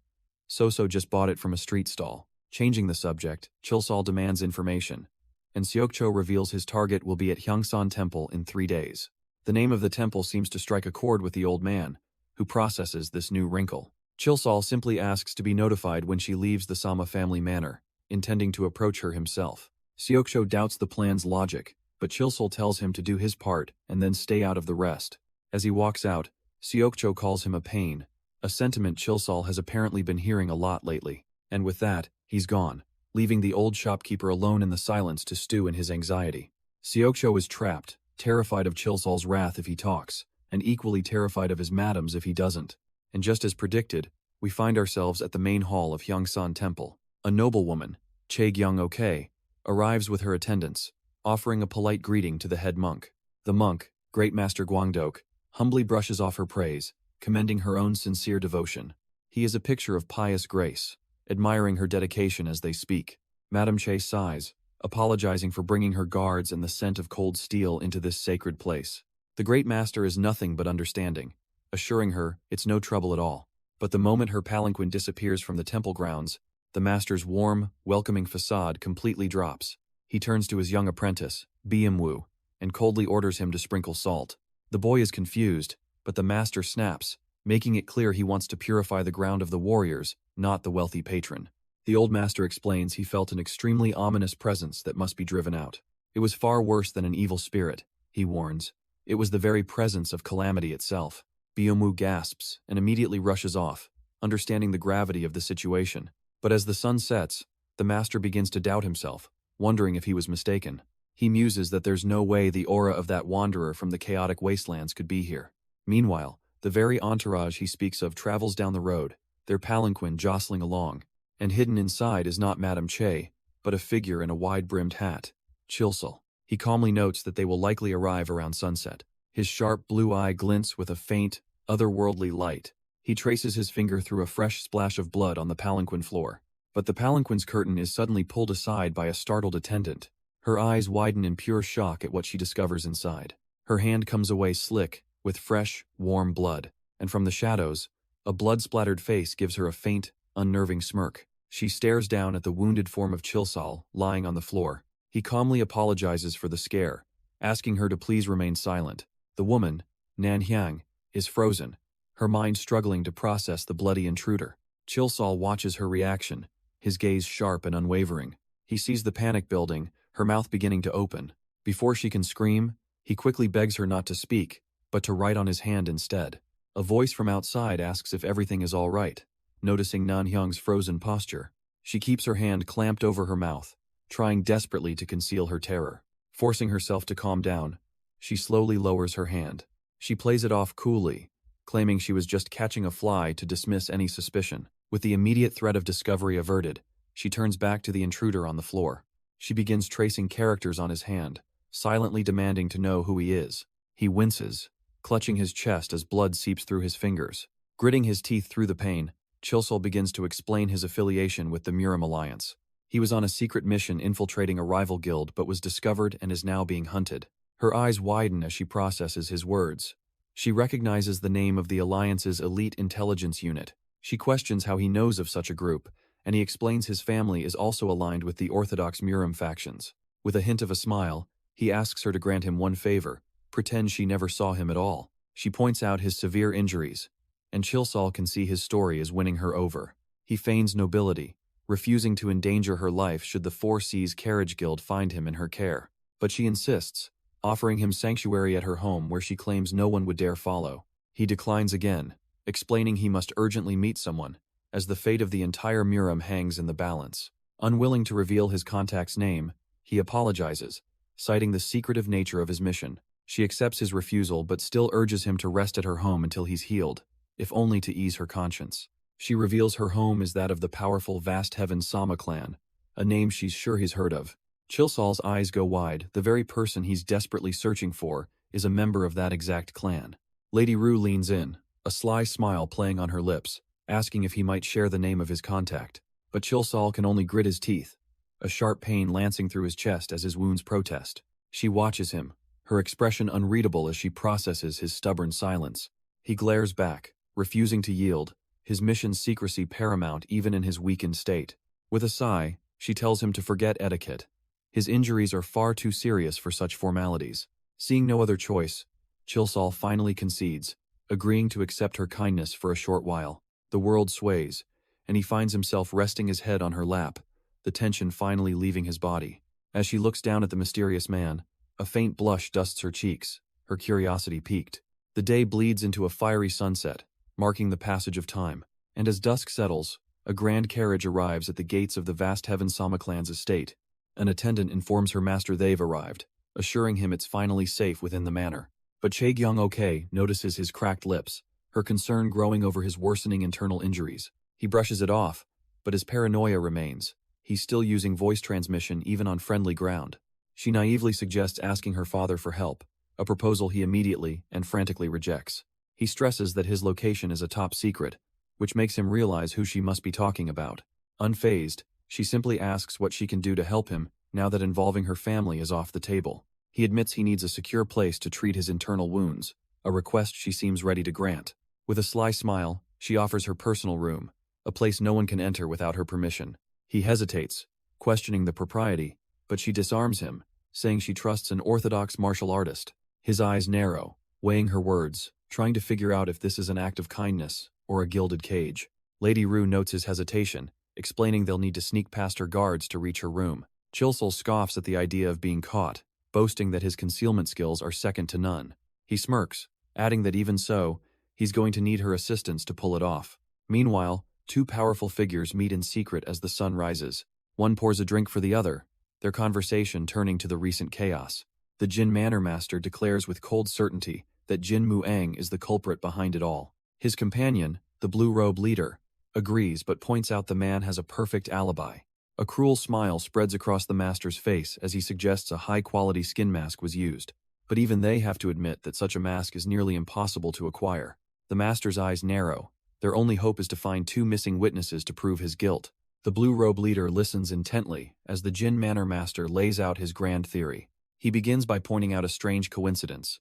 Soso just bought it from a street stall. Changing the subject, Chilsol demands information, and Seokcho reveals his target will be at Hyungsan Temple in 3 days. The name of the temple seems to strike a chord with the old man, who processes this new wrinkle. Chilsol simply asks to be notified when she leaves the Sama family manor, intending to approach her himself. Seokcho doubts the plan's logic, but Chilsol tells him to do his part and then stay out of the rest. As he walks out, Seokcho calls him a pain, a sentiment Chilsol has apparently been hearing a lot lately. And with that, he's gone, leaving the old shopkeeper alone in the silence to stew in his anxiety. Seokcho is trapped, terrified of Chilsol's wrath if he talks, and equally terrified of his madams if he doesn't. And just as predicted, we find ourselves at the main hall of Hyungsan Temple. A noblewoman, Chaegyung-ok, arrives with her attendants, offering a polite greeting to the head monk. The monk, Great Master Guangdok, humbly brushes off her praise, commending her own sincere devotion. He is a picture of pious grace, admiring her dedication as they speak. Madame Che sighs, apologizing for bringing her guards and the scent of cold steel into this sacred place. The Great Master is nothing but understanding, assuring her it's no trouble at all. But the moment her palanquin disappears from the temple grounds, the master's warm, welcoming facade completely drops. He turns to his young apprentice, Byung-woo, and coldly orders him to sprinkle salt. The boy is confused, but the master snaps, making it clear he wants to purify the ground of the warriors, not the wealthy patron. The old master explains he felt an extremely ominous presence that must be driven out. It was far worse than an evil spirit, he warns. It was the very presence of calamity itself. Byung-woo gasps and immediately rushes off, understanding the gravity of the situation. But as the sun sets, the master begins to doubt himself, wondering if he was mistaken. He muses that there's no way the aura of that wanderer from the chaotic wastelands could be here. Meanwhile, the very entourage he speaks of travels down the road, their palanquin jostling along, and hidden inside is not Madame Che, but a figure in a wide-brimmed hat, Chilsol. He calmly notes that they will likely arrive around sunset. His sharp blue eye glints with a faint, otherworldly light. He traces his finger through a fresh splash of blood on the palanquin floor. But the palanquin's curtain is suddenly pulled aside by a startled attendant. Her eyes widen in pure shock at what she discovers inside. Her hand comes away slick, with fresh, warm blood, and from the shadows, a blood-splattered face gives her a faint, unnerving smirk. She stares down at the wounded form of Chilsol, lying on the floor. He calmly apologizes for the scare, asking her to please remain silent. The woman, Nan Hyang, is frozen, her mind struggling to process the bloody intruder. Chilsol watches her reaction, his gaze sharp and unwavering. He sees the panic building, her mouth beginning to open. Before she can scream, he quickly begs her not to speak, but to write on his hand instead. A voice from outside asks if everything is all right. Noticing Nan Hyung's frozen posture, she keeps her hand clamped over her mouth, trying desperately to conceal her terror. Forcing herself to calm down, she slowly lowers her hand. She plays it off coolly, claiming she was just catching a fly to dismiss any suspicion. With the immediate threat of discovery averted, she turns back to the intruder on the floor. She begins tracing characters on his hand, silently demanding to know who he is. He winces, clutching his chest as blood seeps through his fingers. Gritting his teeth through the pain, Chilsol begins to explain his affiliation with the Murim Alliance. He was on a secret mission infiltrating a rival guild but was discovered and is now being hunted. Her eyes widen as she processes his words. She recognizes the name of the Alliance's elite intelligence unit. She questions how he knows of such a group, and he explains his family is also aligned with the Orthodox Murim factions. With a hint of a smile, he asks her to grant him one favor, pretend she never saw him at all. She points out his severe injuries, and Chilsol can see his story is winning her over. He feigns nobility, refusing to endanger her life should the Four Seas Carriage Guild find him in her care. But she insists, offering him sanctuary at her home where she claims no one would dare follow. He declines again, explaining he must urgently meet someone, as the fate of the entire Muram hangs in the balance. Unwilling to reveal his contact's name, he apologizes, citing the secretive nature of his mission. She accepts his refusal but still urges him to rest at her home until he's healed, if only to ease her conscience. She reveals her home is that of the powerful Vast Heaven Sama clan, a name she's sure he's heard of. Chilsol's eyes go wide. The very person he's desperately searching for is a member of that exact clan. Lady Rue leans in, a sly smile playing on her lips, asking if he might share the name of his contact. But Chilsol can only grit his teeth, a sharp pain lancing through his chest as his wounds protest. She watches him, her expression unreadable as she processes his stubborn silence. He glares back, refusing to yield, his mission's secrecy paramount even in his weakened state. With a sigh, she tells him to forget etiquette. His injuries are far too serious for such formalities. Seeing no other choice, Chilsol finally concedes, agreeing to accept her kindness for a short while. The world sways, and he finds himself resting his head on her lap, the tension finally leaving his body. As she looks down at the mysterious man, a faint blush dusts her cheeks, her curiosity piqued. The day bleeds into a fiery sunset, marking the passage of time, and as dusk settles, a grand carriage arrives at the gates of the Vast Heaven Sama clan's estate. An attendant informs her master they've arrived, assuring him it's finally safe within the manor. But Chaegyong-ok notices his cracked lips, her concern growing over his worsening internal injuries. He brushes it off, but his paranoia remains. He's still using voice transmission even on friendly ground. She naively suggests asking her father for help, a proposal he immediately and frantically rejects. He stresses that his location is a top secret, which makes him realize who she must be talking about. Unfazed, she simply asks what she can do to help him now that involving her family is off the table. He admits he needs a secure place to treat his internal wounds, a request she seems ready to grant. With a sly smile, she offers her personal room, a place no one can enter without her permission. He hesitates, questioning the propriety, but she disarms him, saying she trusts an orthodox martial artist. His eyes narrow, weighing her words, trying to figure out if this is an act of kindness or a gilded cage. Lady Rue notes his hesitation, explaining they'll need to sneak past her guards to reach her room. Chilsol scoffs at the idea of being caught, boasting that his concealment skills are second to none. He smirks, adding that even so, he's going to need her assistance to pull it off. Meanwhile, two powerful figures meet in secret as the sun rises. One pours a drink for the other, their conversation turning to the recent chaos. The Jin Manor Master declares with cold certainty that Jin Muang is the culprit behind it all. His companion, the Blue Robe leader, agrees but points out the man has a perfect alibi. A cruel smile spreads across the master's face as he suggests a high-quality skin mask was used. But even they have to admit that such a mask is nearly impossible to acquire. The master's eyes narrow. Their only hope is to find two missing witnesses to prove his guilt. The Blue Robe leader listens intently as the Jin Manor Master lays out his grand theory. He begins by pointing out a strange coincidence.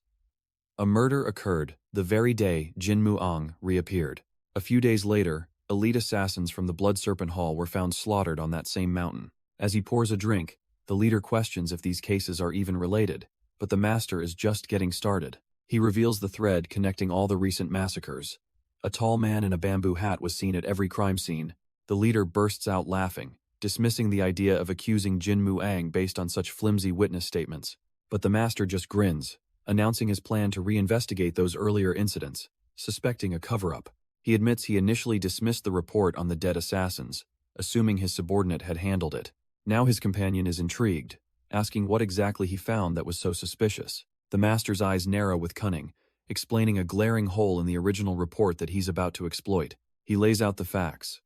A murder occurred the very day Jin Muang reappeared. A few days later, elite assassins from the Blood Serpent Hall were found slaughtered on that same mountain. As he pours a drink, the leader questions if these cases are even related, but the master is just getting started. He reveals the thread connecting all the recent massacres. A tall man in a bamboo hat was seen at every crime scene. The leader bursts out laughing, dismissing the idea of accusing Jin Muang based on such flimsy witness statements. But the master just grins, announcing his plan to reinvestigate those earlier incidents, suspecting a cover-up. He admits he initially dismissed the report on the dead assassins, assuming his subordinate had handled it. Now his companion is intrigued, asking what exactly he found that was so suspicious. The master's eyes narrow with cunning, explaining a glaring hole in the original report that he's about to exploit. He lays out the facts.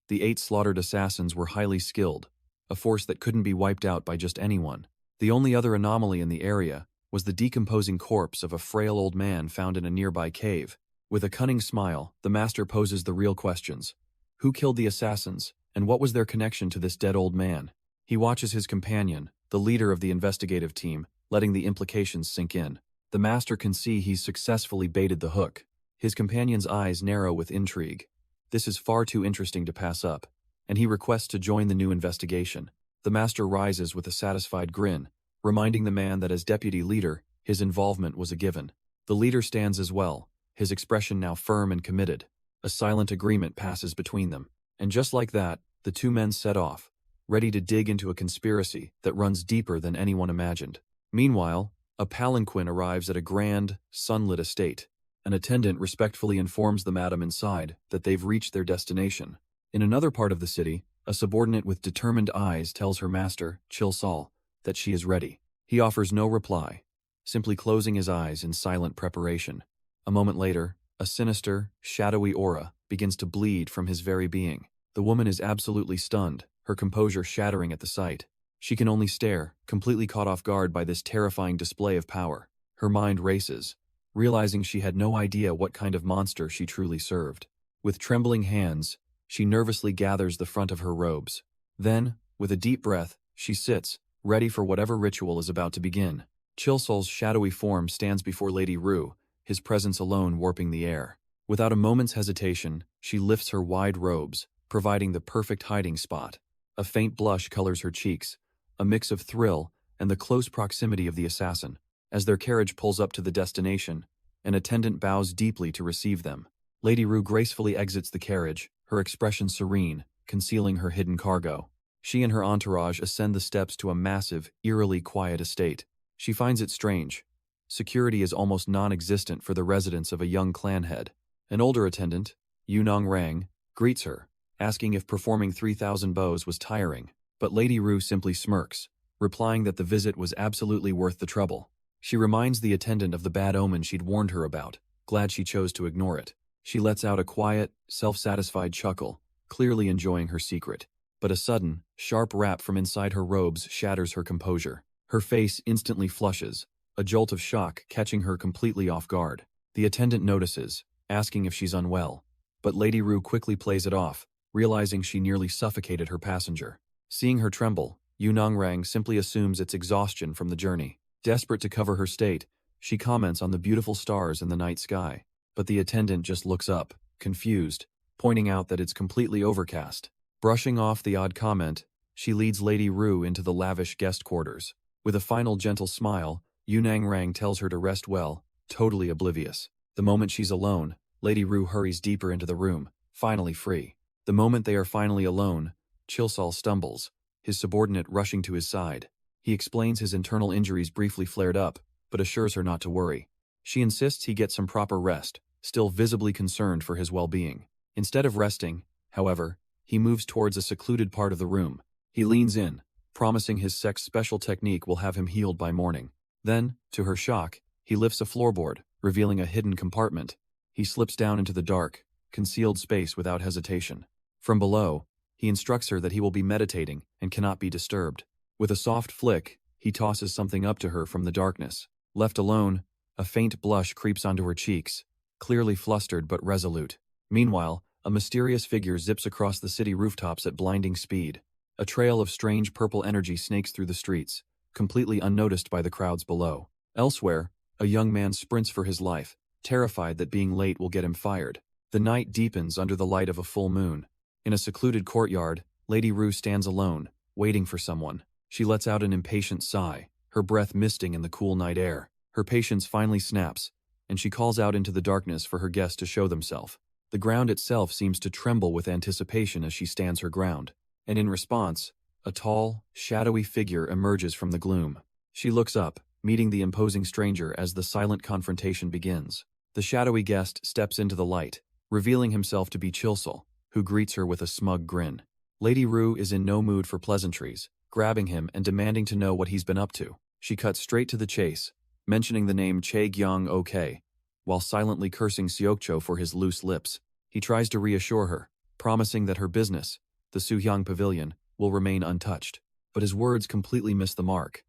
The 8 slaughtered assassins were highly skilled, a force that couldn't be wiped out by just anyone. The only other anomaly in the area was the decomposing corpse of a frail old man found in a nearby cave. With a cunning smile, the master poses the real questions. Who killed the assassins, and what was their connection to this dead old man? He watches his companion, the leader of the investigative team, letting the implications sink in. The master can see he's successfully baited the hook. His companion's eyes narrow with intrigue. This is far too interesting to pass up, and he requests to join the new investigation. The master rises with a satisfied grin, reminding the man that as deputy leader, his involvement was a given. The leader stands as well, his expression now firm and committed. A silent agreement passes between them, and just like that, the two men set off, ready to dig into a conspiracy that runs deeper than anyone imagined. Meanwhile, A palanquin arrives at a grand, sunlit estate. An attendant respectfully informs the madam inside that they've reached their destination. In another part of the city, a subordinate with determined eyes tells her master, Chilsal, that she is ready. He offers no reply, simply closing his eyes in silent preparation. A moment later, a sinister, shadowy aura begins to bleed from his very being. The woman is absolutely stunned, her composure shattering at the sight. She can only stare, completely caught off guard by this terrifying display of power. Her mind races, realizing she had no idea what kind of monster she truly served. With trembling hands, she nervously gathers the front of her robes. Then, with a deep breath, she sits, ready for whatever ritual is about to begin. Chilsol's shadowy form stands before Lady Rue, his presence alone warping the air. Without a moment's hesitation, she lifts her wide robes, providing the perfect hiding spot. A faint blush colors her cheeks, a mix of thrill and the close proximity of the assassin. As their carriage pulls up to the destination, an attendant bows deeply to receive them. Lady Rue gracefully exits the carriage, her expression serene, concealing her hidden cargo. She and her entourage ascend the steps to a massive, eerily quiet estate. She finds it strange. Security is almost non-existent for the residence of a young clan head. An older attendant, Yunong Rang, greets her, asking if performing 3,000 bows was tiring, but Lady Rue simply smirks, replying that the visit was absolutely worth the trouble. She reminds the attendant of the bad omen she'd warned her about, glad she chose to ignore it. She lets out a quiet, self-satisfied chuckle, clearly enjoying her secret. But a sudden, sharp rap from inside her robes shatters her composure. Her face instantly flushes, a jolt of shock catching her completely off guard. The attendant notices, asking if she's unwell, but Lady Rue quickly plays it off, realizing she nearly suffocated her passenger. Seeing her tremble, Yunong Rang simply assumes it's exhaustion from the journey. Desperate to cover her state, she comments on the beautiful stars in the night sky, but the attendant just looks up, confused, pointing out that it's completely overcast. Brushing off the odd comment, she leads Lady Rue into the lavish guest quarters. With a final gentle smile, Yunong Rang tells her to rest well, totally oblivious. The moment she's alone, Lady Rue hurries deeper into the room, finally free. The moment they are finally alone, Chilsal stumbles, his subordinate rushing to his side. He explains his internal injuries briefly flared up, but assures her not to worry. She insists he get some proper rest, still visibly concerned for his well-being. Instead of resting, however, he moves towards a secluded part of the room. He leans in, promising his sex special technique will have him healed by morning. Then, to her shock, he lifts a floorboard, revealing a hidden compartment. He slips down into the dark, concealed space without hesitation. From below, he instructs her that he will be meditating and cannot be disturbed. With a soft flick, he tosses something up to her from the darkness. Left alone, a faint blush creeps onto her cheeks, clearly flustered but resolute. Meanwhile, a mysterious figure zips across the city rooftops at blinding speed. A trail of strange purple energy snakes through the streets, completely unnoticed by the crowds below. Elsewhere, a young man sprints for his life, terrified that being late will get him fired. The night deepens under the light of a full moon. In a secluded courtyard, Lady Rue stands alone, waiting for someone. She lets out an impatient sigh, her breath misting in the cool night air. Her patience finally snaps, and she calls out into the darkness for her guest to show themselves. The ground itself seems to tremble with anticipation as she stands her ground, and in response, a tall, shadowy figure emerges from the gloom. She looks up, meeting the imposing stranger as the silent confrontation begins. The shadowy guest steps into the light, revealing himself to be Chilsal, who greets her with a smug grin. Lady Rue is in no mood for pleasantries, grabbing him and demanding to know what he's been up to. She cuts straight to the chase, mentioning the name Che Gyong Ok, while silently cursing Seokcho for his loose lips. He tries to reassure her, promising that her business, the Suhyang Pavilion, will remain untouched. But his words completely miss the mark.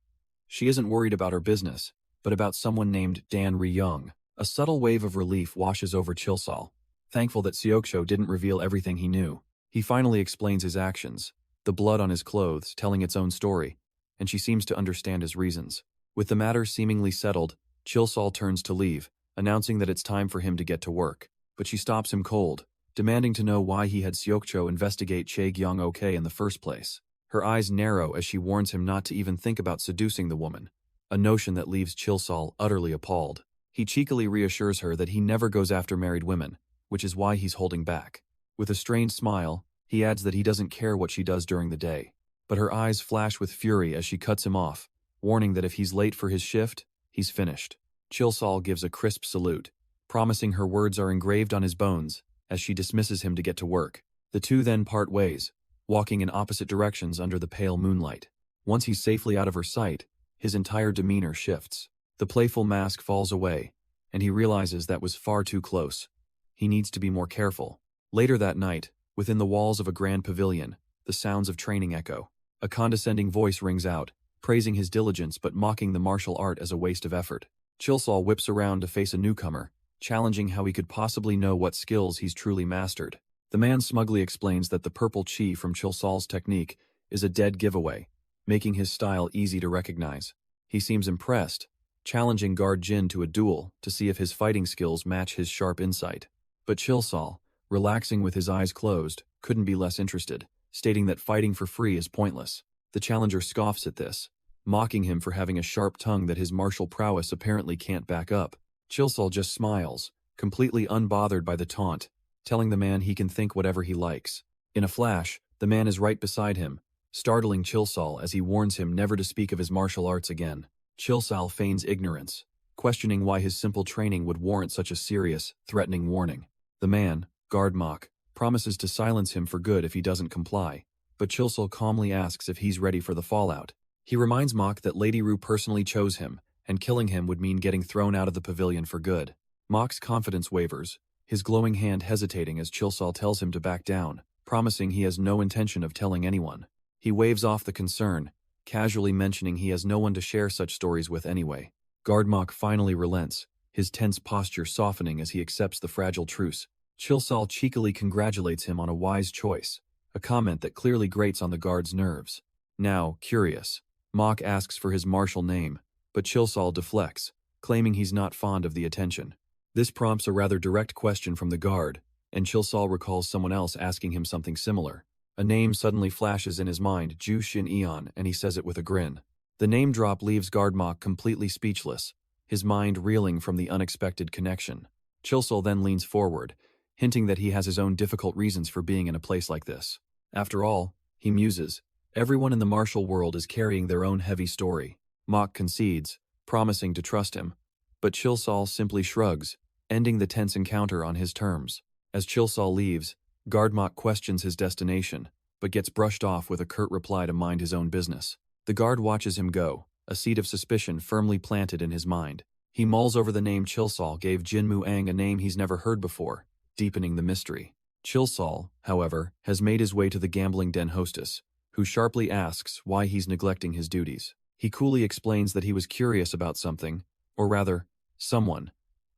She isn't worried about her business, but about someone named Dan Ryung. A subtle wave of relief washes over Chilsal, thankful that Seokcho didn't reveal everything he knew. He finally explains his actions, the blood on his clothes telling its own story, and she seems to understand his reasons. With the matter seemingly settled, Chilsal turns to leave, announcing that it's time for him to get to work. But she stops him cold, demanding to know why he had Seokcho investigate Che Gyong Ok in the first place. Her eyes narrow as she warns him not to even think about seducing the woman, a notion that leaves Chilsal utterly appalled. He cheekily reassures her that he never goes after married women, which is why he's holding back. With a strained smile, he adds that he doesn't care what she does during the day. But her eyes flash with fury as she cuts him off, warning that if he's late for his shift, He's finished. Chilsol gives a crisp salute, promising her words are engraved on his bones, as she dismisses him to get to work. The two then part ways, walking in opposite directions under the pale moonlight. Once he's safely out of her sight, his entire demeanor shifts. The playful mask falls away, and he realizes that was far too close. He needs to be more careful. Later that night, within the walls of a grand pavilion, the sounds of training echo. A condescending voice rings out, praising his diligence but mocking the martial art as a waste of effort. Chilsol whips around to face a newcomer, challenging how he could possibly know what skills he's truly mastered. The man smugly explains that the purple chi from Chilsol's technique is a dead giveaway, making his style easy to recognize. He seems impressed, challenging guard Jin to a duel to see if his fighting skills match his sharp insight. But Chilsol, relaxing with his eyes closed, couldn't be less interested, stating that fighting for free is pointless. The challenger scoffs at this, mocking him for having a sharp tongue that his martial prowess apparently can't back up. Chilsol just smiles, completely unbothered by the taunt, telling the man he can think whatever he likes. In a flash, the man is right beside him, startling Chilsol as he warns him never to speak of his martial arts again. Chilsol feigns ignorance, questioning why his simple training would warrant such a serious, threatening warning. The man, guard Mok, promises to silence him for good if he doesn't comply, but Chilsol calmly asks if he's ready for the fallout. He reminds Mok that Lady Rue personally chose him, and killing him would mean getting thrown out of the pavilion for good. Mok's confidence wavers, his glowing hand hesitating as Chilsol tells him to back down, promising he has no intention of telling anyone. He waves off the concern, casually mentioning he has no one to share such stories with anyway. Guard Mok finally relents, his tense posture softening as he accepts the fragile truce. Chilsol cheekily congratulates him on a wise choice, a comment that clearly grates on the guard's nerves. Now, curious, Mok asks for his martial name, but Chilsol deflects, claiming he's not fond of the attention. This prompts a rather direct question from the guard, and Chilsol recalls someone else asking him something similar. A name suddenly flashes in his mind, Ju Shin Eon, and he says it with a grin. The name drop leaves guard Mok completely speechless, his mind reeling from the unexpected connection. Chilsol then leans forward, hinting that he has his own difficult reasons for being in a place like this. After all, he muses, everyone in the martial world is carrying their own heavy story. Mok concedes, promising to trust him, but Chilsol simply shrugs, ending the tense encounter on his terms. As Chilsol leaves, guard Mok questions his destination, but gets brushed off with a curt reply to mind his own business. The guard watches him go, a seed of suspicion firmly planted in his mind. He mulls over the name Chilsol gave Jin Muang, a name he's never heard before, deepening the mystery. Chilsol, however, has made his way to the gambling den hostess, who sharply asks why he's neglecting his duties. He coolly explains that he was curious about something, or rather, someone.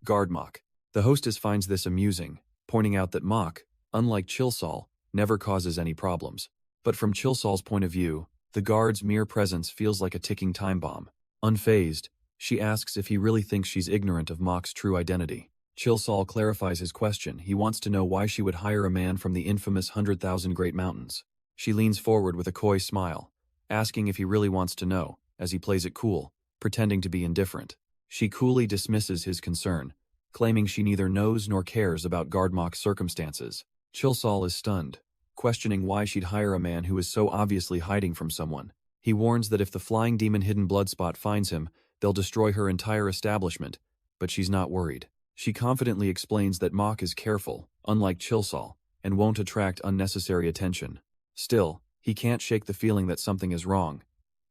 Guard Mok. The hostess finds this amusing, pointing out that Mok, unlike Chilsol, never causes any problems. But from Chilsol's point of view, the guard's mere presence feels like a ticking time bomb. Unfazed, she asks if he really thinks she's ignorant of Mok's true identity. Chilsol clarifies his question. He wants to know why she would hire a man from the infamous 100,000 Great Mountains. She leans forward with a coy smile, asking if he really wants to know, as he plays it cool, pretending to be indifferent. She coolly dismisses his concern, claiming she neither knows nor cares about guard Mok's circumstances. Chilsol is stunned, questioning why she'd hire a man who is so obviously hiding from someone. He warns that if the flying demon hidden bloodspot finds him, they'll destroy her entire establishment, but she's not worried. She confidently explains that Mok is careful, unlike Chilsol, and won't attract unnecessary attention. Still, he can't shake the feeling that something is wrong,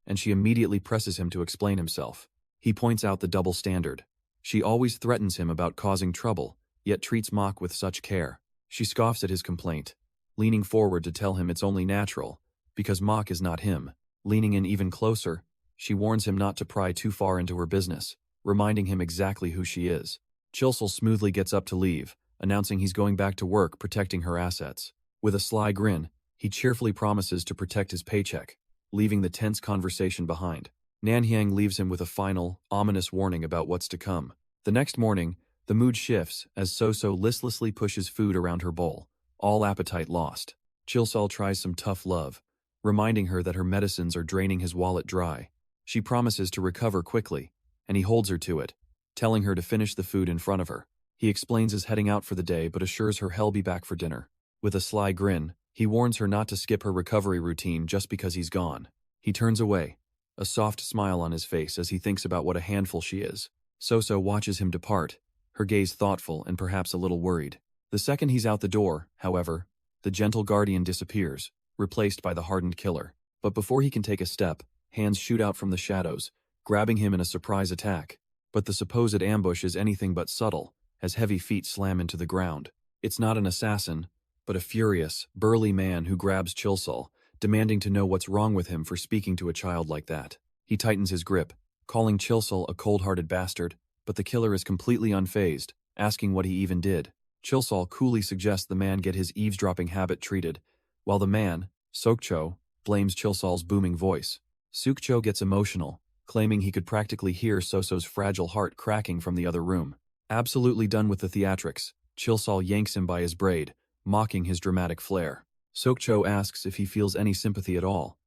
and she immediately presses him to explain himself. He points out the double standard. She always threatens him about causing trouble, yet treats Mok with such care. She scoffs at his complaint, leaning forward to tell him it's only natural, because Mok is not him. Leaning in even closer, she warns him not to pry too far into her business, reminding him exactly who she is. Chilsol smoothly gets up to leave, announcing he's going back to work protecting her assets. With a sly grin, he cheerfully promises to protect his paycheck, leaving the tense conversation behind. Nanhyang leaves him with a final, ominous warning about what's to come. The next morning, the mood shifts as So-So listlessly pushes food around her bowl, all appetite lost. Chilsol tries some tough love, reminding her that her medicines are draining his wallet dry. She promises to recover quickly, and he holds her to it, telling her to finish the food in front of her. He explains his heading out for the day but assures her he'll be back for dinner. With a sly grin, he warns her not to skip her recovery routine just because he's gone. He turns away, a soft smile on his face as he thinks about what a handful she is. So watches him depart, her gaze thoughtful and perhaps a little worried. The second he's out the door, however, the gentle guardian disappears, replaced by the hardened killer. But before he can take a step, hands shoot out from the shadows, grabbing him in a surprise attack. But the supposed ambush is anything but subtle, as heavy feet slam into the ground. It's not an assassin, but a furious, burly man who grabs Chilsol, demanding to know what's wrong with him for speaking to a child like that. He tightens his grip, calling Chilsol a cold-hearted bastard, but the killer is completely unfazed, asking what he even did. Chilsol coolly suggests the man get his eavesdropping habit treated, while the man, Sokcho, blames Chilsol's booming voice. Sukcho gets emotional, claiming he could practically hear Soso's fragile heart cracking from the other room. Absolutely done with the theatrics, Chilsol yanks him by his braid, mocking his dramatic flair. Sokcho asks if he feels any sympathy at all,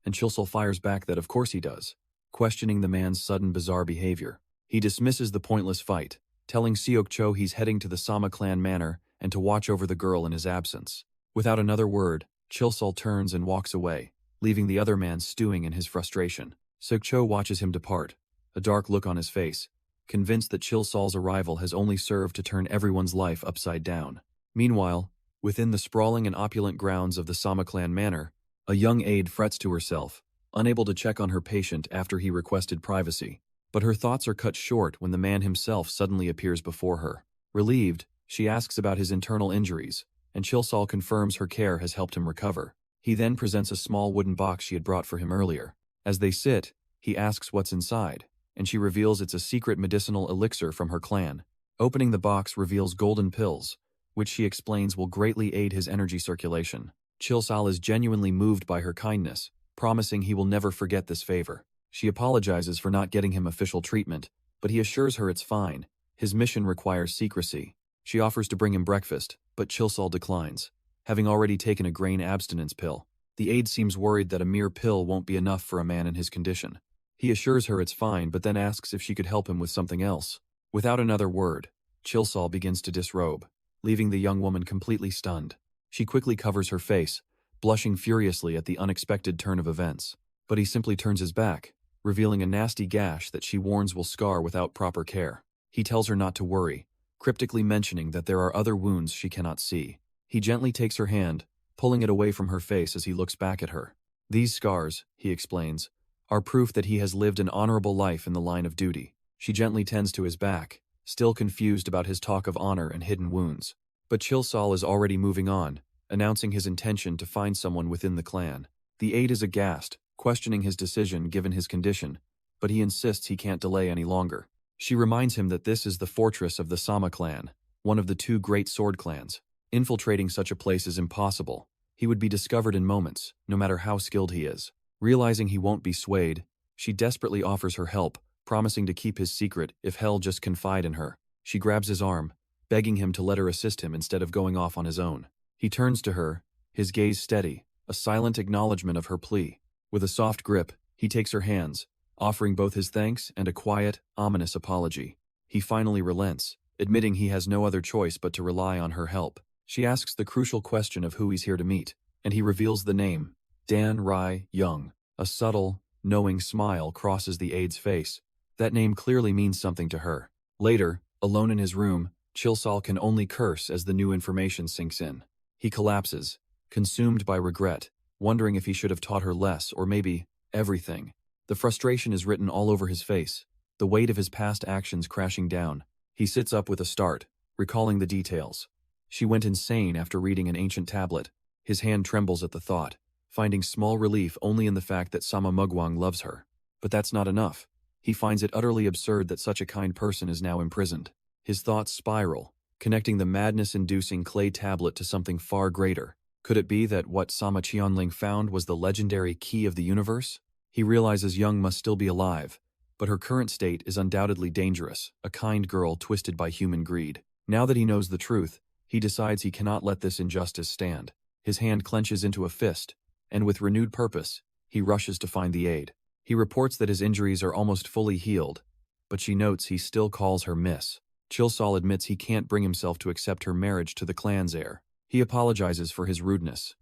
and Chilsol fires back that of course he does, questioning the man's sudden bizarre behavior. He dismisses the pointless fight, telling Seokcho he's heading to the Sama clan manor and to watch over the girl in his absence. Without another word, Chilsol turns and walks away, leaving the other man stewing in his frustration. Seokcho watches him depart, a dark look on his face, convinced that Chilsol's arrival has only served to turn everyone's life upside down. Meanwhile, within the sprawling and opulent grounds of the Sama clan manor, a young aide frets to herself, unable to check on her patient after he requested privacy. But her thoughts are cut short when the man himself suddenly appears before her. Relieved, she asks about his internal injuries, and Chilsol confirms her care has helped him recover. He then presents a small wooden box she had brought for him earlier. As they sit, he asks what's inside, and she reveals it's a secret medicinal elixir from her clan. Opening the box reveals golden pills, which she explains will greatly aid his energy circulation. Chilsol is genuinely moved by her kindness, promising he will never forget this favor. She apologizes for not getting him official treatment, but he assures her it's fine. His mission requires secrecy. She offers to bring him breakfast, but Chilsol declines, having already taken a grain abstinence pill. The aide seems worried that a mere pill won't be enough for a man in his condition. He assures her it's fine, but then asks if she could help him with something else. Without another word, Chilsol begins to disrobe, leaving the young woman completely stunned. She quickly covers her face, blushing furiously at the unexpected turn of events. But he simply turns his back, revealing a nasty gash that she warns will scar without proper care. He tells her not to worry, cryptically mentioning that there are other wounds she cannot see. He gently takes her hand, pulling it away from her face as he looks back at her. These scars, he explains, are proof that he has lived an honorable life in the line of duty. She gently tends to his back, still confused about his talk of honor and hidden wounds. But Chilsol is already moving on, announcing his intention to find someone within the clan. The aide is aghast, questioning his decision given his condition, but he insists he can't delay any longer. She reminds him that this is the fortress of the Sama clan, one of the two great sword clans. Infiltrating such a place is impossible. He would be discovered in moments, no matter how skilled he is. Realizing he won't be swayed, she desperately offers her help, promising to keep his secret if he'll just confide in her. She grabs his arm, begging him to let her assist him instead of going off on his own. He turns to her, his gaze steady, a silent acknowledgement of her plea. With a soft grip, he takes her hands, offering both his thanks and a quiet, ominous apology. He finally relents, admitting he has no other choice but to rely on her help. She asks the crucial question of who he's here to meet, and he reveals the name, Dan Rai Young. A subtle, knowing smile crosses the aide's face. That name clearly means something to her. Later, alone in his room, Chilsol can only curse as the new information sinks in. He collapses, consumed by regret, wondering if he should have taught her less or maybe everything. The frustration is written all over his face, the weight of his past actions crashing down. He sits up with a start, recalling the details. She went insane after reading an ancient tablet. His hand trembles at the thought, finding small relief only in the fact that Sama Mugwang loves her. But that's not enough. He finds it utterly absurd that such a kind person is now imprisoned. His thoughts spiral, connecting the madness-inducing clay tablet to something far greater. Could it be that what Sama Qianling found was the legendary key of the universe? He realizes Young must still be alive, but her current state is undoubtedly dangerous, a kind girl twisted by human greed. Now that he knows the truth, he decides he cannot let this injustice stand. His hand clenches into a fist, and with renewed purpose, he rushes to find the aide. He reports that his injuries are almost fully healed, but she notes he still calls her Miss. Chilsol admits he can't bring himself to accept her marriage to the clan's heir. He apologizes for his rudeness,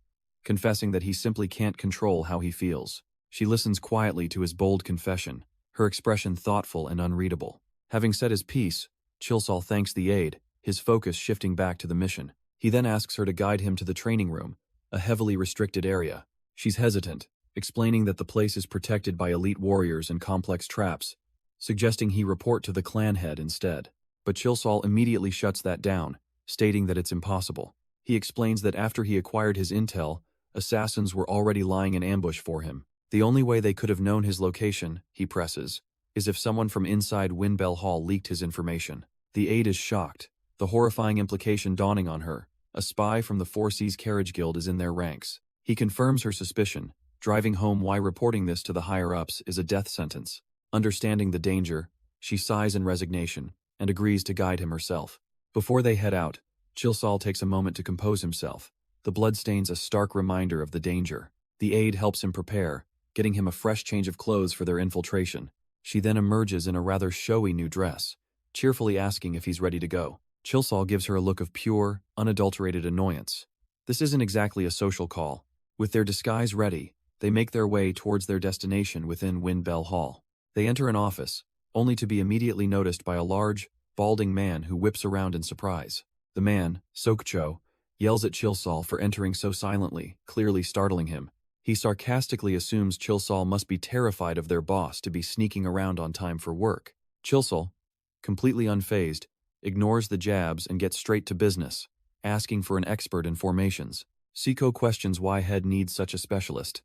confessing that he simply can't control how he feels. She listens quietly to his bold confession, her expression thoughtful and unreadable. Having said his piece, Chilsol thanks the aide, his focus shifting back to the mission. He then asks her to guide him to the training room, a heavily restricted area. She's hesitant, explaining that the place is protected by elite warriors and complex traps, suggesting he report to the clan head instead. But Chilsol immediately shuts that down, stating that it's impossible. He explains that after he acquired his intel, assassins were already lying in ambush for him. The only way they could have known his location, he presses, is if someone from inside Windbell Hall leaked his information. The aide is shocked, the horrifying implication dawning on her. A spy from the Four Seas Carriage Guild is in their ranks. He confirms her suspicion, driving home why reporting this to the higher-ups is a death sentence. Understanding the danger, she sighs in resignation and agrees to guide him herself. Before they head out, Chilsol takes a moment to compose himself. The bloodstain's a stark reminder of the danger. The aide helps him prepare, getting him a fresh change of clothes for their infiltration. She then emerges in a rather showy new dress, cheerfully asking if he's ready to go. Chilsol gives her a look of pure, unadulterated annoyance. This isn't exactly a social call. With their disguise ready, they make their way towards their destination within Windbell Hall. They enter an office, only to be immediately noticed by a large, balding man who whips around in surprise. The man, Sokcho, yells at Chilsol for entering so silently, clearly startling him. He sarcastically assumes Chilsol must be terrified of their boss to be sneaking around on time for work. Chilsol, completely unfazed, ignores the jabs and gets straight to business, asking for an expert in formations. Siko questions why Head needs such a specialist,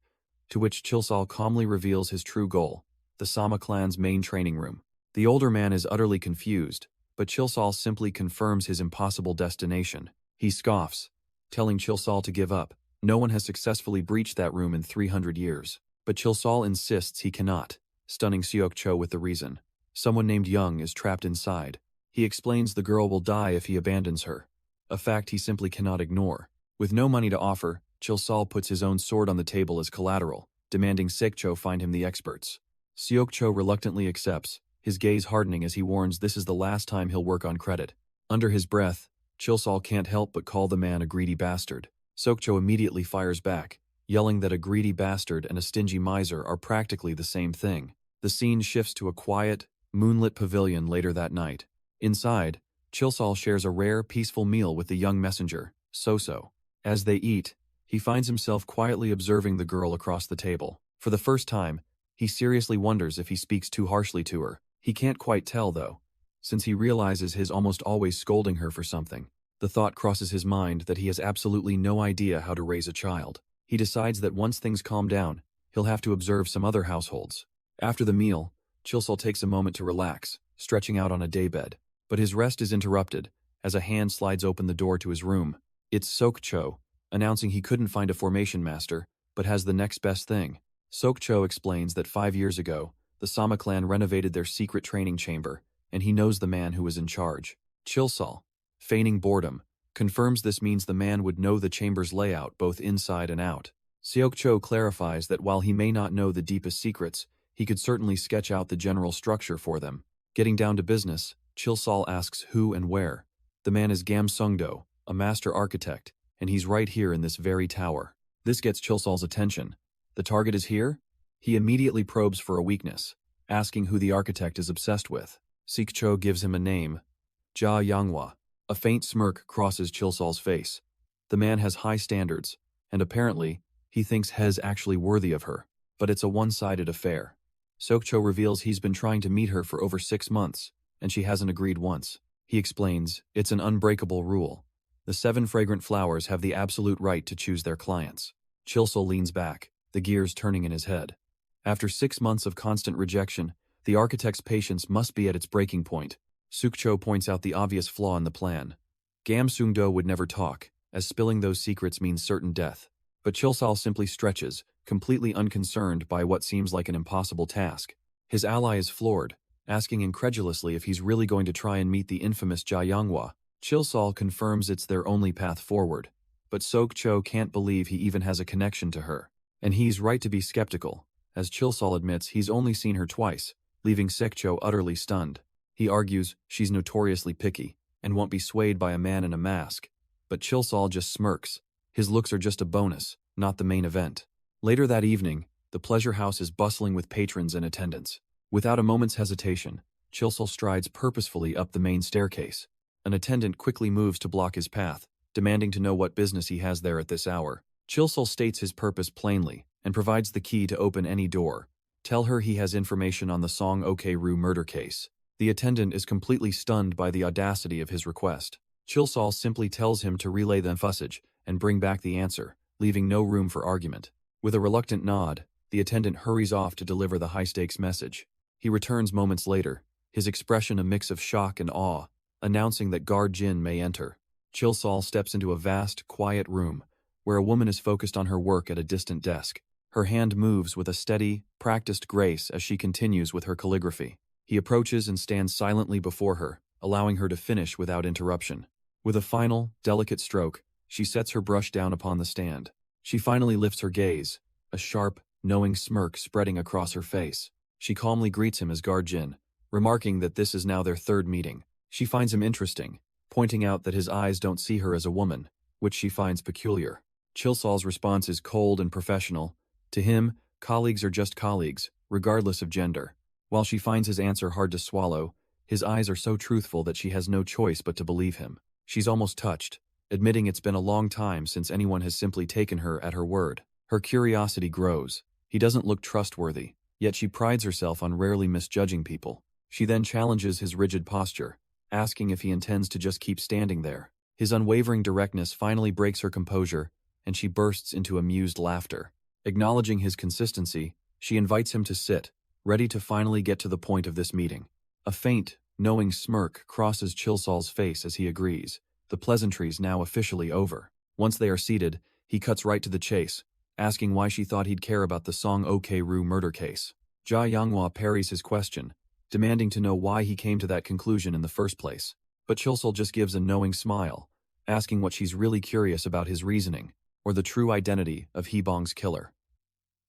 to which Chilsol calmly reveals his true goal, the Sama clan's main training room. The older man is utterly confused, but Chilsol simply confirms his impossible destination. He scoffs, telling Chilsol to give up. No one has successfully breached that room in 300 years. But Chilsol insists he cannot, stunning Seokcho with the reason. Someone named Young is trapped inside. He explains the girl will die if he abandons her, a fact he simply cannot ignore. With no money to offer, Chilsol puts his own sword on the table as collateral, demanding Seokcho find him the experts. Seokcho reluctantly accepts, his gaze hardening as he warns this is the last time he'll work on credit. Under his breath, Chilsol can't help but call the man a greedy bastard. Seokcho immediately fires back, yelling that a greedy bastard and a stingy miser are practically the same thing. The scene shifts to a quiet, moonlit pavilion later that night. Inside, Chilsol shares a rare, peaceful meal with the young messenger, Soso. As they eat, he finds himself quietly observing the girl across the table. For the first time, he seriously wonders if he speaks too harshly to her. He can't quite tell, though, since he realizes he's almost always scolding her for something. The thought crosses his mind that he has absolutely no idea how to raise a child. He decides that once things calm down, he'll have to observe some other households. After the meal, Chilsol takes a moment to relax, stretching out on a daybed. But his rest is interrupted, as a hand slides open the door to his room. It's Sokcho, announcing he couldn't find a formation master, but has the next best thing. Sokcho explains that 5 years ago, the Sama clan renovated their secret training chamber, and he knows the man who was in charge. Chilsol, feigning boredom, confirms this means the man would know the chamber's layout both inside and out. Seokcho clarifies that while he may not know the deepest secrets, he could certainly sketch out the general structure for them. Getting down to business, Chilsol asks who and where. The man is Gam Sungdo, a master architect, and he's right here in this very tower. This gets Chilsol's attention. The target is here? He immediately probes for a weakness, asking who the architect is obsessed with. Seokcho gives him a name, Ja Yanghwa. A faint smirk crosses Chilsol's face. The man has high standards, and apparently, he thinks He's actually worthy of her. But it's a one-sided affair. Seokcho reveals he's been trying to meet her for over 6 months, and she hasn't agreed once. He explains, it's an unbreakable rule. The 7 fragrant flowers have the absolute right to choose their clients. Chilsol leans back, the gears turning in his head. After 6 months of constant rejection, the architect's patience must be at its breaking point. Seokcho points out the obvious flaw in the plan. Gam Sungdo would never talk, as spilling those secrets means certain death. But Chilsol simply stretches, completely unconcerned by what seems like an impossible task. His ally is floored, asking incredulously if he's really going to try and meet the infamous Ja Yanghwa. Chilsol confirms it's their only path forward, but Seokcho can't believe he even has a connection to her. And he's right to be skeptical, as Chilsol admits he's only seen her twice, leaving Seokcho utterly stunned. He argues she's notoriously picky, and won't be swayed by a man in a mask. But Chilsol just smirks. His looks are just a bonus, not the main event. Later that evening, The pleasure house is bustling with patrons and attendants. Without a moment's hesitation, Chilsol strides purposefully up the main staircase. An attendant quickly moves to block his path, demanding to know what business he has there at this hour. Chilsol states his purpose plainly and provides the key to open any door. Tell her he has information on the Song Ok-ru murder case. The attendant is completely stunned by the audacity of his request. Chilsol simply tells him to relay the message and bring back the answer, leaving no room for argument. With a reluctant nod, the attendant hurries off to deliver the high-stakes message. He returns moments later, his expression a mix of shock and awe, announcing that Guard Jin may enter. Chilsol steps into a vast, quiet room, where a woman is focused on her work at a distant desk. Her hand moves with a steady, practiced grace as she continues with her calligraphy. He approaches and stands silently before her, allowing her to finish without interruption. With a final, delicate stroke, she sets her brush down upon the stand. She finally lifts her gaze, a sharp, knowing smirk spreading across her face. She calmly greets him as Guard Jin, remarking that this is now their third meeting. She finds him interesting, pointing out that his eyes don't see her as a woman, which she finds peculiar. Chilsol's response is cold and professional. To him, colleagues are just colleagues, regardless of gender. While she finds his answer hard to swallow, his eyes are so truthful that she has no choice but to believe him. She's almost touched, admitting it's been a long time since anyone has simply taken her at her word. Her curiosity grows. He doesn't look trustworthy, yet she prides herself on rarely misjudging people. She then challenges his rigid posture, asking if he intends to just keep standing there. His unwavering directness finally breaks her composure, and she bursts into amused laughter. Acknowledging his consistency, she invites him to sit, ready to finally get to the point of this meeting. A faint, knowing smirk crosses Chilsol's face as he agrees, the pleasantries now officially over. Once they are seated, he cuts right to the chase, asking why she thought he'd care about the Song Ok-ru murder case. Manhwa parries his question, demanding to know why he came to that conclusion in the first place. But Chilsol just gives a knowing smile, asking what she's really curious about his reasoning, or the true identity of Hebong's killer.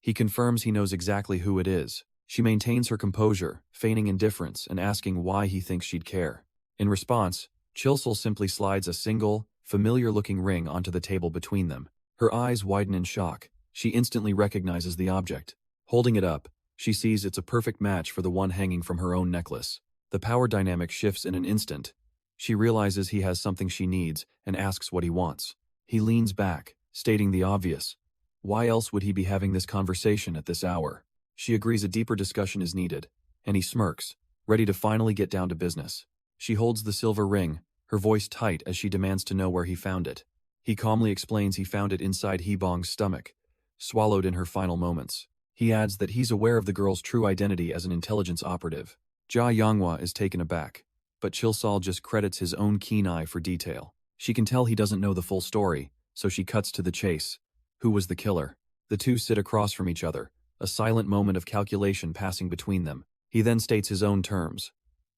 He confirms he knows exactly who it is. She maintains her composure, feigning indifference and asking why he thinks she'd care. In response, Chilsol simply slides a single, familiar-looking ring onto the table between them. Her eyes widen in shock. She instantly recognizes the object. Holding it up, she sees it's a perfect match for the one hanging from her own necklace. The power dynamic shifts in an instant. She realizes he has something she needs and asks what he wants. He leans back, stating the obvious. Why else would he be having this conversation at this hour? She agrees a deeper discussion is needed, and he smirks, ready to finally get down to business. She holds the silver ring, her voice tight as she demands to know where he found it. He calmly explains he found it inside Hebong's stomach, swallowed in her final moments. He adds that he's aware of the girl's true identity as an intelligence operative. Manhwa is taken aback, but Chilsol just credits his own keen eye for detail. She can tell he doesn't know the full story, so she cuts to the chase. Who was the killer? The two sit across from each other, a silent moment of calculation passing between them. He then states his own terms.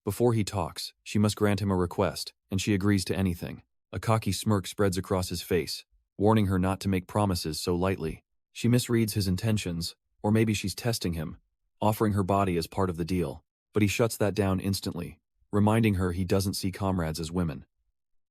Before he talks, she must grant him a request, and she agrees to anything. A cocky smirk spreads across his face, warning her not to make promises so lightly. She misreads his intentions, or maybe she's testing him, offering her body as part of the deal. But he shuts that down instantly, reminding her he doesn't see comrades as women.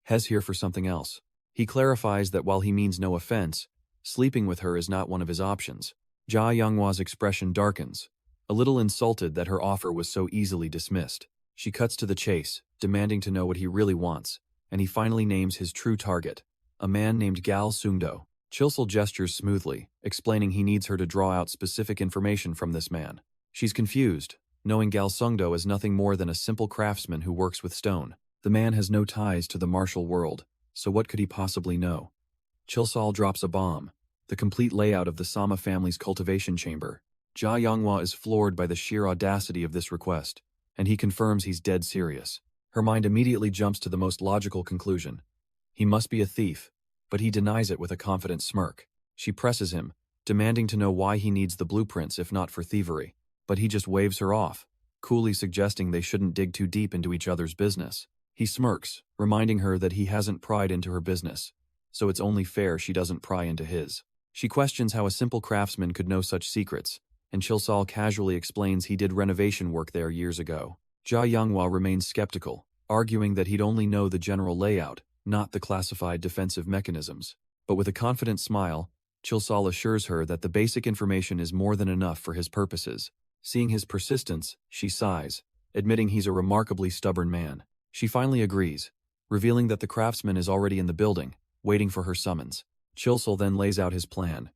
He's here for something else. He clarifies that while he means no offense, sleeping with her is not one of his options. Manhwa's expression darkens, a little insulted that her offer was so easily dismissed. She cuts to the chase, demanding to know what he really wants, and he finally names his true target, a man named Gal Sungdo. Chilsol gestures smoothly, explaining he needs her to draw out specific information from this man. She's confused, knowing Gal Sungdo as nothing more than a simple craftsman who works with stone. The man has no ties to the martial world, so what could he possibly know? Chilsol drops a bomb, the complete layout of the Sama family's cultivation chamber. Manhwa is floored by the sheer audacity of this request, and he confirms he's dead serious. Her mind immediately jumps to the most logical conclusion. He must be a thief, but he denies it with a confident smirk. She presses him, demanding to know why he needs the blueprints if not for thievery, but he just waves her off, coolly suggesting they shouldn't dig too deep into each other's business. He smirks, reminding her that he hasn't pried into her business, so it's only fair she doesn't pry into his. She questions how a simple craftsman could know such secrets, and Chilsol casually explains he did renovation work there years ago. Manhwa remains skeptical, arguing that he'd only know the general layout, not the classified defensive mechanisms. But with a confident smile, Chilsal assures her that the basic information is more than enough for his purposes. Seeing his persistence, she sighs, admitting he's a remarkably stubborn man. She finally agrees, revealing that the craftsman is already in the building, waiting for her summons. Chilsal then lays out his plan.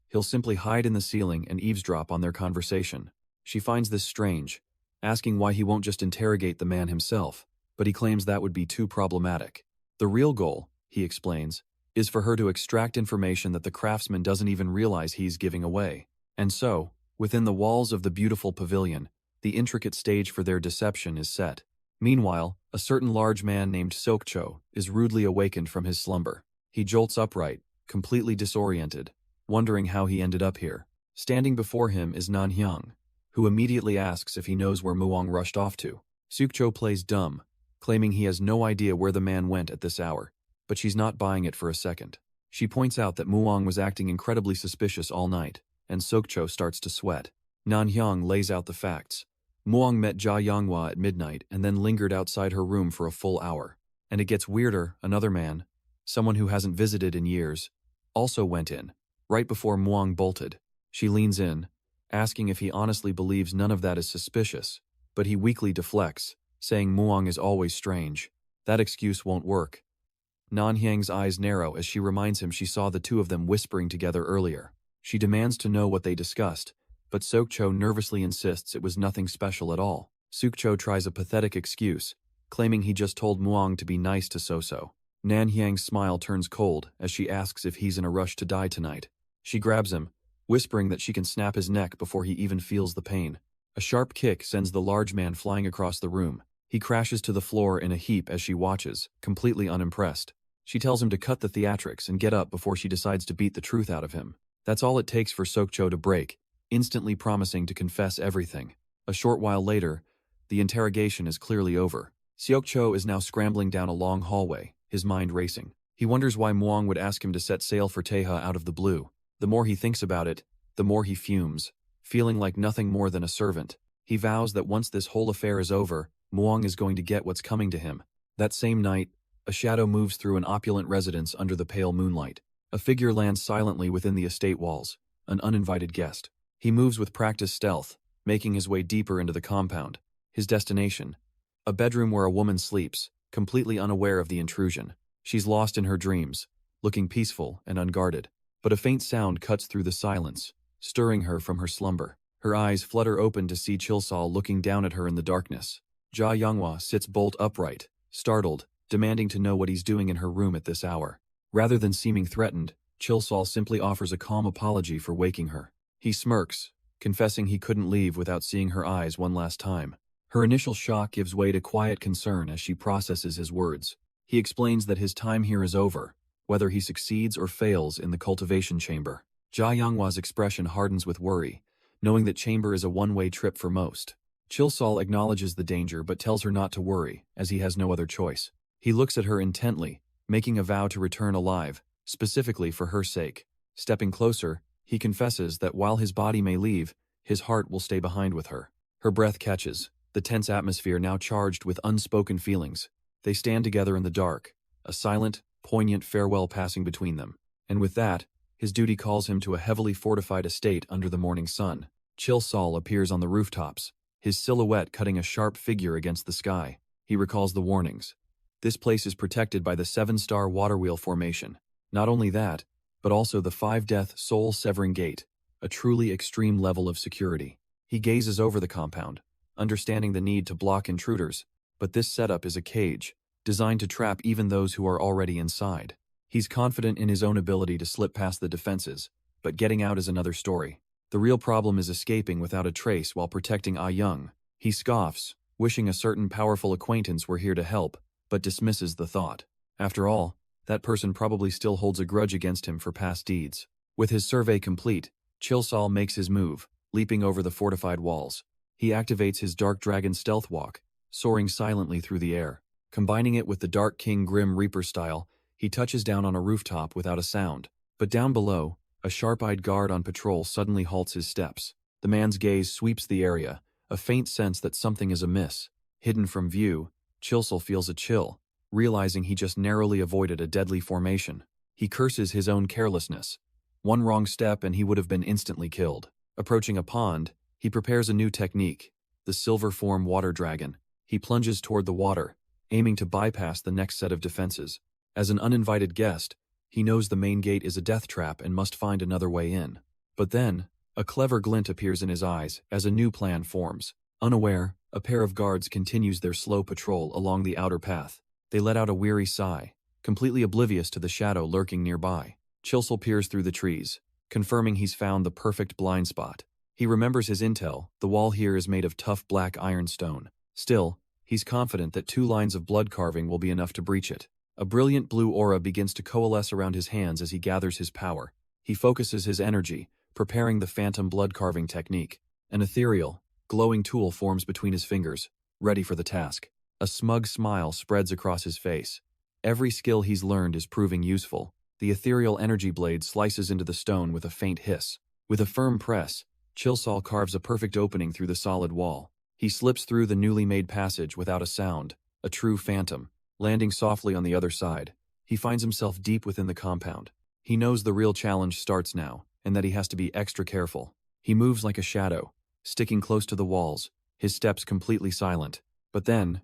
He'll simply hide in the ceiling and eavesdrop on their conversation. She finds this strange, asking why he won't just interrogate the man himself, but he claims that would be too problematic. The real goal, he explains, is for her to extract information that the craftsman doesn't even realize he's giving away. And so, within the walls of the beautiful pavilion, the intricate stage for their deception is set. Meanwhile, a certain large man named Sokcho is rudely awakened from his slumber. He jolts upright, completely disoriented, wondering how he ended up here. Standing before him is Nanhyang, who immediately asks if he knows where Muang rushed off to. Sukcho plays dumb, claiming he has no idea where the man went at this hour, but she's not buying it for a second. She points out that Muang was acting incredibly suspicious all night, and Sokcho starts to sweat. Nanhyang lays out the facts. Muang met Jia Yanghua at midnight and then lingered outside her room for a full hour. And it gets weirder, another man, someone who hasn't visited in years, also went in, right before Muang bolted. She leans in, asking if he honestly believes none of that is suspicious, but he weakly deflects, saying Muang is always strange. That excuse won't work. Nanhyang's eyes narrow as she reminds him she saw the two of them whispering together earlier. She demands to know what they discussed, but Sokcho nervously insists it was nothing special at all. Sukcho tries a pathetic excuse, claiming he just told Muang to be nice to So-So. Nanhyang's smile turns cold as she asks if he's in a rush to die tonight. She grabs him, whispering that she can snap his neck before he even feels the pain. A sharp kick sends the large man flying across the room. He crashes to the floor in a heap as she watches, completely unimpressed. She tells him to cut the theatrics and get up before she decides to beat the truth out of him. That's all it takes for Sokcho to break, instantly promising to confess everything. A short while later, the interrogation is clearly over. Sokcho is now scrambling down a long hallway, his mind racing. He wonders why Muang would ask him to set sail for Teha out of the blue. The more he thinks about it, the more he fumes, feeling like nothing more than a servant. He vows that once this whole affair is over, Muang is going to get what's coming to him. That same night, a shadow moves through an opulent residence under the pale moonlight. A figure lands silently within the estate walls, an uninvited guest. He moves with practiced stealth, making his way deeper into the compound. His destination, a bedroom where a woman sleeps, completely unaware of the intrusion. She's lost in her dreams, looking peaceful and unguarded. But a faint sound cuts through the silence, stirring her from her slumber. Her eyes flutter open to see Chilsal looking down at her in the darkness. Jia Yanghua sits bolt upright, startled, demanding to know what he's doing in her room at this hour. Rather than seeming threatened, Chilsal simply offers a calm apology for waking her. He smirks, confessing he couldn't leave without seeing her eyes one last time. Her initial shock gives way to quiet concern as she processes his words. He explains that his time here is over, whether he succeeds or fails in the cultivation chamber. Jia Yanghua's expression hardens with worry, knowing that chamber is a one-way trip for most. Chilsal acknowledges the danger but tells her not to worry, as he has no other choice. He looks at her intently, making a vow to return alive, specifically for her sake. Stepping closer, he confesses that while his body may leave, his heart will stay behind with her. Her breath catches, the tense atmosphere now charged with unspoken feelings. They stand together in the dark, a silent, poignant farewell passing between them. And with that, his duty calls him to a heavily fortified estate under the morning sun. Chilsal appears on the rooftops, his silhouette cutting a sharp figure against the sky. He recalls the warnings. This place is protected by the 7-star waterwheel formation. Not only that, but also the 5-death soul-severing gate, a truly extreme level of security. He gazes over the compound, understanding the need to block intruders, but this setup is a cage, designed to trap even those who are already inside. He's confident in his own ability to slip past the defenses, but getting out is another story. The real problem is escaping without a trace while protecting Ah Young. He scoffs, wishing a certain powerful acquaintance were here to help, but dismisses the thought. After all, that person probably still holds a grudge against him for past deeds. With his survey complete, Chilsal makes his move, leaping over the fortified walls. He activates his Dark Dragon stealth walk, soaring silently through the air. Combining it with the Dark King Grim Reaper style, he touches down on a rooftop without a sound. But down below, a sharp-eyed guard on patrol suddenly halts his steps. The man's gaze sweeps the area, a faint sense that something is amiss. Hidden from view, Chilsal feels a chill, realizing he just narrowly avoided a deadly formation. He curses his own carelessness, One wrong step and he would have been instantly killed. Approaching a pond, he prepares a new technique, the silver form water dragon. He plunges toward the water, aiming to bypass the next set of defenses. As an uninvited guest, he knows the main gate is a death trap and must find another way in. But then, a clever glint appears in his eyes as a new plan forms. Unaware, a pair of guards continues their slow patrol along the outer path. They let out a weary sigh, completely oblivious to the shadow lurking nearby. Chilsel peers through the trees, confirming he's found the perfect blind spot. He remembers his intel, the wall here is made of tough black ironstone. Still, he's confident that 2 lines of blood carving will be enough to breach it. A brilliant blue aura begins to coalesce around his hands as he gathers his power. He focuses his energy, preparing the phantom blood carving technique. An ethereal, glowing tool forms between his fingers, ready for the task. A smug smile spreads across his face. Every skill he's learned is proving useful. The ethereal energy blade slices into the stone with a faint hiss. With a firm press, Chilsal carves a perfect opening through the solid wall. He slips through the newly made passage without a sound, a true phantom. Landing softly on the other side, he finds himself deep within the compound. He knows the real challenge starts now, and that he has to be extra careful. He moves like a shadow, sticking close to the walls, his steps completely silent. But then,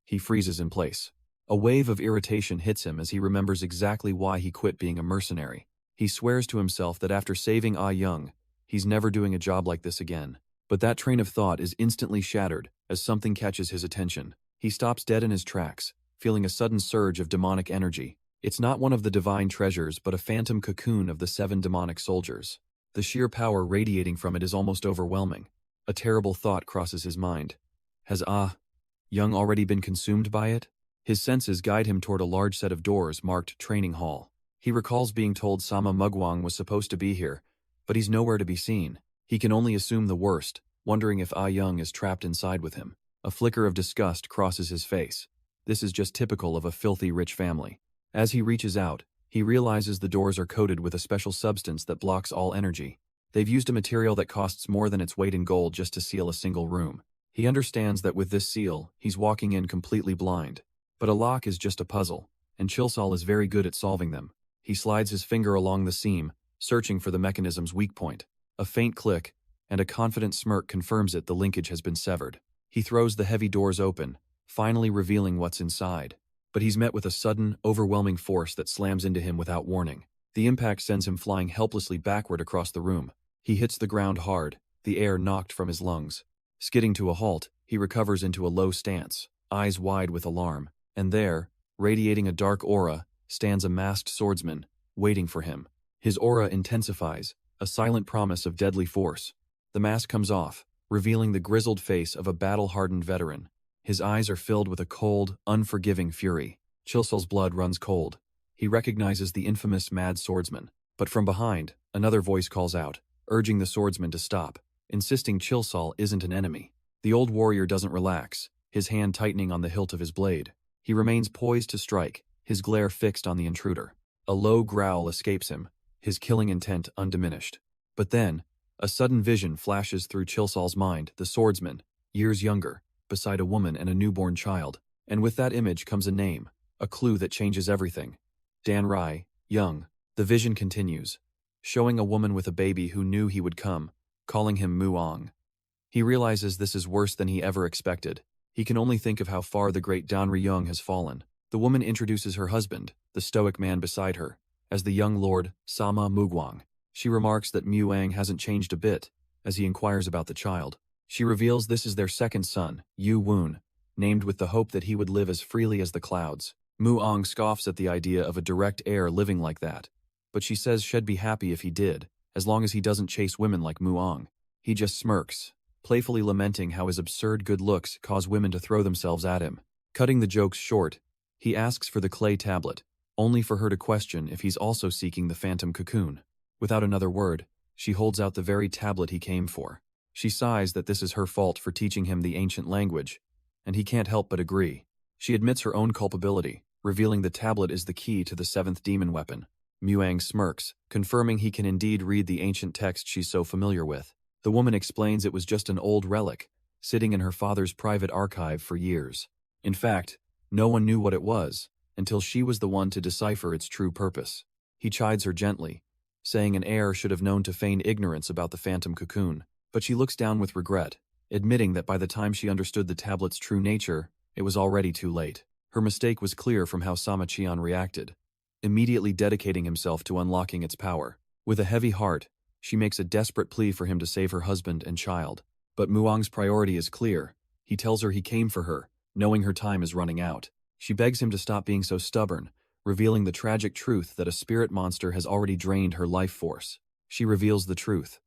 he freezes in place. A wave of irritation hits him as he remembers exactly why he quit being a mercenary. He swears to himself that after saving Ah Young, he's never doing a job like this again. But that train of thought is instantly shattered as something catches his attention. He stops dead in his tracks, feeling a sudden surge of demonic energy. It's not one of the divine treasures but a phantom cocoon of the 7 demonic soldiers. The sheer power radiating from it is almost overwhelming. A terrible thought crosses his mind. Has Ah Young already been consumed by it? His senses guide him toward a large set of doors marked Training Hall. He recalls being told Sama Mugwang was supposed to be here, but he's nowhere to be seen. He can only assume the worst, wondering if Ah Young is trapped inside with him. A flicker of disgust crosses his face. This is just typical of a filthy rich family. As he reaches out, he realizes the doors are coated with a special substance that blocks all energy. They've used a material that costs more than its weight in gold just to seal a single room. He understands that with this seal, he's walking in completely blind. But a lock is just a puzzle, and Chilsal is very good at solving them. He slides his finger along the seam, searching for the mechanism's weak point. A faint click, and a confident smirk confirms it the linkage has been severed. He throws the heavy doors open, finally revealing what's inside. But he's met with a sudden, overwhelming force that slams into him without warning. The impact sends him flying helplessly backward across the room. He hits the ground hard, the air knocked from his lungs. Skidding to a halt, he recovers into a low stance, eyes wide with alarm. And there, radiating a dark aura, stands a masked swordsman, waiting for him. His aura intensifies, a silent promise of deadly force. The mask comes off, revealing the grizzled face of a battle-hardened veteran. His eyes are filled with a cold, unforgiving fury. Chilsal's blood runs cold. He recognizes the infamous mad swordsman. But from behind, another voice calls out, urging the swordsman to stop, insisting Chilsal isn't an enemy. The old warrior doesn't relax, his hand tightening on the hilt of his blade. He remains poised to strike, his glare fixed on the intruder. A low growl escapes him, his killing intent undiminished. But then, a sudden vision flashes through Chilsal's mind, the swordsman, years younger, beside a woman and a newborn child. And with that image comes a name, a clue that changes everything. Dan Rai, young. The vision continues, showing a woman with a baby who knew he would come, calling him Muong. He realizes this is worse than he ever expected. He can only think of how far the great Dan Ryung has fallen. The woman introduces her husband, the stoic man beside her, as the young lord, Sama Mugwang. She remarks that Muang hasn't changed a bit, as he inquires about the child. She reveals this is their second son, Yu Woon, named with the hope that he would live as freely as the clouds. Muong scoffs at the idea of a direct heir living like that, but she says she'd be happy if he did, as long as he doesn't chase women like Muong. He just smirks, playfully lamenting how his absurd good looks cause women to throw themselves at him. Cutting the jokes short, he asks for the clay tablet, only for her to question if he's also seeking the phantom cocoon. Without another word, she holds out the very tablet he came for. She sighs that this is her fault for teaching him the ancient language, and he can't help but agree. She admits her own culpability, revealing the tablet is the key to the 7th demon weapon. Muang smirks, confirming he can indeed read the ancient text she's so familiar with. The woman explains it was just an old relic, sitting in her father's private archive for years. In fact, no one knew what it was, until she was the one to decipher its true purpose. He chides her gently, saying an heir should have known to feign ignorance about the phantom cocoon, but she looks down with regret, admitting that by the time she understood the tablet's true nature, it was already too late. Her mistake was clear from how Sama-Chion reacted, immediately dedicating himself to unlocking its power. With a heavy heart, she makes a desperate plea for him to save her husband and child. But Muang's priority is clear. He tells her he came for her, knowing her time is running out. She begs him to stop being so stubborn, revealing the tragic truth that a spirit monster has already drained her life force. She reveals the truth.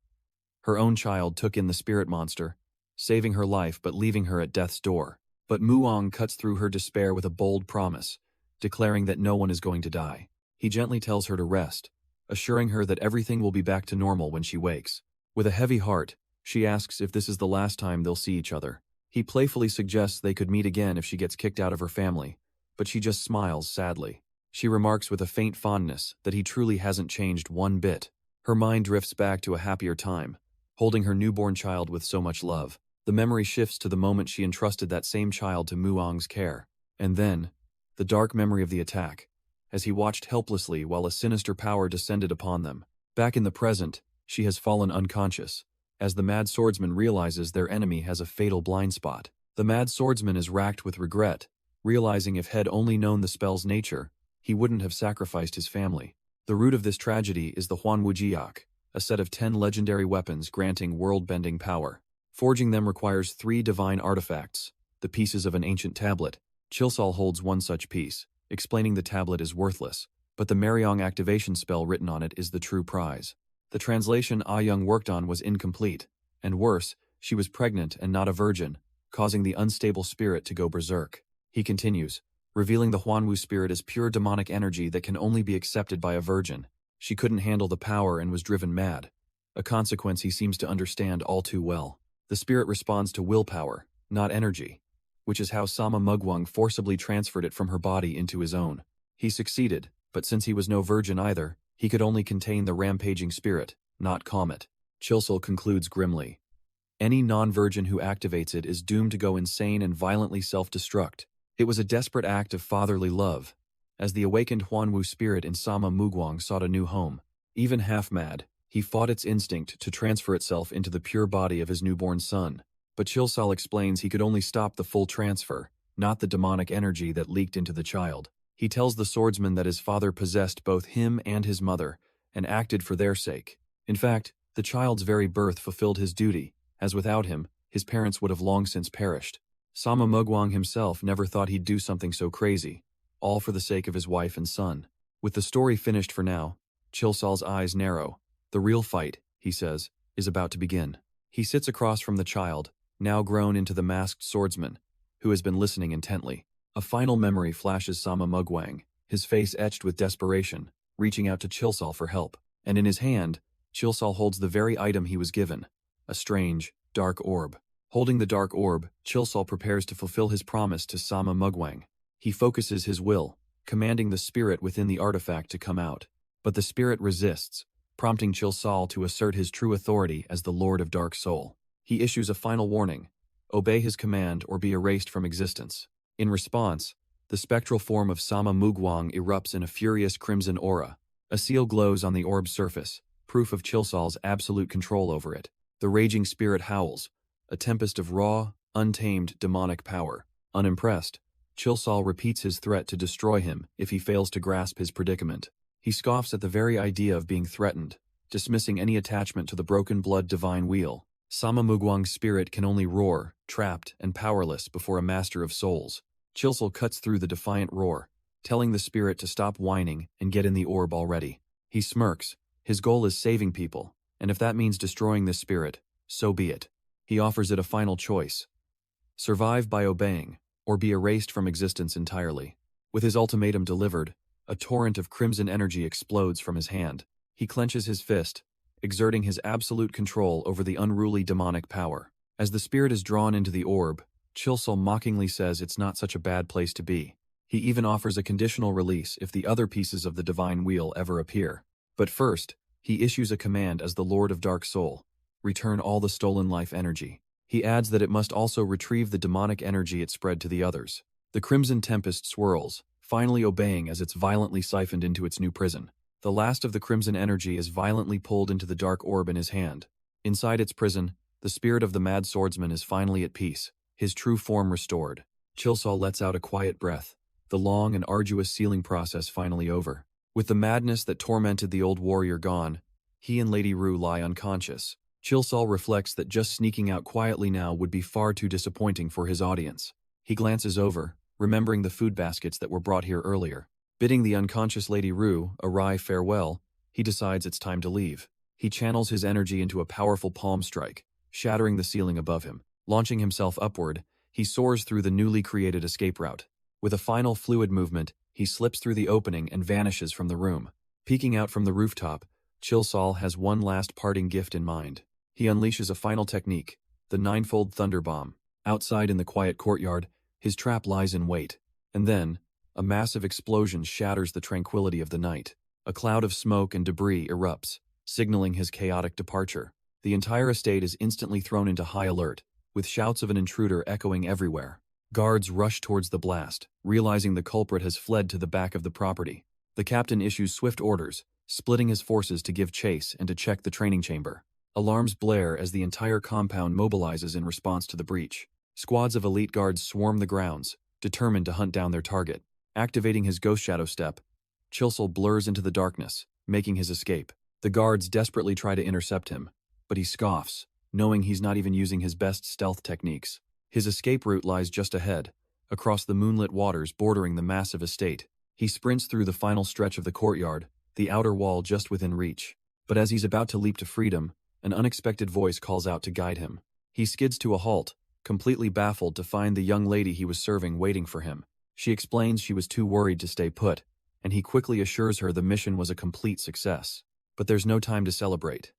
Her own child took in the spirit monster, saving her life but leaving her at death's door. But Muang cuts through her despair with a bold promise, declaring that no one is going to die. He gently tells her to rest, assuring her that everything will be back to normal when she wakes. With a heavy heart, she asks if this is the last time they'll see each other. He playfully suggests they could meet again if she gets kicked out of her family, but she just smiles sadly. She remarks with a faint fondness that he truly hasn't changed one bit. Her mind drifts back to a happier time, holding her newborn child with so much love. The memory shifts to the moment she entrusted that same child to Muang's care. And then, the dark memory of the attack, as he watched helplessly while a sinister power descended upon them. Back in the present, she has fallen unconscious, as the mad swordsman realizes their enemy has a fatal blind spot. The mad swordsman is racked with regret, realizing if had only known the spell's nature, he wouldn't have sacrificed his family. The root of this tragedy is the Huanwujiak, a set of 10 legendary weapons granting world-bending power. Forging them requires 3 divine artifacts, the pieces of an ancient tablet. Chilsal holds one such piece, explaining the tablet is worthless, but the Mariong activation spell written on it is the true prize. The translation Ah Young worked on was incomplete, and worse, she was pregnant and not a virgin, causing the unstable spirit to go berserk. He continues, revealing the Huanwu spirit as pure demonic energy that can only be accepted by a virgin. She couldn't handle the power and was driven mad, a consequence he seems to understand all too well. The spirit responds to willpower, not energy, which is how Sama Mugwang forcibly transferred it from her body into his own. He succeeded, but since he was no virgin either, he could only contain the rampaging spirit, not calm it. Chilsal concludes grimly. Any non-virgin who activates it is doomed to go insane and violently self-destruct. It was a desperate act of fatherly love, as the awakened Huanwu spirit in Sama Mugwang sought a new home. Even half-mad, he fought its instinct to transfer itself into the pure body of his newborn son. But Chilsal explains he could only stop the full transfer, not the demonic energy that leaked into the child. He tells the swordsman that his father possessed both him and his mother, and acted for their sake. In fact, the child's very birth fulfilled his duty, as without him, his parents would have long since perished. Sama Mugwang himself never thought he'd do something so crazy, all for the sake of his wife and son. With the story finished for now, Chilsal's eyes narrow. The real fight, he says, is about to begin. He sits across from the child, now grown into the masked swordsman, who has been listening intently. A final memory flashes Sama Mugwang, his face etched with desperation, reaching out to Chilsal for help. And in his hand, Chilsal holds the very item he was given, a strange, dark orb. Holding the dark orb, Chilsal prepares to fulfill his promise to Sama Mugwang. He focuses his will, commanding the spirit within the artifact to come out. But the spirit resists, prompting Chilsal to assert his true authority as the Lord of Dark Soul. He issues a final warning: obey his command or be erased from existence. In response, the spectral form of Sama Mugwang erupts in a furious crimson aura. A seal glows on the orb's surface, proof of Chilsal's absolute control over it. The raging spirit howls, a tempest of raw, untamed demonic power. Unimpressed, Chilsal repeats his threat to destroy him if he fails to grasp his predicament. He scoffs at the very idea of being threatened, dismissing any attachment to the broken blood divine wheel. Sama Mugwang's spirit can only roar, trapped and powerless before a master of souls. Chilsal cuts through the defiant roar, telling the spirit to stop whining and get in the orb already. He smirks. His goal is saving people, and if that means destroying this spirit, so be it. He offers it a final choice: survive by obeying, or be erased from existence entirely. With his ultimatum delivered, a torrent of crimson energy explodes from his hand. He clenches his fist, exerting his absolute control over the unruly demonic power. As the spirit is drawn into the orb, Chilsal mockingly says it's not such a bad place to be. He even offers a conditional release if the other pieces of the divine wheel ever appear. But first, he issues a command as the Lord of Dark Soul: return all the stolen life energy. He adds that it must also retrieve the demonic energy it spread to the others. The crimson tempest swirls, finally obeying as it's violently siphoned into its new prison. The last of the crimson energy is violently pulled into the dark orb in his hand. Inside its prison, the spirit of the mad swordsman is finally at peace, his true form restored. Chilsol lets out a quiet breath, the long and arduous sealing process finally over. With the madness that tormented the old warrior gone, he and Lady Rue lie unconscious. Chilsol reflects that just sneaking out quietly now would be far too disappointing for his audience. He glances over, remembering the food baskets that were brought here earlier. Bidding the unconscious Lady Rue a wry farewell, he decides it's time to leave. He channels his energy into a powerful palm strike, shattering the ceiling above him. Launching himself upward, he soars through the newly created escape route. With a final fluid movement, he slips through the opening and vanishes from the room. Peeking out from the rooftop, Chilsol has one last parting gift in mind. He unleashes a final technique, the ninefold thunder bomb. Outside in the quiet courtyard, his trap lies in wait. And then, a massive explosion shatters the tranquility of the night. A cloud of smoke and debris erupts, signaling his chaotic departure. The entire estate is instantly thrown into high alert, with shouts of an intruder echoing everywhere. Guards rush towards the blast, realizing the culprit has fled to the back of the property. The captain issues swift orders, splitting his forces to give chase and to check the training chamber. Alarms blare as the entire compound mobilizes in response to the breach. Squads of elite guards swarm the grounds, determined to hunt down their target. Activating his ghost shadow step, Chilsol blurs into the darkness, making his escape. The guards desperately try to intercept him, but he scoffs, knowing he's not even using his best stealth techniques. His escape route lies just ahead, across the moonlit waters bordering the massive estate. He sprints through the final stretch of the courtyard, the outer wall just within reach. But as he's about to leap to freedom, an unexpected voice calls out to guide him. He skids to a halt, completely baffled to find the young lady he was serving waiting for him. She explains she was too worried to stay put, and he quickly assures her the mission was a complete success. But there's no time to celebrate.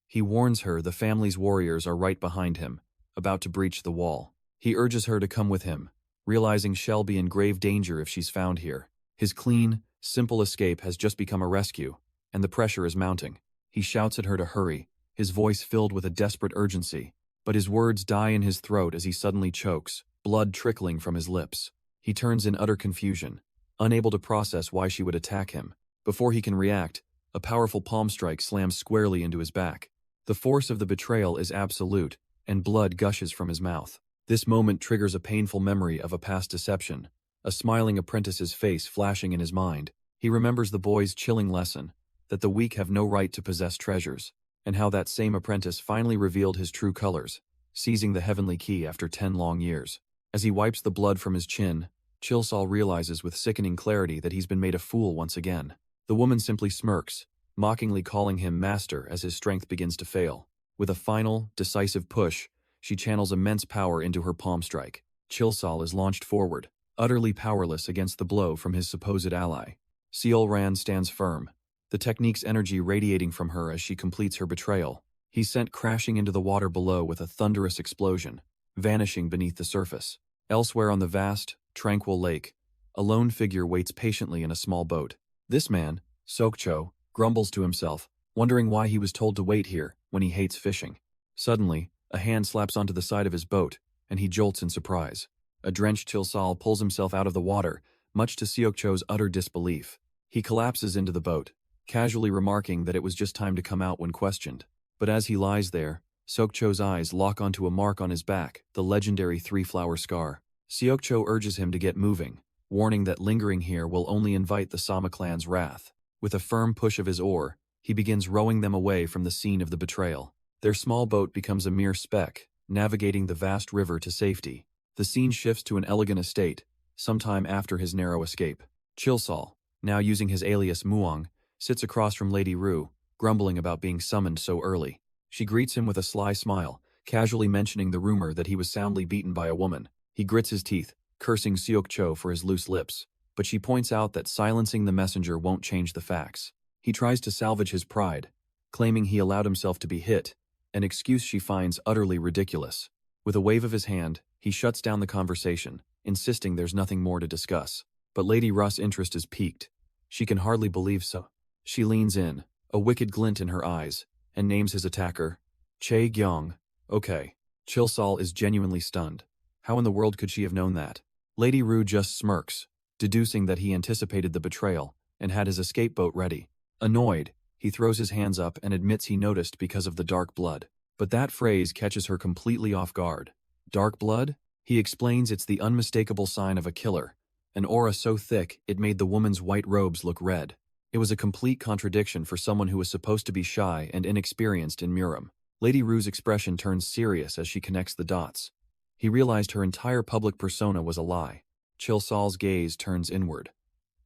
He warns her the family's warriors are right behind him, about to breach the wall. He urges her to come with him, realizing she'll be in grave danger if she's found here. His clean, simple escape has just become a rescue, and the pressure is mounting. He shouts at her to hurry, his voice filled with a desperate urgency. But his words die in his throat as he suddenly chokes, blood trickling from his lips. He turns in utter confusion, unable to process why she would attack him. Before he can react, a powerful palm strike slams squarely into his back. The force of the betrayal is absolute, and blood gushes from his mouth. This moment triggers a painful memory of a past deception, a smiling apprentice's face flashing in his mind. He remembers the boy's chilling lesson, that the weak have no right to possess treasures, and how that same apprentice finally revealed his true colors, seizing the heavenly key after 10 long years. As he wipes the blood from his chin, Chilsol realizes with sickening clarity that he's been made a fool once again. The woman simply smirks, mockingly calling him master as his strength begins to fail. With a final, decisive push, she channels immense power into her palm strike. Chilsol is launched forward, utterly powerless against the blow from his supposed ally. Seolran stands firm, the technique's energy radiating from her as she completes her betrayal. He's sent crashing into the water below with a thunderous explosion, vanishing beneath the surface. Elsewhere on the vast, tranquil lake, a lone figure waits patiently in a small boat. This man, Sokcho, grumbles to himself, wondering why he was told to wait here when he hates fishing. Suddenly, a hand slaps onto the side of his boat, and he jolts in surprise. A drenched Chilsol pulls himself out of the water, much to Seokcho's utter disbelief. He collapses into the boat, casually remarking that it was just time to come out when questioned. But as he lies there, Sokcho's eyes lock onto a mark on his back, the legendary three-flower scar. Seokcho urges him to get moving, warning that lingering here will only invite the Sama clan's wrath. With a firm push of his oar, he begins rowing them away from the scene of the betrayal. Their small boat becomes a mere speck, navigating the vast river to safety. The scene shifts to an elegant estate, sometime after his narrow escape. Chilsol, now using his alias Muong, sits across from Lady Rue, grumbling about being summoned so early. She greets him with a sly smile, casually mentioning the rumor that he was soundly beaten by a woman. He grits his teeth, cursing Seokcho for his loose lips, but she points out that silencing the messenger won't change the facts. He tries to salvage his pride, claiming he allowed himself to be hit, an excuse she finds utterly ridiculous. With a wave of his hand, he shuts down the conversation, insisting there's nothing more to discuss. But Lady Russ' interest is piqued. She can hardly believe so. She leans in, a wicked glint in her eyes, and names his attacker, Chae Gyeong. Okay. Chilsol is genuinely stunned. How in the world could she have known that? Lady Rue just smirks, deducing that he anticipated the betrayal and had his escape boat ready. Annoyed, he throws his hands up and admits he noticed because of the dark blood. But that phrase catches her completely off guard. Dark blood? He explains it's the unmistakable sign of a killer, an aura so thick it made the woman's white robes look red. It was a complete contradiction for someone who was supposed to be shy and inexperienced in Muram. Lady Rue's expression turns serious as she connects the dots. He realized her entire public persona was a lie. Chilsol's gaze turns inward.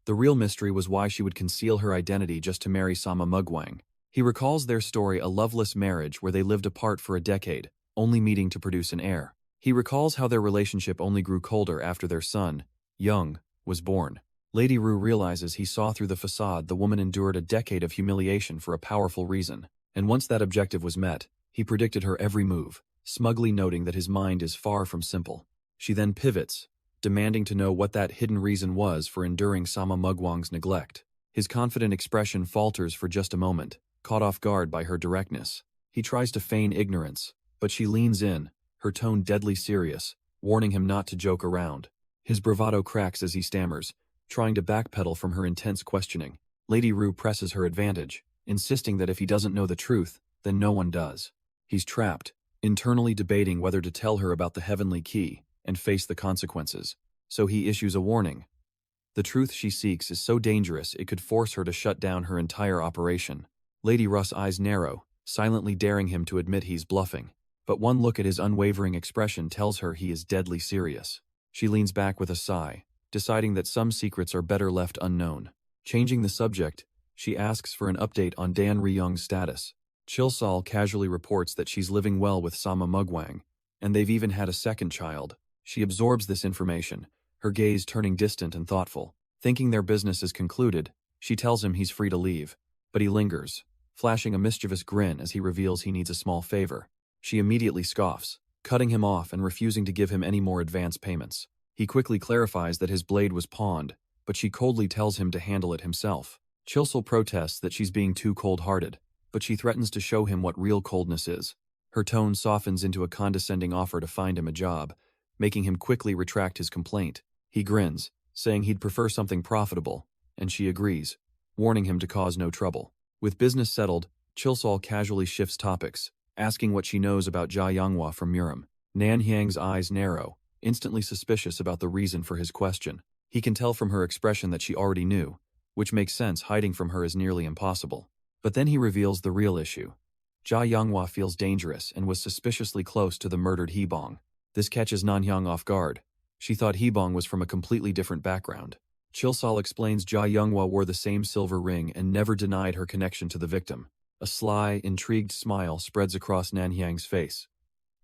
The real mystery was why she would conceal her identity just to marry Sama Mugwang. He recalls their story, a loveless marriage where they lived apart for a decade, only meeting to produce an heir. He recalls how their relationship only grew colder after their son, Young, was born. Lady Rue realizes he saw through the facade the woman endured a decade of humiliation for a powerful reason, and once that objective was met, he predicted her every move, smugly noting that his mind is far from simple. She then pivots, demanding to know what that hidden reason was for enduring Sama Mugwang's neglect. His confident expression falters for just a moment, caught off guard by her directness. He tries to feign ignorance, but she leans in, her tone deadly serious, warning him not to joke around. His bravado cracks as he stammers, trying to backpedal from her intense questioning. Lady Rue presses her advantage, insisting that if he doesn't know the truth, then no one does. He's trapped, internally debating whether to tell her about the heavenly key and face the consequences, so he issues a warning. The truth she seeks is so dangerous it could force her to shut down her entire operation. Lady Ru's eyes narrow, silently daring him to admit he's bluffing, but one look at his unwavering expression tells her he is deadly serious. She leans back with a sigh, deciding that some secrets are better left unknown. Changing the subject, she asks for an update on Dan Ryung's status. Chilsol casually reports that she's living well with Sama Mugwang, and they've even had a second child. She absorbs this information, her gaze turning distant and thoughtful. Thinking their business is concluded, she tells him he's free to leave, but he lingers, flashing a mischievous grin as he reveals he needs a small favor. She immediately scoffs, cutting him off and refusing to give him any more advance payments. He quickly clarifies that his blade was pawned, but she coldly tells him to handle it himself. Chilsol protests that she's being too cold-hearted, but she threatens to show him what real coldness is. Her tone softens into a condescending offer to find him a job, making him quickly retract his complaint. He grins, saying he'd prefer something profitable, and she agrees, warning him to cause no trouble. With business settled, Chilsol casually shifts topics, asking what she knows about Jia Yanghua from Muram. Nanhyang's eyes narrow, instantly suspicious about the reason for his question. He can tell from her expression that she already knew, which makes sense. Hiding from her is nearly impossible. But then he reveals the real issue. Jia Yanghua feels dangerous and was suspiciously close to the murdered Hebong. This catches Nanhyang off guard. She thought Hebong was from a completely different background. Chilsol explains Jia Yanghua wore the same silver ring and never denied her connection to the victim. A sly, intrigued smile spreads across Nanhyang's face.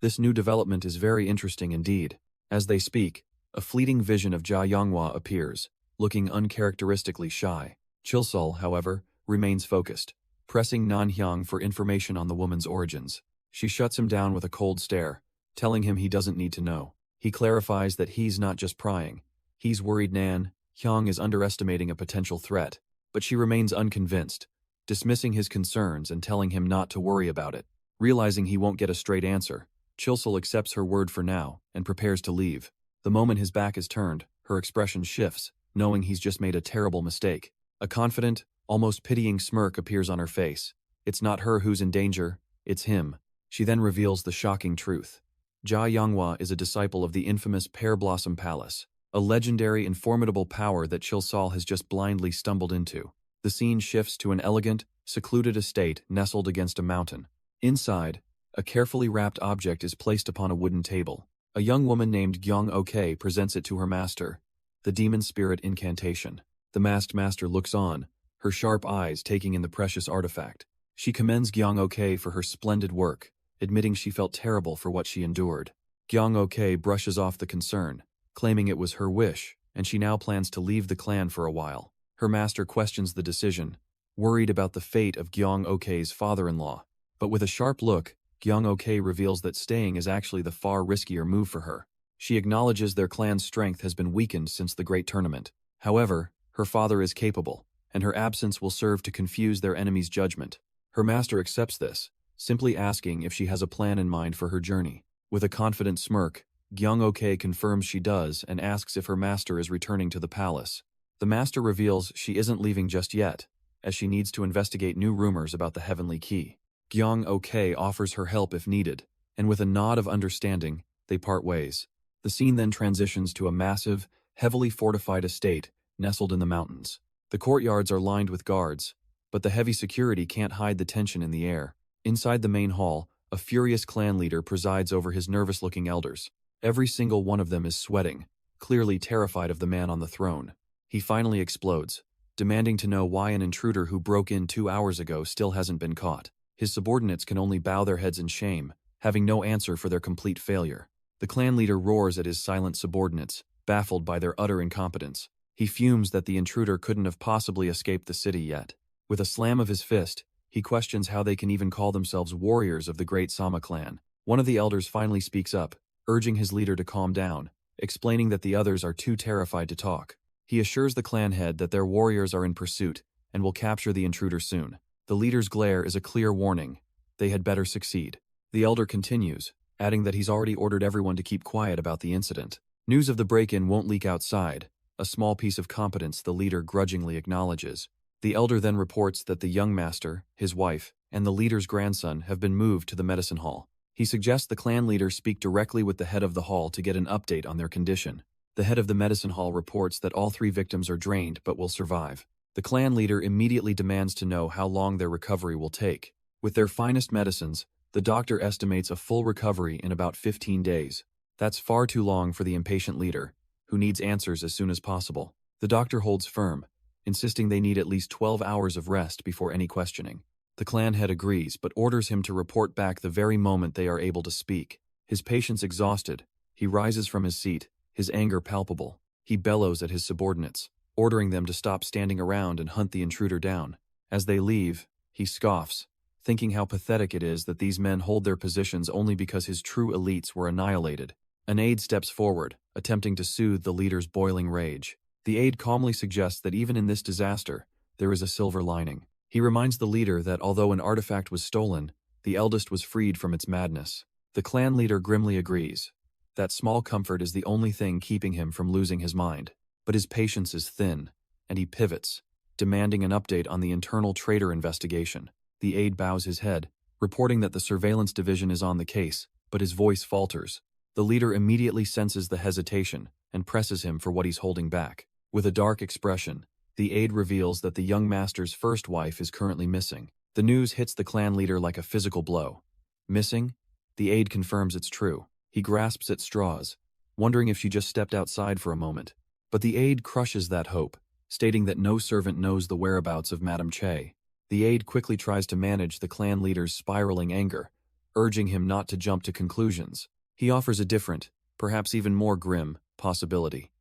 This new development is very interesting indeed. As they speak, a fleeting vision of Jia Yanghua appears, looking uncharacteristically shy. Chilsol, however, remains focused, pressing Nanhyang for information on the woman's origins. She shuts him down with a cold stare, telling him he doesn't need to know. He clarifies that he's not just prying. He's worried Nanhyang is underestimating a potential threat, but she remains unconvinced, dismissing his concerns and telling him not to worry about it. Realizing he won't get a straight answer, Chilsol accepts her word for now and prepares to leave. The moment his back is turned, her expression shifts, knowing he's just made a terrible mistake. A confident, almost pitying smirk appears on her face. It's not her who's in danger, it's him. She then reveals the shocking truth. Jia Yanghua is a disciple of the infamous Pear Blossom Palace, a legendary and formidable power that Chilsol has just blindly stumbled into. The scene shifts to an elegant, secluded estate nestled against a mountain. Inside, a carefully wrapped object is placed upon a wooden table. A young woman named Gyong Ok presents it to her master, the demon spirit incantation. The masked master looks on, her sharp eyes taking in the precious artifact. She commends Gyong Ok for her splendid work, admitting she felt terrible for what she endured. Gyong Ok brushes off the concern, claiming it was her wish, and she now plans to leave the clan for a while. Her master questions the decision, worried about the fate of Gyong Ok's father-in-law. But with a sharp look, Gyong Ok reveals that staying is actually the far riskier move for her. She acknowledges their clan's strength has been weakened since the Great Tournament. However, her father is capable, and her absence will serve to confuse their enemy's judgment. Her master accepts this, simply asking if she has a plan in mind for her journey. With a confident smirk, Gyong Ok confirms she does and asks if her master is returning to the palace. The master reveals she isn't leaving just yet, as she needs to investigate new rumors about the Heavenly Key. Gyeong Ok offers her help if needed, and with a nod of understanding, they part ways. The scene then transitions to a massive, heavily fortified estate nestled in the mountains. The courtyards are lined with guards, but the heavy security can't hide the tension in the air. Inside the main hall, a furious clan leader presides over his nervous-looking elders. Every single one of them is sweating, clearly terrified of the man on the throne. He finally explodes, demanding to know why an intruder who broke in 2 hours ago still hasn't been caught. His subordinates can only bow their heads in shame, having no answer for their complete failure. The clan leader roars at his silent subordinates, baffled by their utter incompetence. He fumes that the intruder couldn't have possibly escaped the city yet. With a slam of his fist, he questions how they can even call themselves warriors of the great Sama clan. One of the elders finally speaks up, urging his leader to calm down, explaining that the others are too terrified to talk. He assures the clan head that their warriors are in pursuit and will capture the intruder soon. The leader's glare is a clear warning. They had better succeed. The elder continues, adding that he's already ordered everyone to keep quiet about the incident. News of the break-in won't leak outside, a small piece of competence the leader grudgingly acknowledges. The elder then reports that the young master, his wife, and the leader's grandson have been moved to the medicine hall. He suggests the clan leader speak directly with the head of the hall to get an update on their condition. The head of the medicine hall reports that all 3 victims are drained but will survive. The clan leader immediately demands to know how long their recovery will take. With their finest medicines, the doctor estimates a full recovery in about 15 days. That's far too long for the impatient leader, who needs answers as soon as possible. The doctor holds firm, insisting they need at least 12 hours of rest before any questioning. The clan head agrees, but orders him to report back the very moment they are able to speak. His patience exhausted, he rises from his seat, his anger palpable. He bellows at his subordinates, ordering them to stop standing around and hunt the intruder down. As they leave, he scoffs, thinking how pathetic it is that these men hold their positions only because his true elites were annihilated. An aide steps forward, attempting to soothe the leader's boiling rage. The aide calmly suggests that even in this disaster, there is a silver lining. He reminds the leader that although an artifact was stolen, the eldest was freed from its madness. The clan leader grimly agrees. That small comfort is the only thing keeping him from losing his mind. But his patience is thin, and he pivots, demanding an update on the internal traitor investigation. The aide bows his head, reporting that the surveillance division is on the case, but his voice falters. The leader immediately senses the hesitation and presses him for what he's holding back. With a dark expression, the aide reveals that the young master's first wife is currently missing. The news hits the clan leader like a physical blow. Missing? The aide confirms it's true. He grasps at straws, wondering if she just stepped outside for a moment. But the aide crushes that hope, stating that no servant knows the whereabouts of Madame Che. The aide quickly tries to manage the clan leader's spiraling anger, urging him not to jump to conclusions. He offers a different, perhaps even more grim, possibility.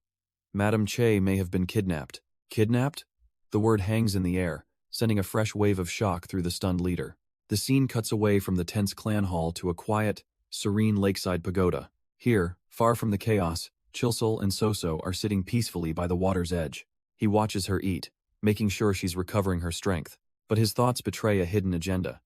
Madame Che may have been kidnapped. Kidnapped? The word hangs in the air, sending a fresh wave of shock through the stunned leader. The scene cuts away from the tense clan hall to a quiet, serene lakeside pagoda. Here, far from the chaos, Chilsol and Soso are sitting peacefully by the water's edge. He watches her eat, making sure she's recovering her strength. But his thoughts betray a hidden agenda.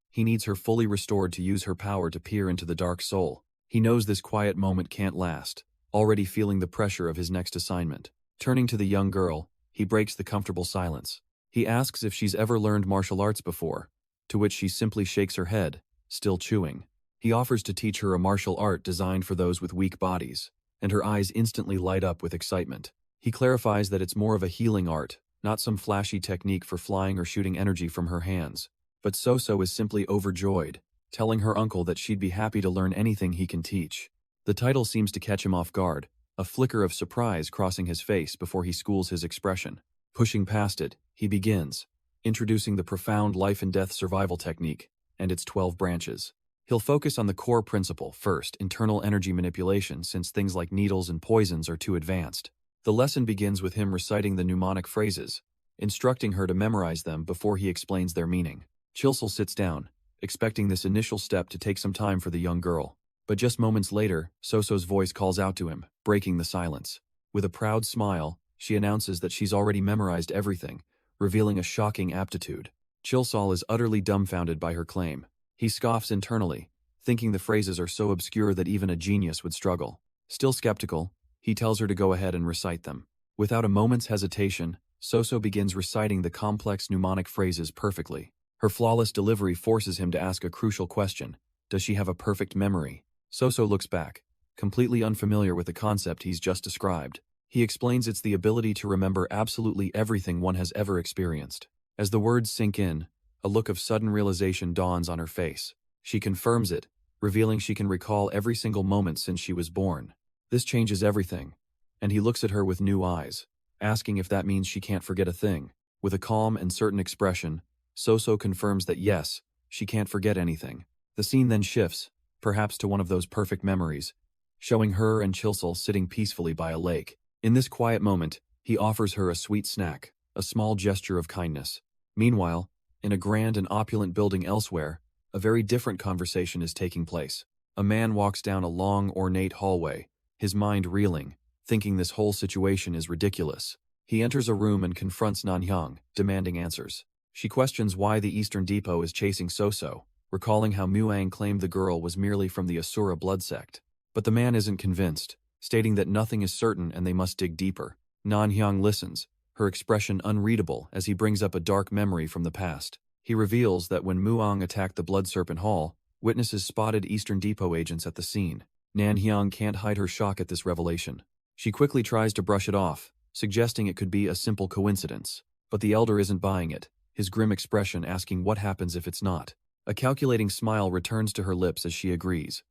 He needs her fully restored to use her power to peer into the dark soul. He knows this quiet moment can't last, already feeling the pressure of his next assignment. Turning to the young girl, he breaks the comfortable silence. He asks if she's ever learned martial arts before, to which she simply shakes her head, still chewing. He offers to teach her a martial art designed for those with weak bodies, and her eyes instantly light up with excitement. He clarifies that it's more of a healing art, not some flashy technique for flying or shooting energy from her hands. But Soso is simply overjoyed, telling her uncle that she'd be happy to learn anything he can teach. The title seems to catch him off guard, a flicker of surprise crossing his face before he schools his expression. Pushing past it, he begins, introducing the profound life-and-death survival technique and its 12 branches. He'll focus on the core principle first, internal energy manipulation, since things like needles and poisons are too advanced. The lesson begins with him reciting the mnemonic phrases, instructing her to memorize them before he explains their meaning. Chilsol sits down, expecting this initial step to take some time for the young girl. But just moments later, Soso's voice calls out to him, breaking the silence. With a proud smile, she announces that she's already memorized everything, revealing a shocking aptitude. Chilsol is utterly dumbfounded by her claim. He scoffs internally, thinking the phrases are so obscure that even a genius would struggle. Still skeptical, he tells her to go ahead and recite them. Without a moment's hesitation, Soso begins reciting the complex mnemonic phrases perfectly. Her flawless delivery forces him to ask a crucial question. Does she have a perfect memory? Soso looks back, completely unfamiliar with the concept he's just described. He explains it's the ability to remember absolutely everything one has ever experienced. As the words sink in, a look of sudden realization dawns on her face. She confirms it, revealing she can recall every single moment since she was born. This changes everything, and he looks at her with new eyes, asking if that means she can't forget a thing. With a calm and certain expression, Soso confirms that yes, she can't forget anything. The scene then shifts, perhaps to one of those perfect memories, showing her and Chilsel sitting peacefully by a lake. In this quiet moment, he offers her a sweet snack, a small gesture of kindness. Meanwhile, in a grand and opulent building elsewhere, a very different conversation is taking place. A man walks down a long, ornate hallway, his mind reeling, thinking this whole situation is ridiculous. He enters a room and confronts Nanhyang, demanding answers. She questions why the Eastern Depot is chasing Soso, recalling how Muang claimed the girl was merely from the Asura blood sect. But the man isn't convinced, stating that nothing is certain and they must dig deeper. Nanhyang listens, her expression unreadable as he brings up a dark memory from the past. He reveals that when Muang attacked the Blood Serpent Hall, witnesses spotted Eastern Depot agents at the scene. Nanhyang can't hide her shock at this revelation. She quickly tries to brush it off, suggesting it could be a simple coincidence. But the elder isn't buying it, his grim expression asking what happens if it's not. A calculating smile returns to her lips as she agrees.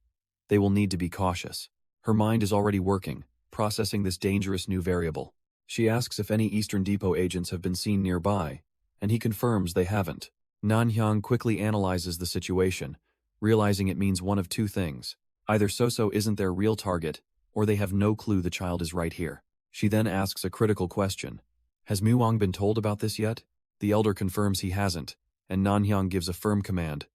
They will need to be cautious. Her mind is already working, processing this dangerous new variable. She asks if any Eastern Depot agents have been seen nearby, and he confirms they haven't. Nanhyang quickly analyzes the situation, realizing it means one of two things. Either Soso isn't their real target, or they have no clue the child is right here. She then asks a critical question. Has Muang been told about this yet? The elder confirms he hasn't, and Nanhyang gives a firm command.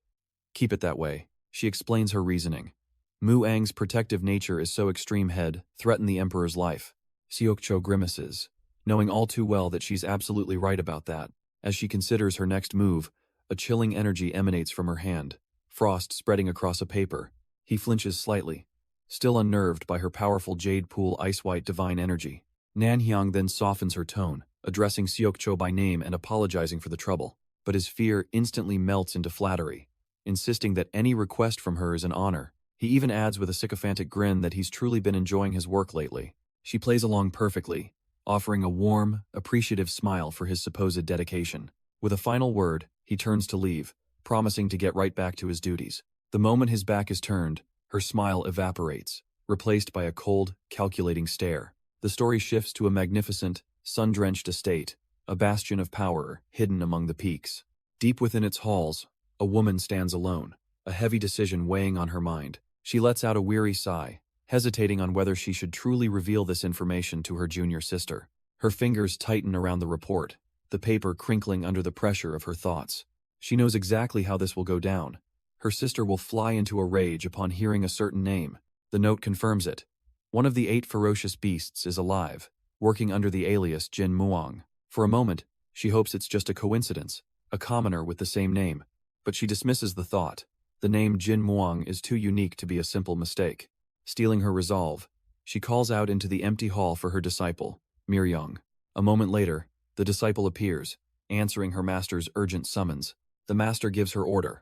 Keep it that way. She explains her reasoning. Muang's protective nature is so extreme had threatened the emperor's life. Seokcho grimaces, knowing all too well that she's absolutely right about that. As she considers her next move, a chilling energy emanates from her hand, frost spreading across a paper. He flinches slightly, still unnerved by her powerful jade pool ice-white divine energy. Nanhyang then softens her tone, addressing Seokcho by name and apologizing for the trouble. But his fear instantly melts into flattery, insisting that any request from her is an honor. He even adds with a sycophantic grin that he's truly been enjoying his work lately. She plays along perfectly, offering a warm, appreciative smile for his supposed dedication. With a final word, he turns to leave, promising to get right back to his duties. The moment his back is turned, her smile evaporates, replaced by a cold, calculating stare. The story shifts to a magnificent, sun-drenched estate, a bastion of power hidden among the peaks. Deep within its halls, a woman stands alone, a heavy decision weighing on her mind. She lets out a weary sigh, hesitating on whether she should truly reveal this information to her junior sister. Her fingers tighten around the report, the paper crinkling under the pressure of her thoughts. She knows exactly how this will go down. Her sister will fly into a rage upon hearing a certain name. The note confirms it. One of the 8 ferocious beasts is alive, working under the alias Jin Muang. For a moment, she hopes it's just a coincidence, a commoner with the same name. But she dismisses the thought. The name Jin Muang is too unique to be a simple mistake. Stealing her resolve, she calls out into the empty hall for her disciple, Miryong. A moment later, the disciple appears, answering her master's urgent summons. The master gives her order.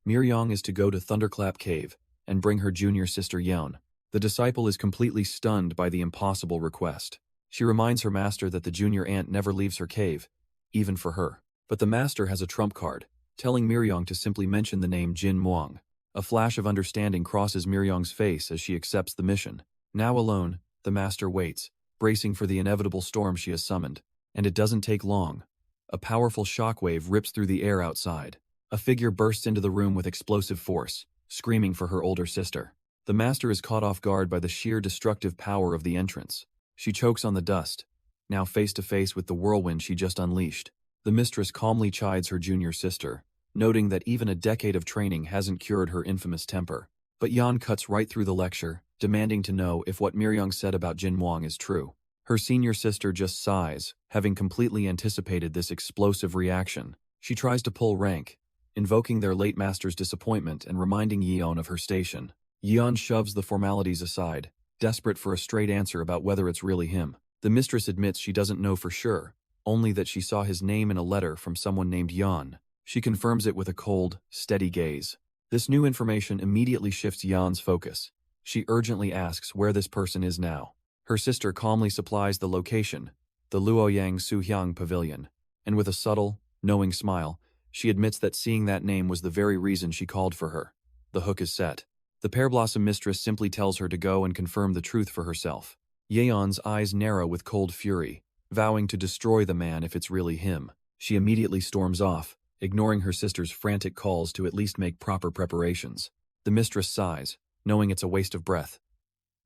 Miryong is to go to Thunderclap Cave and bring her junior sister Yeon. The disciple is completely stunned by the impossible request. She reminds her master that the junior aunt never leaves her cave, even for her. But the master has a trump card, telling Miryong to simply mention the name Jin Muang. A flash of understanding crosses Miryong's face as she accepts the mission. Now alone, the master waits, bracing for the inevitable storm she has summoned. And it doesn't take long. A powerful shockwave rips through the air outside. A figure bursts into the room with explosive force, screaming for her older sister. The master is caught off guard by the sheer destructive power of the entrance. She chokes on the dust, now face to face with the whirlwind she just unleashed. The mistress calmly chides her junior sister, noting that even a decade of training hasn't cured her infamous temper. But Yan cuts right through the lecture, demanding to know if what Miryong said about Jin Muang is true. Her senior sister just sighs, having completely anticipated this explosive reaction. She tries to pull rank, invoking their late master's disappointment and reminding Yeon of her station. Yeon shoves the formalities aside, desperate for a straight answer about whether it's really him. The mistress admits she doesn't know for sure, only that she saw his name in a letter from someone named Yan. She confirms it with a cold, steady gaze. This new information immediately shifts Yan's focus. She urgently asks where this person is now. Her sister calmly supplies the location, the Luoyang Suhyang Pavilion, and with a subtle, knowing smile, she admits that seeing that name was the very reason she called for her. The hook is set. The Pear Blossom mistress simply tells her to go and confirm the truth for herself. Yeon's eyes narrow with cold fury, vowing to destroy the man if it's really him. She immediately storms off, ignoring her sister's frantic calls to at least make proper preparations. The mistress sighs, knowing it's a waste of breath.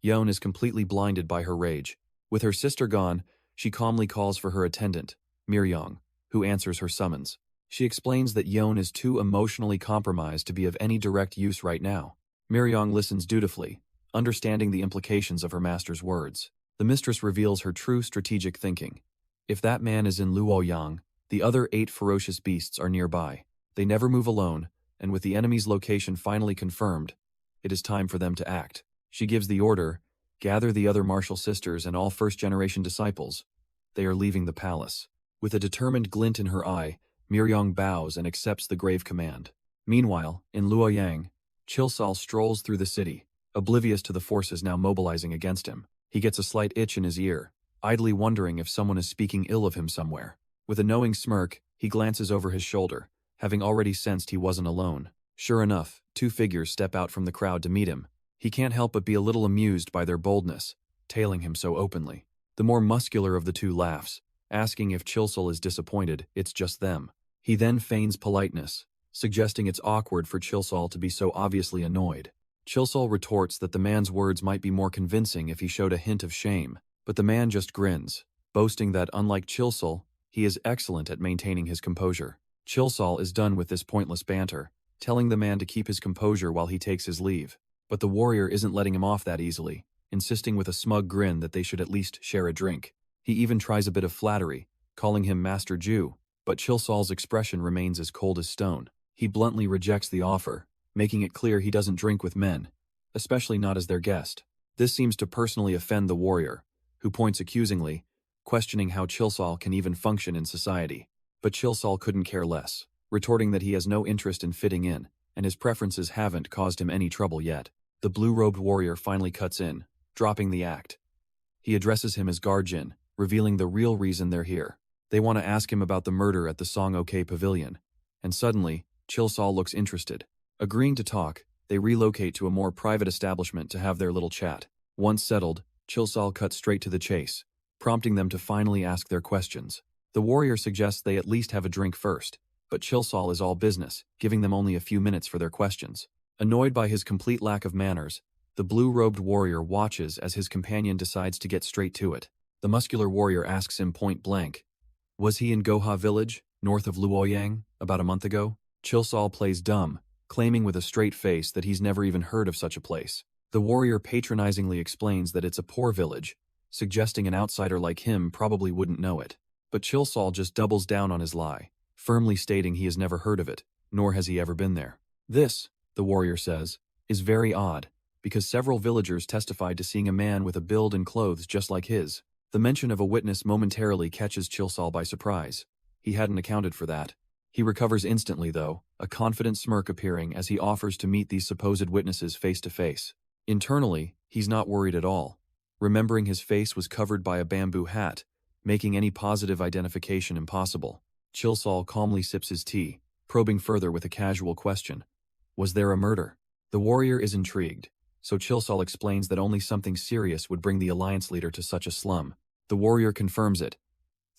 Yeon is completely blinded by her rage. With her sister gone, she calmly calls for her attendant, Miryong, who answers her summons. She explains that Yeon is too emotionally compromised to be of any direct use right now. Miryong listens dutifully, understanding the implications of her master's words. The mistress reveals her true strategic thinking. If that man is in Luoyang, the other 8 ferocious beasts are nearby. They never move alone, and with the enemy's location finally confirmed, it is time for them to act. She gives the order, gather the other martial sisters and all first-generation disciples. They are leaving the palace. With a determined glint in her eye, Miryong bows and accepts the grave command. Meanwhile, in Luoyang, Chilsal strolls through the city, oblivious to the forces now mobilizing against him. He gets a slight itch in his ear, idly wondering if someone is speaking ill of him somewhere. With a knowing smirk, he glances over his shoulder, having already sensed he wasn't alone. Sure enough, 2 figures step out from the crowd to meet him. He can't help but be a little amused by their boldness, tailing him so openly. The more muscular of the 2 laughs, asking if Chilsal is disappointed. It's just them. He then feigns politeness, suggesting it's awkward for Chilsal to be so obviously annoyed. Chilsal retorts that the man's words might be more convincing if he showed a hint of shame, but the man just grins, boasting that unlike Chilsal, he is excellent at maintaining his composure. Chilsal is done with this pointless banter, telling the man to keep his composure while he takes his leave. But the warrior isn't letting him off that easily, insisting with a smug grin that they should at least share a drink. He even tries a bit of flattery, calling him Master Jew, but Chilsal's expression remains as cold as stone. He bluntly rejects the offer, making it clear he doesn't drink with men, especially not as their guest. This seems to personally offend the warrior, who points accusingly, questioning how Chilsal can even function in society. But Chilsal couldn't care less, retorting that he has no interest in fitting in, and his preferences haven't caused him any trouble yet. The blue-robed warrior finally cuts in, dropping the act. He addresses him as Garjin, revealing the real reason they're here. They want to ask him about the murder at the Song-Ok Pavilion, and suddenly, Chilsal looks interested. Agreeing to talk, they relocate to a more private establishment to have their little chat. Once settled, Chilsal cuts straight to the chase, prompting them to finally ask their questions. The warrior suggests they at least have a drink first, but Chilsal is all business, giving them only a few minutes for their questions. Annoyed by his complete lack of manners, the blue-robed warrior watches as his companion decides to get straight to it. The muscular warrior asks him point blank, "Was he in Goha village, north of Luoyang, about a month ago?" Chilsal plays dumb, claiming with a straight face that he's never even heard of such a place. The warrior patronizingly explains that it's a poor village, suggesting an outsider like him probably wouldn't know it. But Chilsal just doubles down on his lie, firmly stating he has never heard of it, nor has he ever been there. This, the warrior says, is very odd, because several villagers testified to seeing a man with a build and clothes just like his. The mention of a witness momentarily catches Chilsal by surprise. He hadn't accounted for that. He recovers instantly, though, a confident smirk appearing as he offers to meet these supposed witnesses face to face. Internally, he's not worried at all, remembering his face was covered by a bamboo hat, making any positive identification impossible. Chilsal calmly sips his tea, probing further with a casual question. Was there a murder? The warrior is intrigued, so Chilsal explains that only something serious would bring the alliance leader to such a slum. The warrior confirms it.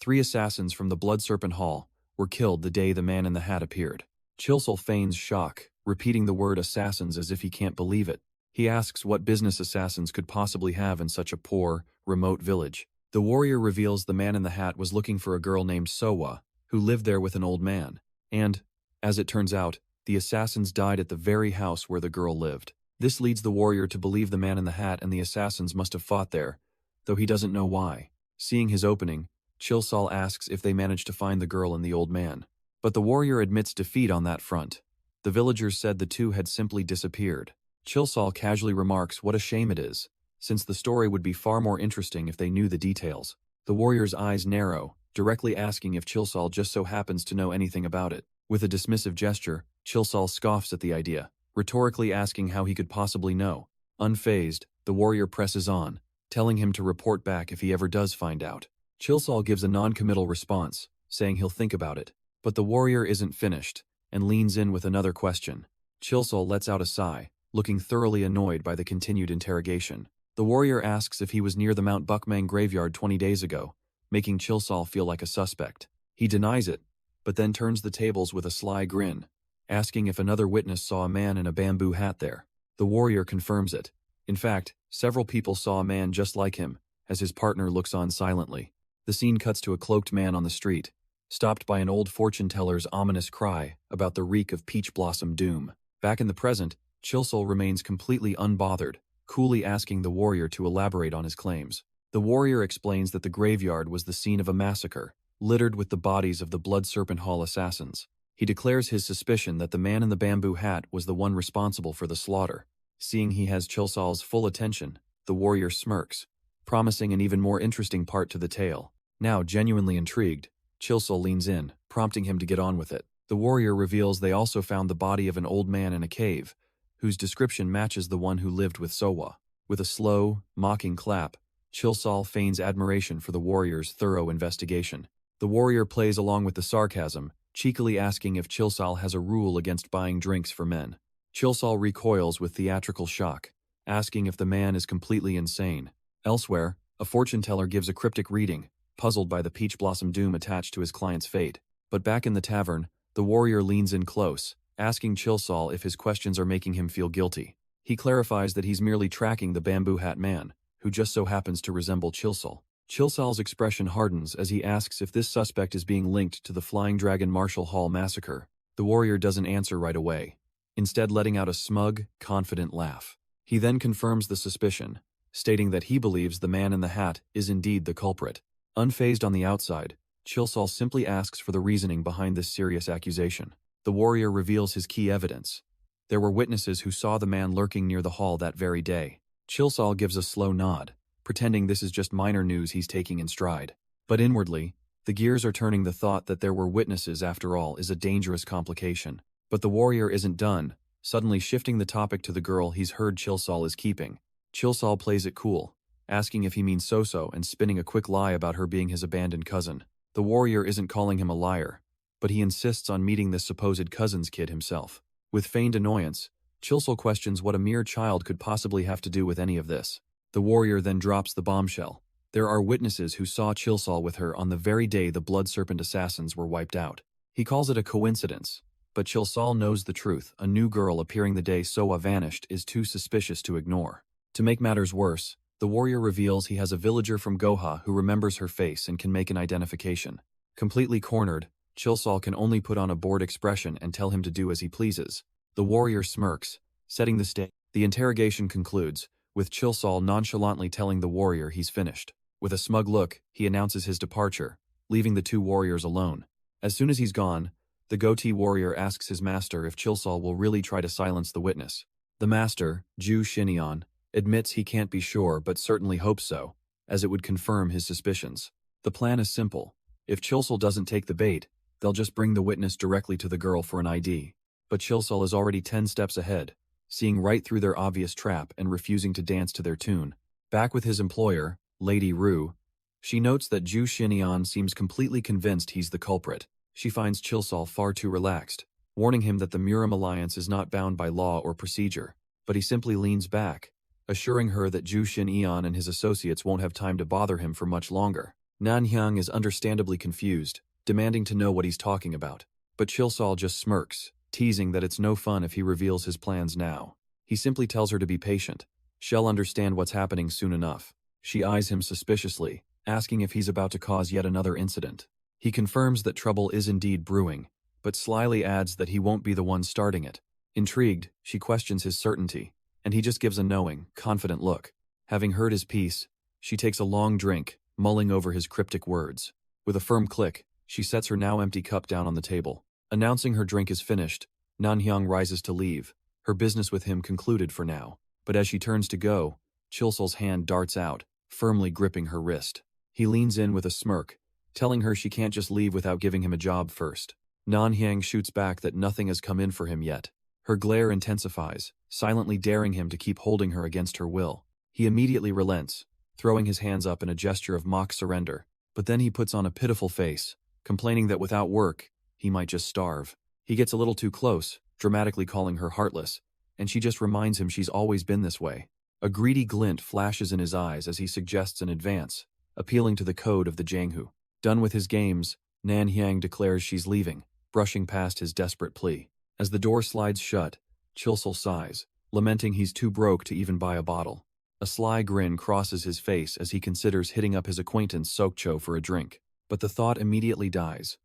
3 assassins from the Blood Serpent Hall were killed the day the man in the hat appeared. Chilsal feigns shock, repeating the word assassins as if he can't believe it. He asks what business assassins could possibly have in such a poor, remote village. The warrior reveals the man in the hat was looking for a girl named Sowa, who lived there with an old man, and, as it turns out, the assassins died at the very house where the girl lived. This leads the warrior to believe the man in the hat and the assassins must have fought there, though he doesn't know why. Seeing his opening, Chilsal asks if they managed to find the girl and the old man. But the warrior admits defeat on that front. The villagers said the two had simply disappeared. Chilsal casually remarks what a shame it is, since the story would be far more interesting if they knew the details. The warrior's eyes narrow, directly asking if Chilsol just so happens to know anything about it. With a dismissive gesture, Chilsol scoffs at the idea, rhetorically asking how he could possibly know. Unfazed, the warrior presses on, telling him to report back if he ever does find out. Chilsol gives a non-committal response, saying he'll think about it. But the warrior isn't finished, and leans in with another question. Chilsol lets out a sigh, looking thoroughly annoyed by the continued interrogation. The warrior asks if he was near the Mount Buckmang graveyard 20 days ago, making Chilsol feel like a suspect. He denies it, but then turns the tables with a sly grin, asking if another witness saw a man in a bamboo hat there. The warrior confirms it. In fact, several people saw a man just like him, as his partner looks on silently. The scene cuts to a cloaked man on the street, stopped by an old fortune-teller's ominous cry about the reek of peach blossom doom. Back in the present, Chilsol remains completely unbothered, coolly asking the warrior to elaborate on his claims. The warrior explains that the graveyard was the scene of a massacre, littered with the bodies of the Blood Serpent Hall assassins. He declares his suspicion that the man in the bamboo hat was the one responsible for the slaughter. Seeing he has Chilsol's full attention, the warrior smirks, promising an even more interesting part to the tale. Now genuinely intrigued, Chilsol leans in, prompting him to get on with it. The warrior reveals they also found the body of an old man in a cave, whose description matches the one who lived with Sowa. With a slow, mocking clap, Chilsol feigns admiration for the warrior's thorough investigation. The warrior plays along with the sarcasm, cheekily asking if Chilsol has a rule against buying drinks for men. Chilsol recoils with theatrical shock, asking if the man is completely insane. Elsewhere, a fortune-teller gives a cryptic reading, puzzled by the peach blossom doom attached to his client's fate. But back in the tavern, the warrior leans in close, asking Chilsol if his questions are making him feel guilty. He clarifies that he's merely tracking the bamboo hat man, who just so happens to resemble Chilsol. Chilsol's expression hardens as he asks if this suspect is being linked to the Flying Dragon Marshall Hall massacre. The warrior doesn't answer right away, instead letting out a smug, confident laugh. He then confirms the suspicion, stating that he believes the man in the hat is indeed the culprit. Unfazed on the outside, Chilsol simply asks for the reasoning behind this serious accusation. The warrior reveals his key evidence. There were witnesses who saw the man lurking near the hall that very day. Chilsol gives a slow nod, pretending this is just minor news he's taking in stride. But inwardly, the gears are turning. The thought that there were witnesses after all is a dangerous complication. But the warrior isn't done, suddenly shifting the topic to the girl he's heard Chilsol is keeping. Chilsol plays it cool, asking if he means So-So and spinning a quick lie about her being his abandoned cousin. The warrior isn't calling him a liar, but he insists on meeting this supposed cousin's kid himself. With feigned annoyance, Chilsol questions what a mere child could possibly have to do with any of this. The warrior then drops the bombshell. There are witnesses who saw Chilsol with her on the very day the Blood Serpent assassins were wiped out. He calls it a coincidence, but Chilsol knows the truth. A new girl appearing the day Sowa vanished is too suspicious to ignore. To make matters worse, the warrior reveals he has a villager from Goha who remembers her face and can make an identification. Completely cornered, Chilsol can only put on a bored expression and tell him to do as he pleases. The warrior smirks, setting the stage. The interrogation concludes, with Chilsol nonchalantly telling the warrior he's finished. With a smug look, he announces his departure, leaving the two warriors alone. As soon as he's gone, the goatee warrior asks his master if Chilsol will really try to silence the witness. The master, Ju Xinian, admits he can't be sure but certainly hopes so, as it would confirm his suspicions. The plan is simple. If Chilsol doesn't take the bait, they'll just bring the witness directly to the girl for an ID. But Chilsol is already 10 steps ahead, seeing right through their obvious trap and refusing to dance to their tune. Back with his employer, Lady Ru, she notes that Ju Xinian seems completely convinced he's the culprit. She finds Chilsol far too relaxed, warning him that the Murim alliance is not bound by law or procedure. But he simply leans back, assuring her that Ju Xinian and his associates won't have time to bother him for much longer. Nanhyang is understandably confused, demanding to know what he's talking about. But Chilsol just smirks, teasing that it's no fun if he reveals his plans now. He simply tells her to be patient. She'll understand what's happening soon enough. She eyes him suspiciously, asking if he's about to cause yet another incident. He confirms that trouble is indeed brewing, but slyly adds that he won't be the one starting it. Intrigued, she questions his certainty, and he just gives a knowing, confident look. Having heard his piece, she takes a long drink, mulling over his cryptic words. With a firm click, she sets her now empty cup down on the table. Announcing her drink is finished, Nanhyang rises to leave, her business with him concluded for now. But as she turns to go, Chilsol's hand darts out, firmly gripping her wrist. He leans in with a smirk, telling her she can't just leave without giving him a job first. Nanhyang shoots back that nothing has come in for him yet. Her glare intensifies, silently daring him to keep holding her against her will. He immediately relents, throwing his hands up in a gesture of mock surrender. But then he puts on a pitiful face, complaining that without work, he might just starve. He gets a little too close, dramatically calling her heartless, and she just reminds him she's always been this way. A greedy glint flashes in his eyes as he suggests an advance, appealing to the code of the Jianghu. Done with his games, Nanhyang declares she's leaving, brushing past his desperate plea. As the door slides shut, Chilsel sighs, lamenting he's too broke to even buy a bottle. A sly grin crosses his face as he considers hitting up his acquaintance Sokcho for a drink, but the thought immediately dies.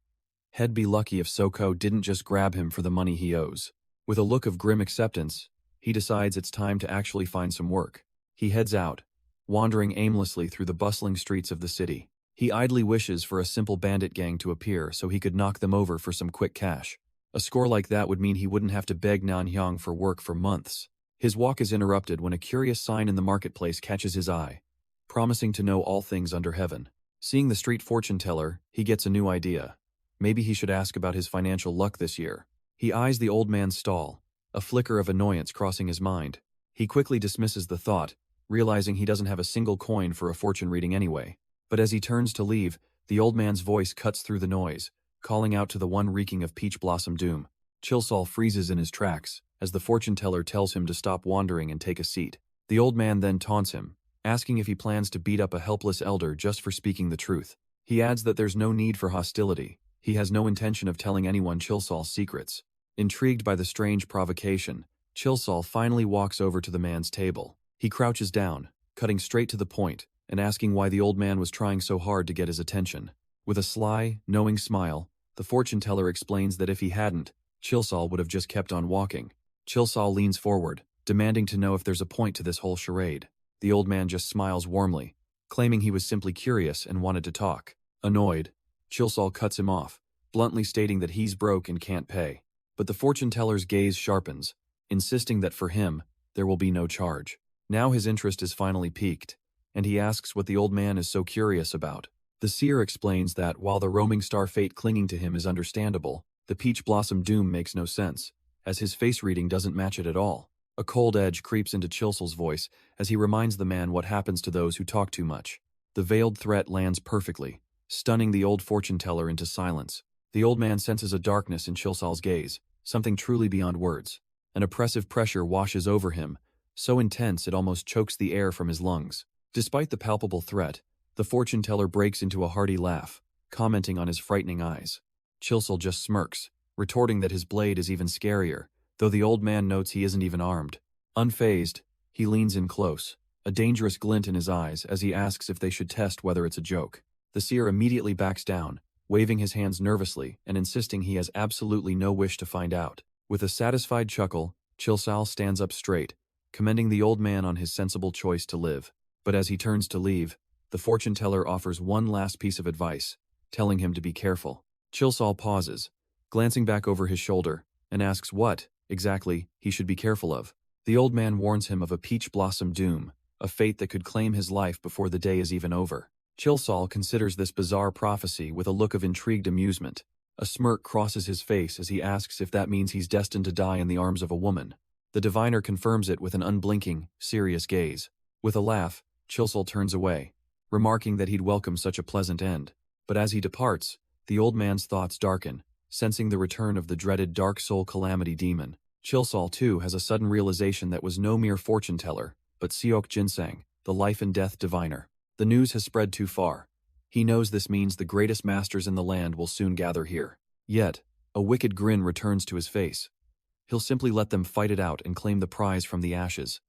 He'd be lucky if Soko didn't just grab him for the money he owes. With a look of grim acceptance, he decides it's time to actually find some work. He heads out, wandering aimlessly through the bustling streets of the city. He idly wishes for a simple bandit gang to appear so he could knock them over for some quick cash. A score like that would mean he wouldn't have to beg Nanhyang for work for months. His walk is interrupted when a curious sign in the marketplace catches his eye, promising to know all things under heaven. Seeing the street fortune teller, he gets a new idea. Maybe he should ask about his financial luck this year. He eyes the old man's stall, a flicker of annoyance crossing his mind. He quickly dismisses the thought, realizing he doesn't have a single coin for a fortune reading anyway. But as he turns to leave, the old man's voice cuts through the noise, calling out to the one reeking of peach blossom doom. Chilsol freezes in his tracks, as the fortune teller tells him to stop wandering and take a seat. The old man then taunts him, asking if he plans to beat up a helpless elder just for speaking the truth. He adds that there's no need for hostility. He has no intention of telling anyone Chilsol's secrets. Intrigued by the strange provocation, Chilsol finally walks over to the man's table. He crouches down, cutting straight to the point, and asking why the old man was trying so hard to get his attention. With a sly, knowing smile, the fortune teller explains that if he hadn't, Chilsol would have just kept on walking. Chilsol leans forward, demanding to know if there's a point to this whole charade. The old man just smiles warmly, claiming he was simply curious and wanted to talk. Annoyed, Chilsol cuts him off, bluntly stating that he's broke and can't pay. But the fortune teller's gaze sharpens, insisting that for him, there will be no charge. Now his interest is finally piqued, and he asks what the old man is so curious about. The seer explains that while the roaming star fate clinging to him is understandable, the peach blossom doom makes no sense, as his face reading doesn't match it at all. A cold edge creeps into Chilsel's voice as he reminds the man what happens to those who talk too much. The veiled threat lands perfectly, stunning the old fortune teller into silence. The old man senses a darkness in Chilsel's gaze, something truly beyond words. An oppressive pressure washes over him, so intense it almost chokes the air from his lungs. Despite the palpable threat, the fortune teller breaks into a hearty laugh, commenting on his frightening eyes. Chilsel just smirks, retorting that his blade is even scarier, though the old man notes he isn't even armed. Unfazed, he leans in close, a dangerous glint in his eyes as he asks if they should test whether it's a joke. The seer immediately backs down, waving his hands nervously and insisting he has absolutely no wish to find out. With a satisfied chuckle, Chilsal stands up straight, commending the old man on his sensible choice to live. But as he turns to leave, the fortune teller offers one last piece of advice, telling him to be careful. Chilsal pauses, glancing back over his shoulder, and asks what, exactly, he should be careful of. The old man warns him of a peach blossom doom, a fate that could claim his life before the day is even over. Chilsal considers this bizarre prophecy with a look of intrigued amusement. A smirk crosses his face as he asks if that means he's destined to die in the arms of a woman. The diviner confirms it with an unblinking, serious gaze. With a laugh, Chilsal turns away, remarking that he'd welcome such a pleasant end. But as he departs, the old man's thoughts darken, sensing the return of the dreaded dark soul calamity demon. Chilsal, too, has a sudden realization that was no mere fortune teller, but Seok Jinsang, the life and death diviner. The news has spread too far. He knows this means the greatest masters in the land will soon gather here. Yet, a wicked grin returns to his face. He'll simply let them fight it out and claim the prize from the ashes.